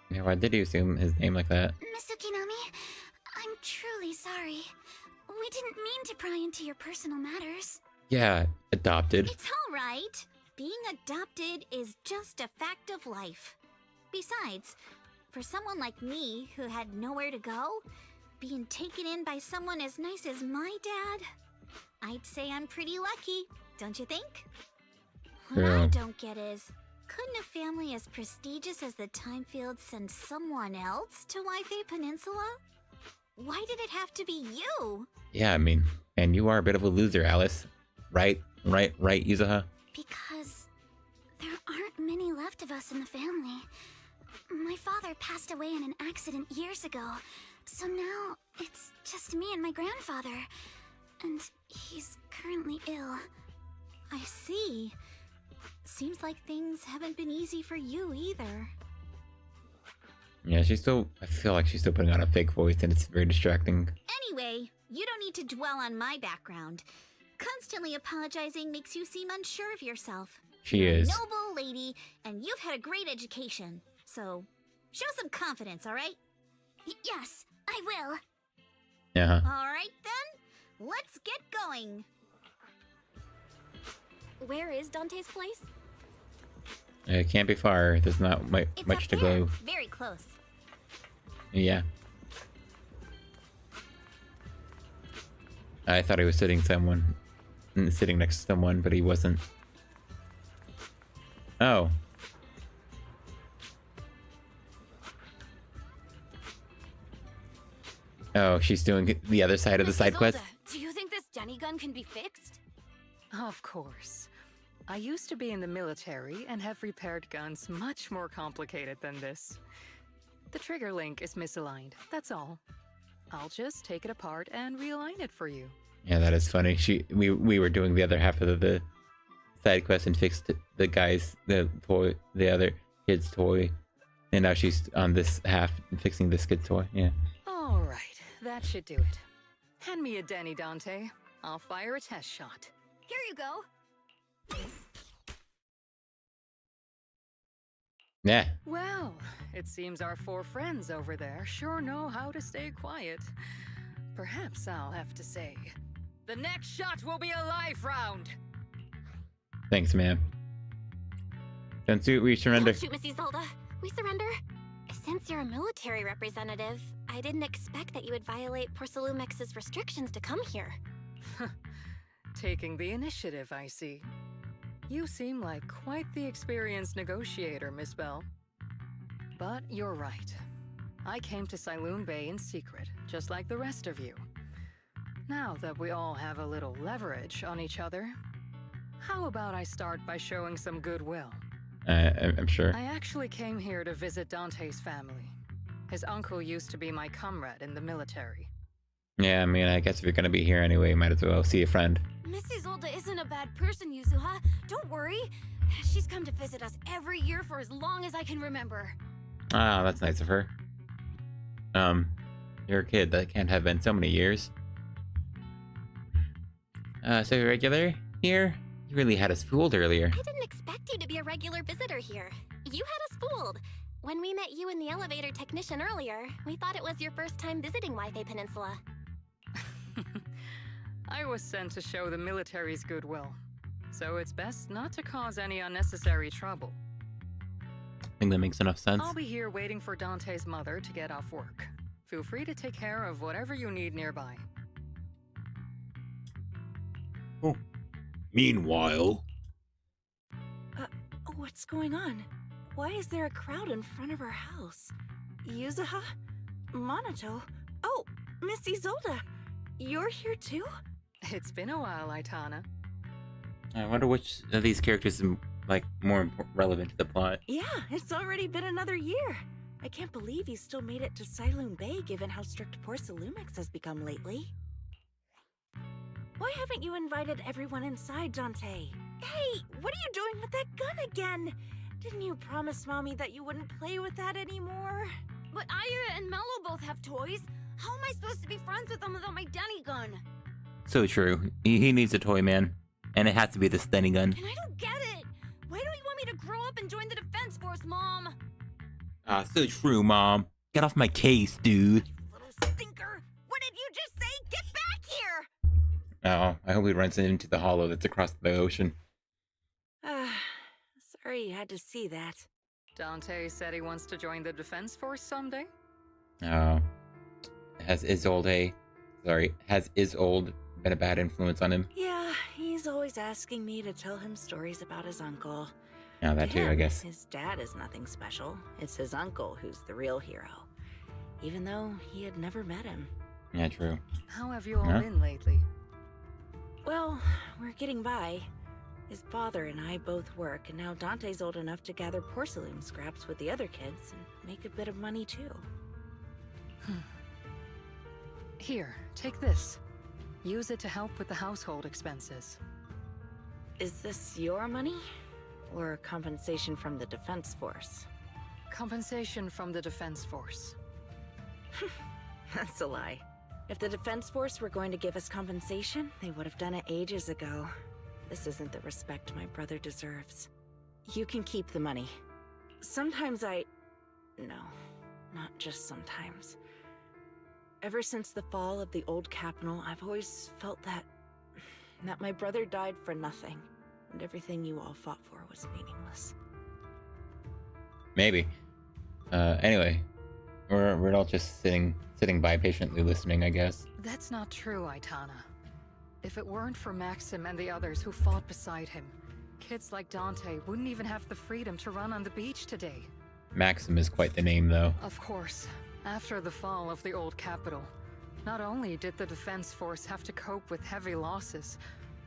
Yeah, why did you assume his name like that? Miss Ukinami, I'm truly sorry. We didn't mean to pry into your personal matters. Yeah, adopted. It's all right. Being adopted is just a fact of life. Besides, for someone like me who had nowhere to go, being taken in by someone as nice as my dad, I'd say I'm pretty lucky, don't you think? What I don't get is, couldn't a family as prestigious as the Timefields send someone else to Waifei Peninsula? Why did it have to be you? Yeah, I mean, and you are a bit of a loser, Alice. Right, Yuzuha? Because there aren't many left of us in the family. My father passed away in an accident years ago, so now it's just me and my grandfather. And he's currently ill. I see. Seems like things haven't been easy for you either. Yeah, I feel like she's still putting on a fake voice and it's very distracting. Anyway, you don't need to dwell on my background. Constantly apologizing makes you seem unsure of yourself. She is. You're a noble lady, and you've had a great education. So, show some confidence, alright? Yes, I will. Yeah. Alright then, let's get going. Where is Dante's place? It can't be far. There's not much to go. Very close. Yeah. I thought he was sitting next to someone, but he wasn't. Oh. Oh, she's doing the other side of the side quest. Do you think this Denny gun can be fixed? Of course. I used to be in the military and have repaired guns much more complicated than this. The trigger link is misaligned, that's all. I'll just take it apart and realign it for you. Yeah, that is funny. We were doing the other half of the side quest and fixed the other kid's toy, and now she's on this half fixing this kid's toy. Yeah. All right, that should do it. Hand me a Denny, Dante. I'll fire a test shot. Here you go. Yeah. Well, it seems our 4 friends over there sure know how to stay quiet. Perhaps I'll have to say, the next shot will be a life round. Thanks, ma'am. Don't shoot, we surrender. Don't shoot, Missy Zelda. We surrender. Since you're a military representative, I didn't expect that you would violate Porcelumex's restrictions to come here. Taking the initiative, I see. You seem like quite the experienced negotiator, Miss Bell. But you're right. I came to Siloon Bay in secret, just like the rest of you. Now that we all have a little leverage on each other, how about I start by showing some goodwill? I'm sure. I actually came here to visit Dante's family. His uncle used to be my comrade in the military. Yeah, I mean, I guess if you're gonna be here anyway, might as well see a friend. Missy Zolda isn't a bad person, Yuzuha. Don't worry. She's come to visit us every year for as long as I can remember. Ah, that's nice of her. You're a kid. That can't have been so many years. So you're regular here? You really had us fooled earlier. I didn't expect you to be a regular visitor here. You had us fooled. When we met you and the elevator technician earlier, we thought it was your first time visiting Wi-Fi Peninsula. I was sent to show the military's goodwill, so it's best not to cause any unnecessary trouble. I think that makes enough sense. I'll be here waiting for Dante's mother to get off work. Feel free to take care of whatever you need nearby. Oh. Meanwhile... What's going on? Why is there a crowd in front of our house? Yuzuha? Monato? Oh, Missy Zolda! You're here too? It's been a while, Aitana. I wonder which of these characters is, like, more relevant to the plot. Yeah, it's already been another year. I can't believe you still made it to Siloon Bay given how strict Porcelumix has become lately. Why haven't you invited everyone inside, Dante? Hey, what are you doing with that gun again? Didn't you promise Mommy that you wouldn't play with that anymore? But Aya and Mello both have toys. How am I supposed to be friends with them without my Denny gun? So true. He needs a toy, man. And it has to be the stunning gun. And I don't get it. Why don't you want me to grow up and join the Defense Force, Mom? Ah, so true, Mom. Get off my case, dude. Little stinker! What did you just say? Get back here! Oh, I hope he runs into the hollow that's across the ocean. Sorry you had to see that. Dante said he wants to join the Defense Force someday? Oh. Has Isolde been a bad influence on him? Yeah, he's always asking me to tell him stories about his uncle. Yeah, that too, I guess. His dad is nothing special. It's his uncle who's the real hero. Even though he had never met him. Yeah, true. How have you all been lately? Well, we're getting by. His father and I both work, and now Dante's old enough to gather porcelain scraps with the other kids and make a bit of money too. Here, take this. Use it to help with the household expenses. Is this your money? Or compensation from the Defense Force? Compensation from the Defense Force. That's a lie. If the Defense Force were going to give us compensation, they would have done it ages ago. This isn't the respect my brother deserves. You can keep the money. Sometimes No, not just sometimes. Ever since the fall of the old capital, I've always felt that my brother died for nothing. and everything you all fought for was meaningless. Maybe. Anyway, we're all just sitting by patiently listening, I guess. That's not true, Aitana. If it weren't for Maxim and the others who fought beside him, kids like Dante wouldn't even have the freedom to run on the beach today. Maxim is quite the name, though. Of course, after the fall of the old capital, not only did the defense force have to cope with heavy losses,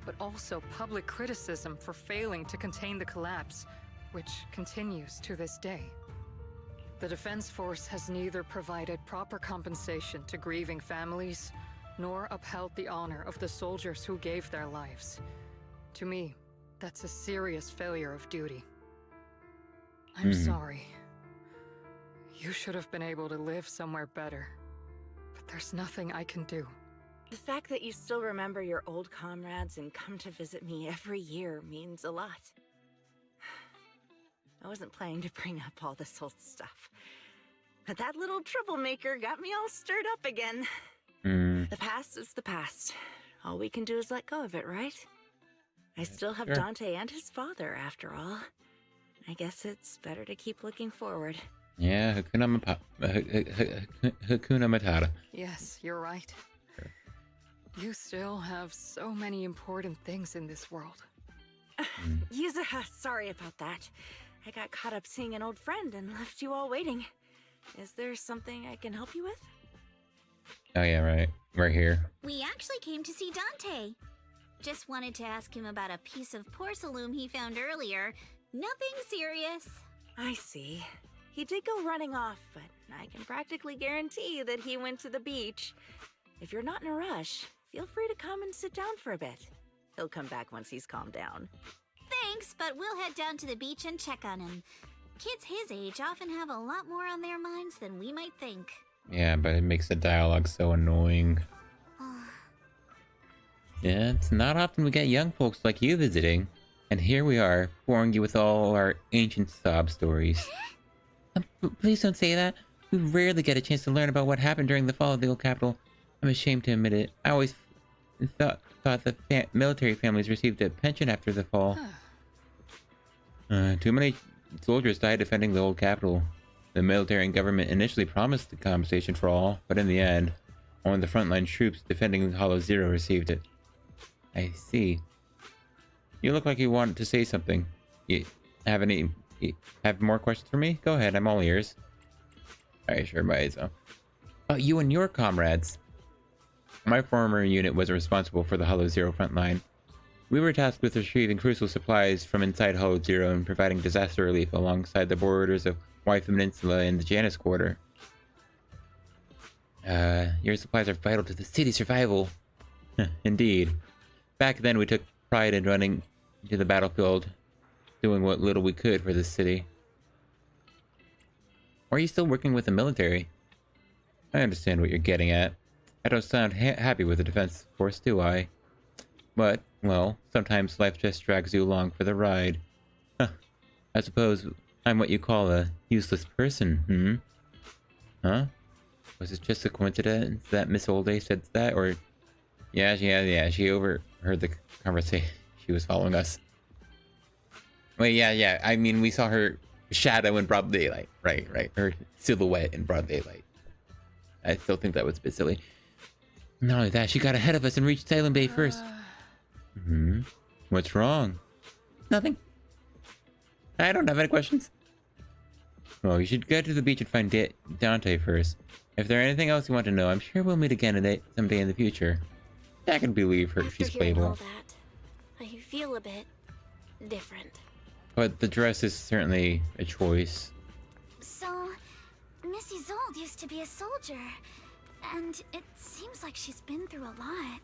but also public criticism for failing to contain the collapse, which continues to this day. The defense force has neither provided proper compensation to grieving families, nor upheld the honor of the soldiers who gave their lives. To me, that's a serious failure of duty. I'm sorry. You should have been able to live somewhere better, but there's nothing I can do. The fact that you still remember your old comrades and come to visit me every year means a lot. I wasn't planning to bring up all this old stuff, but that little troublemaker got me all stirred up again. The past is the past. All we can do is let go of it, right? I still have Dante and his father, after all. I guess it's better to keep looking forward. Yeah, Hakuna Matata. Yes, you're right. You still have so many important things in this world. Yuzuha, sorry about that. I got caught up seeing an old friend and left you all waiting. Is there something I can help you with? Oh yeah, right. We're here. We actually came to see Dante. Just wanted to ask him about a piece of porcelain he found earlier. Nothing serious. I see. He did go running off, but I can practically guarantee that he went to the beach. If you're not in a rush, feel free to come and sit down for a bit. He'll come back once he's calmed down. Thanks, but we'll head down to the beach and check on him. Kids his age often have a lot more on their minds than we might think. Yeah, but it makes the dialogue so annoying. Yeah, it's not often we get young folks like you visiting. And here we are, boring you with all our ancient sob stories. Please don't say that. We rarely get a chance to learn about what happened during the fall of the old capital. I'm ashamed to admit it. I always thought the military families received a pension after the fall. Too many soldiers died defending the old capital. The military and government initially promised the compensation for all, but in the end, only the frontline troops defending Hollow Zero received it. I see. You look like you wanted to say something. You have more questions for me? Go ahead, I'm all ears. Alright, sure, bye. So, about you and your comrades. My former unit was responsible for the Hollow Zero frontline. We were tasked with retrieving crucial supplies from inside Hollow Zero and providing disaster relief alongside the borders of Waifu Peninsula and the Janus Quarter. Your supplies are vital to the city's survival. Indeed. Back then, we took pride in running to the battlefield, doing what little we could for this city. Or are you still working with the military? I understand what you're getting at. I don't sound happy with the defense force, do I? But, well, sometimes life just drags you along for the ride. I suppose I'm what you call a useless person, Huh? Was it just a coincidence that Miss Olday said that, or... Yeah, she overheard the conversation. She was following us. Wait, yeah, I mean, we saw her shadow in broad daylight. Right. Her silhouette in broad daylight. I still think that was a bit silly. Not only that, she got ahead of us and reached Silent Bay first. What's wrong? Nothing. I don't have any questions. Well, you should go to the beach and find Dante first. If there's anything else you want to know, I'm sure we'll meet again someday in the future. I can believe her if she's playable. All that, I feel a bit different. But the dress is certainly a choice. So, Missy Zold used to be a soldier, and it seems like she's been through a lot.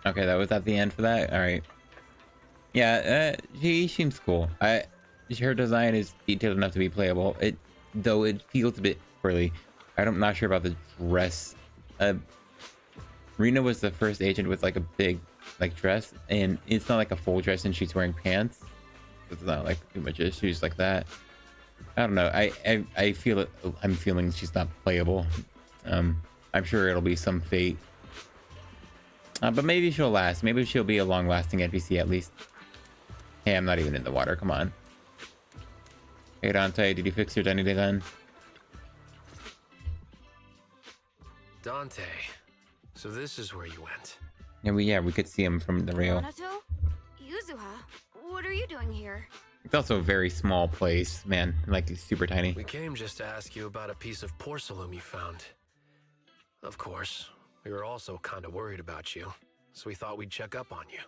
Okay, that was at the end for that? Alright. Yeah, she seems cool. Her design is detailed enough to be playable. Though it feels a bit poorly. I'm not sure about the dress. Rena was the first agent with like a big dress, and it's not like a full dress and she's wearing pants. It's not like too much issues like that. I don't know. I feel it. I'm feeling she's not playable. I'm sure it'll be some fate. But maybe she'll last. Maybe she'll be a long-lasting NPC at least. Hey, I'm not even in the water. Come on. Hey, Dante, did you fix your Denny gun? Dante, so this is where you went. Yeah, we could see him from the rail. Minato? Yuzuha, what are you doing here? It's also a very small place, man. Like, it's super tiny. We came just to ask you about a piece of porcelain you found. Of course, we were also kind of worried about you, so we thought we'd check up on you.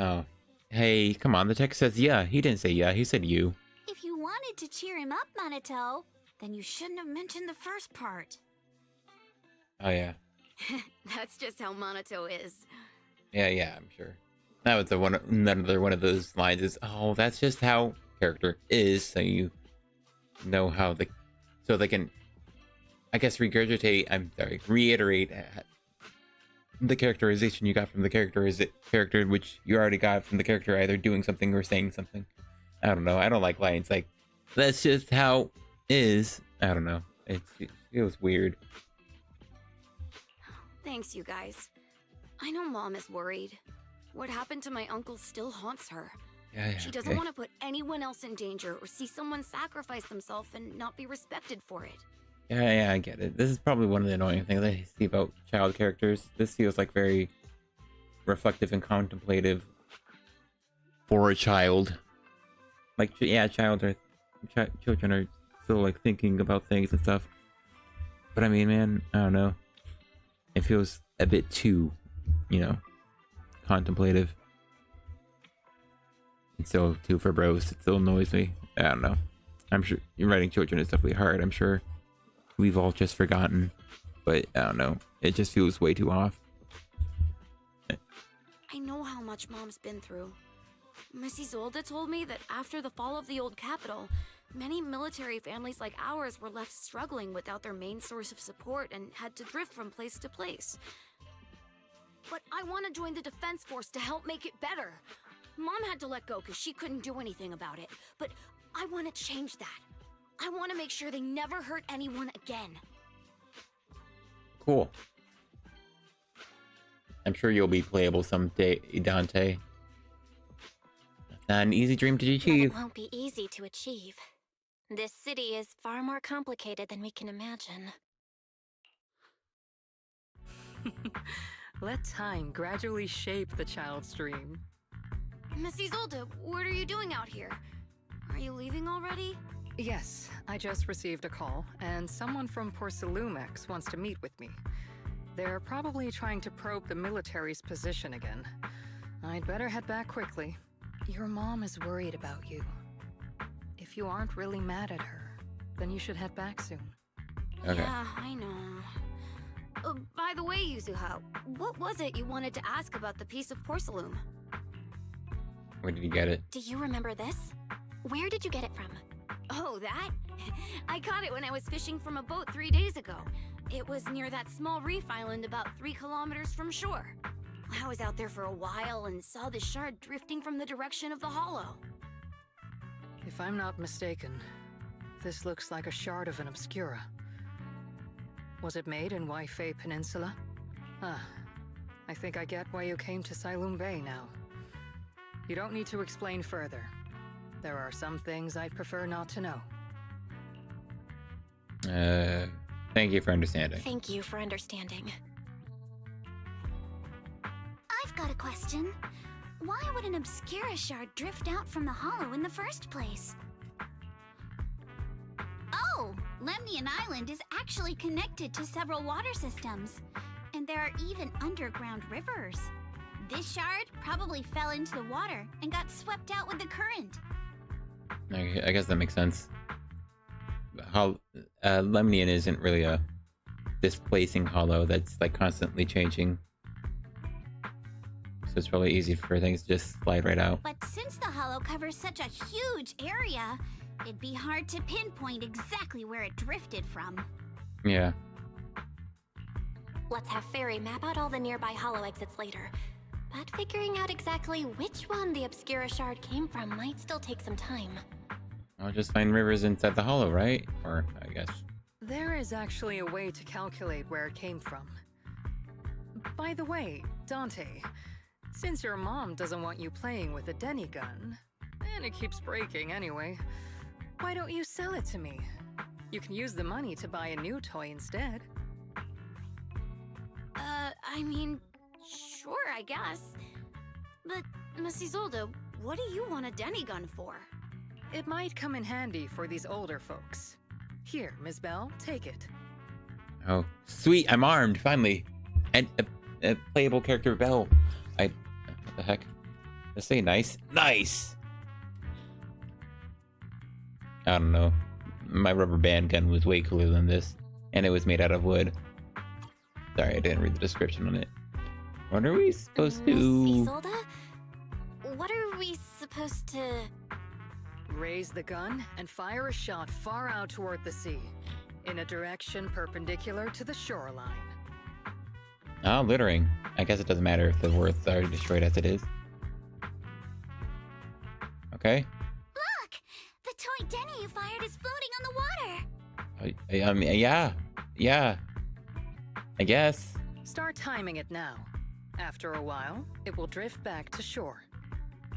Oh. Hey, come on. The text says yeah. He didn't say yeah. He said you. If you wanted to cheer him up, Minato, then you shouldn't have mentioned the first part. Oh, yeah. That's just how Minato is. Yeah, I'm sure. That was another one of those lines is, oh, that's just how character is, so you know how so they can, I guess, reiterate the characterization you got from the character, which you already got from the character either doing something or saying something. I don't know. I don't like lines like, that's just how is. I don't know. It feels weird. Thanks, you guys. I know Mom is worried. What happened to my uncle still haunts her. Yeah, she doesn't want to put anyone else in danger or see someone sacrifice themselves and not be respected for it. Yeah, I get it. This is probably one of the annoying things I see about child characters. This feels like very reflective and contemplative for a child. Like, yeah, children are still like thinking about things and stuff. But I mean, man, I don't know. It feels a bit too, contemplative. And so too for bros, it still annoys me. I don't know. I'm sure writing children is definitely hard. I'm sure we've all just forgotten, but I don't know. It just feels way too off. I know how much Mom's been through. Miss Isolde told me that after the fall of the old capital, many military families like ours were left struggling without their main source of support and had to drift from place to place. But I want to join the defense force to help make it better. Mom had to let go because she couldn't do anything about it, but I want to change that. I want to make sure they never hurt anyone again. Cool. I'm sure you'll be playable someday, Dante. Not an easy dream to achieve. But it won't be easy to achieve. This city is far more complicated than we can imagine. Let time gradually shape the child's dream. Miss Isolde, what are you doing out here? Are you leaving already? Yes, I just received a call, and someone from Porcelumex wants to meet with me. They're probably trying to probe the military's position again. I'd better head back quickly. Your mom is worried about you. If you aren't really mad at her, then you should head back soon. Okay. Yeah, I know. By the way, Yuzuha, what was it you wanted to ask about the piece of porcelain? Where did you get it? Do you remember this? Where did you get it from? Oh, that? I caught it when I was fishing from a boat 3 days ago. It was near that small reef island about 3 kilometers from shore. I was out there for a while and saw the shard drifting from the direction of the hollow. If I'm not mistaken, this looks like a shard of an Obscura. Was it made in Waifei Peninsula? Ah, I think I get why you came to Silum Bay now. You don't need to explain further. There are some things I'd prefer not to know. Thank you for understanding. Thank you for understanding. I've got a question. Why would an Obscura shard drift out from the hollow in the first place? Oh, Lemnian Island is actually connected to several water systems. And there are even underground rivers. This shard probably fell into the water and got swept out with the current. I guess that makes sense. Lemnian isn't really a displacing hollow that's like constantly changing. So it's probably easy for things to just slide right out. But since the hollow covers such a huge area, it'd be hard to pinpoint exactly where it drifted from. Yeah. Let's have Fairy map out all the nearby hollow exits later. But figuring out exactly which one the Obscura shard came from might still take some time. I'll just find rivers inside the hollow, right? Or, I guess. There is actually a way to calculate where it came from. By the way, Dante, since your mom doesn't want you playing with a Denny gun, and it keeps breaking anyway, why don't you sell it to me? You can use the money to buy a new toy instead. I mean, sure, I guess. But, Miss Isolde, what do you want a Denny gun for? It might come in handy for these older folks. Here, Miss Bell, take it. Oh, sweet! I'm armed finally, and a playable character Bell. What the heck? Let's say nice. Nice. I don't know. My rubber band gun was way cooler than this, and it was made out of wood. Sorry, I didn't read the description on it. What are we supposed to? Miss Isolde? What are we supposed to... Raise the gun and fire a shot far out toward the sea, in a direction perpendicular to the shoreline. Oh, littering. I guess it doesn't matter if the words are destroyed as it is. Okay. Look! The toy Denny you fired is floating on the water! I mean, yeah. I guess. Start timing it now. After a while, it will drift back to shore.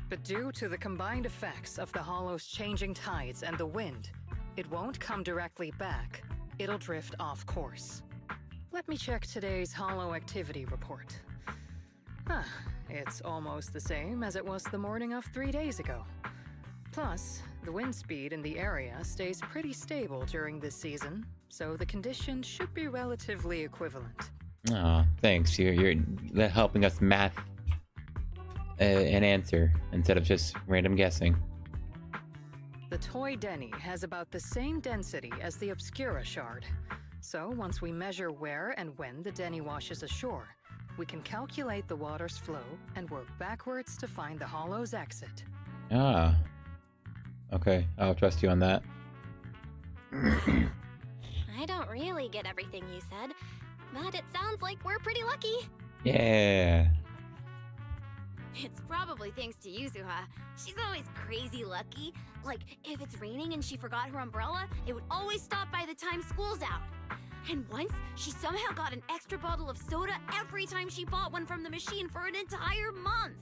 But due to the combined effects of the hollow's changing tides and the wind, it won't come directly back. It'll drift off course. Let me check today's hollow activity report. It's almost the same as it was the morning of 3 days ago. Plus, the wind speed in the area stays pretty stable during this season, so the conditions should be relatively equivalent. Aw, thanks. You're helping us math an answer instead of just random guessing. The toy Denny has about the same density as the Obscura shard. So once we measure where and when the Denny washes ashore, we can calculate the water's flow and work backwards to find the hollow's exit. Ah. Okay, I'll trust you on that. I don't really get everything you said, but it sounds like we're pretty lucky. Yeah. It's probably thanks to Yuzuha. She's always crazy lucky. Like, if it's raining and she forgot her umbrella, it would always stop by the time school's out. And once, she somehow got an extra bottle of soda every time she bought one from the machine for an entire month.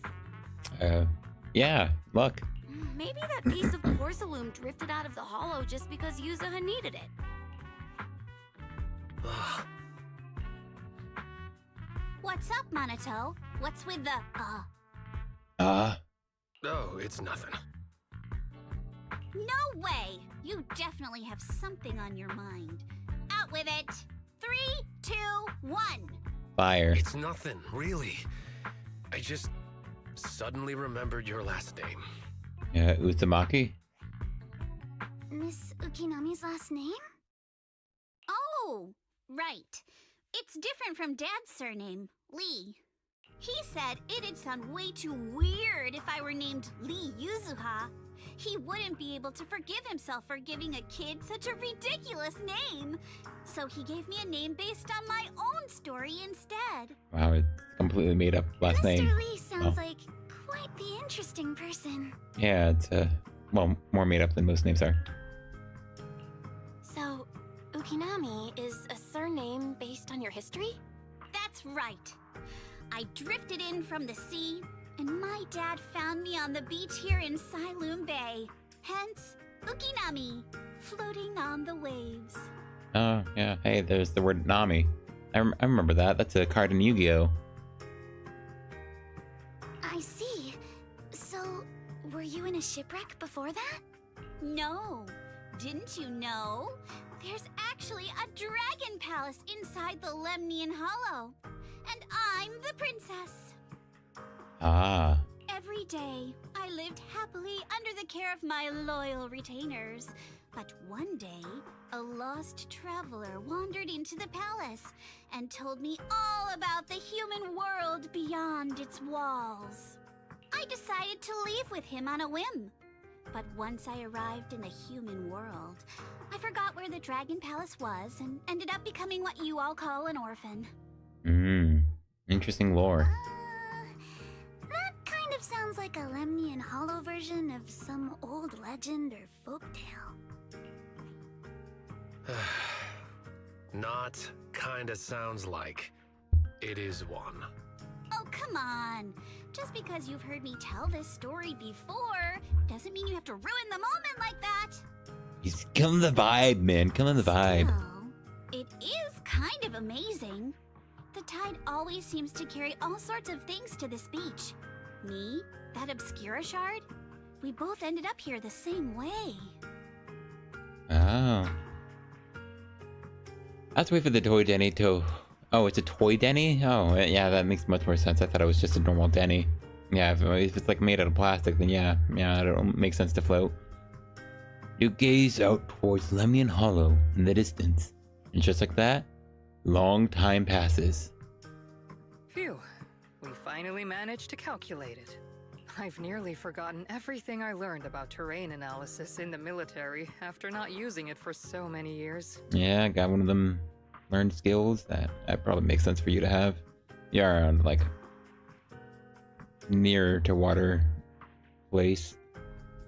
Yeah, luck. Maybe that piece of porcelain drifted out of the hollow just because Yuzuha needed it. What's up, Minato? What's with the, Oh, it's nothing. No way! You definitely have something on your mind. Out with it! 3, 2, 1! Fire. It's nothing, really. I just suddenly remembered your last name. Uzumaki? Miss Ukinami's last name? Oh, right. It's different from Dad's surname, Lee. He said it'd sound way too weird if I were named Lee Yuzuha. He wouldn't be able to forgive himself for giving a kid such a ridiculous name. So he gave me a name based on my own story instead. Wow, it's completely made up last name. Mr. Lee sounds like quite the interesting person. Yeah, it's well, more made up than most names are. So, Ukinami is a surname based on your history? That's right. I drifted in from the sea, and my dad found me on the beach here in Siloom Bay. Hence, Ukinami, floating on the waves. Oh, yeah. Hey, there's the word Nami. I remember that. That's a card in Yu-Gi-Oh! I see. So, were you in a shipwreck before that? No. Didn't you know? There's actually a dragon palace inside the Lemnian Hollow. And I'm the princess. Ah. Every day, I lived happily under the care of my loyal retainers. But one day, a lost traveler wandered into the palace and told me all about the human world beyond its walls. I decided to leave with him on a whim. But once I arrived in the human world, I forgot where the Dragon Palace was and ended up becoming what you all call an orphan. Interesting lore. That kind of sounds like a Lemnian Hollow version of some old legend or folktale. Not kinda sounds like. It is one. Oh, come on. Just because you've heard me tell this story before doesn't mean you have to ruin the moment like that. He's killing the vibe, man. Killing the vibe. So, it is kind of amazing. The tide always seems to carry all sorts of things to this beach. Me, that Obscura shard, we both ended up here the same way. Oh. Let's wait for the toy Denny to... Oh, it's a toy Denny? Oh, yeah, that makes much more sense. I thought it was just a normal Denny. Yeah, if it's like made out of plastic, then yeah, it makes sense to float. You gaze out towards Lemnian Hollow in the distance. And just like that, long time passes. Phew. We finally managed to calculate it. I've nearly forgotten everything I learned about terrain analysis in the military after not using it for so many years. Yeah, I got one of them learned skills that probably makes sense for you to have. You're around like near to water place.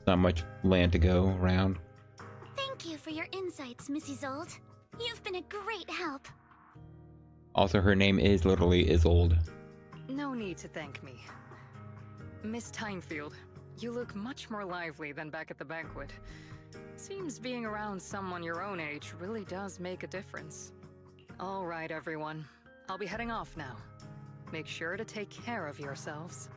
Not much land to go around. Thank you for your insights, Missy Zold. You've been a great help. Also, her name is literally Isolde. No need to thank me. Miss Timefield, you look much more lively than back at the banquet. Seems being around someone your own age really does make a difference. All right, everyone. I'll be heading off now. Make sure to take care of yourselves.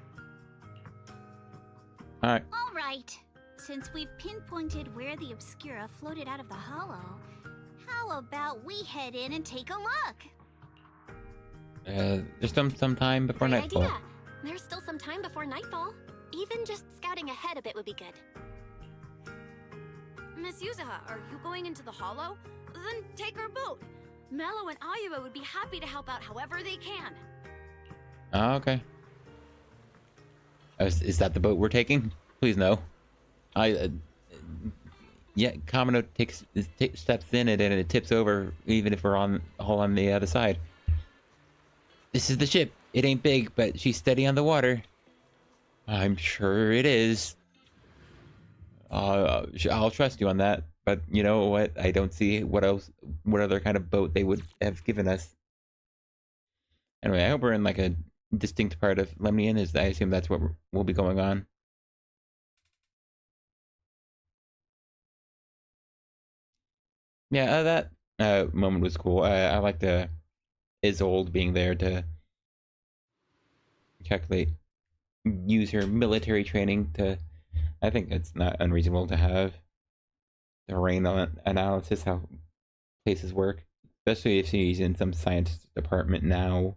Alright. All right. Since we've pinpointed where the Obscura floated out of the hollow, how about we head in and take a look? There's some time before Great nightfall. idea. There's still some time before nightfall. Even just scouting ahead a bit would be good. Miss Yuzuha, are you going into the hollow? Then take our boat. Mello and Ayuba would be happy to help out however they can. Oh, okay. Is that the boat we're taking? Please no. Yeah, Kamino steps in it and it tips over even if we're all on the other side. This is the ship. It ain't big, but she's steady on the water. I'm sure it is. I'll trust you on that. But you know what? I don't see what other kind of boat they would have given us. Anyway, I hope we're in like a distinct part of Lemnian. I assume that's what will be going on. Yeah, that moment was cool. I like the Isolde being there to use her military training to. I think it's not unreasonable to have terrain analysis, how places work, especially if she's in some science department now.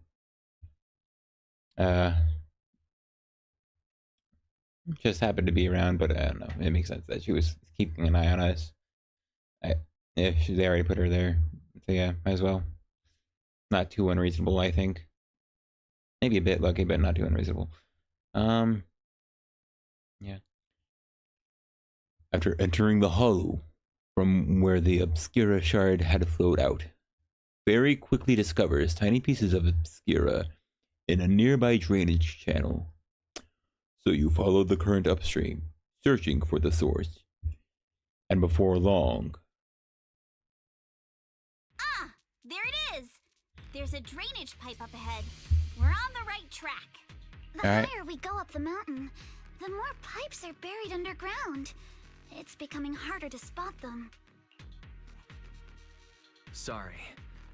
Just happened to be around, but I don't know. It makes sense that she was keeping an eye on us. If they already put her there, so yeah, might as well. Not too unreasonable, I think. Maybe a bit lucky, but not too unreasonable. Yeah. After entering the hollow from where the Obscura shard had flowed out, Barry quickly discovers tiny pieces of Obscura in a nearby drainage channel. So you follow the current upstream, searching for the source. And before long... Ah! There it is! There's a drainage pipe up ahead. We're on the right track. The higher we go up the mountain, the more pipes are buried underground. It's becoming harder to spot them. Sorry.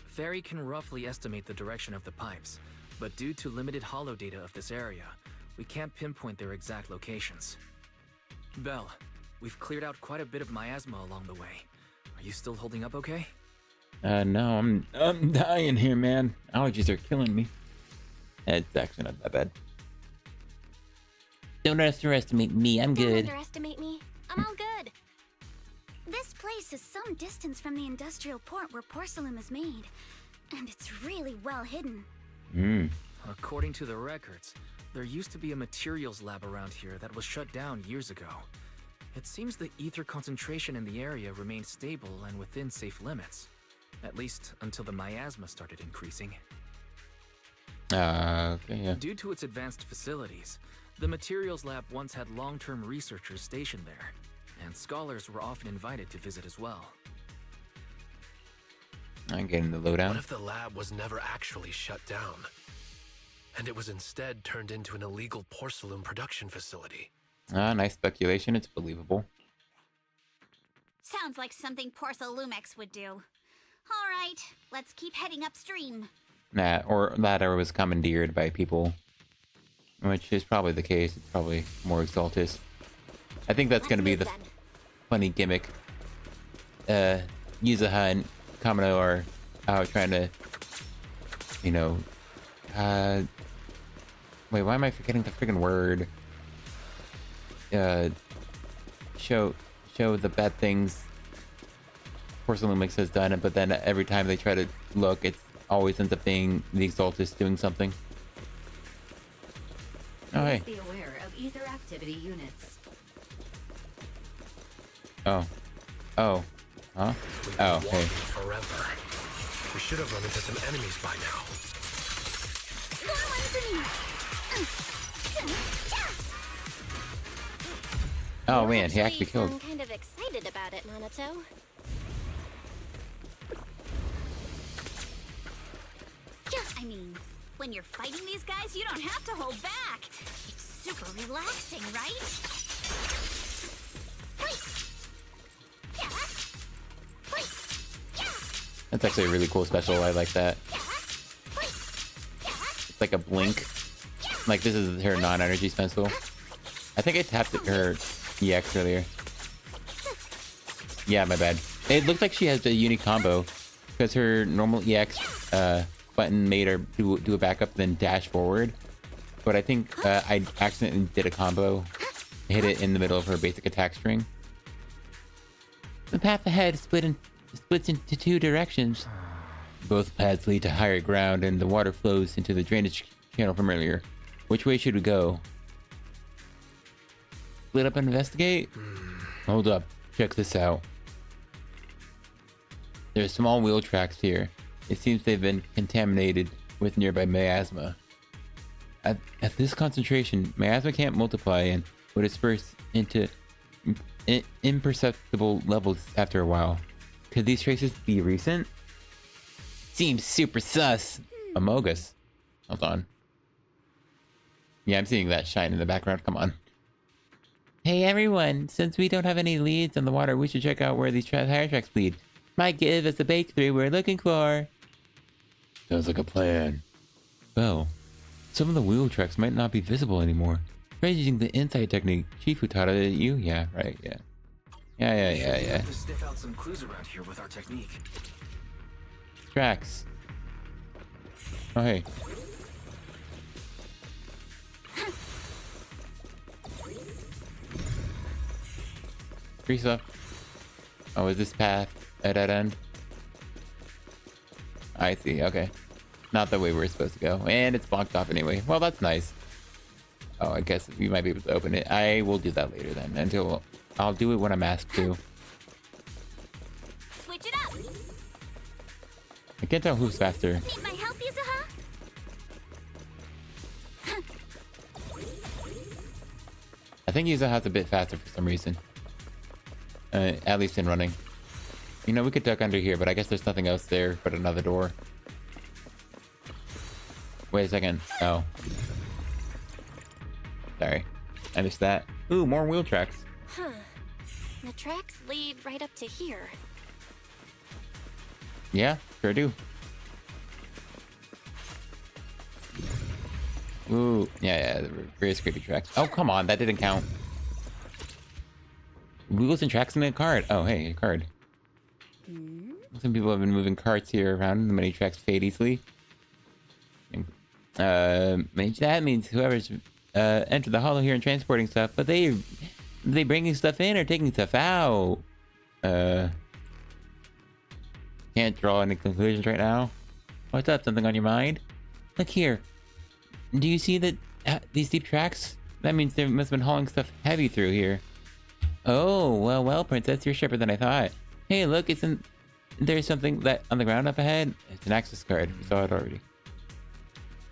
Fairy can roughly estimate the direction of the pipes, but due to limited holo data of this area, we can't pinpoint their exact locations. Belle, we've cleared out quite a bit of miasma along the way. Are you still holding up okay? No, I'm dying here, man. Allergies are killing me. It's actually not that bad. Don't underestimate me, I'm good. Don't underestimate me. I'm all good. This place is some distance from the industrial port where porcelain is made, and it's really well hidden. According to the records, there used to be a materials lab around here that was shut down years ago. It seems the ether concentration in the area remained stable and within safe limits. At least until the miasma started increasing. Okay, yeah. Due to its advanced facilities, the materials lab once had long-term researchers stationed there, and scholars were often invited to visit as well. I'm getting the lowdown. What if the lab was never actually shut down? And it was instead turned into an illegal porcelain production facility? Ah, nice speculation. It's believable. Sounds like something Porcelumex would do. All right, let's keep heading upstream. Nah, or that or was commandeered by people. Which is probably the case. It's probably more Exaltus. I think that's going to be the funny gimmick. Yuzuha and Kamino are out trying to, you know, wait, why am I forgetting the freaking word? Show the bad things Porcelumix has done, but then every time they try to look, it always ends up being the Exaltus doing something. Oh, hey. Be aware of ether activity units. Oh. Oh. Huh? Oh, hey. Forever. We should have run into some enemies by now. Oh man, he actually killed. I'm kind of excited about it, Nanato. Yeah, I mean, when you're fighting these guys, you don't have to hold back. It's super relaxing, right? That's actually a really cool special. I like that. It's like a blink. Like this is her non-energy special. I think I tapped her EX earlier. Yeah, my bad. It looks like she has a unique combo because her normal EX button made her do a backup then dash forward. But I think I accidentally did a combo, hit it in the middle of her basic attack string. The path ahead splits into two directions. Both paths lead to higher ground and the water flows into the drainage channel from earlier. Which way should we go? Split up and investigate? Hold up, check this out. There are small wheel tracks here. It seems they've been contaminated with nearby miasma. At this concentration, miasma can't multiply and will disperse into imperceptible levels after a while. Could these traces be recent? Seems super sus. Amogus. Hold on. Yeah, I'm seeing that shine in the background. Come on. Hey everyone, since we don't have any leads on the water, we should check out where these tire tracks lead. Might give us the breakthrough we're looking for. Sounds like a plan. Well, some of the wheel tracks might not be visible anymore. Try using the insight technique Shifu taught you. Yeah, right, yeah. Yeah. We have to sniff out some clues around here with our technique. Tracks. Oh, hey. Free stuff. Oh, is this path a dead end? I see, okay. Not the way we're supposed to go. And it's blocked off anyway. Well, that's nice. Oh, I guess we might be able to open it. I will do that later then. I'll do it when I'm asked to. Switch it up. I can't tell who's faster. Need my help, Yuzuha? I think Yuzuha's a bit faster for some reason. At least in running. You know, we could duck under here, but I guess there's nothing else there but another door. Wait a second. Oh. Sorry. I missed that. Ooh, more wheel tracks. Huh. The tracks lead right up to here. Yeah, sure do. Ooh, yeah, the various creepy tracks. Oh, come on, that didn't count. Wheels and tracks in a card. Oh, hey, a card. Some people have been moving carts here around. The many tracks fade easily. That means whoever's entered the hollow here and transporting stuff, but they bringing stuff in or taking stuff out. Can't draw any conclusions right now. What's up? Something on your mind? Look here. Do you see that these deep tracks? That means they must have been hauling stuff heavy through here. Oh, well, princess, you're sharper than I thought. Hey, look, there's something that on the ground up ahead? It's an access card. We saw it already.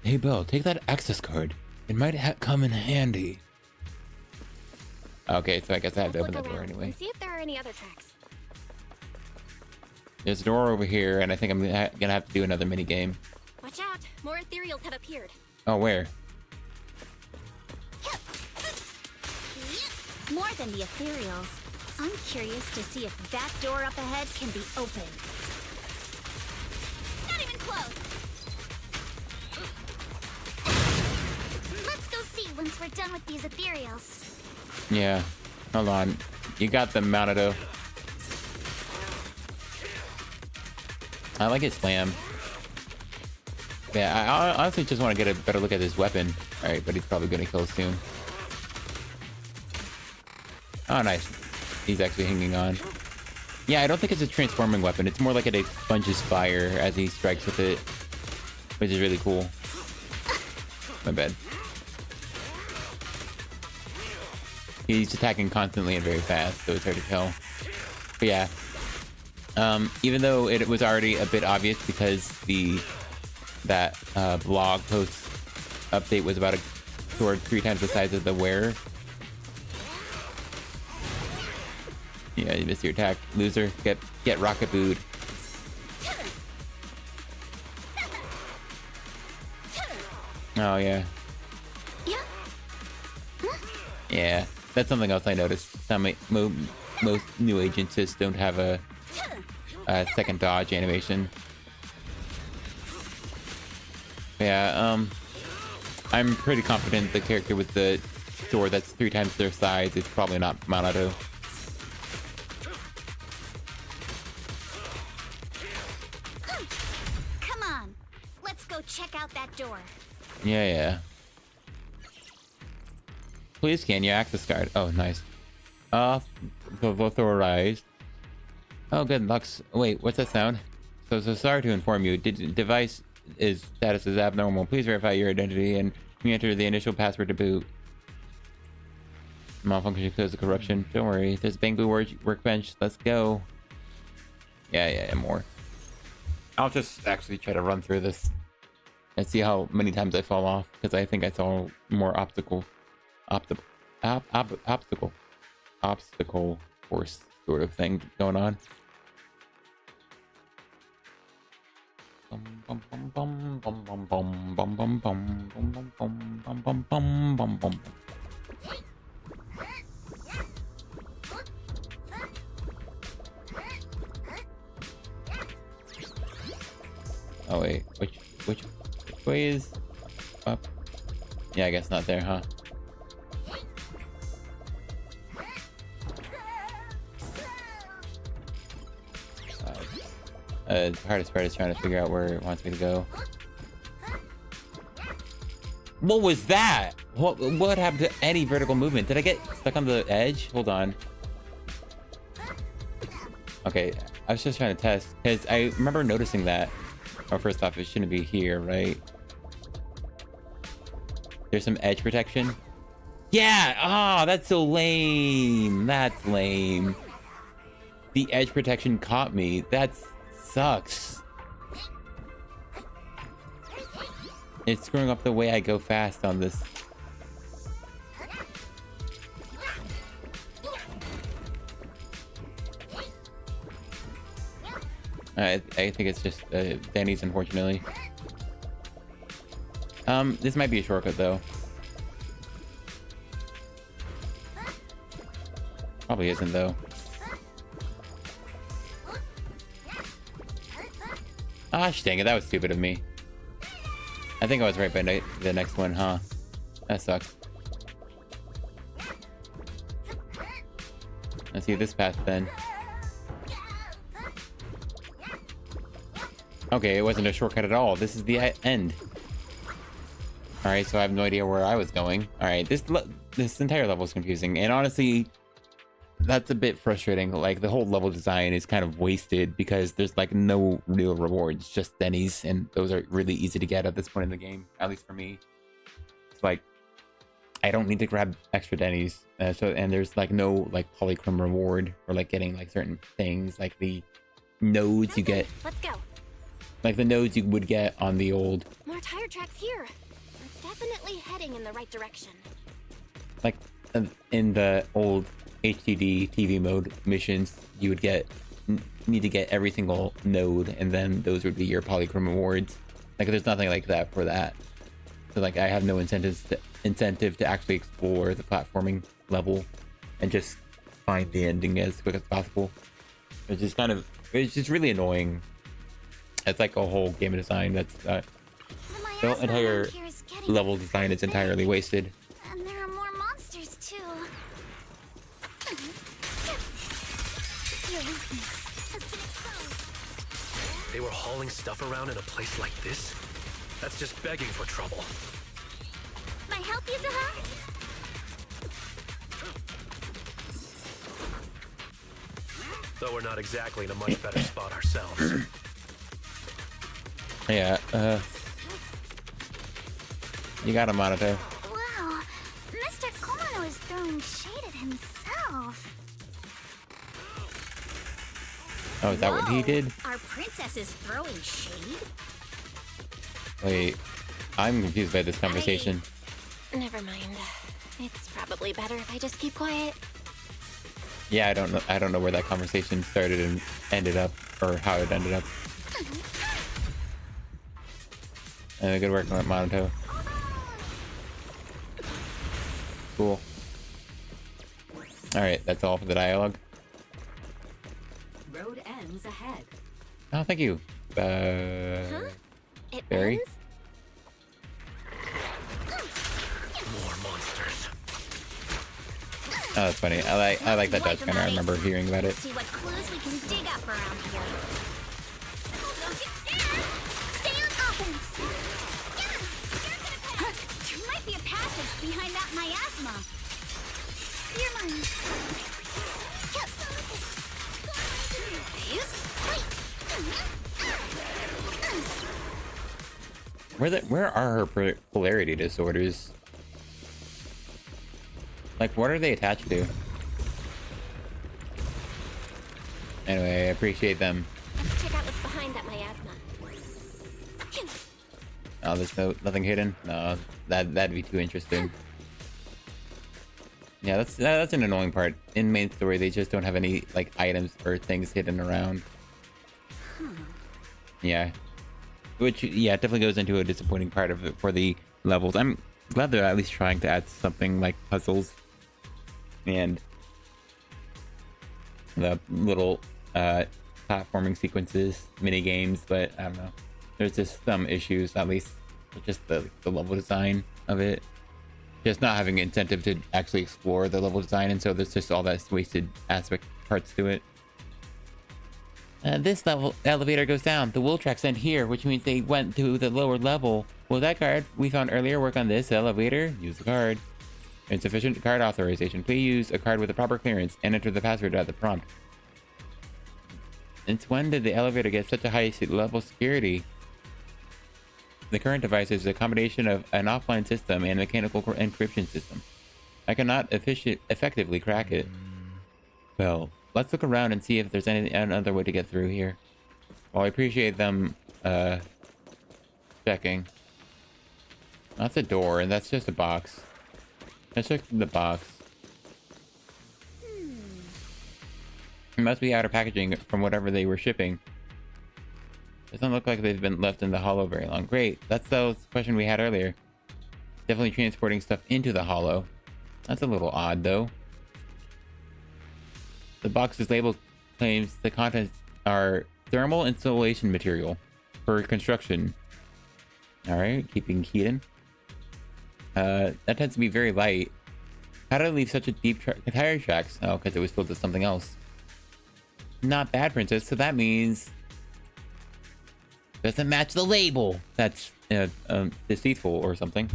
Hey, Belle, take that access card. It might come in handy. Okay, so I guess I have to open that door anyway. See if there are any other tracks. There's a door over here, and I think I'm gonna have to do another mini game. Watch out! More ethereals have appeared. Oh, where? More than the ethereals. I'm curious to see if that door up ahead can be opened. Not even close. Let's go see once we're done with these ethereals. Yeah. Hold on. You got them mounted though. I like his slam. Yeah, I honestly just want to get a better look at his weapon. Alright, but he's probably gonna kill soon. Oh, nice. He's actually hanging on. Yeah, I don't think it's a transforming weapon. It's more like it sponges fire as he strikes with it, which is really cool. My bad. He's attacking constantly and very fast, so it's hard to tell. But yeah, even though it was already a bit obvious because that blog post update was about a sword 3 times the size of the wearer. Yeah, you missed your attack, loser. Get rocket booed. Oh yeah. Yeah, that's something else I noticed. Most new agents just don't have a second dodge animation. Yeah, I'm pretty confident the character with the sword that's 3 times their size is probably not Manato. Come on. Let's go check out that door. Yeah. Please scan your access card. Oh, nice. Authorized. Oh, good. Lux. Wait, what's that sound? So sorry to inform you. Device status is abnormal. Please verify your identity and re-enter the initial password to boot. Malfunction cause the corruption. Don't worry. There's a Bangbu workbench. Let's go. Yeah, more. I'll just actually try to run through this and see how many times I fall off, because I think I saw more obstacle course sort of thing going on. Oh wait, which way is up? Yeah, I guess not there, huh? The hardest part is trying to figure out where it wants me to go. What was that? What happened to any vertical movement? Did I get stuck on the edge? Hold on. Okay, I was just trying to test, because I remember noticing that. Oh, first off, it shouldn't be here, right? There's some edge protection. Yeah! Ah, that's so lame. That's lame. The edge protection caught me. That sucks. It's screwing up the way I go fast on this. I think it's just Danny's, unfortunately. This might be a shortcut though. Probably isn't though. Gosh dang it, that was stupid of me. I think I was right by the next one, huh? That sucks. Let's see this path then. Okay, it wasn't a shortcut at all. This is the end. Alright, so I have no idea where I was going. Alright, this entire level is confusing. And honestly, that's a bit frustrating. Like, the whole level design is kind of wasted because there's like no real rewards, just Denny's, and those are really easy to get at this point in the game, at least for me. It's like, I don't need to grab extra Denny's. And there's like no like polychrome reward for like getting like certain things, like the nodes you get. Let's go. Like the nodes you would get on the old. More tire tracks here. We're definitely heading in the right direction. Like in the old HDD TV mode missions, you would get need to get every single node, and then those would be your polychrome rewards. Like, there's nothing like that for that. So, like, I have no incentive to actually explore the platforming level and just find the ending as quick as possible. It's just kind of, it's just really annoying. It's like a whole game design that's the entire level design is entirely wasted. And there are more monsters too. Your weakness has been exposed. They were hauling stuff around in a place like this? That's just begging for trouble. My help, Yuzuha? Though we're not exactly in a much better spot ourselves. Yeah, you got him, Monato. Wow, Mr. Komono is throwing shade at himself. Oh, is that what he did? Our princess is throwing shade? Wait, I'm confused by this conversation. Never mind. It's probably better if I just keep quiet. Yeah, I don't know where that conversation started and ended up, or how it ended up. Good work on that, Monato. Cool. Alright, that's all for the dialogue. Road ends ahead. Oh, thank you. It Barry? ends? More monsters. Oh, that's funny. I like that Dutch gun. I remember hearing about it. See what clues we can dig up around here. Don't get scared. Stay on offense. There might be a passage behind that miasma. You're mine. Where are her polarity disorders? Like, what are they attached to? Anyway, I appreciate them. Let's check out what's behind that miasma. Oh, there's nothing hidden? No, that'd be too interesting. Yeah, that's an annoying part. In main story, they just don't have any, like, items or things hidden around. Yeah. Which, yeah, it definitely goes into a disappointing part of it for the levels. I'm glad they're at least trying to add something like puzzles and the little platforming sequences, mini games, but I don't know. There's just some issues, at least with just the level design of it. Just not having incentive to actually explore the level design, and so there's just all that wasted aspect parts to it. This level elevator goes down. The wool tracks end here, which means they went to the lower level. Will that card we found earlier work on this elevator? Use the card. Insufficient card authorization. Please use a card with the proper clearance and enter the password at the prompt. Since when did the elevator get such a high level security? The current device is a combination of an offline system and mechanical encryption system. I cannot effectively crack it. Well, let's look around and see if there's another way to get through here. Well, I appreciate them checking. That's a door, and that's just a box. Let's check the box. It must be outer packaging from whatever they were shipping. Doesn't look like they've been left in the hollow very long. Great, that's the question we had earlier. Definitely transporting stuff into the hollow. That's a little odd, though. The box's label claims the contents are thermal insulation material for construction. Alright, keeping hidden. That tends to be very light. How did it leave such a deep tire tracks? Oh, because it was filled with something else. Not bad, princess. So that means... doesn't match the label. That's deceitful or something.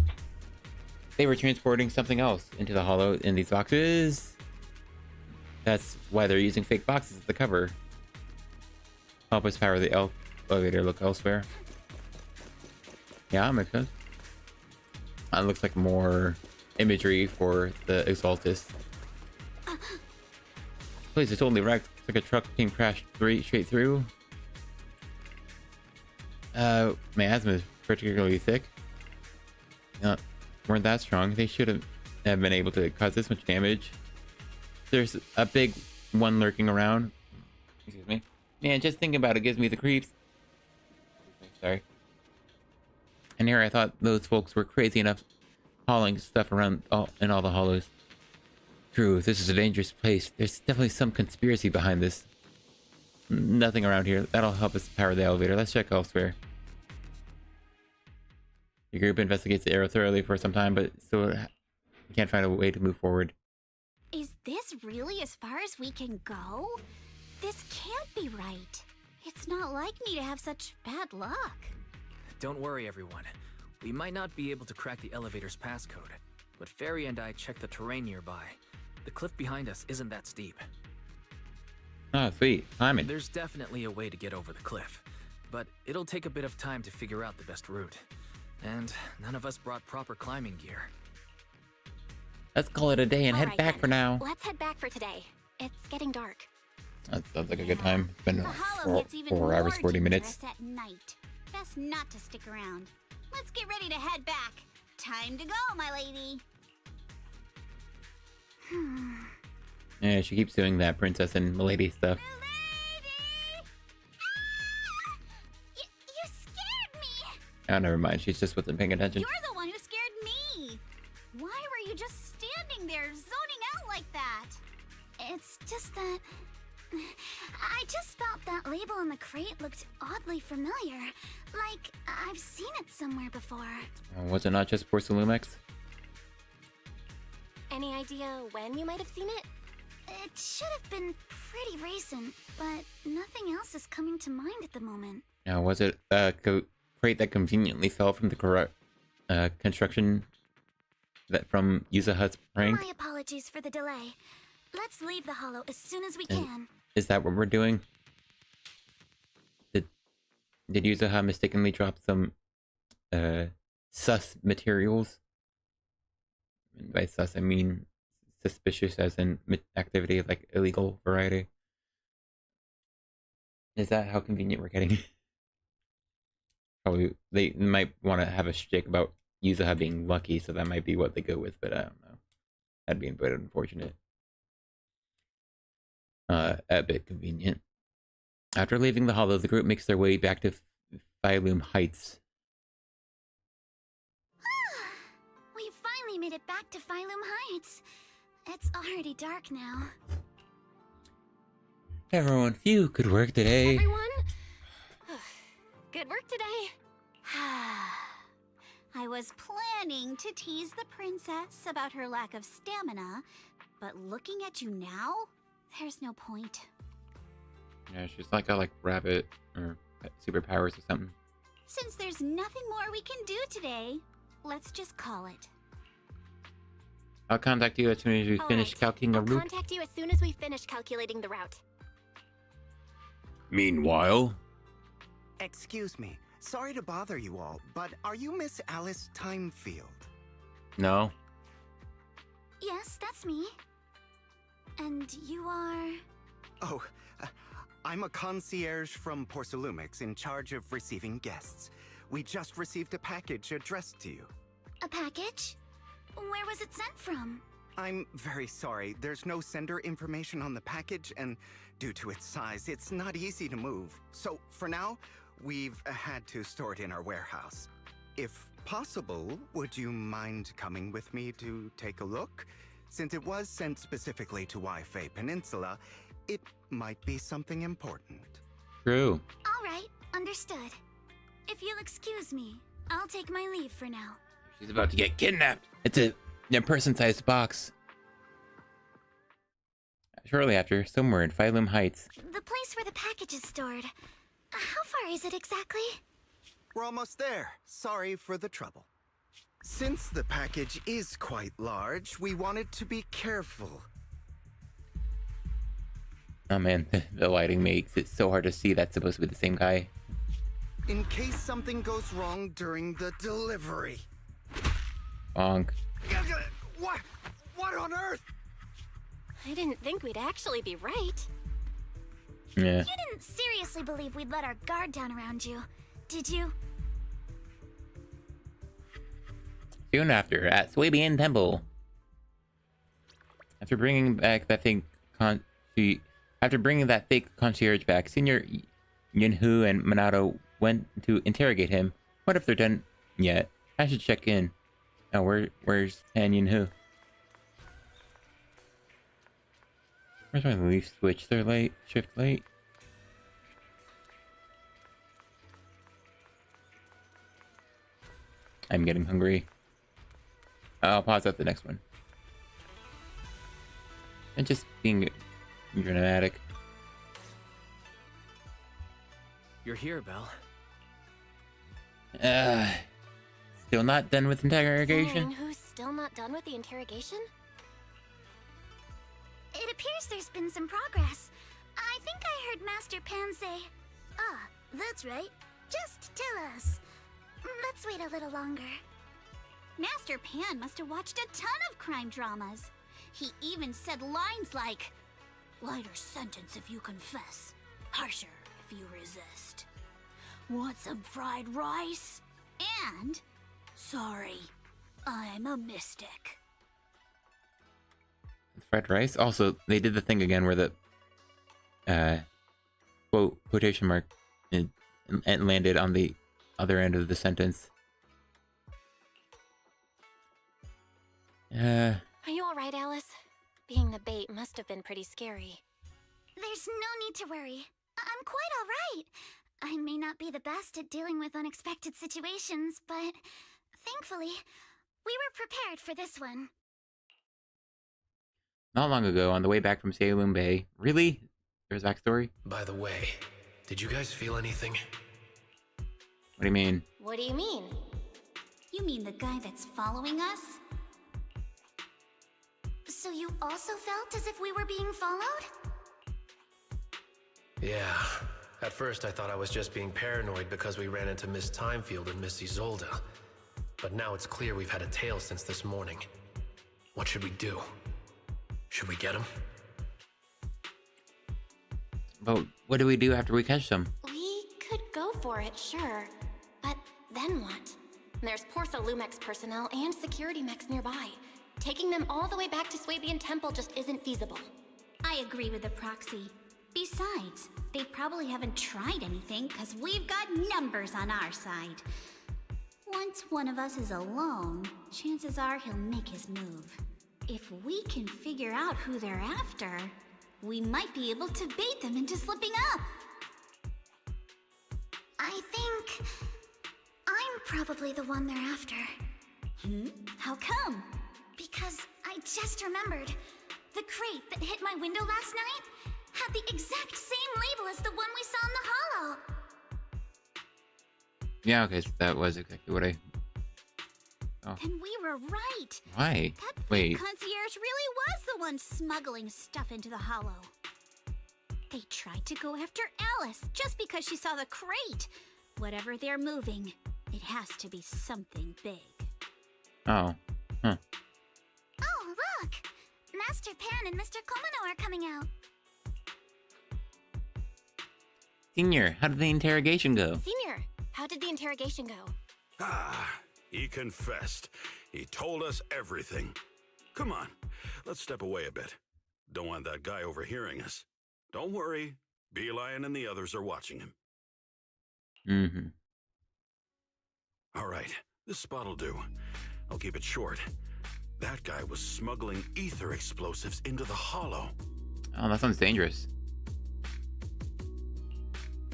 They were transporting something else into the hollow in these boxes. That's why they're using fake boxes as the cover. Help us power the elevator. Look elsewhere. Yeah, makes sense. That looks like more imagery for the Exaltus. Place is totally wrecked. It's like a truck came crashed straight through. Miasma is particularly thick. Weren't that strong. They should have been able to cause this much damage. There's a big one lurking around. Excuse me. Man, just thinking about it gives me the creeps. Sorry. And here I thought those folks were crazy enough hauling stuff around in all the hollows. True, this is a dangerous place. There's definitely some conspiracy behind this. Nothing around here. That'll help us power the elevator. Let's check elsewhere. Your group investigates the area thoroughly for some time, but still can't find a way to move forward. Is this really as far as we can go? This can't be right. It's not like me to have such bad luck. Don't worry, everyone. We might not be able to crack the elevator's passcode, but Fairy and I checked the terrain nearby. The cliff behind us isn't that steep. Oh, sweet. Climbing. There's definitely a way to get over the cliff, but it'll take a bit of time to figure out the best route. And none of us brought proper climbing gear. Let's call it a day and head back then. for now. Let's head back for today. It's getting dark. That sounds like a good time. It's been The hollow gets even 4 more hours, 40 minutes. dangerous at night. Best not to stick around. Let's get ready to head back. Time to go, my lady. Yeah, she keeps doing that princess and milady stuff. You scared me! Oh, never mind. She's just wasn't paying attention. You're the one who scared me! Why were you just standing there, zoning out like that? It's just that... I just felt that label on the crate looked oddly familiar. Like, I've seen it somewhere before. Was it not just Porcelanumex? Any idea when you might have seen it? It should have been pretty recent, but nothing else is coming to mind at the moment. Now, was it a crate that conveniently fell from the correct construction that from Yuzuha's prank? My apologies for the delay. Let's leave the hollow as soon as we can. Is that what we're doing? Did Yuzuha mistakenly drop some sus materials? And by sus, I mean suspicious as in activity, like illegal variety. Is that how convenient we're getting? Probably they might want to have a shtick about Yuzuha being lucky, so that might be what they go with, but I don't know. That'd be a bit unfortunate. A bit convenient. After leaving the hollow, the group makes their way back to Phylum Heights. We finally made it back to Phylum Heights. It's already dark now. Everyone, phew, good work today. Everyone? Good work today. I was planning to tease the princess about her lack of stamina, but looking at you now, there's no point. Yeah, she's like got like rabbit or superpowers or something. Since there's nothing more we can do today, let's just call it. I'll contact you as soon as we finish calculating a I'll route. contact you as soon as we finish calculating the route. Meanwhile... Excuse me. Sorry to bother you all, but are you Miss Alice Timefield? No. Yes, that's me. And you are... Oh, I'm a concierge from Porcelanumex in charge of receiving guests. We just received a package addressed to you. A package? Where was it sent from? I'm very sorry. There's no sender information on the package, and due to its size, it's not easy to move. So, for now, we've had to store it in our warehouse. If possible, would you mind coming with me to take a look? Since it was sent specifically to Waifei Peninsula, it might be something important. True. All right, understood. If you'll excuse me, I'll take my leave for now. She's about to get kidnapped. It's a person-sized box. Shortly after, somewhere in Phylum Heights. The place where the package is stored. How far is it exactly? We're almost there. Sorry for the trouble. Since the package is quite large, we wanted to be careful. Oh man, the lighting makes it so hard to see that's supposed to be the same guy. In case something goes wrong during the delivery. Bonk. What on earth? I didn't think we'd actually be right. Yeah. You didn't seriously believe we'd let our guard down around you, did you? Soon after, at Swabian Temple. After bringing back that thing, After bringing that fake concierge back, Senior Yunhu and Minato went to interrogate him. What if they're done yet? I should check in. Oh, where's Tan Yunhu? Where's my leaf switch? They're late. Shift late. I'm getting hungry. I'll pause at the next one. And just being dramatic. You're here, Belle. Still not done with interrogation? Who's still not done with the interrogation? It appears there's been some progress. I think I heard Master Pan say, "Ah, that's right. Just tell us." Let's wait a little longer. Master Pan must have watched a ton of crime dramas. He even said lines like, "Lighter sentence if you confess, harsher if you resist. Want some fried rice?" And, "Sorry, I'm a mystic." Fried rice? Also, they did the thing again where the quotation mark and landed on the other end of the sentence. Are you alright, Alice? Being the bait must have been pretty scary. There's no need to worry. I'm quite alright. I may not be the best at dealing with unexpected situations, but thankfully, we were prepared for this one. Not long ago, on the way back from Salem Bay. Really? There's backstory? By the way, did you guys feel anything? What do you mean? What do you mean? You mean the guy that's following us? So you also felt as if we were being followed? Yeah. At first I thought I was just being paranoid because we ran into Miss Timefield and Miss Isolde. But now it's clear we've had a tail since this morning. What should we do? Should we get him? But what do we do after we catch them? We could go for it, sure. But then what? There's Porsa Lumex personnel and security mechs nearby. Taking them all the way back to Swabian Temple just isn't feasible. I agree with the proxy. Besides, they probably haven't tried anything because we've got numbers on our side. Once one of us is alone, chances are he'll make his move. If we can figure out who they're after, we might be able to bait them into slipping up. I think I'm probably the one they're after. How come? Because I just remembered. The crate that hit my window last night had the exact same label as the one we saw in the hollow. Yeah, okay, so that was exactly what I... Oh. Then we were right. Why? That Wait. concierge really was the one smuggling stuff into the hollow. They tried to go after Alice just because she saw the crate. Whatever they're moving, it has to be something big. Oh. Huh. Oh, look! Master Pan and Mr. Komino are coming out. Senior, how did the interrogation go? Senior, how did the interrogation go? He confessed. He told us everything. Come on, let's step away a bit. Don't want that guy overhearing us. Don't worry, Beelion and the others are watching him. All right, this spot'll do. I'll keep it short. That guy was smuggling ether explosives into the hollow. Oh, that sounds dangerous.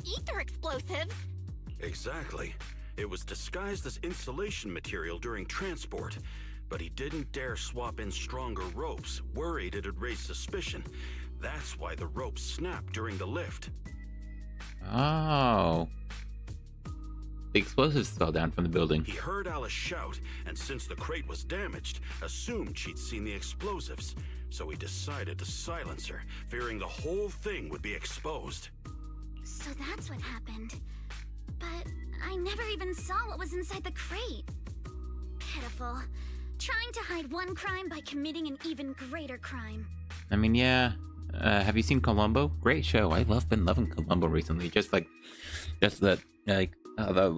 Ether explosives? Exactly. It was disguised as insulation material during transport, but he didn't dare swap in stronger ropes, worried it'd raise suspicion. That's why the ropes snapped during the lift. Oh. The explosives fell down from the building. He heard Alice shout, and since the crate was damaged, assumed she'd seen the explosives. So he decided to silence her, fearing the whole thing would be exposed. So that's what happened. But I never even saw what was inside the crate. Pitiful. Trying to hide one crime by committing an even greater crime. I mean, yeah. Have you seen Columbo? Great show. I've been loving Columbo recently. Just the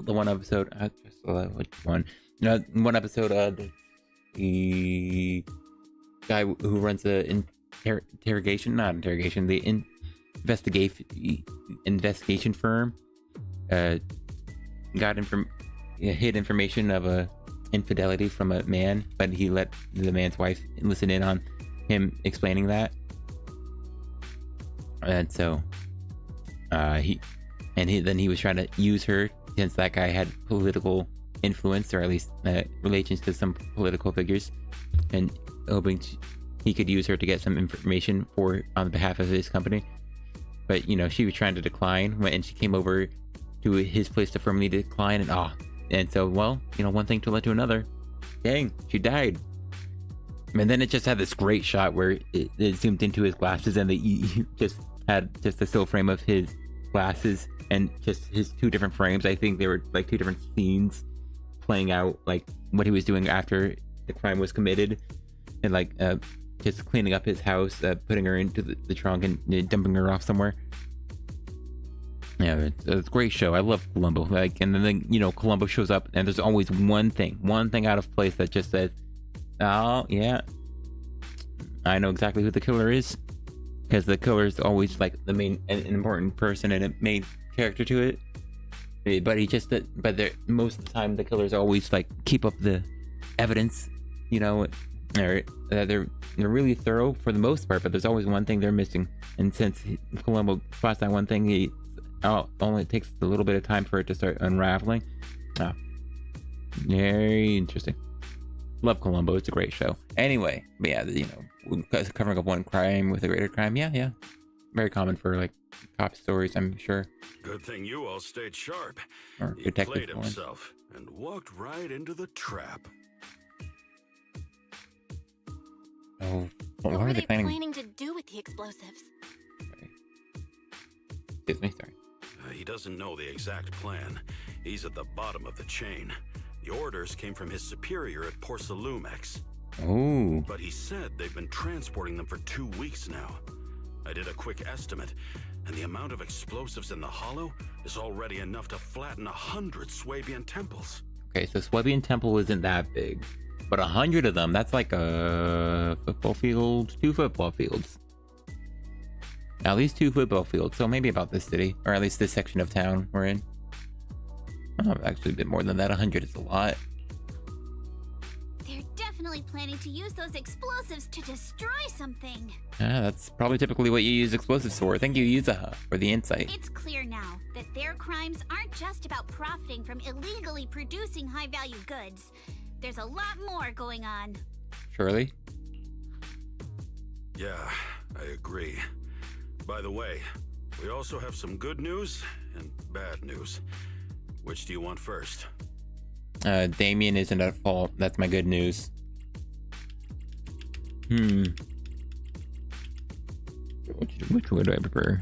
one episode. Which one? One episode. The guy who runs the interrogation, not interrogation. The investigation firm hid information of a infidelity from a man, but he let the man's wife listen in on him explaining that. And so he was trying to use her, since that guy had political influence, or at least relations to some political figures, and hoping he could use her to get some information on behalf of his company. But she was trying to decline and she came over to his place to firmly decline, and so one thing to led to another. Dang, she died. And then it just had this great shot where it zoomed into his glasses, and he just had just a still frame of his glasses and just his two different frames. I think they were like two different scenes playing out, like what he was doing after the crime was committed, and like just cleaning up his house, putting her into the trunk and dumping her off somewhere. Yeah, it's a great show. I love Columbo. Like, and then Columbo shows up, and there's always one thing out of place that just says, "Oh yeah, I know exactly who the killer is," because the killer is always like the main and important person and a main character to it. But most of the time the killers always like keep up the evidence, they're really thorough for the most part, but there's always one thing they're missing. And since Columbo spots that one thing, only takes a little bit of time for it to start unraveling. Very interesting. Love Columbo. It's a great show. Anyway, but yeah, covering up one crime with a greater crime. Yeah. Very common for like cop stories, I'm sure. Good thing you all stayed sharp. Or He detective played ones. himself and walked right into the trap. Oh, What what were are they they planning? planning to do with the explosives? Excuse me, sorry. He doesn't know the exact plan. He's at the bottom of the chain. The orders came from his superior at Porcelumex. Oh. But he said they've been transporting them for 2 weeks now. I did a quick estimate, and the amount of explosives in the hollow is already enough to flatten 100 Swabian temples. Okay, so Swabian Temple isn't that big, but 100 of them, that's like a football field, 2 football fields. At least 2 football fields, so maybe about this city, or at least this section of town we're in. Oh, actually a bit more than that. 100 is a lot. They're definitely planning to use those explosives to destroy something. Yeah, that's probably typically what you use explosives for. Thank you, Yuzuha, for the insight. It's clear now that their crimes aren't just about profiting from illegally producing high-value goods. There's a lot more going on. Surely? Yeah, I agree. By the way, we also have some good news and bad news. Which do you want first? Damien isn't at fault. That's my good news. Which way do I prefer?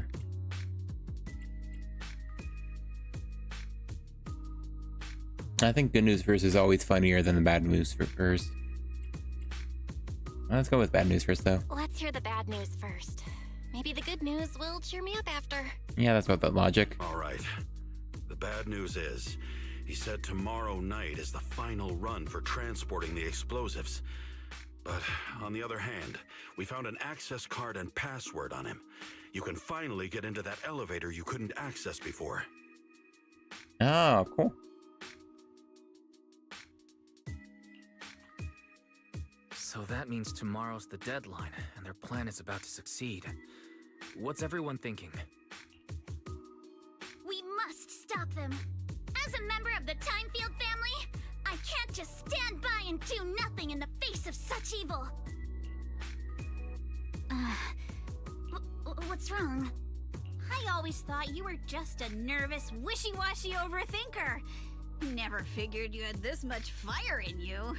I think good news first is always funnier than the bad news first. Let's go with bad news first, though. Let's hear the bad news first. Maybe the good news will cheer me up after. Yeah, that's about the logic. All right. The bad news is, he said tomorrow night is the final run for transporting the explosives. But on the other hand, we found an access card and password on him. You can finally get into that elevator you couldn't access before. Oh, cool. So that means tomorrow's the deadline, and their plan is about to succeed. What's everyone thinking? We must stop them. As a member of the Timefield family, I can't just stand by and do nothing in the face of such evil. What's wrong? I always thought you were just a nervous, wishy-washy overthinker. Never figured you had this much fire in you.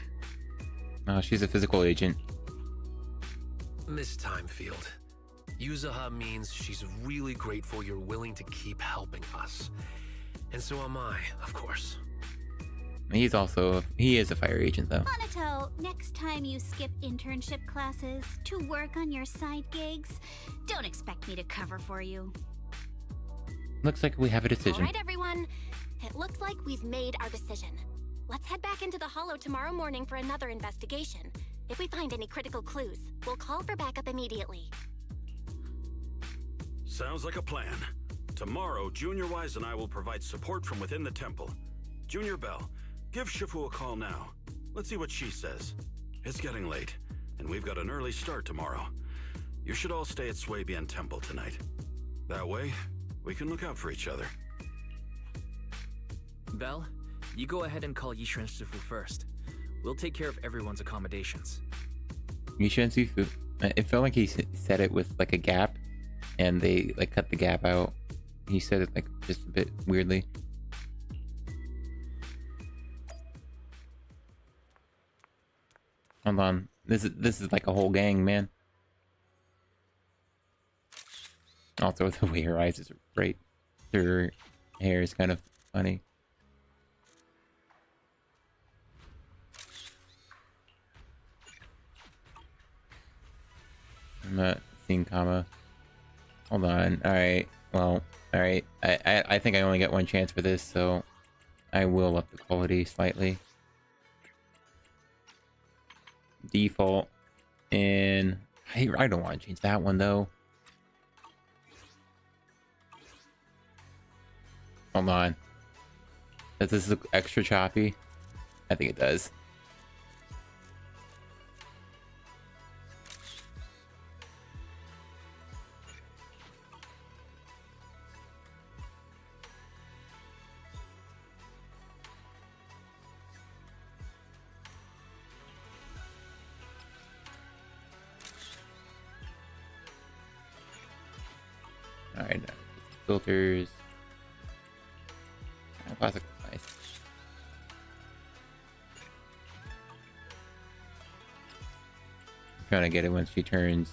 Oh, she's a physical agent. Miss Timefield, Yuzuha means she's really grateful you're willing to keep helping us. And so am I, of course. He is a fire agent, though. Monato, next time you skip internship classes to work on your side gigs, don't expect me to cover for you. Looks like we have a decision. All right, everyone. It looks like we've made our decision. Let's head back into the Hollow tomorrow morning for another investigation. If we find any critical clues, we'll call for backup immediately. Sounds like a plan. Tomorrow, Junior Wise and I will provide support from within the temple. Junior Bell, give Shifu a call now. Let's see what she says. It's getting late, and we've got an early start tomorrow. You should all stay at Swabian Temple tonight. That way, we can look out for each other. Belle, you go ahead and call Yishu and Shifu first. We'll take care of everyone's accommodations. Yishu and Shifu. It felt like he said it with like a gap, and they like cut the gap out. He said it like just a bit weirdly. Hold on. This is like a whole gang, man. Also, the way her eyes is right. Her hair is kind of funny. I'm not seeing Kama. Hold on. Alright. Well, alright. I think I only get one chance for this, so I will up the quality slightly. Default. And I don't want to change that one though. Hold on. Does this look extra choppy? I think it does. Alright, filters. Plastic, nice. I'm trying to get it once she turns.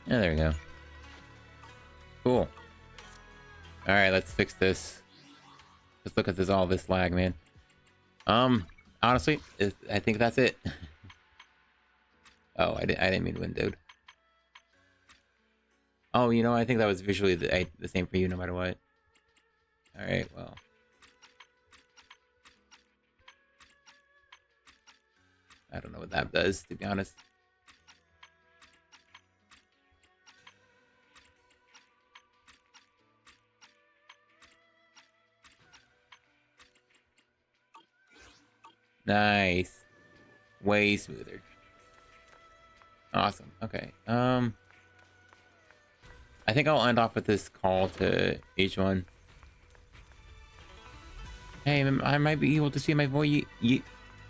Yeah, there we go. Cool. Alright, let's fix this. Let's look at all this lag, man. Honestly, I think that's it. Oh, I didn't mean windowed. Oh, you know, I think that was visually the same for you no matter what. Alright, well. I don't know what that does, to be honest. Nice. Way smoother. Awesome. Okay. I think I'll end off with this call to each one. Hey, I might be able to see my boy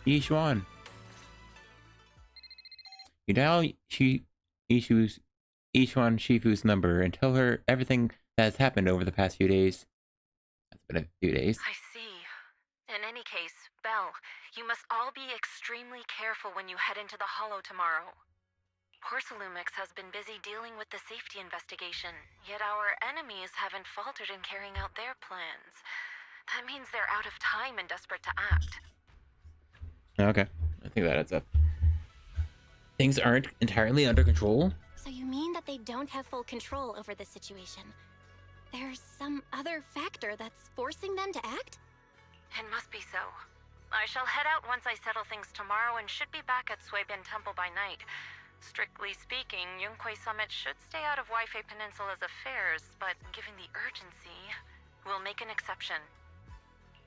Yishuan. You dial Yishuan Shifu's number and tell her everything that has happened over the past few days. That's been a few days. I see. In any case, Belle, you must all be extremely careful when you head into the Hollow tomorrow. Porsalumix has been busy dealing with the safety investigation, yet our enemies haven't faltered in carrying out their plans. That means they're out of time and desperate to act. Okay, I think that adds up. Things aren't entirely under control? So you mean that they don't have full control over the situation? There's some other factor that's forcing them to act? It must be so. I shall head out once I settle things tomorrow and should be back at Swabian Temple by night. Strictly speaking, Yunquay Summit should stay out of Waifei Peninsula's affairs, but given the urgency, we'll make an exception.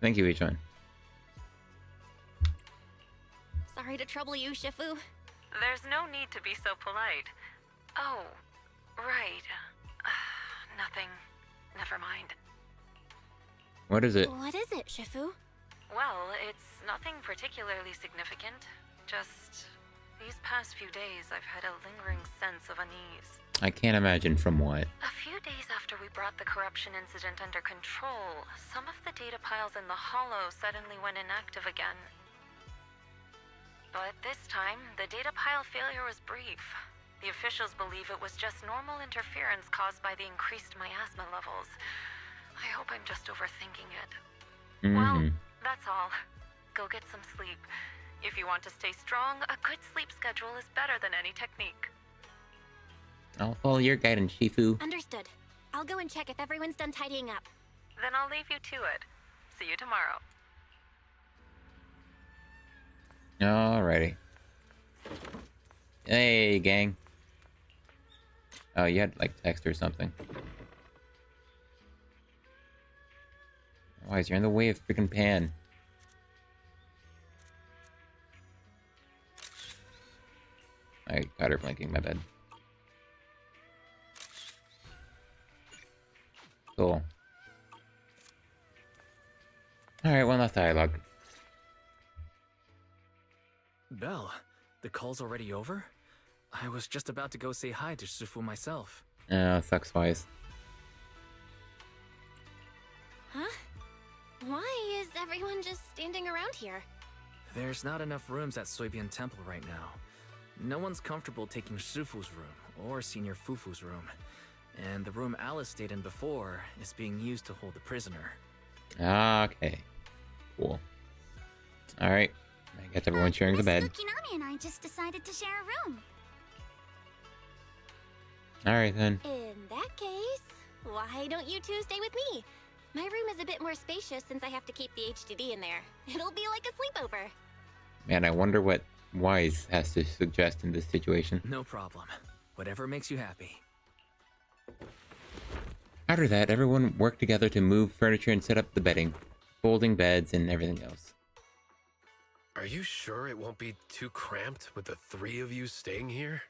Thank you, each one. Sorry to trouble you, Shifu. There's no need to be so polite. Oh, right. Nothing. Never mind. What is it? What is it, Shifu? Well, it's nothing particularly significant. Just these past few days, I've had a lingering sense of unease. I can't imagine from what. A few days after we brought the corruption incident under control, some of the data piles in the Hollow suddenly went inactive again. But this time, the data pile failure was brief. The officials believe it was just normal interference caused by the increased miasma levels. I hope I'm just overthinking it. Well, that's all. Go get some sleep. If you want to stay strong, a good sleep schedule is better than any technique. I'll follow your guidance, Shifu. Understood. I'll go and check if everyone's done tidying up. Then I'll leave you to it. See you tomorrow. Alrighty. Hey, gang. Oh, you had like text or something. Why is you're in the way of freaking Pan? I got her blinking, my bad. Cool. Alright, one last dialogue. Belle, the call's already over? I was just about to go say hi to Shifu myself. Sucks Wise. Huh? Why is everyone just standing around here? There's not enough rooms at Soybian Temple right now. No one's comfortable taking Shifu's room, or Senior Fufu's room. And the room Alice stayed in before is being used to hold the prisoner. Okay. Cool. Alright. I guess everyone's sharing the bed. Lukinami and I just decided to share a room. Alright then. In that case, why don't you two stay with me? My room is a bit more spacious since I have to keep the HDD in there. It'll be like a sleepover. Man, I wonder what Wise has to suggest in this situation. No problem. Whatever makes you happy. After that, everyone worked together to move furniture and set up the bedding, folding beds and everything else. Are you sure it won't be too cramped with the three of you staying here?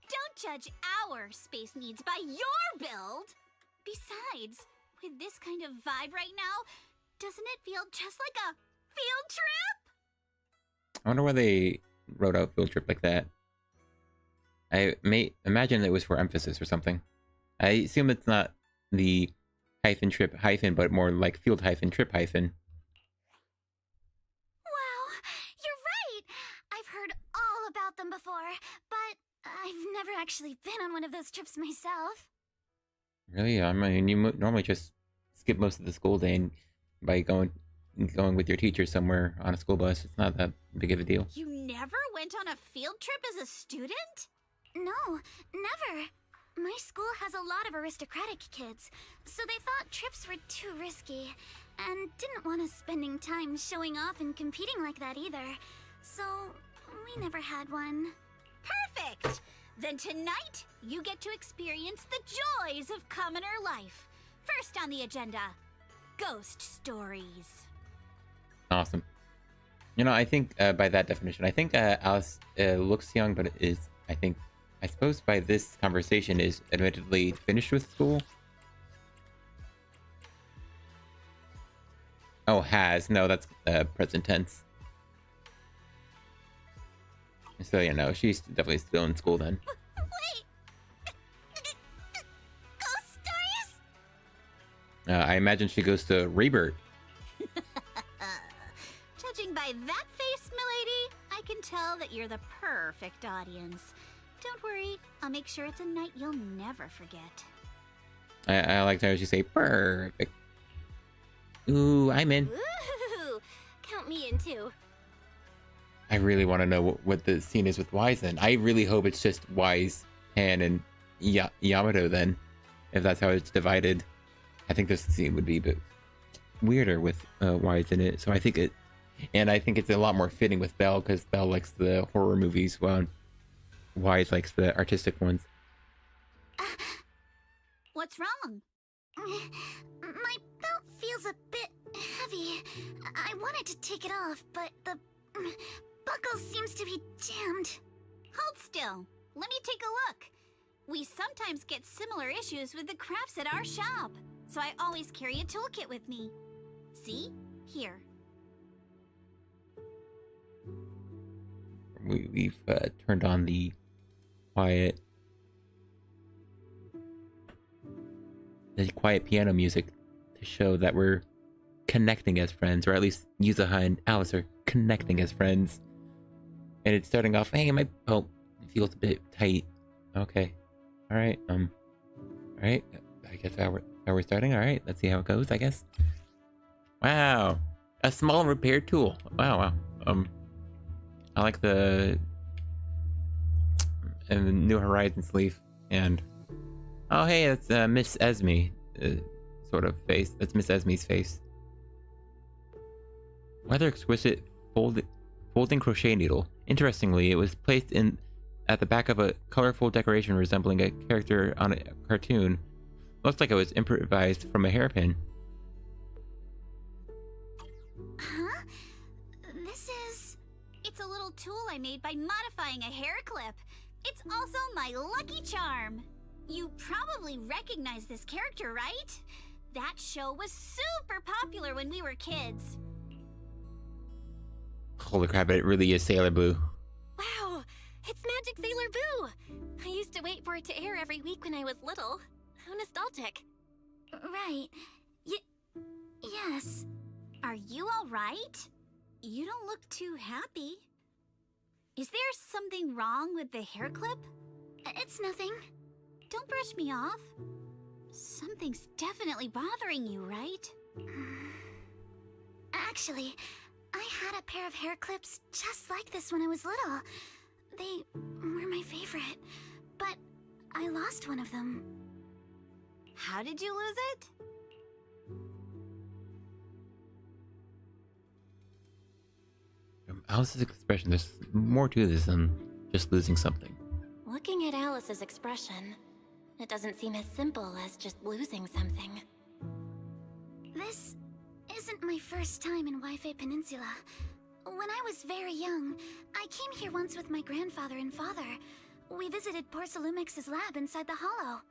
Don't judge our space needs by your build! Besides, with this kind of vibe right now, doesn't it feel just like a field trip? I wonder why they wrote out field trip like that. I may imagine it was for emphasis or something. I assume it's not the hyphen trip hyphen, but more like field hyphen trip hyphen. Wow, you're right! I've heard all about them before, but I've never actually been on one of those trips myself. Really? I mean, you normally just skip most of the school day and by going with your teacher somewhere on a school bus. It's not that big of a deal. You never went on a field trip as a student? No, never. My school has a lot of aristocratic kids, so they thought trips were too risky, and didn't want us spending time showing off and competing like that either. So, we never had one. Perfect! Then tonight, you get to experience the joys of commoner life. First on the agenda, ghost stories. Awesome. You know, I think by that definition, I think Alice looks young, but is, I suppose by this conversation is admittedly finished with school. Oh, has. No, that's present tense. So, you know, she's definitely still in school then. Wait! Ghost stories? I imagine she goes to Rebirth. Judging by that face, milady, I can tell that you're the perfect audience. Don't worry, I'll make sure it's a night you'll never forget. I liked how she say perfect. Ooh, I'm in. Ooh, count me in too. I really want to know what the scene is with Wise then. I really hope it's just Wise, Han, and Yamato then. If that's how it's divided. I think this scene would be a bit weirder with Wise in it. So I think it's a lot more fitting with Belle, because Belle likes the horror movies while Wise likes the artistic ones. What's wrong? My belt feels a bit heavy. I wanted to take it off, but the buckle seems to be jammed. Hold still. Let me take a look. We sometimes get similar issues with the crafts at our shop, so I always carry a toolkit with me. See? Here. We've turned on the quiet piano music to show that we're connecting as friends, or at least Yuzuha and Alice are connecting as friends. And it's starting off, hey, my belt feels a bit tight. Okay. Alright, alright. I guess how we're starting. Alright, let's see how it goes, I guess. Wow. A small repair tool. Wow. I like the New Horizons leaf, and Oh, hey, that's Miss Esme. Sort of face. That's Miss Esme's face. Rather exquisite folding crochet needle. Interestingly, it was placed at the back of a colorful decoration resembling a character on a cartoon. Looks like it was improvised from a hairpin. Huh? It's a little tool I made by modifying a hair clip. It's also my lucky charm. You probably recognize this character, right? That show was super popular when we were kids. Holy crap, it really is Sailor Boo. Wow, it's Magic Sailor Boo! I used to wait for it to air every week when I was little. How nostalgic. Right. Yes. Are you all right? You don't look too happy. Is there something wrong with the hair clip? It's nothing. Don't brush me off. Something's definitely bothering you, right? Actually, I had a pair of hair clips just like this when I was little. They were my favorite, but I lost one of them. How did you lose it? From Alice's expression, there's more to this than just losing something. Looking at Alice's expression, it doesn't seem as simple as just losing something. This isn't my first time in Wi-Fi Peninsula. When I was very young, I came here once with my grandfather and father. We visited Porcelumex's lab inside the Hollow.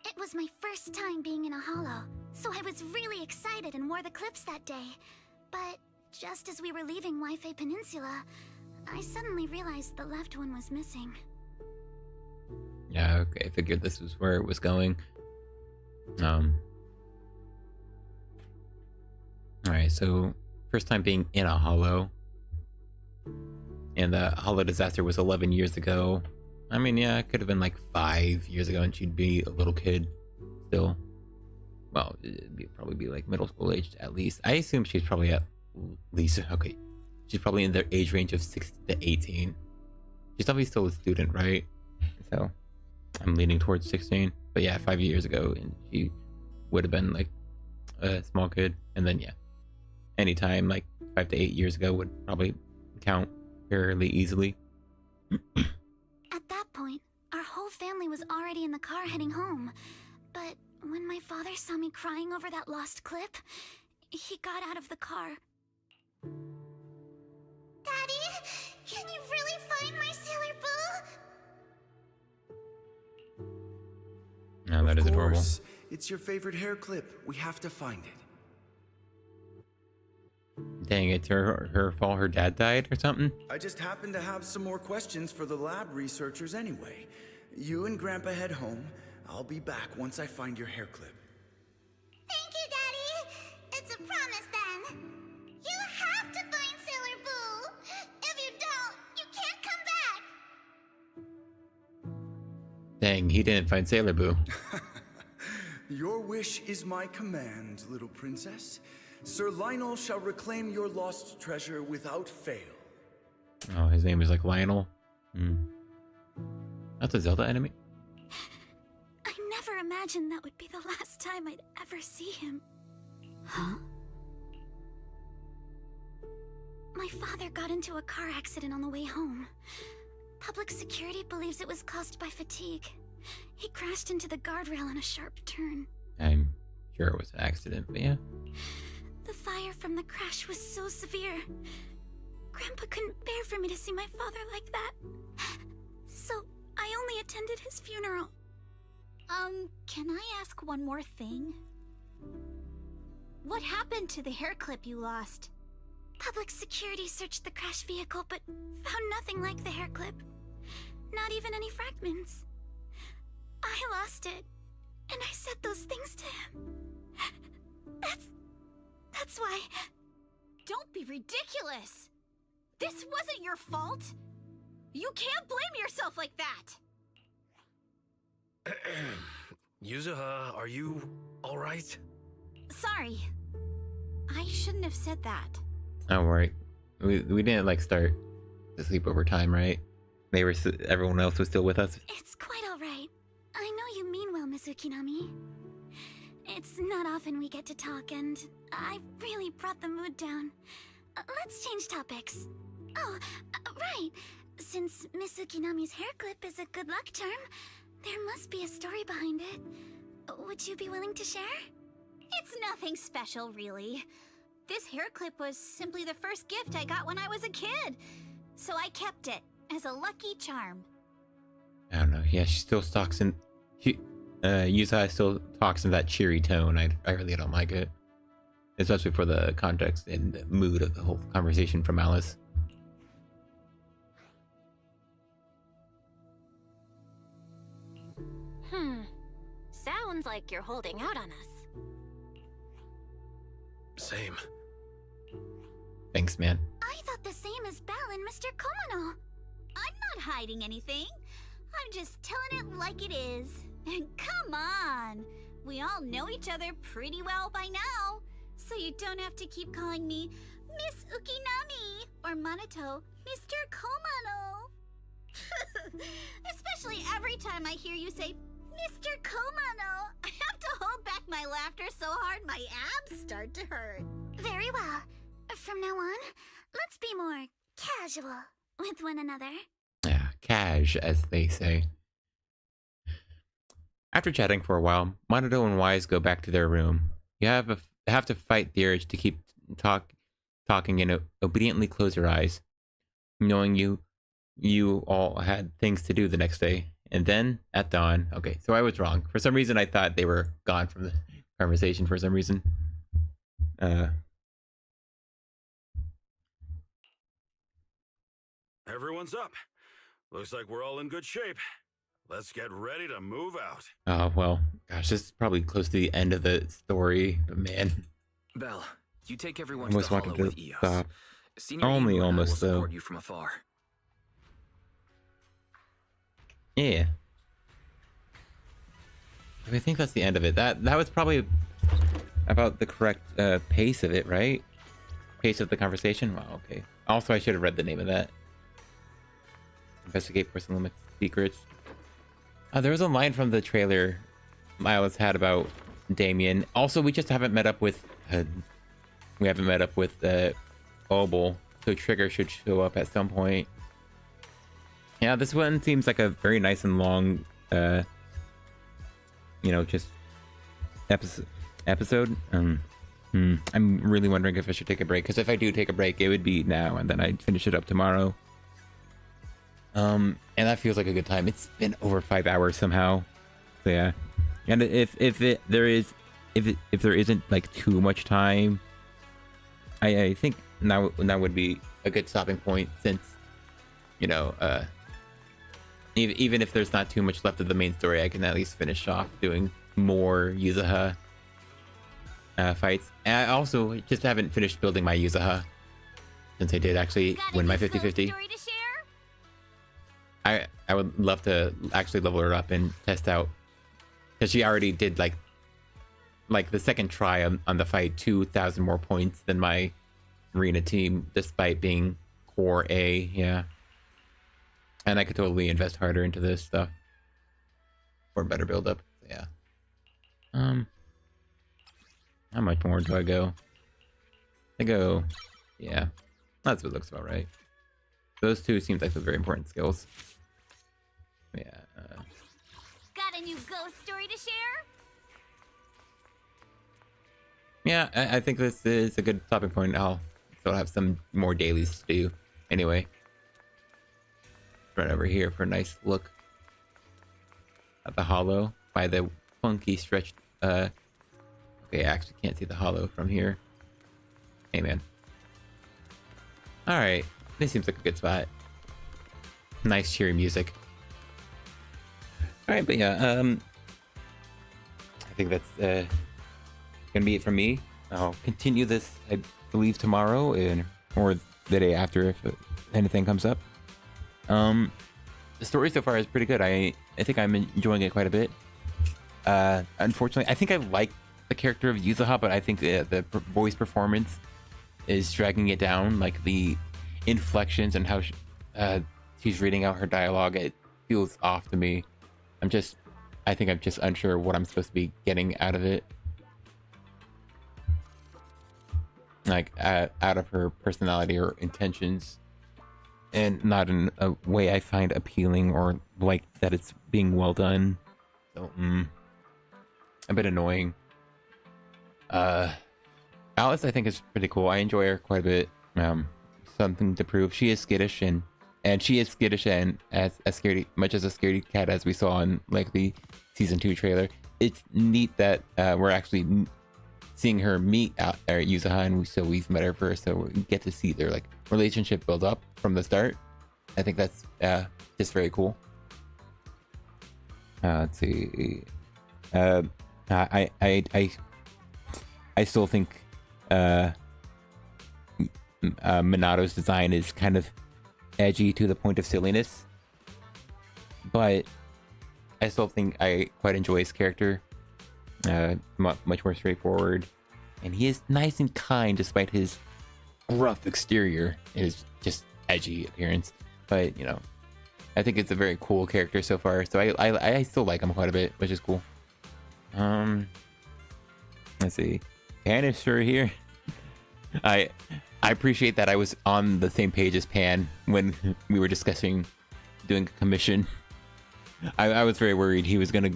It was my first time being in a Hollow, so I was really excited and wore the clips that day. But just as we were leaving Wi-Fi Peninsula, I suddenly realized the left one was missing. Yeah, okay, I figured this was where it was going. Alright, so first time being in a Hollow. And the Hollow disaster was 11 years ago. I mean, yeah, it could have been like 5 years ago and she'd be a little kid still. Well, probably be like middle school age at least. I assume she's probably at least, okay. She's probably in the age range of 16 to 18. She's probably still a student, right? So I'm leaning towards 16. But yeah, 5 years ago and she would have been like a small kid. And then yeah, anytime like 5 to 8 years ago would probably count fairly easily. At that point, our whole family was already in the car heading home. But when my father saw me crying over that lost clip, he got out of the car. Daddy, can you really find my Sailor Boo? No, that is adorable. It's your favorite hair clip. We have to find it. Dang, it's her fault her dad died or something? I just happen to have some more questions for the lab researchers anyway. You and Grandpa head home. I'll be back once I find your hair clip. Thank you, Daddy. It's a promise then. You have to find Sailor Boo. If you don't, you can't come back. Dang, he didn't find Sailor Boo. Your wish is my command, little princess. Sir Lionel shall reclaim your lost treasure without fail. Oh, his name is like Lionel. That's a Zelda enemy? I never imagined that would be the last time I'd ever see him. Huh? My father got into a car accident on the way home. Public security believes it was caused by fatigue. He crashed into the guardrail on a sharp turn. I'm sure it was an accident, but yeah. The fire from the crash was so severe. Grandpa couldn't bear for me to see my father like that. So I only attended his funeral. Can I ask one more thing? What happened to the hair clip you lost? Public security searched the crash vehicle, but found nothing like the hair clip. Not even any fragments. I lost it, and I said those things to him. That's why... Don't be ridiculous! This wasn't your fault! You can't blame yourself like that! Yuzuha, are you alright? Sorry. I shouldn't have said that. Don't worry. We didn't like start the sleepover time, right? Everyone else was still with us. It's quite alright. I know you mean well, Miss Ukinami. It's not often we get to talk, and I really brought the mood down. Let's change topics. Oh, right. Since Miss Ukinami's hair clip is a good luck charm, there must be a story behind it. Would you be willing to share? It's nothing special, really. This hair clip was simply the first gift I got when I was a kid. So I kept it as a lucky charm. I don't know. Yeah, she still talks in... Yuzuha still talks in that cheery tone. I really don't like it. Especially for the context and the mood of the whole conversation from Alice. Sounds like you're holding out on us. Same. Thanks, man. I thought the same as Belle and Mr. Komono. I'm not hiding anything. I'm just telling it like it is. And come on! We all know each other pretty well by now. So you don't have to keep calling me Miss Ukinami or Manato Mr. Komono. Especially every time I hear you say Mr. Komono, I have to hold back my laughter so hard my abs start to hurt. Very well. From now on, let's be more casual with one another. Yeah, cash, as they say. After chatting for a while, Monato and Wise go back to their room. You have to fight the urge to keep talking and obediently close your eyes, knowing you all had things to do the next day. And then, at dawn... Okay, so I was wrong. For some reason, I thought they were gone from the conversation for some reason. Everyone's up. Looks like we're all in good shape. Let's get ready to move out. Oh, well, gosh, this is probably close to the end of the story, but man. Belle, you take everyone Almost to the wanted hollow to with Eos. stop. Senior Only Eden and I will almost, though. support you from afar. Yeah. I think that's the end of it. That was probably about the correct pace of it, right? Pace of the conversation? Wow, okay. Also, I should have read the name of that. Investigate personal limits, secrets. There was a line from the trailer Miles had about Damien. Also, we just haven't met up with... Obel, so Trigger should show up at some point. Yeah, this one seems like a very nice and long, just episode. I'm really wondering if I should take a break, because if I do take a break, it would be now, and then I'd finish it up tomorrow. And that feels like a good time. It's been over 5 hours somehow. So yeah, and if there isn't like too much time, I think now would be a good stopping point, since even if there's not too much left of the main story, I can at least finish off doing more Yuzuha fights. And I also just haven't finished building my Yuzuha, since I did actually win my 50-50. I would love to actually level her up and test out, because she already did like the second try on the fight 2,000 more points than my arena team, despite being core A. Yeah, and I could totally invest harder into this stuff for better build up. Yeah. How much more do I go? I go, yeah, that's what looks about right. Those two seems like those very important skills. Yeah. Got a new ghost story to share? Yeah, I think this is a good stopping point. I'll still have some more dailies to do anyway. Right over here for a nice look at the hollow by the funky stretched. Okay, I actually can't see the hollow from here. Hey, man. All right, this seems like a good spot. Nice cheery music. All right, but yeah, I think that's gonna be it from me. I'll continue this, I believe, tomorrow or the day after if anything comes up. The story so far is pretty good. I think I'm enjoying it quite a bit. Unfortunately, I think I like the character of Yuzuha, but I think the voice performance is dragging it down. Like the inflections and how she's reading out her dialogue, it feels off to me. I think I'm just unsure what I'm supposed to be getting out of it. Like, out of her personality or intentions. And not in a way I find appealing or like that it's being well done. So, a bit annoying. Alice, I think, is pretty cool. I enjoy her quite a bit. Something to prove. She is skittish and she is skittish and as a scaredy, much as a scaredy cat, as we saw in like the season 2 trailer. It's neat that we're actually seeing her meet Yuzuha, and we've met her first, so we get to see their like relationship build up from the start. I think that's just very cool. Let's see. I still think Minato's design is kind of edgy to the point of silliness, but I still think I quite enjoy his character. Much more straightforward, and he is nice and kind despite his rough exterior and his just edgy appearance. But you know, I think it's a very cool character so far, so I still like him quite a bit, which is cool. Let's see. Pan is sure here. I appreciate that I was on the same page as Pan when we were discussing doing a commission. I was very worried he was gonna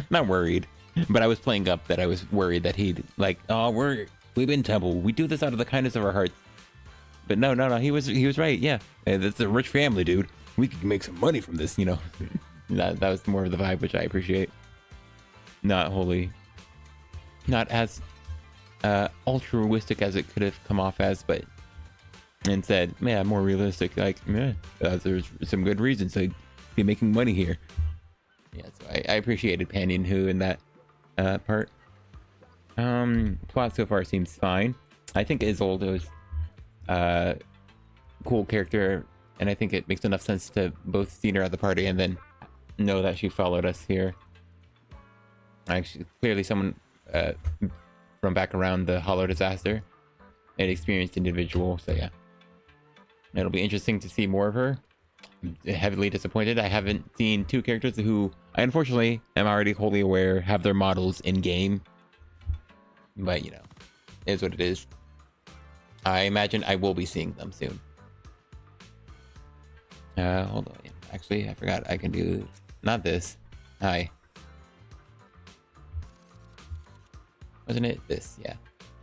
not worried, but I was playing up that I was worried that he'd like, oh, we've been Temple, we do this out of the kindness of our hearts. But no, he was right. Yeah, it's a rich family, dude. We could make some money from this, you know. that was more of the vibe, which I appreciate. Not as altruistic as it could have come off as, but instead, yeah, more realistic. Like, there's some good reasons to be making money here. Yeah, so I appreciated Pan Hu in that part. Plot so far seems fine. I think Isolde's cool character, and I think it makes enough sense to both see her at the party and then know that she followed us here. Actually, clearly someone from back around the Hollow disaster, an experienced individual. So yeah, it'll be interesting to see more of her. I'm heavily disappointed I haven't seen two characters who I unfortunately am already wholly aware have their models in game, but you know, it is what it is. I imagine I will be seeing them soon. Hold on. Actually, I forgot I can do not this. Hi. Wasn't it this? Yeah,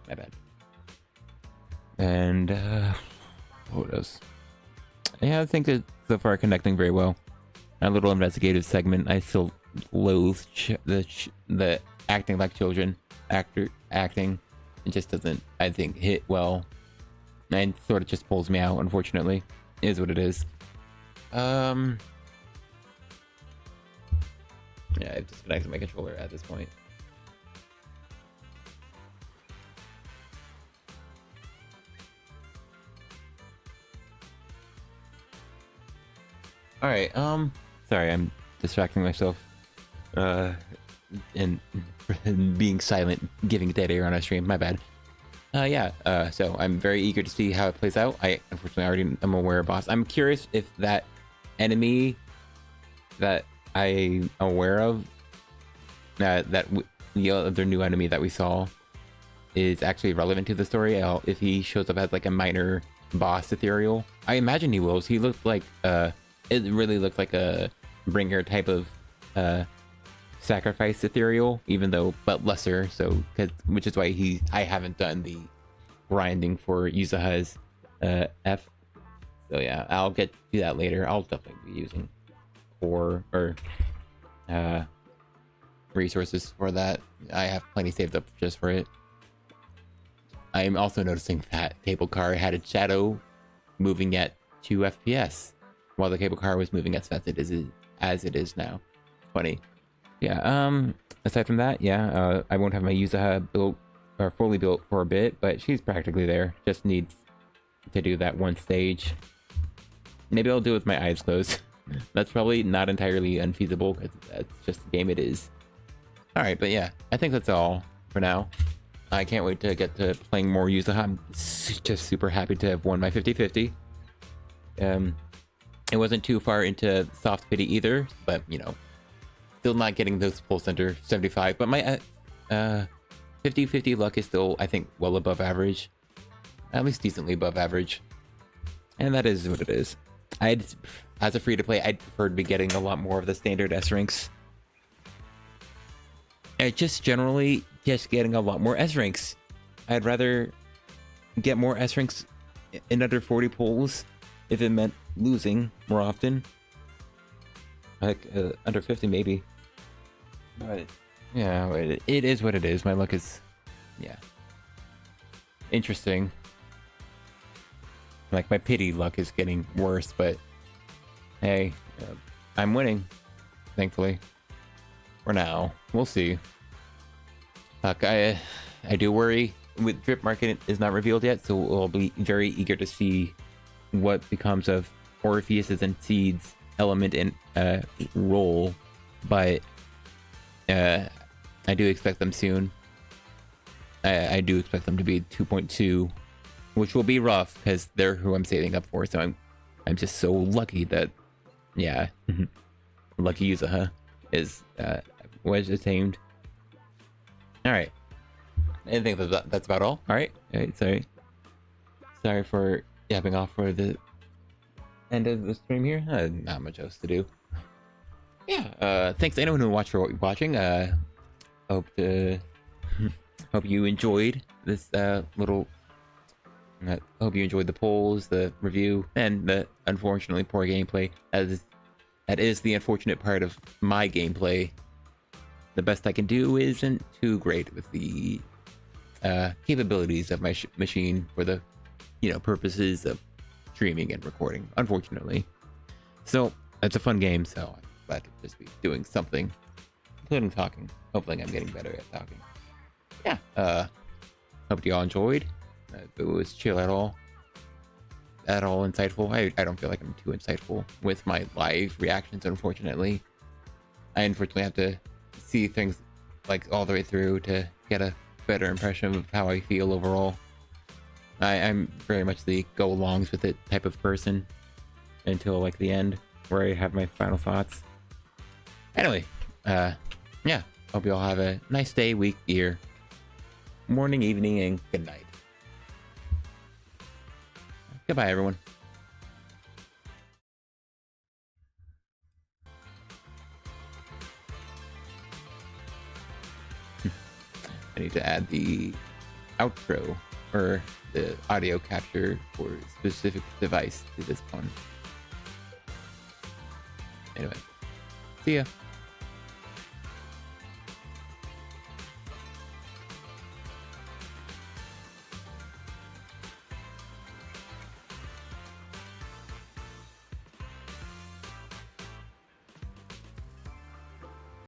my bad. And what else? Yeah, I think that so far connecting very well. A little investigative segment. I still loathe the acting like children. Acting. It just doesn't, I think, hit well. And sort of just pulls me out, unfortunately. It is what it is. Yeah, I've disconnected my controller at this point. Alright, sorry, I'm distracting myself. And being silent, giving dead air on our stream, my bad. So I'm very eager to see how it plays out. I unfortunately already am aware of boss. I'm curious if that enemy that I'm aware of, the other new enemy that we saw, is actually relevant to the story. If he shows up as like a minor boss ethereal, I imagine he will. He looked like it really looked like a bringer type of sacrifice ethereal, even though but lesser. So which is why I haven't done the grinding for Yuzuha's F. So yeah, I'll get to that later. I'll definitely be using core or resources for that. I have plenty saved up just for it. I'm also noticing that cable car had a shadow moving at 2 FPS while the cable car was moving as fast as it is now. Funny. Yeah, aside from that, yeah, I won't have my Yuzuha built or fully built for a bit, but she's practically there. Just needs to do that one stage. Maybe I'll do it with my eyes closed. That's probably not entirely unfeasible because that's just the game it is. Alright, but yeah, I think that's all for now. I can't wait to get to playing more Yuzuha. I'm just super happy to have won my 50-50. It wasn't too far into soft pity either, but you know, Still not getting those pulse under 75, but my 50-50 luck is still, I think, well above average. At least decently above average. And that is what it is. As a free-to-play, I'd prefer to be getting a lot more of the standard S ranks. Just generally, just getting a lot more S ranks. I'd rather get more S ranks in under 40 pulls if it meant losing more often. Like, under 50 maybe. But, yeah, it is what it is. My luck is, yeah. Interesting. Like, my pity luck is getting worse, but hey, I'm winning, thankfully. For now. We'll see. Fuck, I do worry with Drip Market is not revealed yet, so we'll be very eager to see what becomes of Orpheus's and Seed's element and role, but I do expect them soon. I do expect them to be 2.2, which will be rough because they're who I'm saving up for. So I'm just so lucky that, yeah, lucky Yuzuha is was attained. All right, I think that's about all. All right, sorry for yapping off for the end of the stream here. Not much else to do. Yeah, thanks to anyone who watched for watching. Hope you enjoyed this little. Hope you enjoyed the polls, the review, and the unfortunately poor gameplay. As that is the unfortunate part of my gameplay. The best I can do isn't too great with the capabilities of my machine for the, purposes of streaming and recording. Unfortunately, so it's a fun game. So I'm glad to just be doing something, including talking. Hopefully, I'm getting better at talking. Yeah. Hope you all enjoyed. If it was chill at all insightful. I don't feel like I'm too insightful with my live reactions, unfortunately. I unfortunately have to see things like all the way through to get a better impression of how I feel overall. I'm very much the go alongs with it type of person until like the end where I have my final thoughts. Anyway, yeah, hope you all have a nice day, week, year, morning, evening, and good night. Goodbye, everyone. I need to add the outro or the audio capture for a specific device to this one. Anyway, see ya.